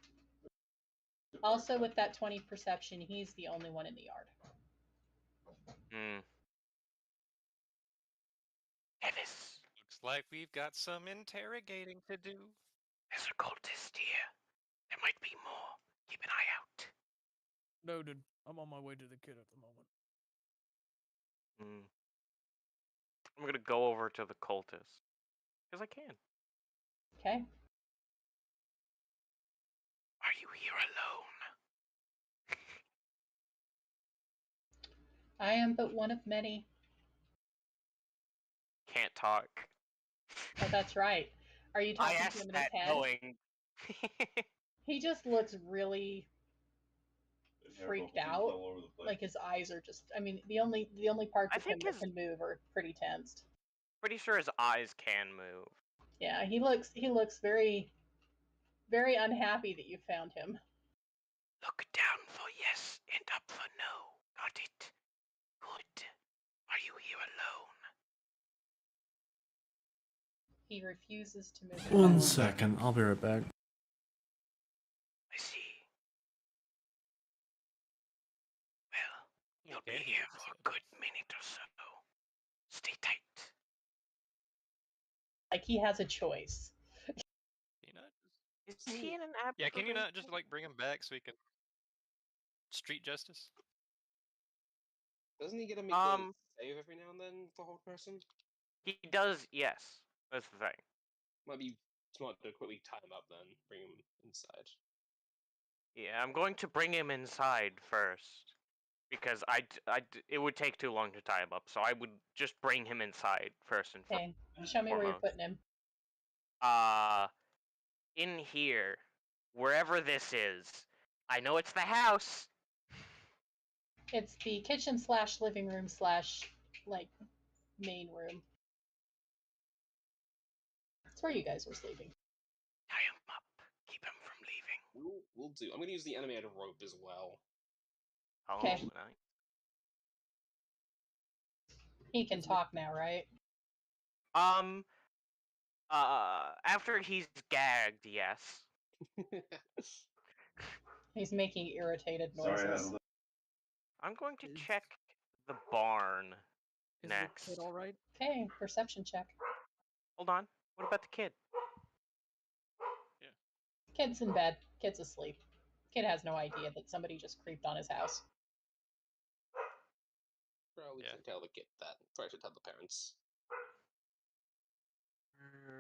Also, with that 20 perception, he's the only one in the yard. Evis. Looks like we've got some interrogating to do. There's a cultist here. There might be more. Keep an eye out. Noted. I'm on my way to the kid at the moment. I'm gonna go over to the cultist. Because I can. Okay. Are you here alone? I am but one of many. Can't talk. Oh, that's right. Are you I talking to asked him in his that head? knowing. He just looks really Yeah, freaked vocals out. all over the place. Like his eyes are just, I mean, the only parts I of him think that can move are pretty tensed. Pretty sure his eyes can move. Yeah, he looks very very unhappy that you found him. Look down for yes and up for no. Got it. Good. Are you here alone? He refuses to move. One second, I'll be right back. I see. Well, you'll be Okay, here for a good minute or so. Stay tight. Like he has a choice. Can you not just- Is he in an app? Yeah, can you not just like bring him back so we can street justice? Doesn't he get to make the save every now and then for hold person? He does, yes. That's the thing. Might be smart to quickly tie him up then, bring him inside. Yeah, I'm going to bring him inside first. Because it would take too long to tie him up, so I would just bring him inside first and Okay, show me where you're putting him. In here, wherever this is. I know it's the house. It's the kitchen / living room / like main room. It's where you guys were sleeping. Tie him up. Keep him from leaving. We'll do. I'm gonna use the animated rope as well. Okay. Oh, nice. He can talk now, right? After he's gagged, yes. He's making irritated noises. Sorry, I'm going to check the barn next. Is the kid alright? Okay, perception check. Hold on. What about the kid? Yeah. Kid's in bed. Kid's asleep. Kid has no idea that somebody just creeped on his house. Probably should tell the kid that. Probably should tell the parents.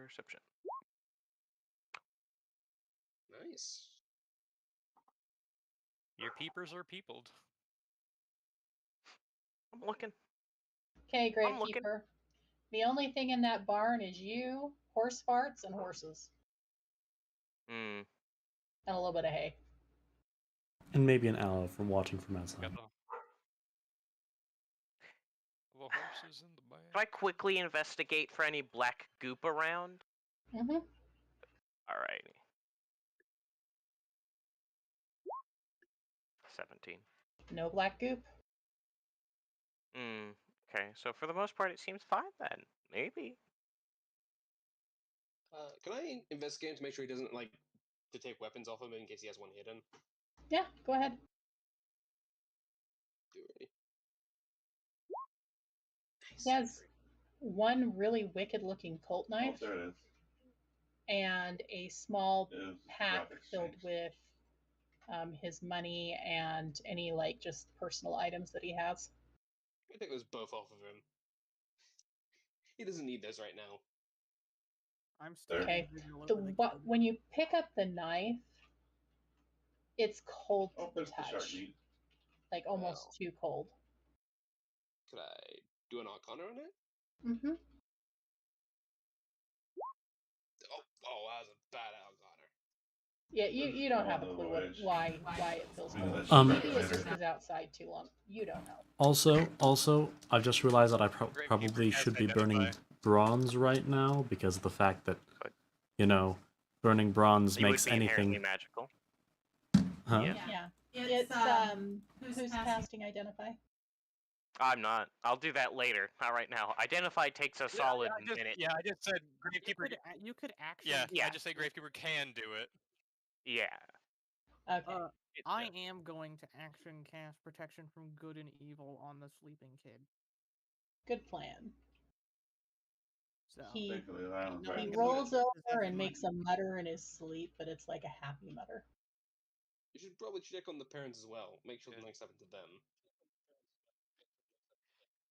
Perception. Nice. Your peepers are peopled. I'm looking. Okay, Gravekeeper. The only thing in that barn is you, horse farts, and horses. Hmm. And a little bit of hay. And maybe an aloe from watching from outside. Got the horses in the back. Can I quickly investigate for any black goop around? Mm-hmm. Alrighty. 17. No black goop. Okay, so for the most part, it seems fine then. Maybe. Can I investigate to make sure he doesn't like to take weapons off him in case he has one hidden? Yeah, go ahead. Do it. Nice. He has one really wicked-looking Colt knife. Oh, there it is. And a small pack Rock filled exchange. with his money and any like just personal items that he has. I take those both off of him. He doesn't need those right now. I'm still Okay. vigilant over the kid. When you pick up the knife, it's cold Oh, to there's the the shark touch, meat. like almost Wow. too cold. Could I do an Arcana on it? Mm-hmm. Oh, that was a bad Arcana. Yeah, you don't have a Oh, clue right. why it feels cold. Um, Maybe it's just because outside too long. You don't know. Also, I've just realized that I Gravekeeper probably has should to be burning identify. bronze right now because of the fact that, you know, burning bronze You would makes be inherently anything. magical. Huh? Yeah. Yeah. It's who's casting identify? I'm not. I'll do that later. Not right now. Identify takes a solid minute. I just said Gravekeeper. You could actually. Yeah, I just say Gravekeeper can do it. Yeah. Okay. I am going to action cast Protection from Good and Evil on the sleeping kid. Good plan. So He Thankfully, that one's No, right. he he rolls does over have and money. makes a mutter in his sleep, but it's like a happy mutter. You should probably check on the parents as well. Make sure Yeah. nothing's happened to them.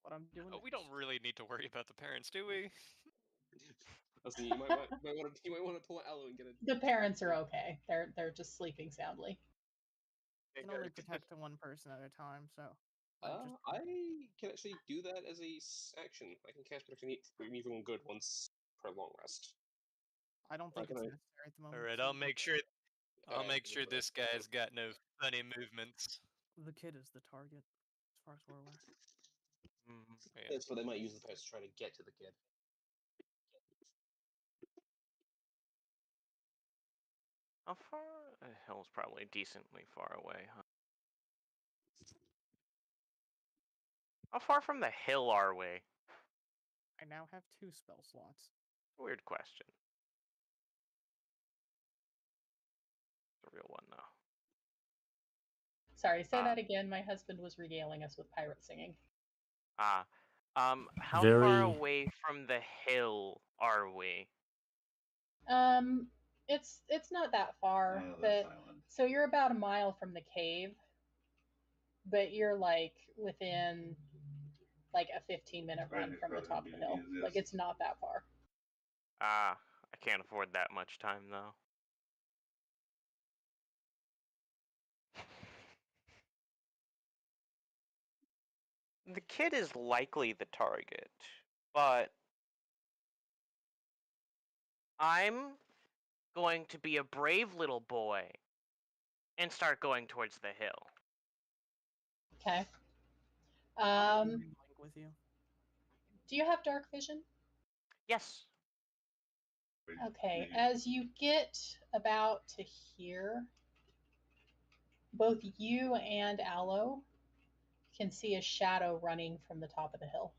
What I'm doing. Oh, we don't really need to worry about the parents, do we? Listen, you might want to pull an aloe and get a. The parents are okay. They're just sleeping soundly. I can only protect to one person at a time, so. I can actually do that as a action. I can cast Protection from Evil and Good once per long rest. I don't think can it's I- necessary at the moment. All right, so I'll make sure. I'll Alright, make go sure for it. this guy's got no funny movements. The kid is the target, as far as we're aware. Yeah. That's what they might use the parents to try to get to the kid. How far? The hill's probably decently far away, huh? How far from the hill are we? I now have 2 spell slots. Weird question. It's a real one, though. Sorry, say that again. My husband was regaling us with pirate singing. How far Very- away from the hill are we? It's not that far, but so you're about a mile from the cave, but you're like within like a 15-minute run from the top of the hill. Like it's not that far. I can't afford that much time though. The kid is likely the target, but I'm going to be a brave little boy and start going towards the hill. Okay. With you. Do you have dark vision? Yes. Okay. As you get about to here, both you and Aloe can see a shadow running from the top of the hill.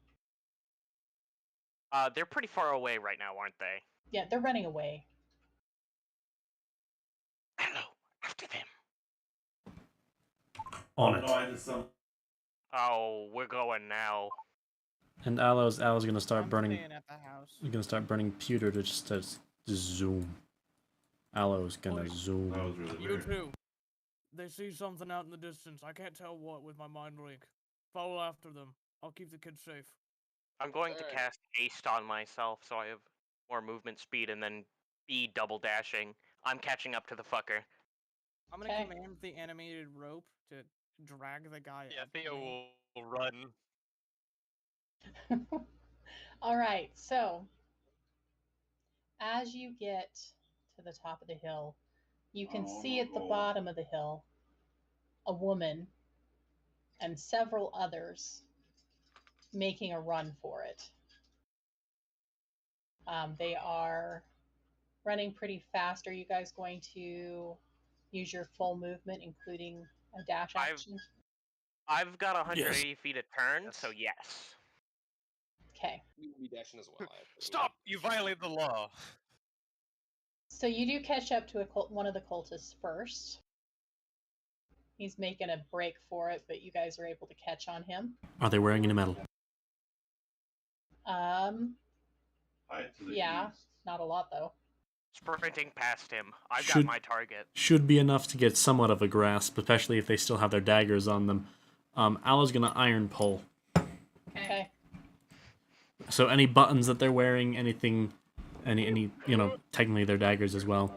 They're pretty far away right now, aren't they? Yeah, they're running away. Hello, after them. On it. Oh, we're going now. And Aloe's gonna start I'm burning. staying at the house. He's gonna start burning pewter to just zoom. Aloe's gonna Oi. zoom. That was really You weird. too. They see something out in the distance. I can't tell what with my mind link. Follow after them. I'll keep the kids safe. I'm going to Alright. cast haste on myself so I have more movement speed and then be double dashing. I'm catching up to the fucker. I'm gonna Okay. command the animated rope to drag the guy Yeah, up to Theo me. will run. All right, so as you get to the top of the hill, you can see at the bottom of the hill a woman and several others making a run for it. They are running pretty fast. Are you guys going to use your full movement, including a dash action? I've got 180 Yes. feet of turn, Yes. so yes. Okay. We dashing as well. Stop! You violated the law. So you do catch up to one of the cultists first. He's making a break for it, but you guys are able to catch on him. Are they wearing any metal? Yeah, not a lot though. Sprinting past him. I've Should- got my target. Should be enough to get somewhat of a grasp, especially if they still have their daggers on them. Aloe's gonna iron pull. Okay. So any buttons that they're wearing, anything, any technically they're daggers as well.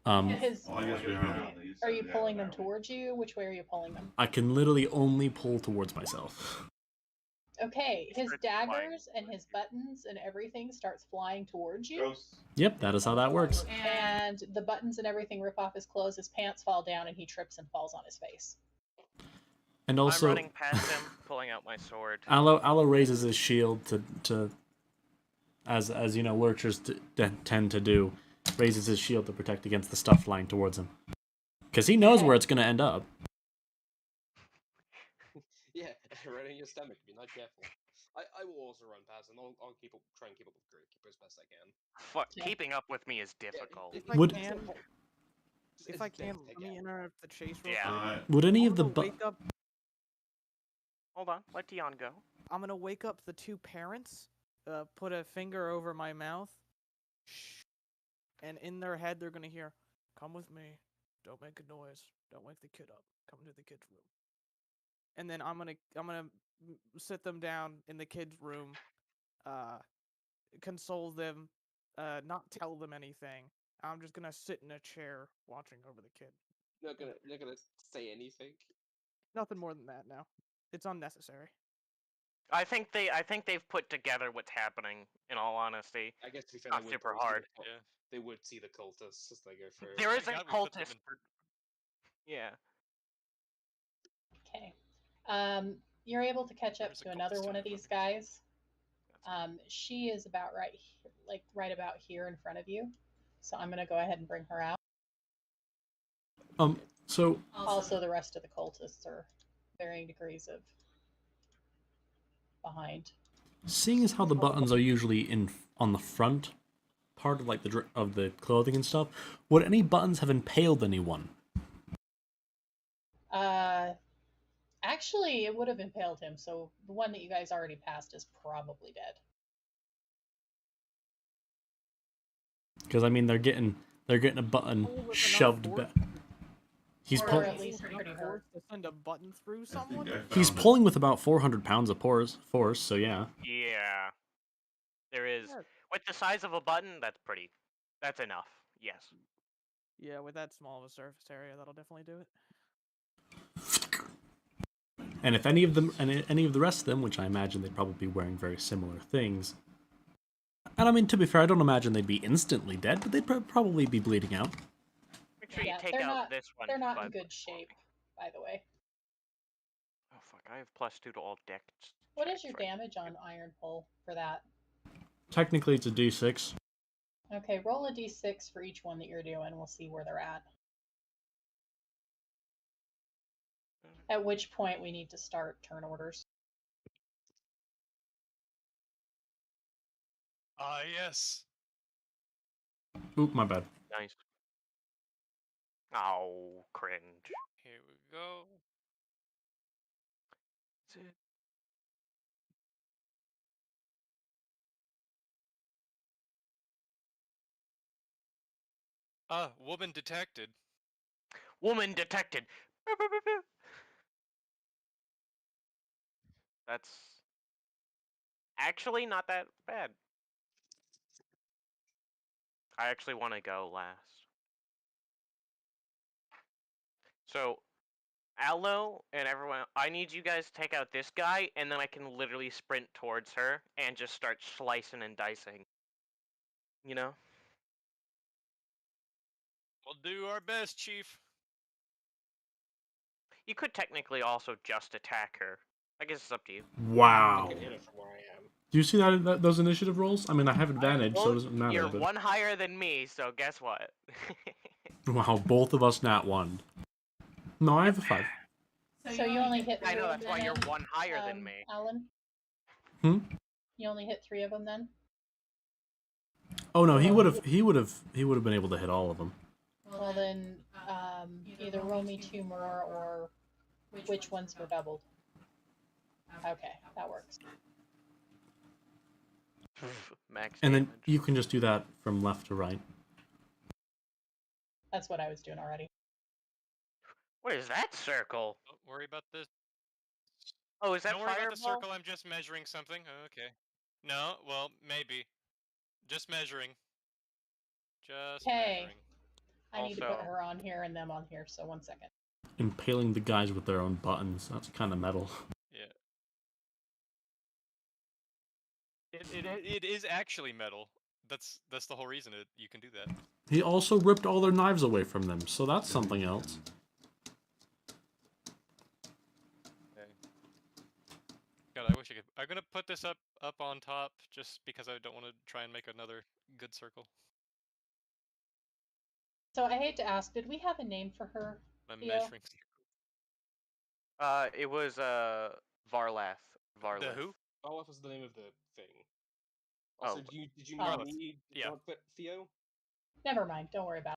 His, Oh, I guess we are on these. are you pulling them towards you? Which way are you pulling them? I can literally only pull towards myself. Okay, his Starts flying daggers and his buttons and everything starts flying towards you. Ghosts. Yep, that is how that works. And the buttons and everything rip off his clothes, his pants fall down, and he trips and falls on his face. And I'm also, running past him, pulling out my sword. Aloe raises his shield to as you know, lurchers tend to do, raises his shield to protect against the stuff flying towards him, because he knows where it's gonna end up. Yeah, right in your stomach. Be not careful. I will also run past and I'll try and keep up with Keeper as best I can. Yeah. Keeping up with me is difficult. If I Would- can, Just if as I best can, I let me interrupt the chase real Yeah. quick. Would any I'm of the gonna wake up. Hold on, let Dion go. I'm gonna wake up the 2 parents. Put a finger over my mouth. Shh. And in their head, they're gonna hear, "Come with me. Don't make a noise. Don't wake the kid up. Come to the kid's room." And then I'm gonna sit them down in the kids' room, console them, not tell them anything. I'm just gonna sit in a chair watching over the kid. not gonna say anything. Nothing more than that now. It's unnecessary. I think they've put together what's happening. In all honesty, I guess to be fair, Not they would super probably see hard. the Yeah. they would see the cultists as they go through. there is a Thank God we put them cultist. in Yeah. Okay. You're able to catch up There's a to another cultist one in of it. these guys. She is about right about here in front of you. So I'm gonna go ahead and bring her out. So Also, the rest of the cultists are varying degrees of behind. seeing as how the buttons are usually in on the front part of like of the clothing and stuff, would any buttons have impaled anyone? Actually, it would have impaled him, so the one that you guys already passed is probably dead. Because I mean, they're getting a button shoved back. He's Or at least pretty hurt. To send a button through someone? He's pulling with about 400 pounds of force, so yeah. Yeah. There is. With the size of a button, that's enough. Yes. Yeah, with that small of a surface area, that'll definitely do it. And if any of them, and any of the rest of them, which I imagine they'd probably be wearing very similar things. And I mean, to be fair, I don't imagine they'd be instantly dead, but they'd probably be bleeding out. Make sure you take out this one. They're not in good shape, by the way. Oh fuck! I have +2 to all decks. What is your damage on Iron Pull for that? Technically, it's a D6. Okay, roll a d6 for each one that you're doing. We'll see where they're at. At which point we need to start turn orders. Ah, yes. Oop, my bad. Nice. Oh, cringe. Here we go. Woman detected. Woman detected. That's actually not that bad. I actually want to go last. So, Aloe and everyone, I need you guys to take out this guy, and then I can literally sprint towards her and just start slicing and dicing. You know? We'll do our best, Chief. You could technically also just attack her. I guess it's up to you. Wow. I can hit it from where I am. Do you see that those initiative rolls? I mean, I have advantage, so it doesn't matter. You're but... one higher than me, so guess what? Wow, both of us nat 1. No, I have a 5. So you only hit 3 I know, of that's them why you're then, one higher than me. Alan? You only hit 3 of them then? Oh no, he would have been able to hit all of them. Well then, either roll me 2 more or which ones were doubled. Okay, that works. Max And then damage. you can just do that from left to right. That's what I was doing already. What is that circle? Don't worry about this. Oh, is that Don't worry fireball? about the circle, I'm just measuring something. Oh, okay. No, well, maybe. Just measuring. Just measuring. I need to put her on here and them on here, so 1 second. Impaling the guys with their own buttons. That's kind of metal. Yeah. It is actually metal. That's the whole reason you can do that. He also ripped all their knives away from them, so that's something else. Okay. God, I wish I could. I'm gonna put this up on top just because I don't want to try and make another good circle. So I hate to ask, did we have a name for her? I'm Theo? measuring. It was Varlath. The who? Oh, what was the name of the thing? Oh. Also, did you need Yeah. Theo? Never mind, don't worry about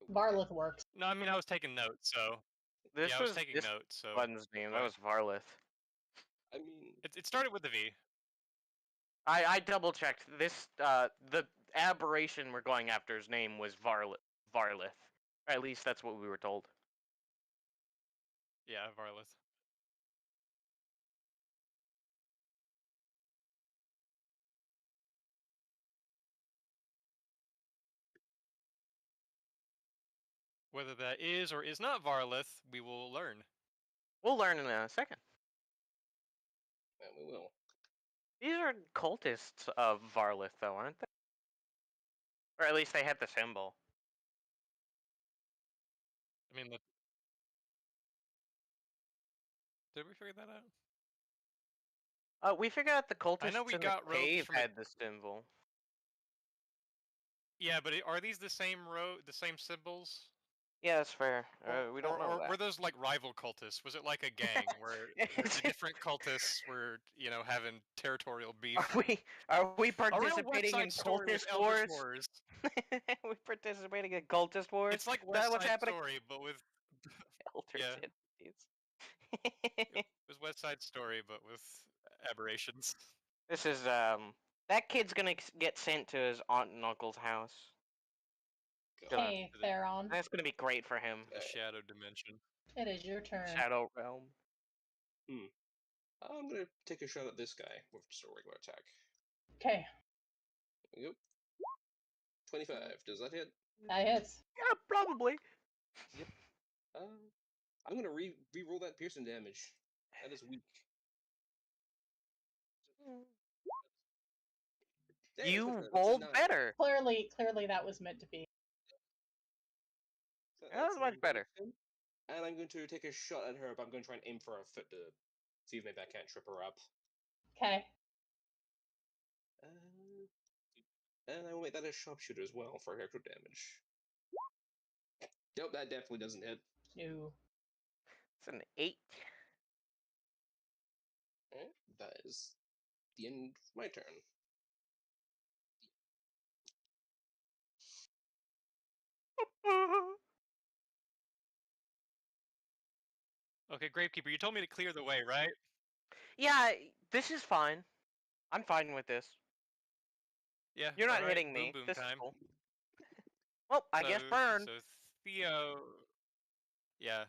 it. Varlith works. No, I mean I was taking notes, so This yeah, I was taking this notes. So button's name. That was Varlith. I mean, it started with the V. I double checked. This the aberration we're going after's name was Varlith. Or at least that's what we were told. Yeah, Varlith. Whether that is or is not Varlith, we will learn. We'll learn in a second. yeah, we will. These are cultists of Varlith, though, aren't they? Or at least they had the symbol. I mean, did we figure that out? We figured out the cultists I know we in got the ropes cave from had the symbol. Yeah, but are these the same the same symbols? Yeah, that's fair. We don't know or that. were those like rival cultists? Was it like a gang where the different cultists were, having territorial beef? Are we A real West participating in Side Story with cultist Eldritch wars? Wars. Are we participating in cultist wars? It's like Is that West what's Side happening? Story, but with Eldritch yeah. entities. It was West Side Story, but with aberrations. This is that kid's gonna get sent to his aunt and uncle's house. Gonna- Hey, Theron. That's gonna be great for him. The shadow dimension. It is your turn. Shadow realm. I'm gonna take a shot at this guy with just a regular attack. Okay, Yep. 25. Does that hit? that hits. Yeah, probably. I'm gonna re-roll that piercing damage. That is weak. Damn, You that's rolled 9. better. Clearly that was meant to be. So That was much better. 10. And I'm going to take a shot at her, but I'm going to try and aim for her foot to see if maybe I can't trip her up. Okay. And I will make that a sharpshooter as well for character damage. Nope, that definitely doesn't hit. No. It's an 8. Alright, that is the end of my turn. Okay, Gravekeeper, you told me to clear the way, right? Yeah, this is fine. I'm fine with this. Yeah. You're not alright, hitting boom me. boom This time. is cool. Well, I guess burn. So Theo. Yeah.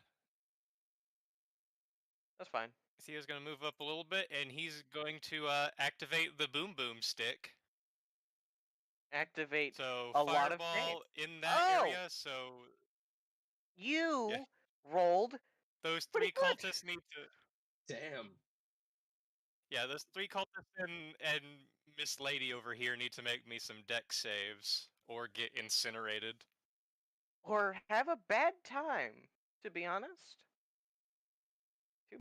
That's fine. Theo's gonna move up a little bit, and he's going to activate the boom boom stick. Activate So a lot of fireball things. in that area. So You rolled those pretty 3 good. cultists need to. Damn. Yeah, those 3 cultists and Miss Lady over here need to make me some dex saves or get incinerated. Or have a bad time, to be honest.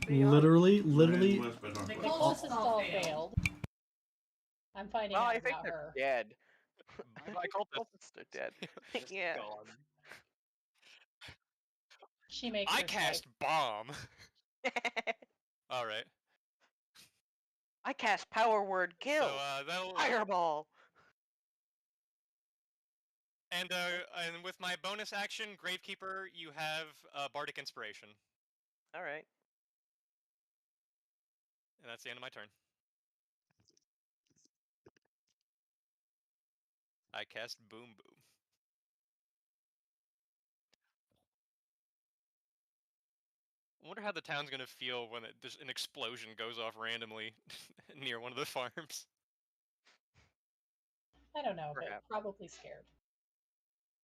Literally. The cultists all failed. I'm finding Well, out I think about they're her. dead. Bye, cultists. Cultists are dead. Just Yeah. gone. She makes I her cast bomb. All right. I cast power word kill. So that'll. Fireball. And with my bonus action, Gravekeeper, you have Bardic Inspiration, All right. and that's the end of my turn. I cast Boom Boom. I wonder how the town's gonna feel when just an explosion goes off randomly near one of the farms. I don't know, Perhaps. but probably scared.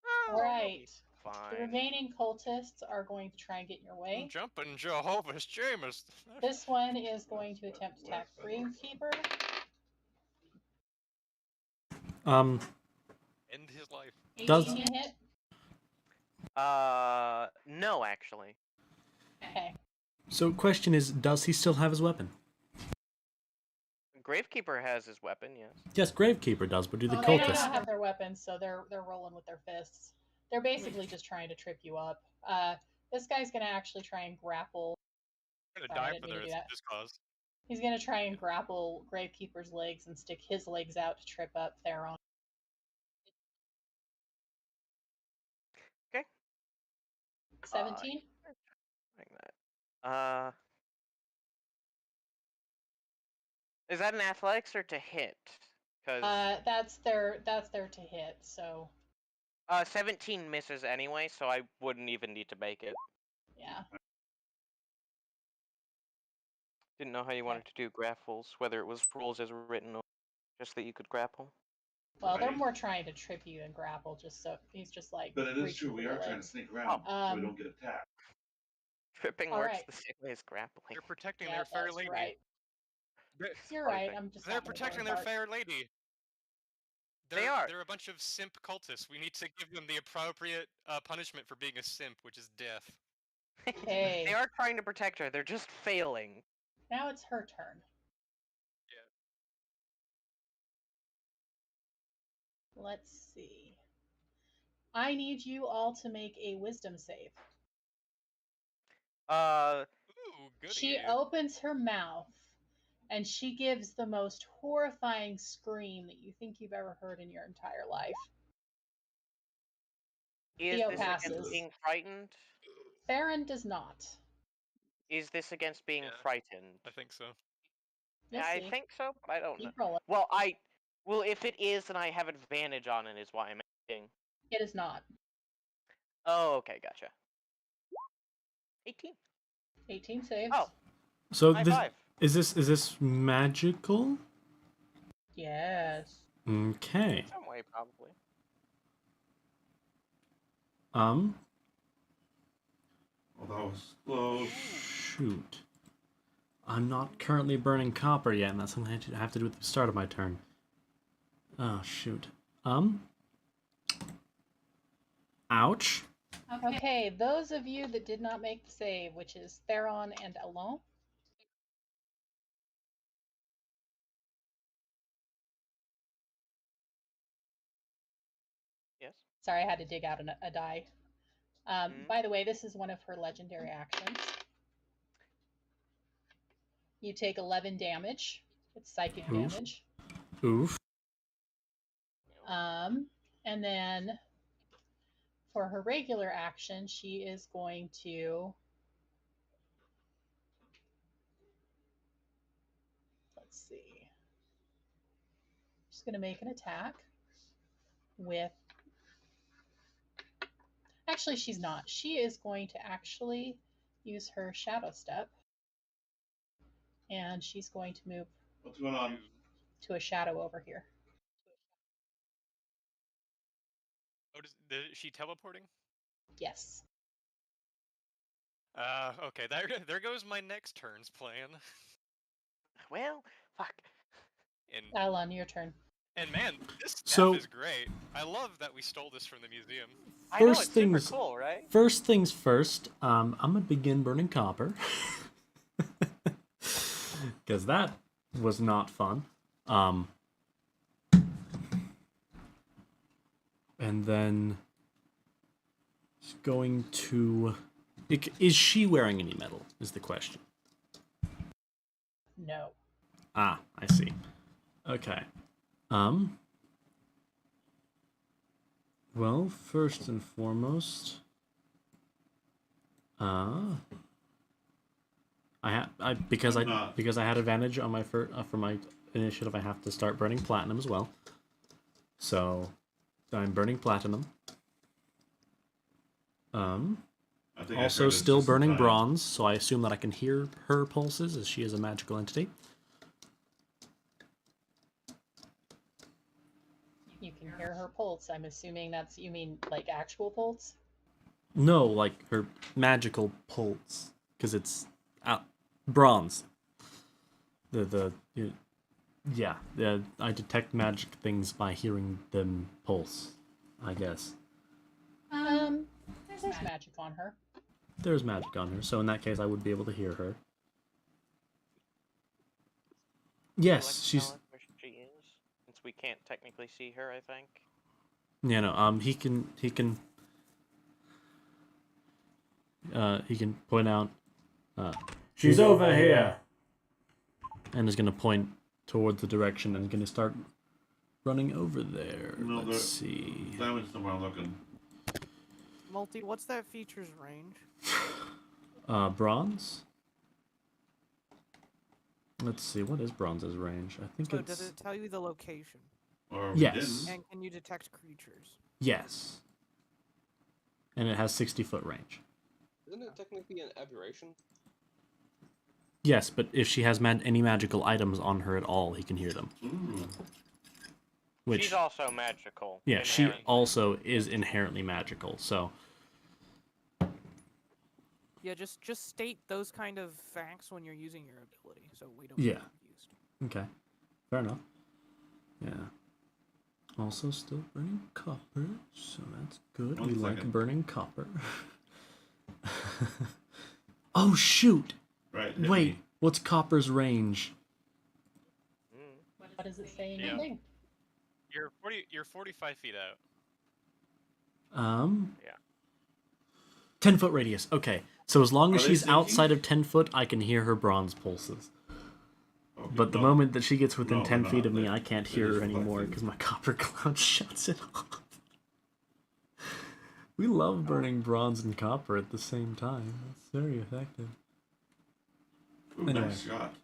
Oh, All right. fine. The remaining cultists are going to try and get in your way. Jumping Jehovah's James. This one is going to attempt to attack Gravekeeper. End his life. 18 to hit. No, actually. Okay. So, question is, does he still have his weapon? Gravekeeper has his weapon, yes. Yes, Gravekeeper does, but do the They do cultists? not have their weapons, so they're rolling with their fists. They're basically just trying to trip you up. This guy's gonna actually try and grapple. I'm gonna Sorry, I die didn't for mean to do that. this cause. He's gonna try and grapple Gravekeeper's legs and stick his legs out to trip up Theron. Okay. 17. Like that. Is that an athletics or to hit? Cause That's their to hit. So 17 misses anyway, so I wouldn't even need to make it. yeah. Didn't know how you wanted to do grapples, whether it was rules as written or just that you could grapple. Well, they're more trying to trip you than grapple, just so he's just like. But it is reaching true, we for are the trying to legs. sneak around so we don't get attacked. Tripping All works right. the same way as grappling. They're protecting Yeah, their it fair does, lady. right. You're Funny right. thing. I'm just. They're not gonna go protecting in their part. fair lady. They are. They're a bunch of simp cultists. We need to give them the appropriate punishment for being a simp, which is death. Hey. They are trying to protect her. They're just failing. Now it's her turn. Yeah. Let's see. I need you all to make a wisdom save. Ooh, goody. She opens her mouth and she gives the most horrifying scream that you think you've ever heard in your entire life. Is Theo this against passes. being frightened? Farron does not. Is this against being Yeah. frightened? I think so. You'll I see. think so, but I don't know. Keep rolling. Well, if it is, then I have advantage on it, is why I'm asking. It is not. Oh, okay, gotcha. 18. 18 saves. Oh, So high this five. is this magical? Yes. Okay. Some way, probably. Oh, that was close. Shoot. I'm not currently burning copper yet, and that's something I have to do at the start of my turn. Oh, shoot. Ouch. Okay, those of you that did not make the save, which is Theron and Elon. Yes. Sorry, I had to dig out a die. By the way, this is one of her legendary actions. You take 11 damage. It's psychic Oof. damage. Oof. And then for her regular action, she is going to... Let's see. She's going to make an attack with... Actually, she's not. She is going to actually use her Shadow Step. And she's going to move What's going on? to a shadow over here. Oh, is she teleporting? Yes. Okay. There goes my next turn's plan. Well, fuck. And Alan, your turn. and man, this stuff So- is great. I love that we stole this from the museum. I know, First it's things- super cool, right? First things first, I'm gonna begin burning copper. Because that was not fun. And then it's going to... Is she wearing any metal, is the question. No. Ah, I see. Okay. Well, first and foremost, because I had advantage on my for my initiative, I have to start burning platinum as well. So I'm burning platinum. I think I Also heard it still just in burning time. bronze, so I assume that I can hear her pulses as she is a magical entity. You can hear her pulse. I'm assuming that's, you mean like actual pulse? No, like her magical pulse, because it's bronze. Yeah, I detect magic things by hearing them pulse, I guess. There's magic on her. There's magic on her, so in that case I would be able to hear her. Yes, Would you like to she's... tell us where she is? Since we can't technically see her, I think. Yeah, no, he can point out, She's over here. and is gonna point towards the direction and gonna start running over there. No, Let's see. That one's somewhere I'm looking. Multi, what's that feature's range? Bronze? Let's see, what is bronze's range? I think So it's... does it tell you the location? Or Yes. we didn't. And can you detect creatures? Yes. And it has 60-foot range. Isn't it technically an aberration? Yes, but if she has any magical items on her at all, he can hear them. Ooh. Which, She's also magical. yeah, she inherently. also is inherently magical, so... Yeah, just state those kind of facts when you're using your ability, so we don't Yeah. get confused. Okay. Fair enough. Yeah. Also still burning copper, so that's good. One we like second. burning copper. Oh, shoot! Right. hit Wait, me. what's copper's range? What does it say in your Yeah. thing? You're 45 feet out. Yeah. 10-foot radius. Okay. So as long as Are they she's sinking? outside of 10 foot, I can hear her bronze pulses. Okay, But the no. moment that she gets within No, 10 they're feet not. of me, They're- I can't they're hear her just anymore reflecting. because my copper cloud shuts it off. We love burning bronze and copper at the same time. It's very effective. Ooh, Anyway. nice shot.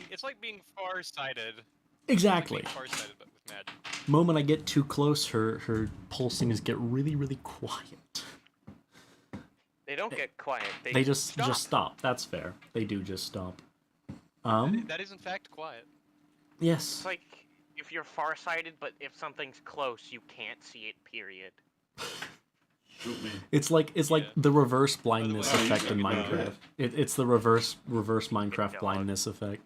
It's like being farsighted. Exactly. It's like being farsighted, but with magic. Moment I get too close, her pulsings get really, really quiet. They don't get quiet. They just stop. That's fair. They do just stop. That is in fact quiet. Yes. It's like if you're farsighted, but if something's close, you can't see it. Period. Shoot me. It's like Yeah. the reverse blindness way, effect in you can Minecraft. get It's the reverse Minecraft dog. blindness effect.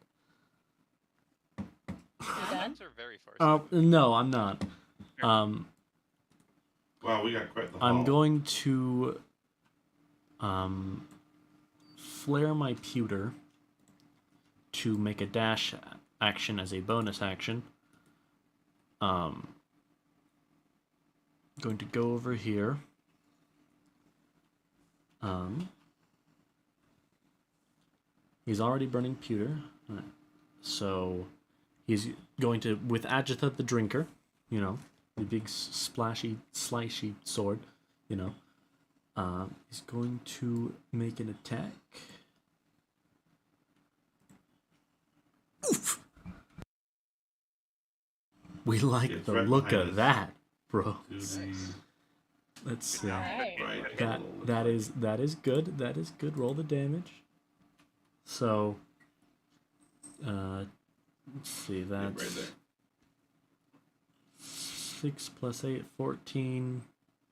You done? Those are very farsighted. No, I'm not. Wow, we got quite the haul. I'm going to flare my pewter to make a dash action as a bonus action. Going to go over here. He's already burning pewter, so he's going to, with Agitha the Drinker, you know, the big splashy, slicey sword, you know, he's going to make an attack. Oof! We like It's the right look behind of us. that, bro. Dude, Let's see. Alright. right. That is good. That is good. Roll the damage. So, let's see. Yeah, right That's there. 6 plus 8, 14.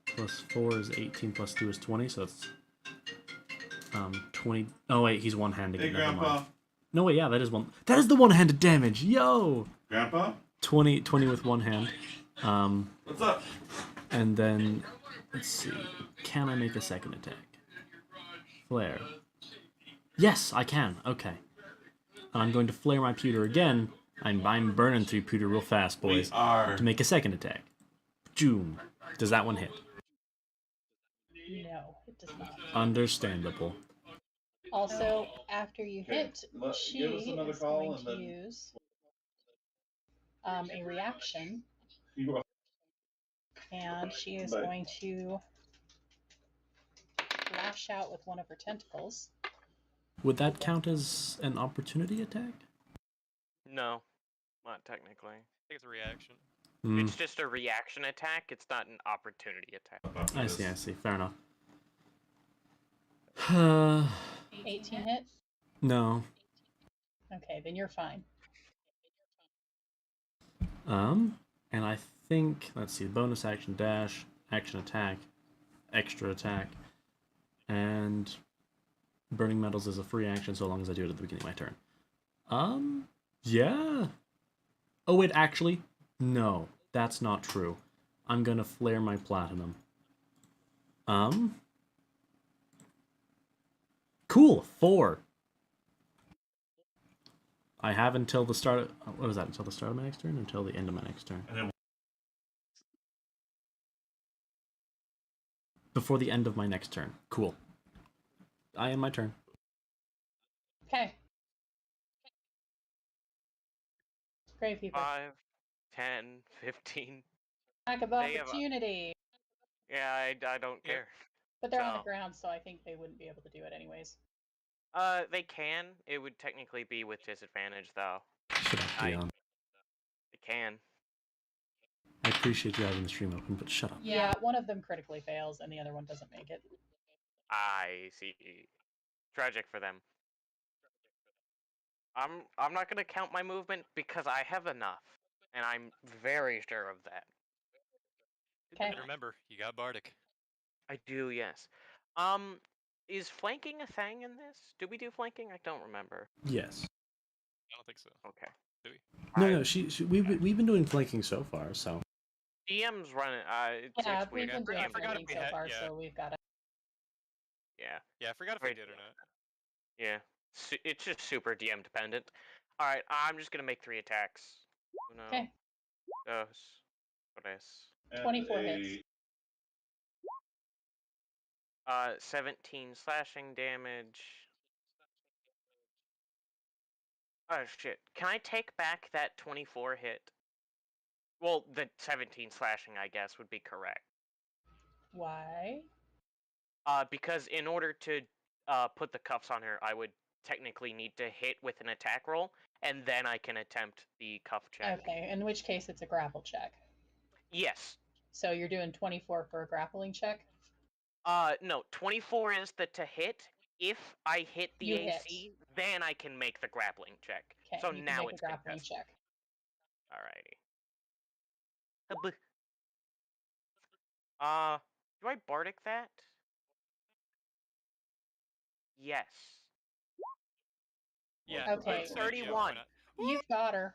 Plus 4 is 18. Plus 2 is 20. So it's 20. Oh wait, he's one-handed. Hey, Never mind. Grandpa. No wait, yeah, that is one. That is the one-handed damage. Yo, Grandpa? 20 with one hand. What's up? And then let's see. Can I make a second attack? Flare. Yes, I can. Okay. I'm going to flare my pewter again. I'm burning through pewter real fast, boys. We are. To make a second attack. June. Does that one hit? No, it does not. Understandable. Also, after you Okay, hit, she give us another is call going and to then- use a reaction, You are. and she is Bye. going to lash out with one of her tentacles. Would that count as an opportunity attack? No, not technically. I think it's a reaction. Hmm, It's just a reaction attack. It's not an opportunity attack. I see. Fair enough. 18 hit? No. Okay, then you're fine. And I think, let's see, bonus action dash, action attack, extra attack, and burning metals is a free action so long as I do it at the beginning of my turn. Yeah. Oh wait, actually, no, that's not true. I'm gonna flare my platinum. Cool, 4. I have until the start of, what was that, until the start of my next turn? Until the end of my next turn. And then Before the end of my next turn. Cool. I end my turn. Okay. Grave People. 5, 10, 15. Attack of they have a- opportunity. Yeah, I don't care. But they're on the So- ground, so I think they wouldn't be able to do it anyways. They can. It would technically be with disadvantage, though. Shut up, Leon. They can. I appreciate you having the stream open, but shut up. Yeah, one of them critically fails, and the other one doesn't make it. I see. Tragic for them. I'm not gonna count my movement because I have enough, and I'm very sure of that. Okay. And remember, you got Bardic. I do, yes. Is flanking a thing in this? Did we do flanking? I don't remember. Yes. I don't think so. Okay. Do we? No, we've been doing flanking so far, so. DM's running. Yeah, It's we've weird. been doing I forgot flanking if we so had- far, yeah. so we've got it. Yeah. Yeah, I forgot if Right. we did or not. Yeah. It's just super DM dependent. All right, I'm just gonna make 3 attacks. Uno, Okay. dos, tres. and 24 a hits. 17 slashing damage. Oh shit. Can I take back that 24 hit? Well, the 17 slashing, I guess, would be correct. Why? Because in order to put the cuffs on her, I would technically need to hit with an attack roll, and then I can attempt the cuff check. Okay, in which case it's a grapple check. Yes. So you're doing 24 for a grappling check? No, 24 is the to hit. If I hit the You AC, then I can make the grappling check. Okay, So you can now make a it's grappling contested. check. Alrighty. Do I bardic that? Yes. Yeah. Okay. 31. You've got her.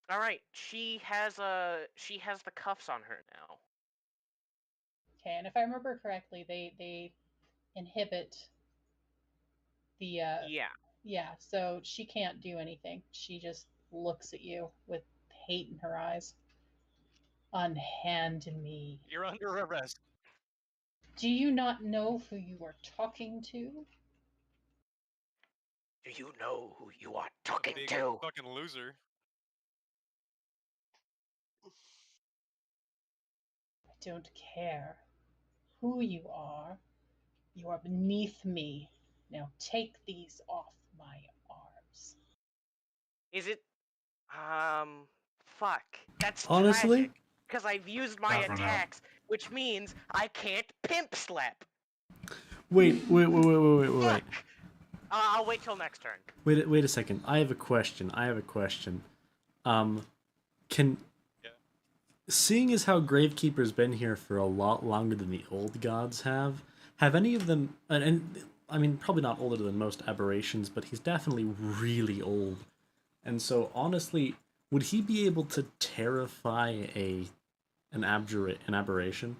All right, she has the cuffs on her now. Okay, and if I remember correctly, they inhibit the Yeah. so she can't do anything. She just looks at you with hate in her eyes. Unhand me. You're under arrest. Do you not know who you are talking to? Do you know who you are talking Big to? fucking loser. I don't care who you are. You are beneath me. Now take these off my arms. Is it? Fuck. That's Honestly? tragic. Because I've used my Not for now. attacks, which means I can't pimp slap. Wait. Fuck. I'll wait till next turn. Wait a second. I have a question. Can Yeah. seeing as how Gravekeeper's been here for a lot longer than the old gods have any of them, and I mean probably not older than most aberrations, but he's definitely really old. And so honestly, would he be able to terrify an aberration?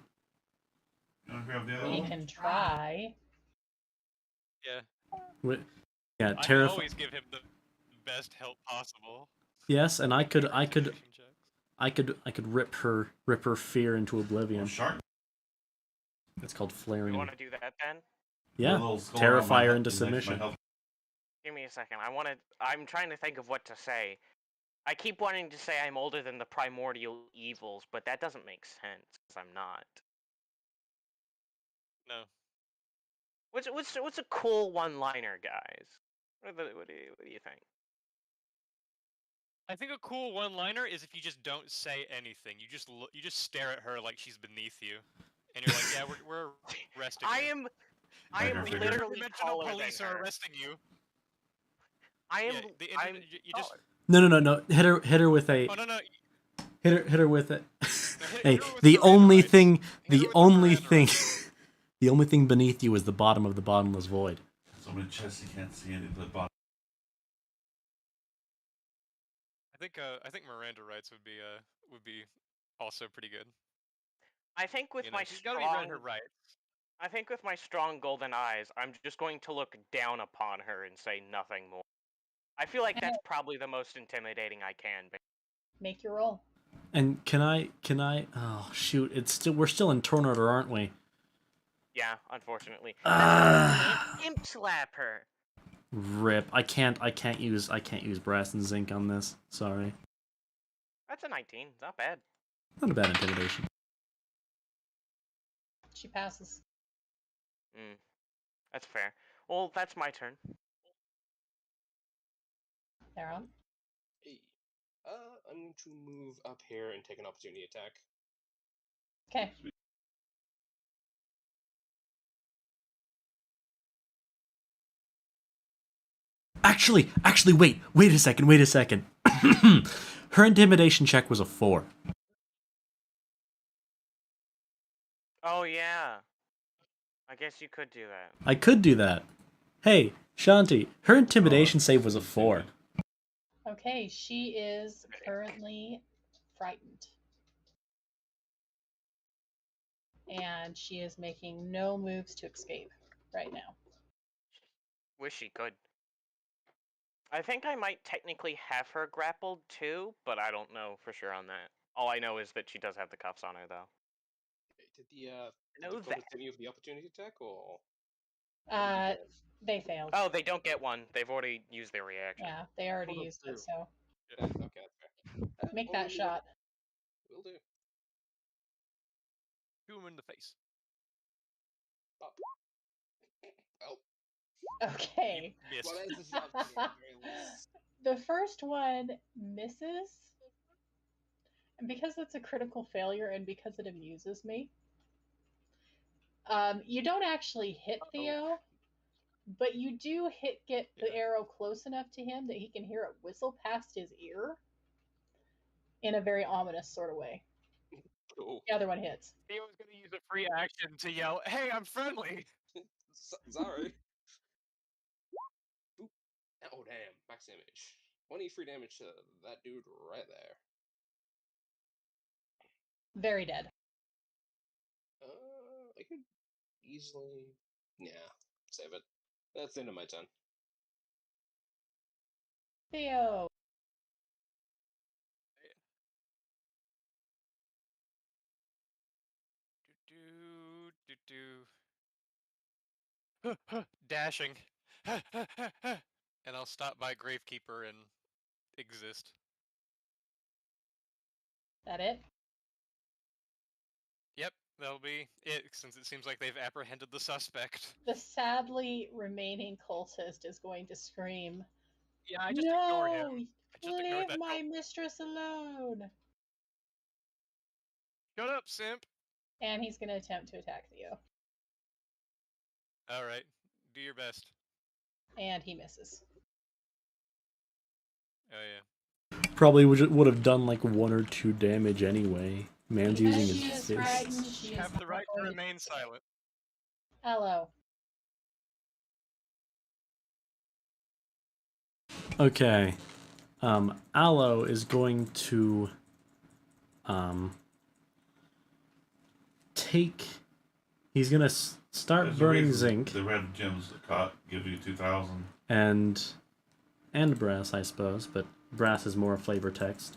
You wanna grab the other We one? can try. Yeah. Yeah, I terrify. always give him the best help possible. Yes, and I could Persuasion checks. rip her fear into oblivion. Shark. It's called You flaring. want to do that then? Yeah, A little skull terrify around her my into health- submission. my health. Give me a second. I'm trying to think of what to say. I keep wanting to say I'm older than the primordial evils, but that doesn't make sense because I'm not. No. What's a cool one-liner, guys? What do you think? I think a cool one-liner is if you just don't say anything. You just stare at her like she's beneath you, and you're like, "Yeah, we're arresting I you." am Like her figure. literally Dimensional taller police than are her. arresting you. I am. Yeah, I'm. you just. taller. No. Hit her with a. Oh no. Hit her with a. Hey, hit her with the Miranda only rights. thing, Hit her the with the only Miranda thing, rights. the only thing beneath you is the bottom of the bottomless void. So many chests you can't see into the bottom. I think Miranda rights would be also pretty good. I think with You know, my she's got to be read her strong. rights. I think with my strong golden eyes, I'm just going to look down upon her and say nothing more. I feel like that's probably the most intimidating I can be. Make your roll. And can I? Oh shoot! We're still in turn order, aren't we? Yeah, unfortunately. Ah. Imp slap her. Rip! I can't use brass and zinc on this. Sorry. That's a 19. Not bad. Not a bad intimidation. She passes. That's fair. Well, that's my turn. Theron. Hey. I'm going to move up here and take an opportunity attack. Okay. Actually, wait a second. Her intimidation check was a 4. Oh yeah. I guess you could do that. I could do that. Hey, Shanti, her intimidation save was a 4. Okay, she is currently frightened. And she is making no moves to escape right now. Wish she could. I think I might technically have her grappled too, but I don't know for sure on that. All I know is that she does have the cuffs on her, though. Did the Know did that. hit you with the opportunity attack or? They failed. Oh, they don't get one. They've already used their reaction. Yeah, they already Total used two. it, so Yeah, okay, that's fair. make Well, that when you shot. Will do. Shoot him in the face. Up. Oh, Okay. You missed. well, there's the shot at the very least. The first one misses. And because it's a critical failure and because it amuses me, you don't actually hit Theo, but you do get the Yeah. arrow close enough to him that he can hear it whistle past his ear in a very ominous sort of way. Cool. The other one hits. Theo's gonna use a free action to yell, "Hey, I'm friendly!" Sorry. Boop. Oh damn, max damage. 23 damage to that dude right there. Very dead. I could easily, yeah, save it. That's the end of my turn. Theo. Dashing. And I'll stop by Gravekeeper and exist. That it? Yep, that'll be it, since it seems like they've apprehended the suspect. The sadly remaining cultist is going to scream, Yeah, I just ignore him. "No! I just ignore Leave that. my mistress alone!" Shut up, simp! And he's going to attempt to attack Theo. Alright, do your best. And he misses. Oh yeah. Probably would have done like 1 or 2 damage anyway. Man's using She his is fists. frightened. She You is have the right to not going remain silent. Hello. Okay. Aloe is going to take. He's gonna start There's a burning reason zinc The red gems that give you 2,000. and brass, I suppose, but brass is more flavor text.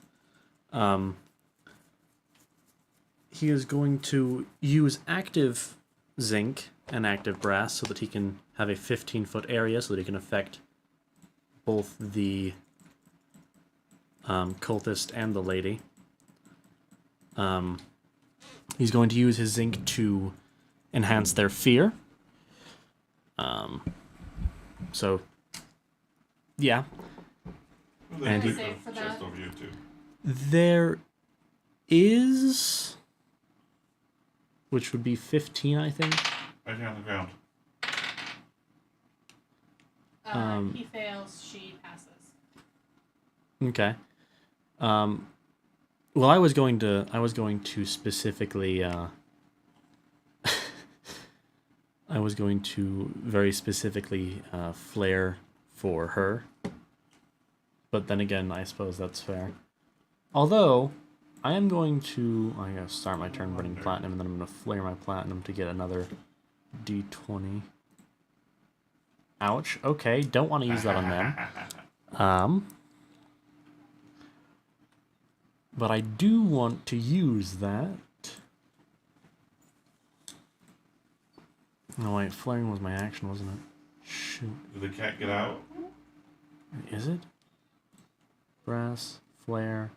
He is going to use active zinc and active brass so that he can have a 15-foot area so that he can affect both the cultist and the lady. He's going to use his zinc to enhance their fear. So, yeah. And he, Save for chest over you too. there is, which would be 15, I think. Right here on the ground. He fails, she passes. Okay. Well, I was going to specifically, I was going to very specifically flare for her. But then again, I suppose that's fair. Although, I am going to, I'm going to start my turn burning platinum, and then I'm going to flare my platinum to get another d20. Ouch. Okay, don't want to use that on them. But I do want to use that. No, wait, flaring was my action, wasn't it? Shoot. Did the cat get out? Is it? Brass, flare.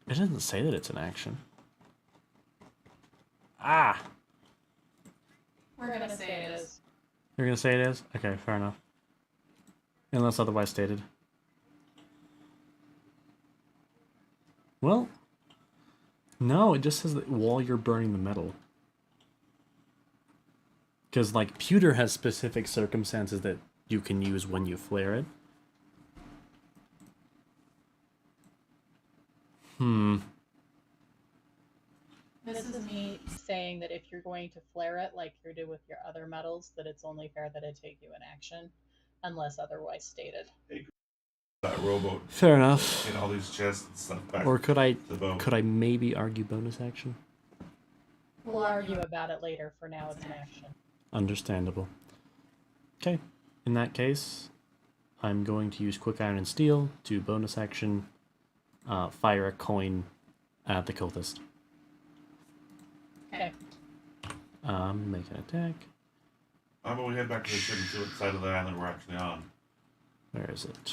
It doesn't say that it's an action. Ah! We're gonna say it is. You're gonna say it is? Okay, fair enough. Unless otherwise stated. Well, no, it just says that while you're burning the metal. Because, like, pewter has specific circumstances that you can use when you flare it. This is me saying that if you're going to flare it like you do with your other metals, that it's only fair that it take you an action, unless otherwise stated. That rowboat. Fair enough. In all these chests and stuff back. Or could to the boat. I maybe argue bonus action? We'll argue about it later. For now, it's an action. Understandable. Okay, in that case, I'm going to use Quick Iron and Steel to bonus action, fire a coin at the cultist. Make an attack. How about we head back to the ship and see what side of the island we're actually on? Where is it?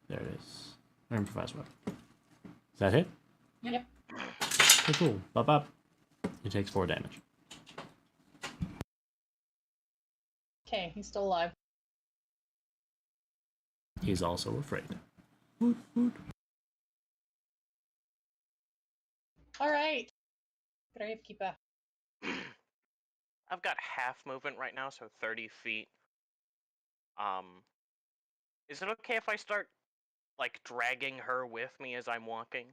There it is. Improvised weapon. Is that hit? Yep. Okay, cool. Bop bop. He takes 4 damage. Okay, he's still alive. He's also afraid. Woot, woot. All right. Gravekeeper. I've got half movement right now, so 30 feet. Is it okay if I start, like, dragging her with me as I'm walking?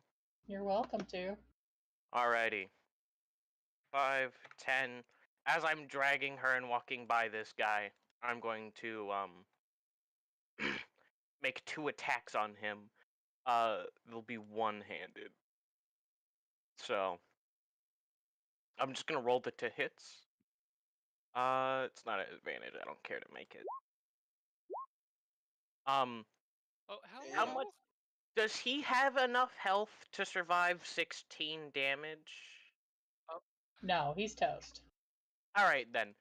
You're welcome to. Alrighty. 5, 10. As I'm dragging her and walking by this guy, I'm going to, make 2 attacks on him. They'll be one-handed. So, I'm just gonna roll the 2 hits. It's not an advantage. I don't care to make it. Oh, How much does he have enough health to survive 16 damage? No, he's toast. Alright then.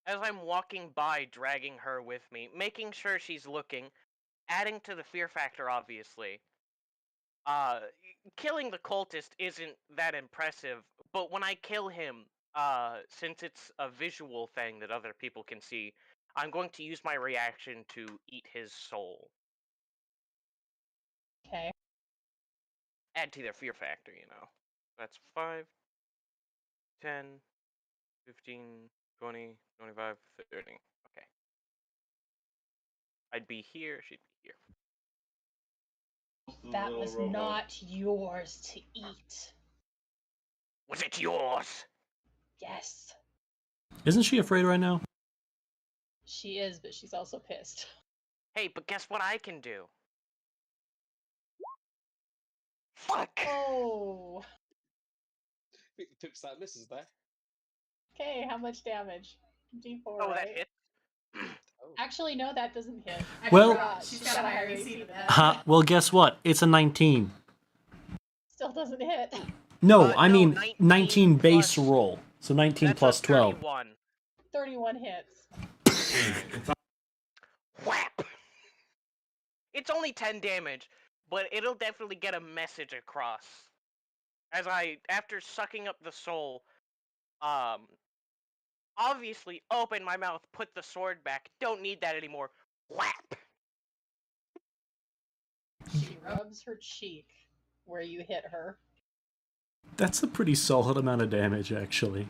As I'm walking by, dragging her with me, making sure she's looking, adding to the fear factor, obviously. Killing the cultist isn't that impressive, but when I kill him, since it's a visual thing that other people can see, I'm going to use my reaction to eat his soul. Okay. Add to their fear factor, you know. That's 5, 10, 15, 20, 25, 30. Okay. I'd be here, she'd be here. That was not yours to eat. Was it yours? Yes. Isn't she afraid right now? She is, but she's also pissed. Hey, but guess what I can do? Fuck! Oh. Pip slap misses there. Okay, how much damage? D4, Oh, right? that hit? Actually, no, that doesn't hit. I Well- forgot. She's got a higher AC than that. Well, guess what? It's a 19. Still doesn't hit. No, I no, mean 19 19 base plus- roll. So 19 That's plus a 12. 31. 31 hits. Whap! It's only 10 damage, but it'll definitely get a message across. As after sucking up the soul, obviously open my mouth, put the sword back, don't need that anymore. Whap! She rubs her cheek where you hit her. That's a pretty solid amount of damage, actually.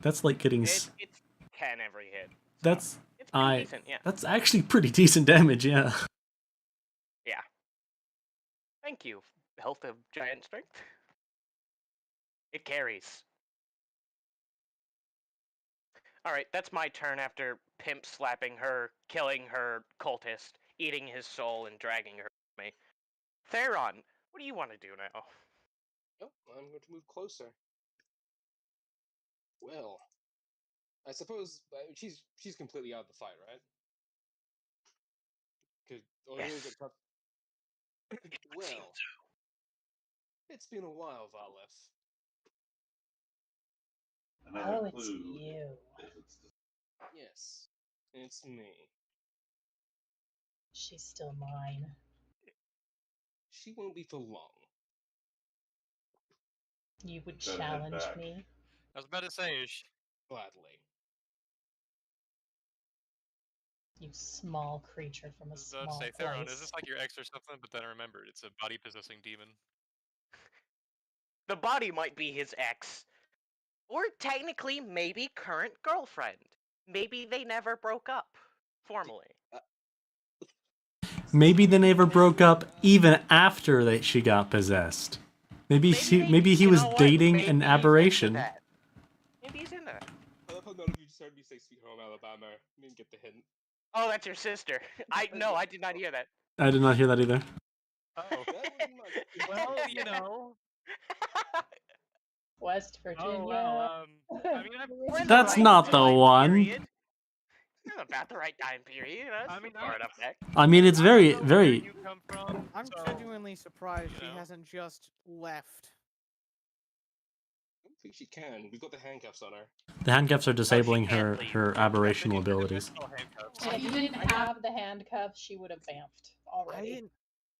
That's like getting... It's 10 every hit. So That's... it's pretty decent, yeah. That's actually pretty decent damage, yeah. Yeah. Thank you, Health of Giant Strength. It carries. Alright, that's my turn after pimp slapping her, killing her cultist, eating his soul, and dragging her with me. Theron, what do you want to do now? Oh, I'm going to move closer. Well, I suppose she's completely out of the fight, right? Here's a tough. Well, it's been a while, Valef. Oh, it's you. Yes, it's me. She's still mine. She won't be for long. You would Better head challenge back. me? I was about to say, Gladly. You small creature from I a was about to small say, Theron, place. is this like your ex or something? But then I remembered it's a body possessing demon. The body might be his ex. Or technically, maybe current girlfriend. Maybe they never broke up. Formally. Maybe they never broke up even after she got possessed. Maybe he you was know what? dating Maybe an he's into aberration. that. Maybe he's into that. I love how none of you just heard me say Sweet Home Alabama. I didn't get the hint. Oh, that's your sister. I did not hear that. I did not hear that either. Oh, That was much. well, you know. West Virginia. Oh well. I mean, We're in the That's right not the time one. period. It's about the right time period. You know, I mean, far enough back. I mean, it's very, I don't know very... where you come from, I'm so, genuinely surprised you she know. hasn't just left. think she can. We've got the handcuffs on her. The handcuffs are disabling can't her leave. aberrational abilities. If you didn't have the handcuffs, she would have bamfed already.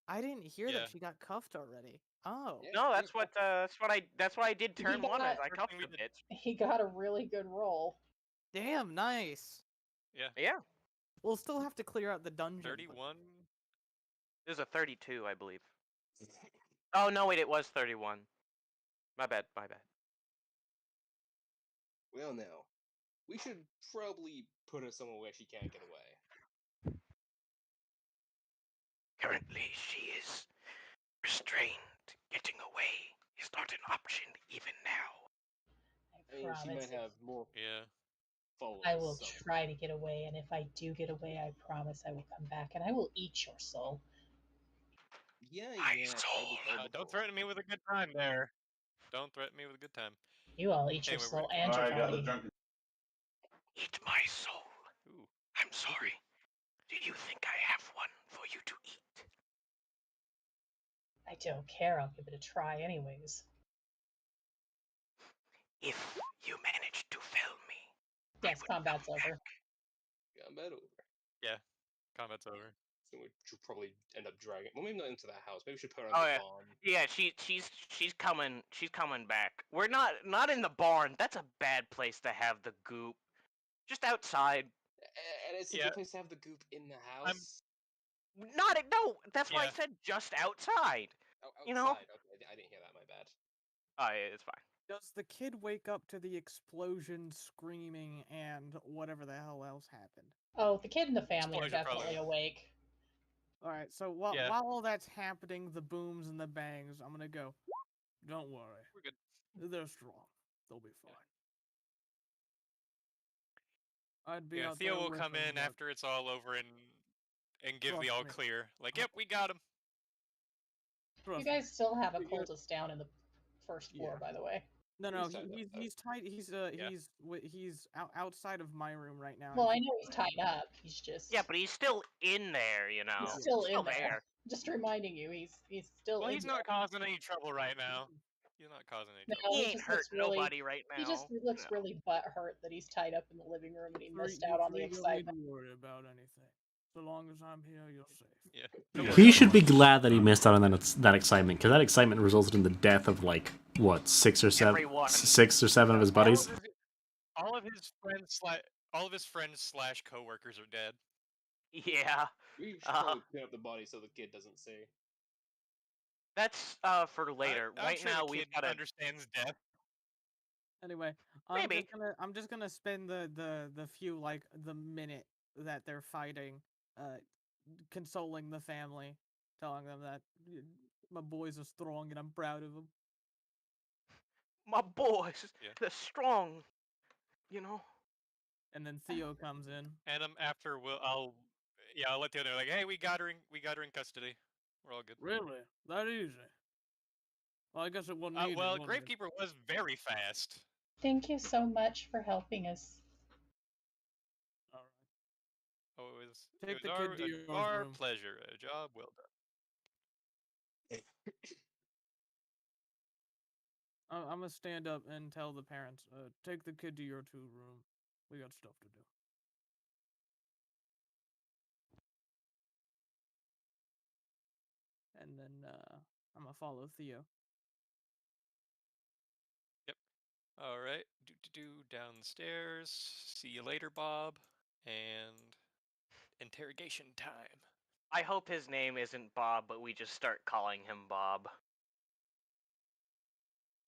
I didn't hear Yeah. that she got cuffed already. Oh. Yeah, No, yeah, that's what I did turn one as I First cuffed thing we the did. bitch. He got a really good roll. Damn, nice. Yeah. Yeah, We'll still have to clear out the dungeon. 31. it was a 32, I believe. Oh no, wait, it was 31. My bad. Well, now, we should probably put her somewhere where she can't get away. Currently, she is restrained. Getting away is not an option even now. I mean, she promise might have more Yeah. followers. I will somewhere. try to get away, and if I do get away, I promise I will come back and I will eat your soul. Yeah, My yeah. soul. Don't threaten me with a good time there. Don't threaten me with a good time. You all eat your Anyway, soul we're and your I got the body. drunken. Eat my soul. Ooh. I'm sorry. Do you think I have one for you to eat? I don't care. I'll give it a try anyways. If you manage to fell me, Yes, combat's over. Combat over. Yeah. Combat's over. So we should probably end up dragging. Well, maybe not into the house. Maybe we should put her in Oh, the yeah. barn. Yeah, she's coming back. We're not in the barn. That's a bad place to have the goop. Just outside. And it's a Yeah. good place to have the goop in the house. No. That's why I Yeah. said just outside. Outside. You know? Okay, I didn't hear that. My bad. Oh, yeah, it's fine. Does the kid wake up to the explosion, screaming, and whatever the hell else happened? Oh, the kid and the family are Explosion, probably. definitely awake. Alright, so while Yeah. all that's happening, the booms and the bangs, I'm gonna go. Don't worry. We're good. They're strong. They'll be fine. I'd be Yeah, out Theo there will with come them, in but after it's all over and give the Trust all me. clear. Like, yep, we got him. You trust guys still have a You're- cultist down in the first floor, Yeah. by the way. No, He's tied up, though. he's tight. He's outside of my room right now. Well, I know he's tied up. He's just Yeah, but he's still in there, you know. he's still in there. Just reminding you, he's still Well, in he's there. not causing any trouble right now. He's not causing any No, trouble. He he ain't just hurt looks really. nobody right now. He just looks No. really butthurt that he's tied up in the living room and he Free- missed you out on the free, don't need excitement. to worry about anything. So long as I'm here, you're safe. Yeah. Don't worry He about should it. be glad that he missed out on that excitement, because that excitement resulted in the death of like what six or seven Everyone. of his buddies. All of his friends slash coworkers are dead. Yeah. We should probably clean up the body so the kid doesn't see. That's for later. I'm Right sure now the we've kid got to. understands death. Anyway, Maybe. I'm just gonna spend the few like the minute that they're fighting, consoling the family, telling them that my boys are strong and I'm proud of them. My boys, Yeah. they're strong. You know. And then Theo comes in. And after I'll let Theo know, like, hey, we got her in custody. We're all good. Really? That easy? Well, I guess it wasn't easy. Well, wasn't it? Gravekeeper was very fast. Thank you so much for helping us. All right. Oh, it Take was the our, kid to your our room. pleasure. A job well done. I'm gonna stand up and tell the parents, take the kid to your room. We got stuff to do. And then I'm gonna follow Theo. All right. Do down the stairs. See you later, Bob. And interrogation time. I hope his name isn't Bob, but we just start calling him Bob.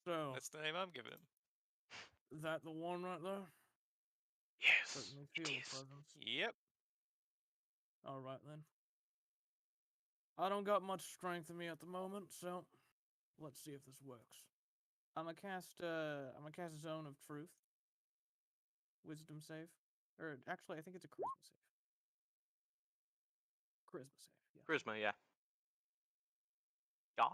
So That's the name I'm giving him. is that the one right there? Yes, Certainly it feel the is. presence. Yep. All right then. I don't got much strength in me at the moment, so let's see if this works. I'm gonna cast Zone of Truth. Wisdom save. Or actually I think it's a charisma save. Charisma save, yeah. Charisma, yeah. Yeah.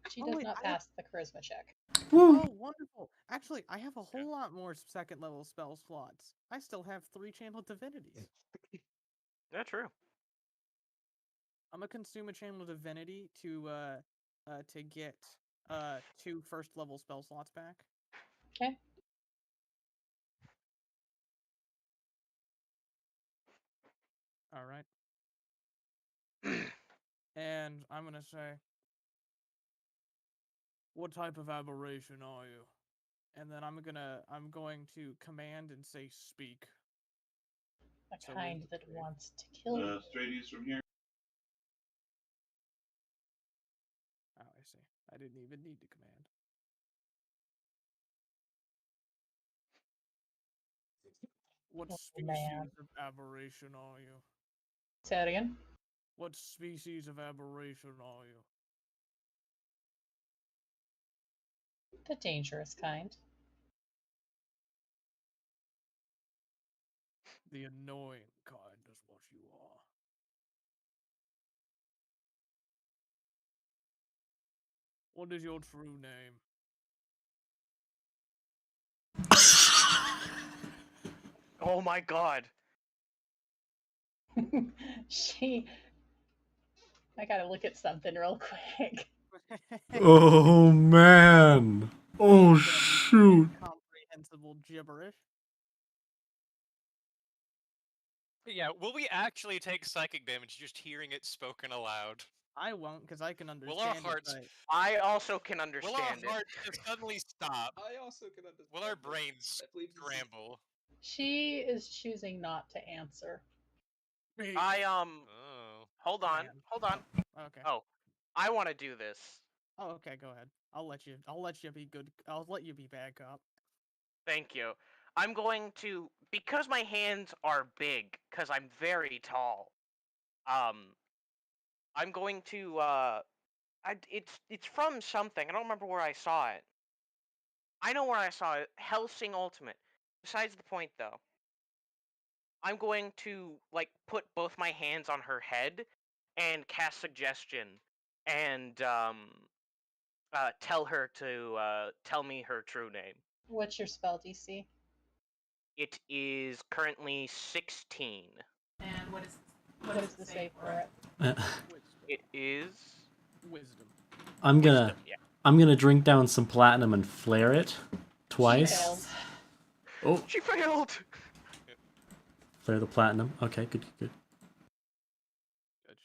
She Oh, does wait, not pass the charisma check. Oh, wonderful. Actually, I have a whole lot more second level spell slots. I still have 3 channel divinities. Yeah, true. I'm gonna consume a channel divinity to get 2 first-level spell slots back. Okay. All right. And I'm gonna say, what type of aberration are you? And then I'm going to command and say speak. A So kind wisdom that save. wants to kill you. Straight east from here. Oh, I see. I didn't even need to command. What Oh, species man. of aberration are you? Say that again. What species of aberration are you? The dangerous kind. The annoying kind is what you are. What is your true name? Oh my god. I gotta look at something real quick. Oh man. Oh It's gonna be shoot. incomprehensible gibberish. Yeah, will we actually take psychic damage just hearing it spoken aloud? I won't, because I can Will our understand hearts it. I also can will our understand it. hearts just suddenly stop? I also can understand. Will our this. brains I believe this is- scramble? She is choosing not to answer. Speak. Oh. Hold on. Man. Hold on. Okay. Oh, I want to do this. Oh, okay. Go ahead. I'll let you be good. I'll let you be bad cop. Thank you. I'm going to, because my hands are big, because I'm very tall. I'm going to. It's from something. I don't remember where I saw it. I know where I saw it. Helsing Ultimate. Besides the point, though. I'm going to put both my hands on her head and cast suggestion and tell her to tell me her true name. What's your spell DC? It is currently 16. And what is the save for it? Wisdom. It is Wisdom. I'm gonna wisdom. Yeah. I'm gonna drink down some platinum and flare it She twice. failed. Oh, She failed. flare the platinum. Okay, good. Good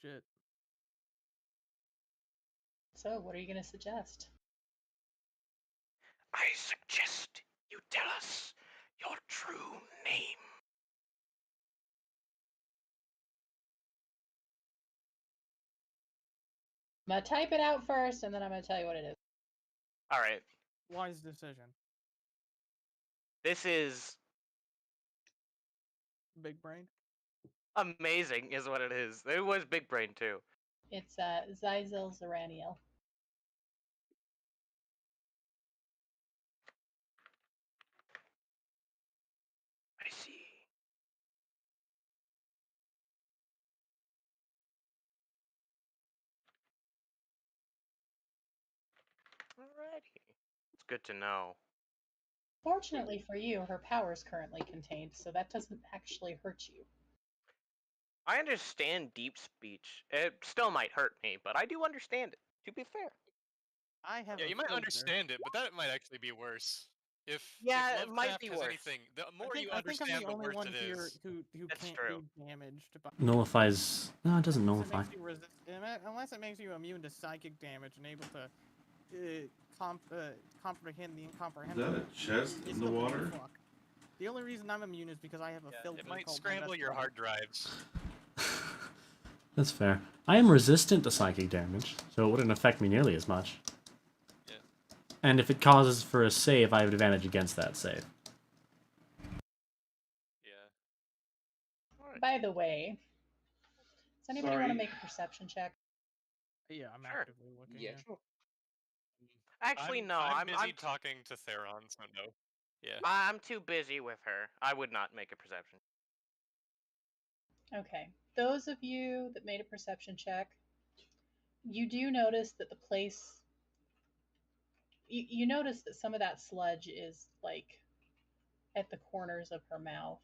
shit. So, what are you gonna suggest? I suggest you tell us your true name. I'm gonna type it out first, and then I'm gonna tell you what it is. All right. Wise decision. This is Big brain. amazing, is what it is. It was big brain too. It's Zyzel Zeraniel. I see. Alrighty. It's good to know. Fortunately for you, her power is currently contained, so that doesn't actually hurt you. I understand deep speech. It still might hurt me, but I do understand it, to be fair. I have Yeah, a you might filter. understand it, but that might actually be worse. If Yeah, it might Lovecraft be has worse. anything, the more you I think I'm understand, the the only worse one it here is. who That's can't true. be damaged by. Nullifies. No, it doesn't Unless it nullify. makes you unless it makes you immune to psychic damage and able to comprehend the Is incomprehensible. that a chest It's in the water? fuck. The only reason I'm immune is because I have a filter. It might called scramble my best your friend. hard drives. That's fair. I am resistant to psychic damage, so it wouldn't affect me nearly as much. Yeah. And if it causes for a save, I have advantage against that save. Yeah. By the way, does anybody want to Sorry. make a perception check? Yeah, I'm Sure. actively looking. Yeah, sure. Actually, no. I'm busy I'm talking to Theron, so no. Yeah. I'm too busy with her. I would not make a perception. Okay. Those of you that made a perception check, you do notice that the place. You notice that some of that sludge is at the corners of her mouth.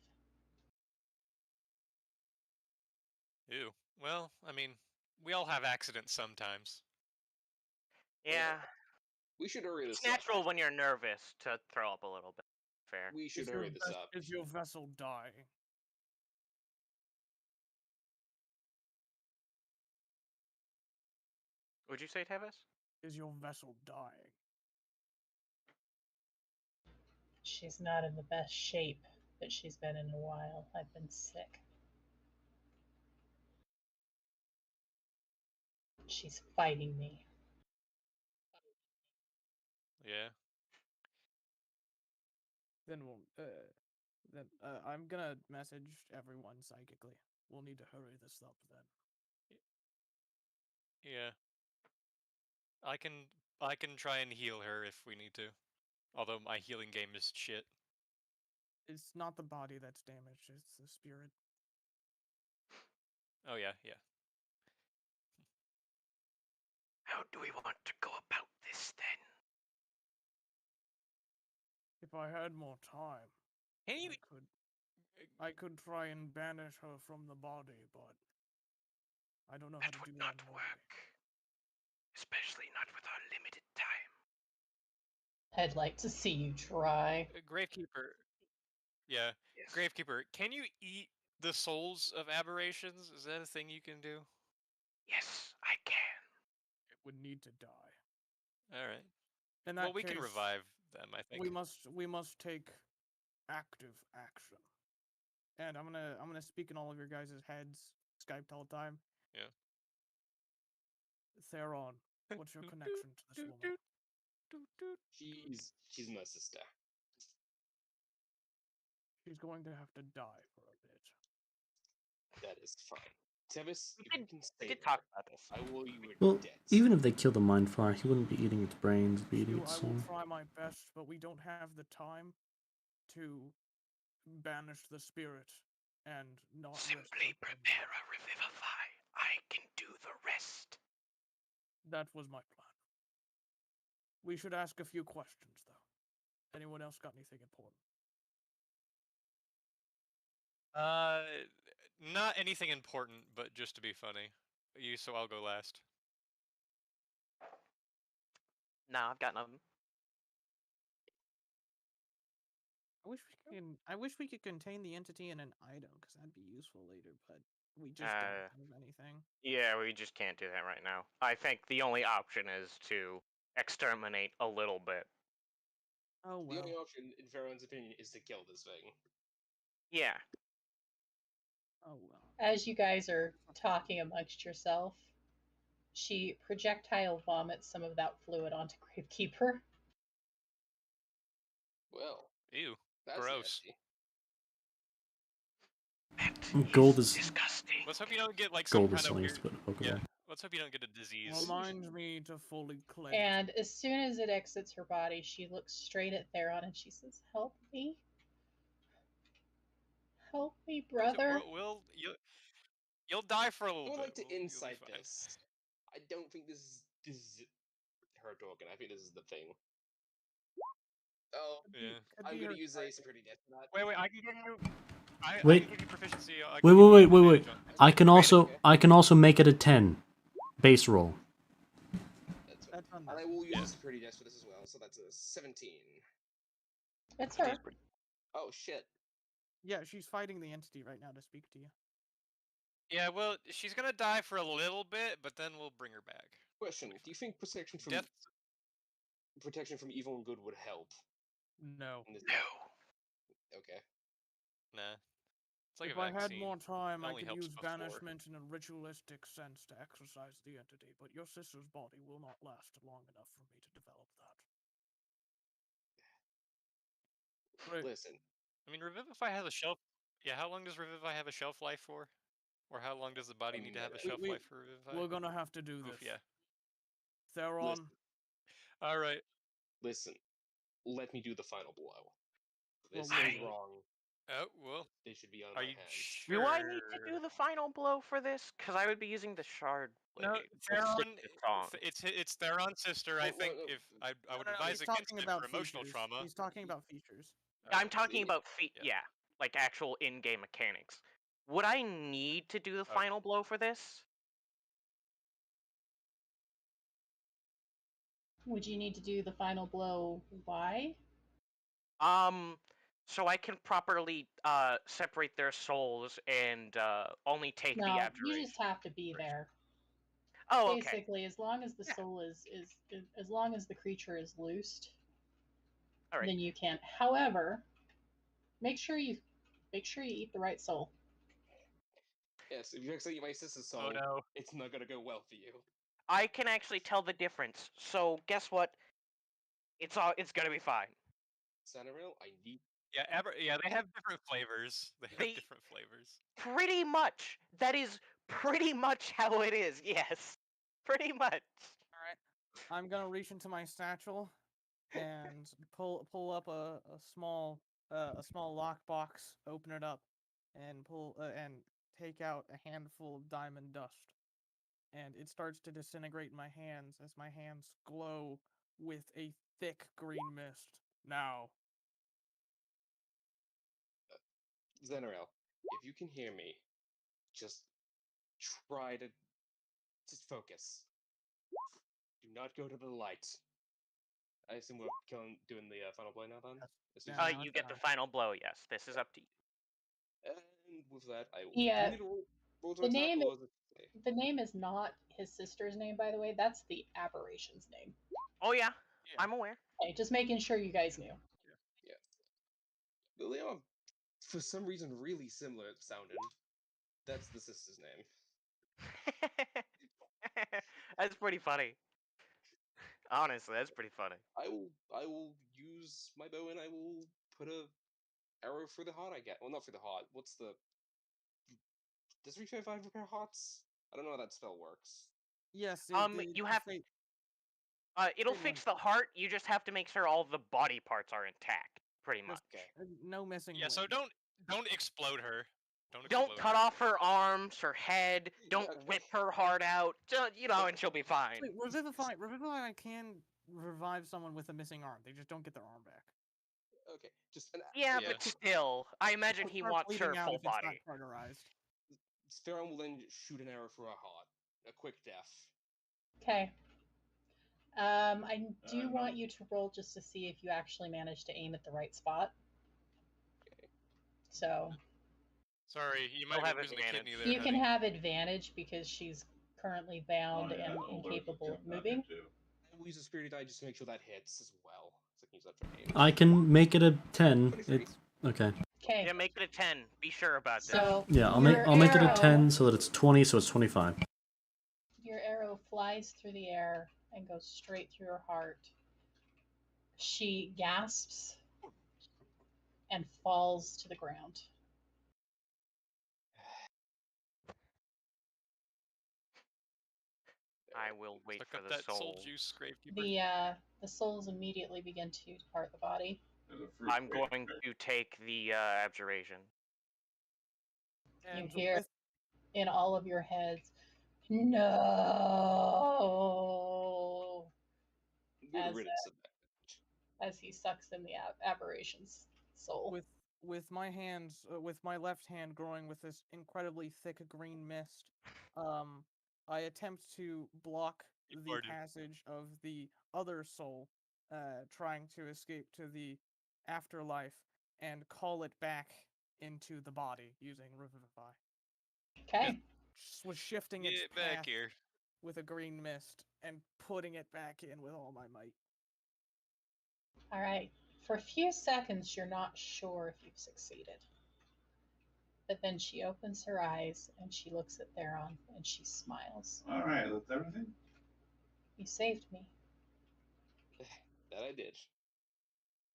Ew. Well, I mean, we all have accidents sometimes. Yeah. We should hurry It's this up. natural when you're nervous to throw up a little bit. Fair. We should hurry this up. Is your vessel dying? Would you say, Tevis? Is your vessel dying? She's not in the best shape that she's been in a while. I've been sick. She's fighting me. Yeah. Then I'm gonna message everyone psychically. We'll need to hurry this up then. Yeah. I can try and heal her if we need to. Although my healing game is shit. It's not the body that's damaged, it's the spirit. Oh yeah, yeah. How do we want to go about this then? If I had more time, Can you I could try and banish her from the body, but I don't know how That to would do not that. work. Especially not with our limited time. I'd like to see you try. Gravekeeper? Yeah. Yes. Gravekeeper, can you eat the souls of aberrations? Is that a thing you can do? Yes, I can. It would need to die. Alright. In that Well, we case, can revive them, I think. we must take active action. And I'm gonna speak in all of your guys' heads, Skyped all the time. Yeah. Theron, what's your connection to this woman? She's my sister. She's going to have to die for a bit. That is fine. Tevis, We if you can stay did there, talk about this. I will you Well, your debts. even if they kill the mind fire, he wouldn't be eating its brains, he'd be eating its I will soul. try my best, but we don't have the time to banish the spirit and not Simply prepare a revivify. I can do the rest. That was my plan. We should ask a few questions, though. Anyone else got anything important? Not anything important, but just to be funny. So I'll go last. Nah, I've got nothing. I wish we could contain the entity in an item, because that'd be useful later, but we just don't have anything. Yeah, we just can't do that right now. I think the only option is to exterminate a little bit. Oh The well. only option, in Farron's opinion, is to kill this thing. Yeah. Oh well. As you guys are talking amongst yourself, she projectile vomits some of that fluid onto Gravekeeper. Well, Ew. that's Gross. That Gold is is disgusting. Let's hope you don't get like some gold is kind of nice, weird. but Pokeball. Yeah. Let's hope you don't get a disease. Reminds me to fully cleanse. And as soon as it exits her body, she looks straight at Theron and she says, "Help me. Help me, brother." You'll die for a little I would bit. like to You'll be insight fine. this. I don't think this is her talking. I think this is the thing. Oh, Yeah. I'm gonna use a security death for that. Wait, I can give you. I Wait. can give you proficiency. Wait. I can also make it a 10 base roll. That's fine. And I will use a security death for this as well. So that's a 17. That's her. Oh shit. Yeah, she's fighting the entity right now to speak to you. Yeah, well, she's gonna die for a little bit, but then we'll bring her back. Question: do you think protection from evil and good would help? No. No. Okay. Nah. It's like If a I had vaccine. more time, It I only could helps use before. banishment in a ritualistic sense to exorcise the entity, but your sister's body will not last long enough for me to develop that. Great. Listen. I mean, Revivify has a shelf. Yeah, how long does Revivify have a shelf life for? Or how long does the body need to have a shelf life for Revivify? We're gonna have to do this. Oof, yeah. Theron. Alright. Listen. Let me do the final blow. If this Well, goes wrong. Oh, well. They should be on my hands. Sure? Do I need to do the final blow for this? Because I would be using the shard blade. No, Theron. It's Theron's sister. I think if I would advise against it for emotional trauma. He's talking about features. I'm talking about like actual in-game mechanics. Would I need to do the final blow for this? Would you need to do the final blow? Why? So I can properly separate their souls and only take the No, abjuration. you just have to be there. Oh, okay. Basically, as long as the Yeah. soul is as long as the creature is loosed, All right. then you can. However, make sure you eat the right soul. Yes, if you accidentally eat my sister's soul, Oh no. it's not gonna go well for you. I can actually tell the difference. So guess what? It's gonna be fine. Sanaril, I need. Yeah, they have different flavors. They have They- different flavors. Pretty much. That is pretty much how it is. Yes. Pretty much. All right. I'm gonna reach into my satchel and pull up a small lockbox, open it up, and pull and take out a handful of diamond dust. And it starts to disintegrate in my hands as my hands glow with a thick green mist. Now, Zanarel, if you can hear me, just try to just focus. Do not go to the light. I assume we're doing the final blow now, then? Yes. As soon Yeah. as- now You it's get the done. final blow. Yes. This is up to you. And with that, I will. Yeah. Do you need to roll to The attack, name or was it? The name is not his sister's name, by the way. That's the aberration's name. Oh yeah. Yeah. I'm aware. Okay, just making sure you guys knew. They are, for some reason, really similar sounding. That's the sister's name. That's pretty funny. Honestly, that's pretty funny. I will use my bow and I will put a arrow through the heart. I get. Well, not through the heart. What's the? Does 355 repair hearts? I don't know how that spell works. Yes. You have it'll Fate fix one. the heart. You just have to make sure all the body parts are intact. Pretty much. Okay. No missing. Yeah, so limbs. don't explode her. Don't Don't explode cut her. off her arms, her head. Don't Okay. rip her heart out. And she'll be fine. Wait, Revivify can revive someone with a missing arm. They just don't get their arm back. Okay. Just an. Yeah, Yeah. but still, I imagine It'll he start wants her bleeding out full if it's not body. cauterized. Spherion will then shoot an arrow through her heart. A quick death. Okay. I do No. want you to roll just to see if you actually manage to aim at the right spot. Okay. So Sorry, you You'll might have lose a kidney advantage. there. you can honey. have advantage because she's currently bound and incapable of moving. I will use a spirit die just to make sure that hits as well. So I can use that for aim. I can make it a 10. 23. It's okay. Okay. Yeah, make it a 10. Be sure about that. So Yeah, I'll your make it a arrow- 10 so that it's 20, so it's 25. Your arrow flies through the air and goes straight through her heart. She gasps and falls to the ground. I will wait Suck for up the that soul soul. juice, Gravekeeper. The souls immediately begin to depart the body. I'm going to take the abjuration. You And hear with- in all of your heads, no, Good As riddance of that. as he sucks in the aberration's soul. with my hands, with my left hand growing with this incredibly thick green mist, I attempt to block the farted. passage of the other soul, trying to escape to the afterlife, and call it back into the body using Revivify. Okay. Just was shifting its Get back path here. with a green mist and putting it back in with all my might. All right. For a few seconds, you're not sure if you've succeeded. But then she opens her eyes and she looks at Theron and she smiles. All right, that's everything. You saved me. That I did.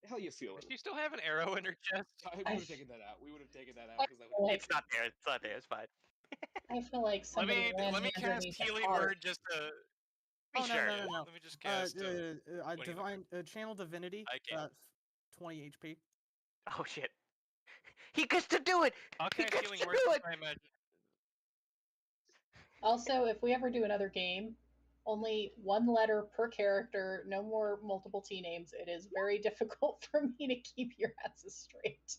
How you feeling? Does she still have an arrow in her chest? We would have taken that out. We would have taken that out I because that feel would. like, It's not there. It's not there. It's fine. I feel like Let somebody me ran cast underneath the healing heart. word just to be Oh, sure. no. Let me just cast. Divine Channel Divinity. I can't. 20 HP. Oh shit. He gets to do it. I'll He cast gets healing to word. do it. I imagine. Also, if we ever do another game, only one letter per character, no more multiple T names. It is very difficult for me to keep your asses straight.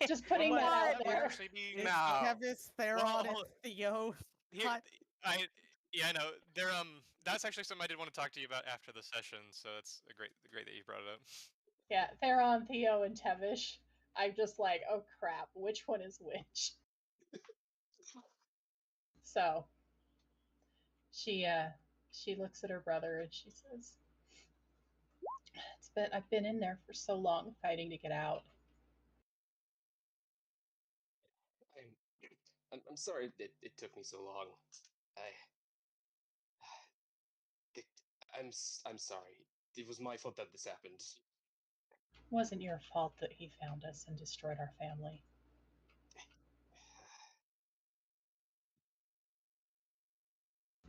Just putting Well, that That out would there. actually be It's No. Kevis, Theron, Well, and Theo. Here, Hot- Yeah, I know. They're That's actually something I did want to talk to you about after the session. So it's great that you brought it up. Yeah, Theron, Theo, and Tevish. I'm just like, oh crap, which one is which? So she looks at her brother and she says, I've been in there for so long fighting to get out. I'm sorry it took me so long. I'm sorry. It was my fault that this happened. It wasn't your fault that he found us and destroyed our family.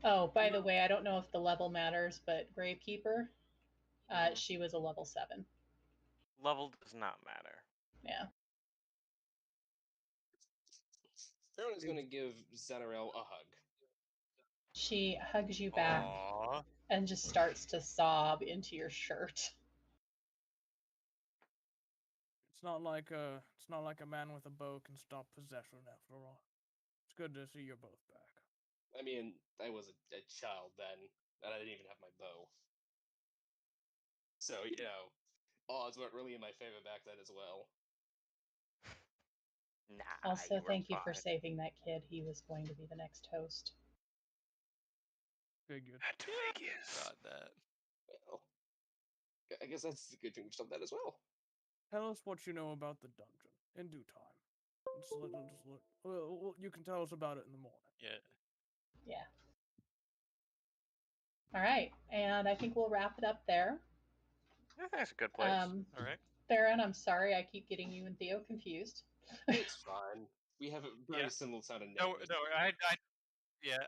Oh, by the way, I don't know if the level matters, but Gravekeeper, she was a level 7. Level does not matter. Yeah. Farron is going to give Zanarel a hug. She hugs you back Aww. and just starts to sob into your shirt. It's not like a man with a bow can stop possession after all. It's good to see you're both back. I mean, I was a child then, and I didn't even have my bow. So, odds weren't really in my favor back then as well. Nah. Also, thank you for saving that kid. He was going to be the next host. Figured. Got that. Well, I guess that's a good thing we've done that as well. Tell us what you know about the dungeon in due time. Well, you can tell us about it in the morning. Yeah. Yeah. All right, and I think we'll wrap it up there. That's a good place. All right. Theron, I'm sorry I keep getting you and Theo confused. It's fine. We have a very similar sounding names. No,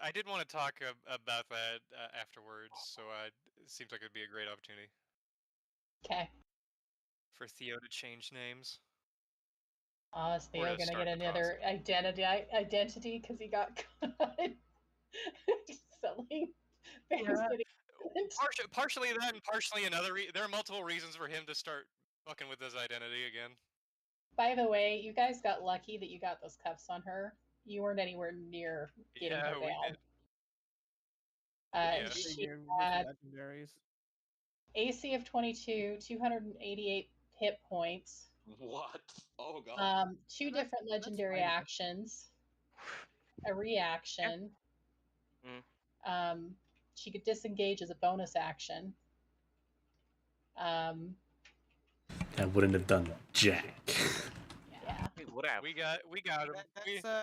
I did want to talk about that afterwards. So it seems like it'd be a great opportunity. Okay. For Theo to change names. Is Theo gonna get another identity because he got caught selling things? Partially that, and partially another. There are multiple reasons for him to start fucking with his identity again. By the way, you guys got lucky that you got those cuffs on her. You weren't anywhere near getting her down. We did. She had legendaries. AC of 22, 288 hit points. What? Oh god. 2 different legendary actions. A reaction. She could disengage as a bonus action. I wouldn't have done jack. Yeah. We got him.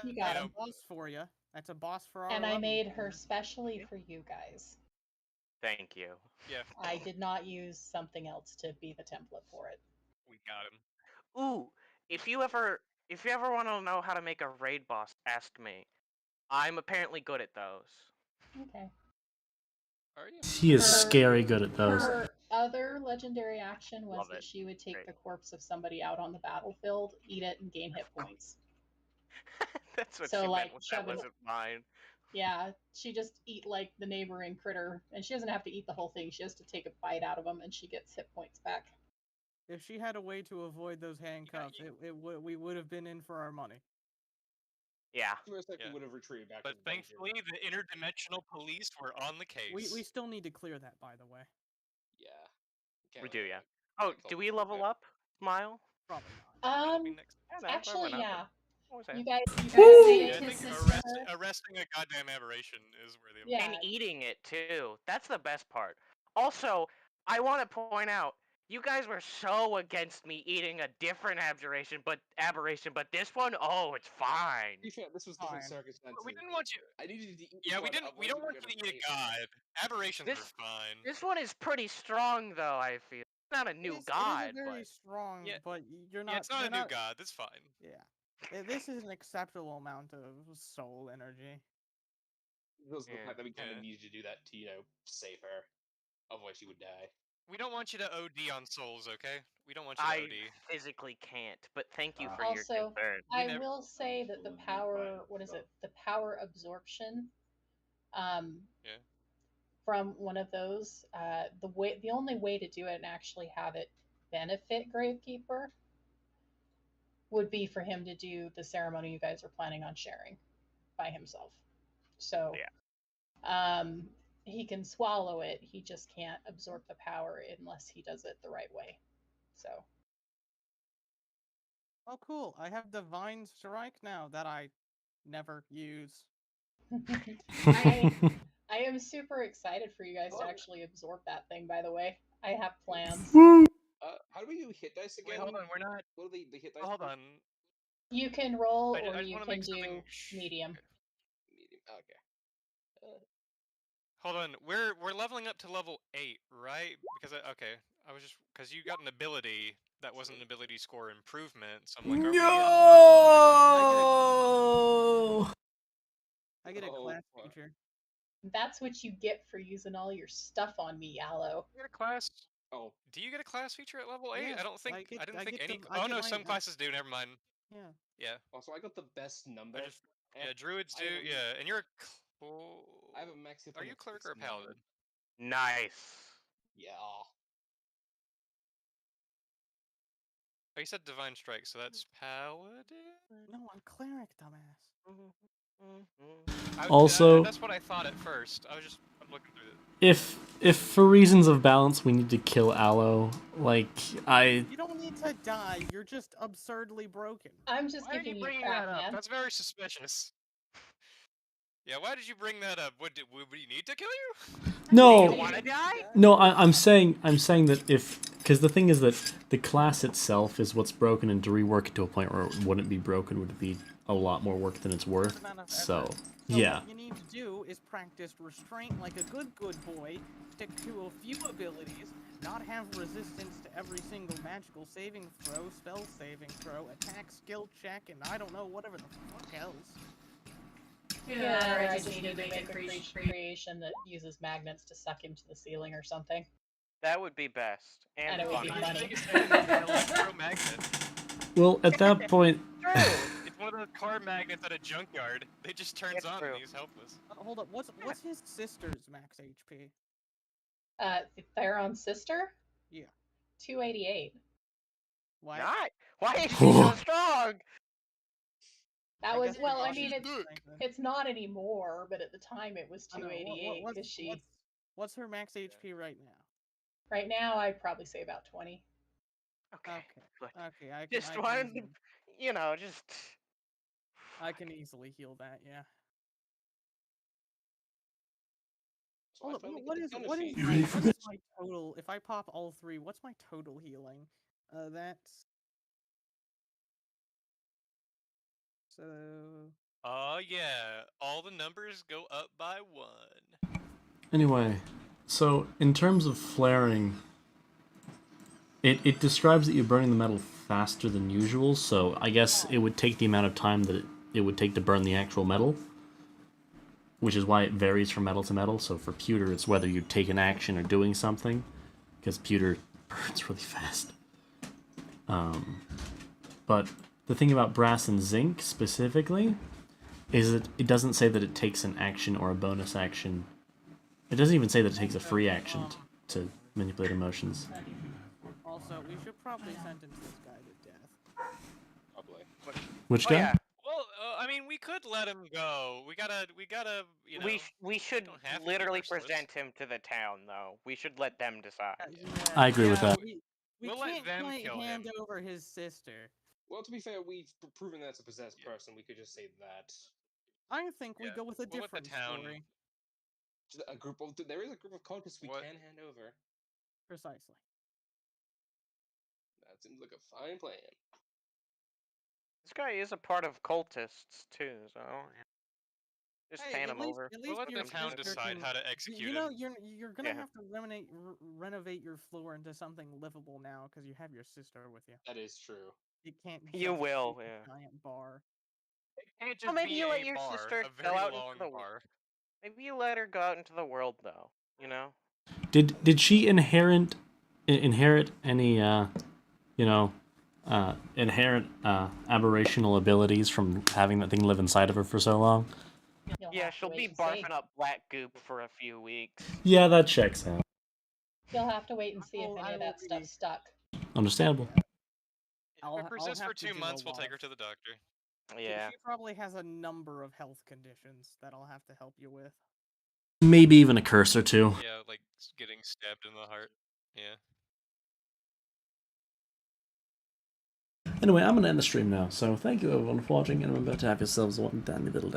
You got him. Boss for you. That's a boss for our. And I made her specially for you guys. Thank you. Yeah. I did not use something else to be the template for it. We got him. Ooh, if you ever want to know how to make a raid boss, ask me. I'm apparently good at those. Okay. Are you? He is scary good at those. Her other legendary action was that she would take the corpse of somebody out on the battlefield, eat it, and gain hit points. That's what she meant with that wasn't mine. Yeah, she just eat like the neighboring critter, and she doesn't have to eat the whole thing. She has to take a bite out of them, and she gets hit points back. If she had a way to avoid those handcuffs, we would have been in for our money. Yeah. First, I would have retreated back. But thankfully, the interdimensional police were on the case. We still need to clear that, by the way. Yeah. We do, yeah. Oh, do we level up, Smile? Probably not. Actually, yeah. You guys I think arresting a goddamn aberration is where the and eating it too. That's the best part. Also, I want to point out, you guys were so against me eating a different aberration, but this one, oh, it's fine. To be fair, this was different circumstances. We didn't want you. I needed to eat. Yeah, we didn't. We don't want you to eat a god. Aberrations are fine. This one is pretty strong, though. I feel it's not a new god, it is very strong, yeah, but you're not. Yeah, it's not a new god. That's fine. Yeah, this is an acceptable amount of soul energy. It was the fact that we kind of needed to do that to, save her. Otherwise, she would die. We don't want you to OD on souls, okay? We don't want you to OD. I physically can't, but thank you for your concern. I will say that the power, the power absorption, from one of those, the only way to do it and actually have it benefit Gravekeeper would be for him to do the ceremony you guys are planning on sharing by himself. So, He can swallow it. He just can't absorb the power unless he does it the right way. So. Oh, cool. I have Divine Strike now that I never use. I am super excited for you guys to actually absorb that thing, by the way. I have plans. How do we do hit dice again? Wait, hold on, we're not. What are the hit dice? Hold for? on. You can roll I or just you want to can make something. do medium. Medium. Okay. Hold on, we're leveling up to level 8, right? Because I was just because you got an ability that wasn't an ability score improvement, so I'm like, are we? No! I get a class feature. That's what you get for using all your stuff on me, Yallo. You get a class? Oh, do you get a class feature at level 8? Yes, I don't think I didn't think get any. the- I Oh get no, my- some classes do. Never mind. Yeah. Yeah. Also, I got the best number. Yeah, druids do. Yeah, and you're a. I have a max hit Are point you of cleric or a 69. paladin? Nice. Yeah. Oh, you said divine strike, so that's paladin. No, I'm cleric, dumbass. Also- that's what I thought at first. I'm looking through it. If for reasons of balance we need to kill Aloe, like You don't need to die. You're just absurdly broken. I'm just Why are giving you you bringing crap, that up? man. That's very suspicious. Yeah, why did you bring that up? Would we need to kill you? No. You wanna die? No, I'm saying that because the thing is that the class itself is what's broken, and to rework it to a point where it wouldn't be broken would be a lot more work than it's worth. So yeah. What you need to do is practice restraint like a good boy, stick to a few abilities, not have resistance to every single magical saving throw, spell saving throw, attack, skill check, and I don't know, whatever the fuck else. Yeah, or I just need to make a creation that uses magnets to suck him to the ceiling or something. That would be best. And it would be funny. Well, at that point, It's one of those car magnets at a junkyard. They just turns on and he's helpless. Hold up, what's his sister's max HP? Theron's sister? Yeah. 288. Why? Not. Why is she so strong? That was well. I mean, it's not anymore, but at the time it was 288 because she. What's her max HP right now? Right now, I'd probably say about 20. Okay. Okay. I just wanted to, just. I can easily heal that. Yeah. So what is my total? If I pop all 3, what's my total healing? That's. So. Oh yeah, all the numbers go up by 1. Anyway, so in terms of flaring, it describes that you're burning the metal faster than usual, so I guess it would take the amount of time that it would take to burn the actual metal, which is why it varies from metal to metal. So for pewter, it's whether you take an action or doing something, because pewter burns really fast. But the thing about brass and zinc specifically is that it doesn't say that it takes an action or a bonus action. It doesn't even say that it takes a free action to manipulate emotions. Also, we should probably sentence this guy to death. Probably. Which guy? Yeah. Well, I mean, we could let him go. We gotta, you know. We should don't have to be literally merciless. present him to the town, though. We should let them decide. I agree with that. We We'll let can't them quite kill hand him. over his sister. Well, to be fair, we've proven that's a possessed person. We could just say that. I think we Yeah, go with a we'll let the different town- story. Just a group of there is a group of cultists we What? can hand over. Precisely. That seems like a fine plan. This guy is a part of cultists too, so just Hey, hand at him least- over. at We'll least let the your town sister decide can- how to execute You know, him. you're gonna Yeah. have to renovate your floor into something livable now because you have your sister with you. That is true. You can't. You just will, be a yeah. Giant bar. It can't just Well, maybe be you let a your bar, sister a go very out long into the bar. Maybe you let her go out into the world, though. You know. Did she inherit any inherent aberrational abilities from having that thing live inside of her for so long? Yeah, she'll be barfing up black goop for a few weeks. Yeah, that checks out. You'll have to wait and see if any of that stuff stuck. Understandable. If it persists for 2 months, we'll take her to the doctor. Yeah. She probably has a number of health conditions that I'll have to help you with. Maybe even a curse or two. Yeah, like getting stabbed in the heart. Yeah. Anyway, I'm going to end the stream now, so thank you everyone for watching, and remember to have yourselves one dandy little day.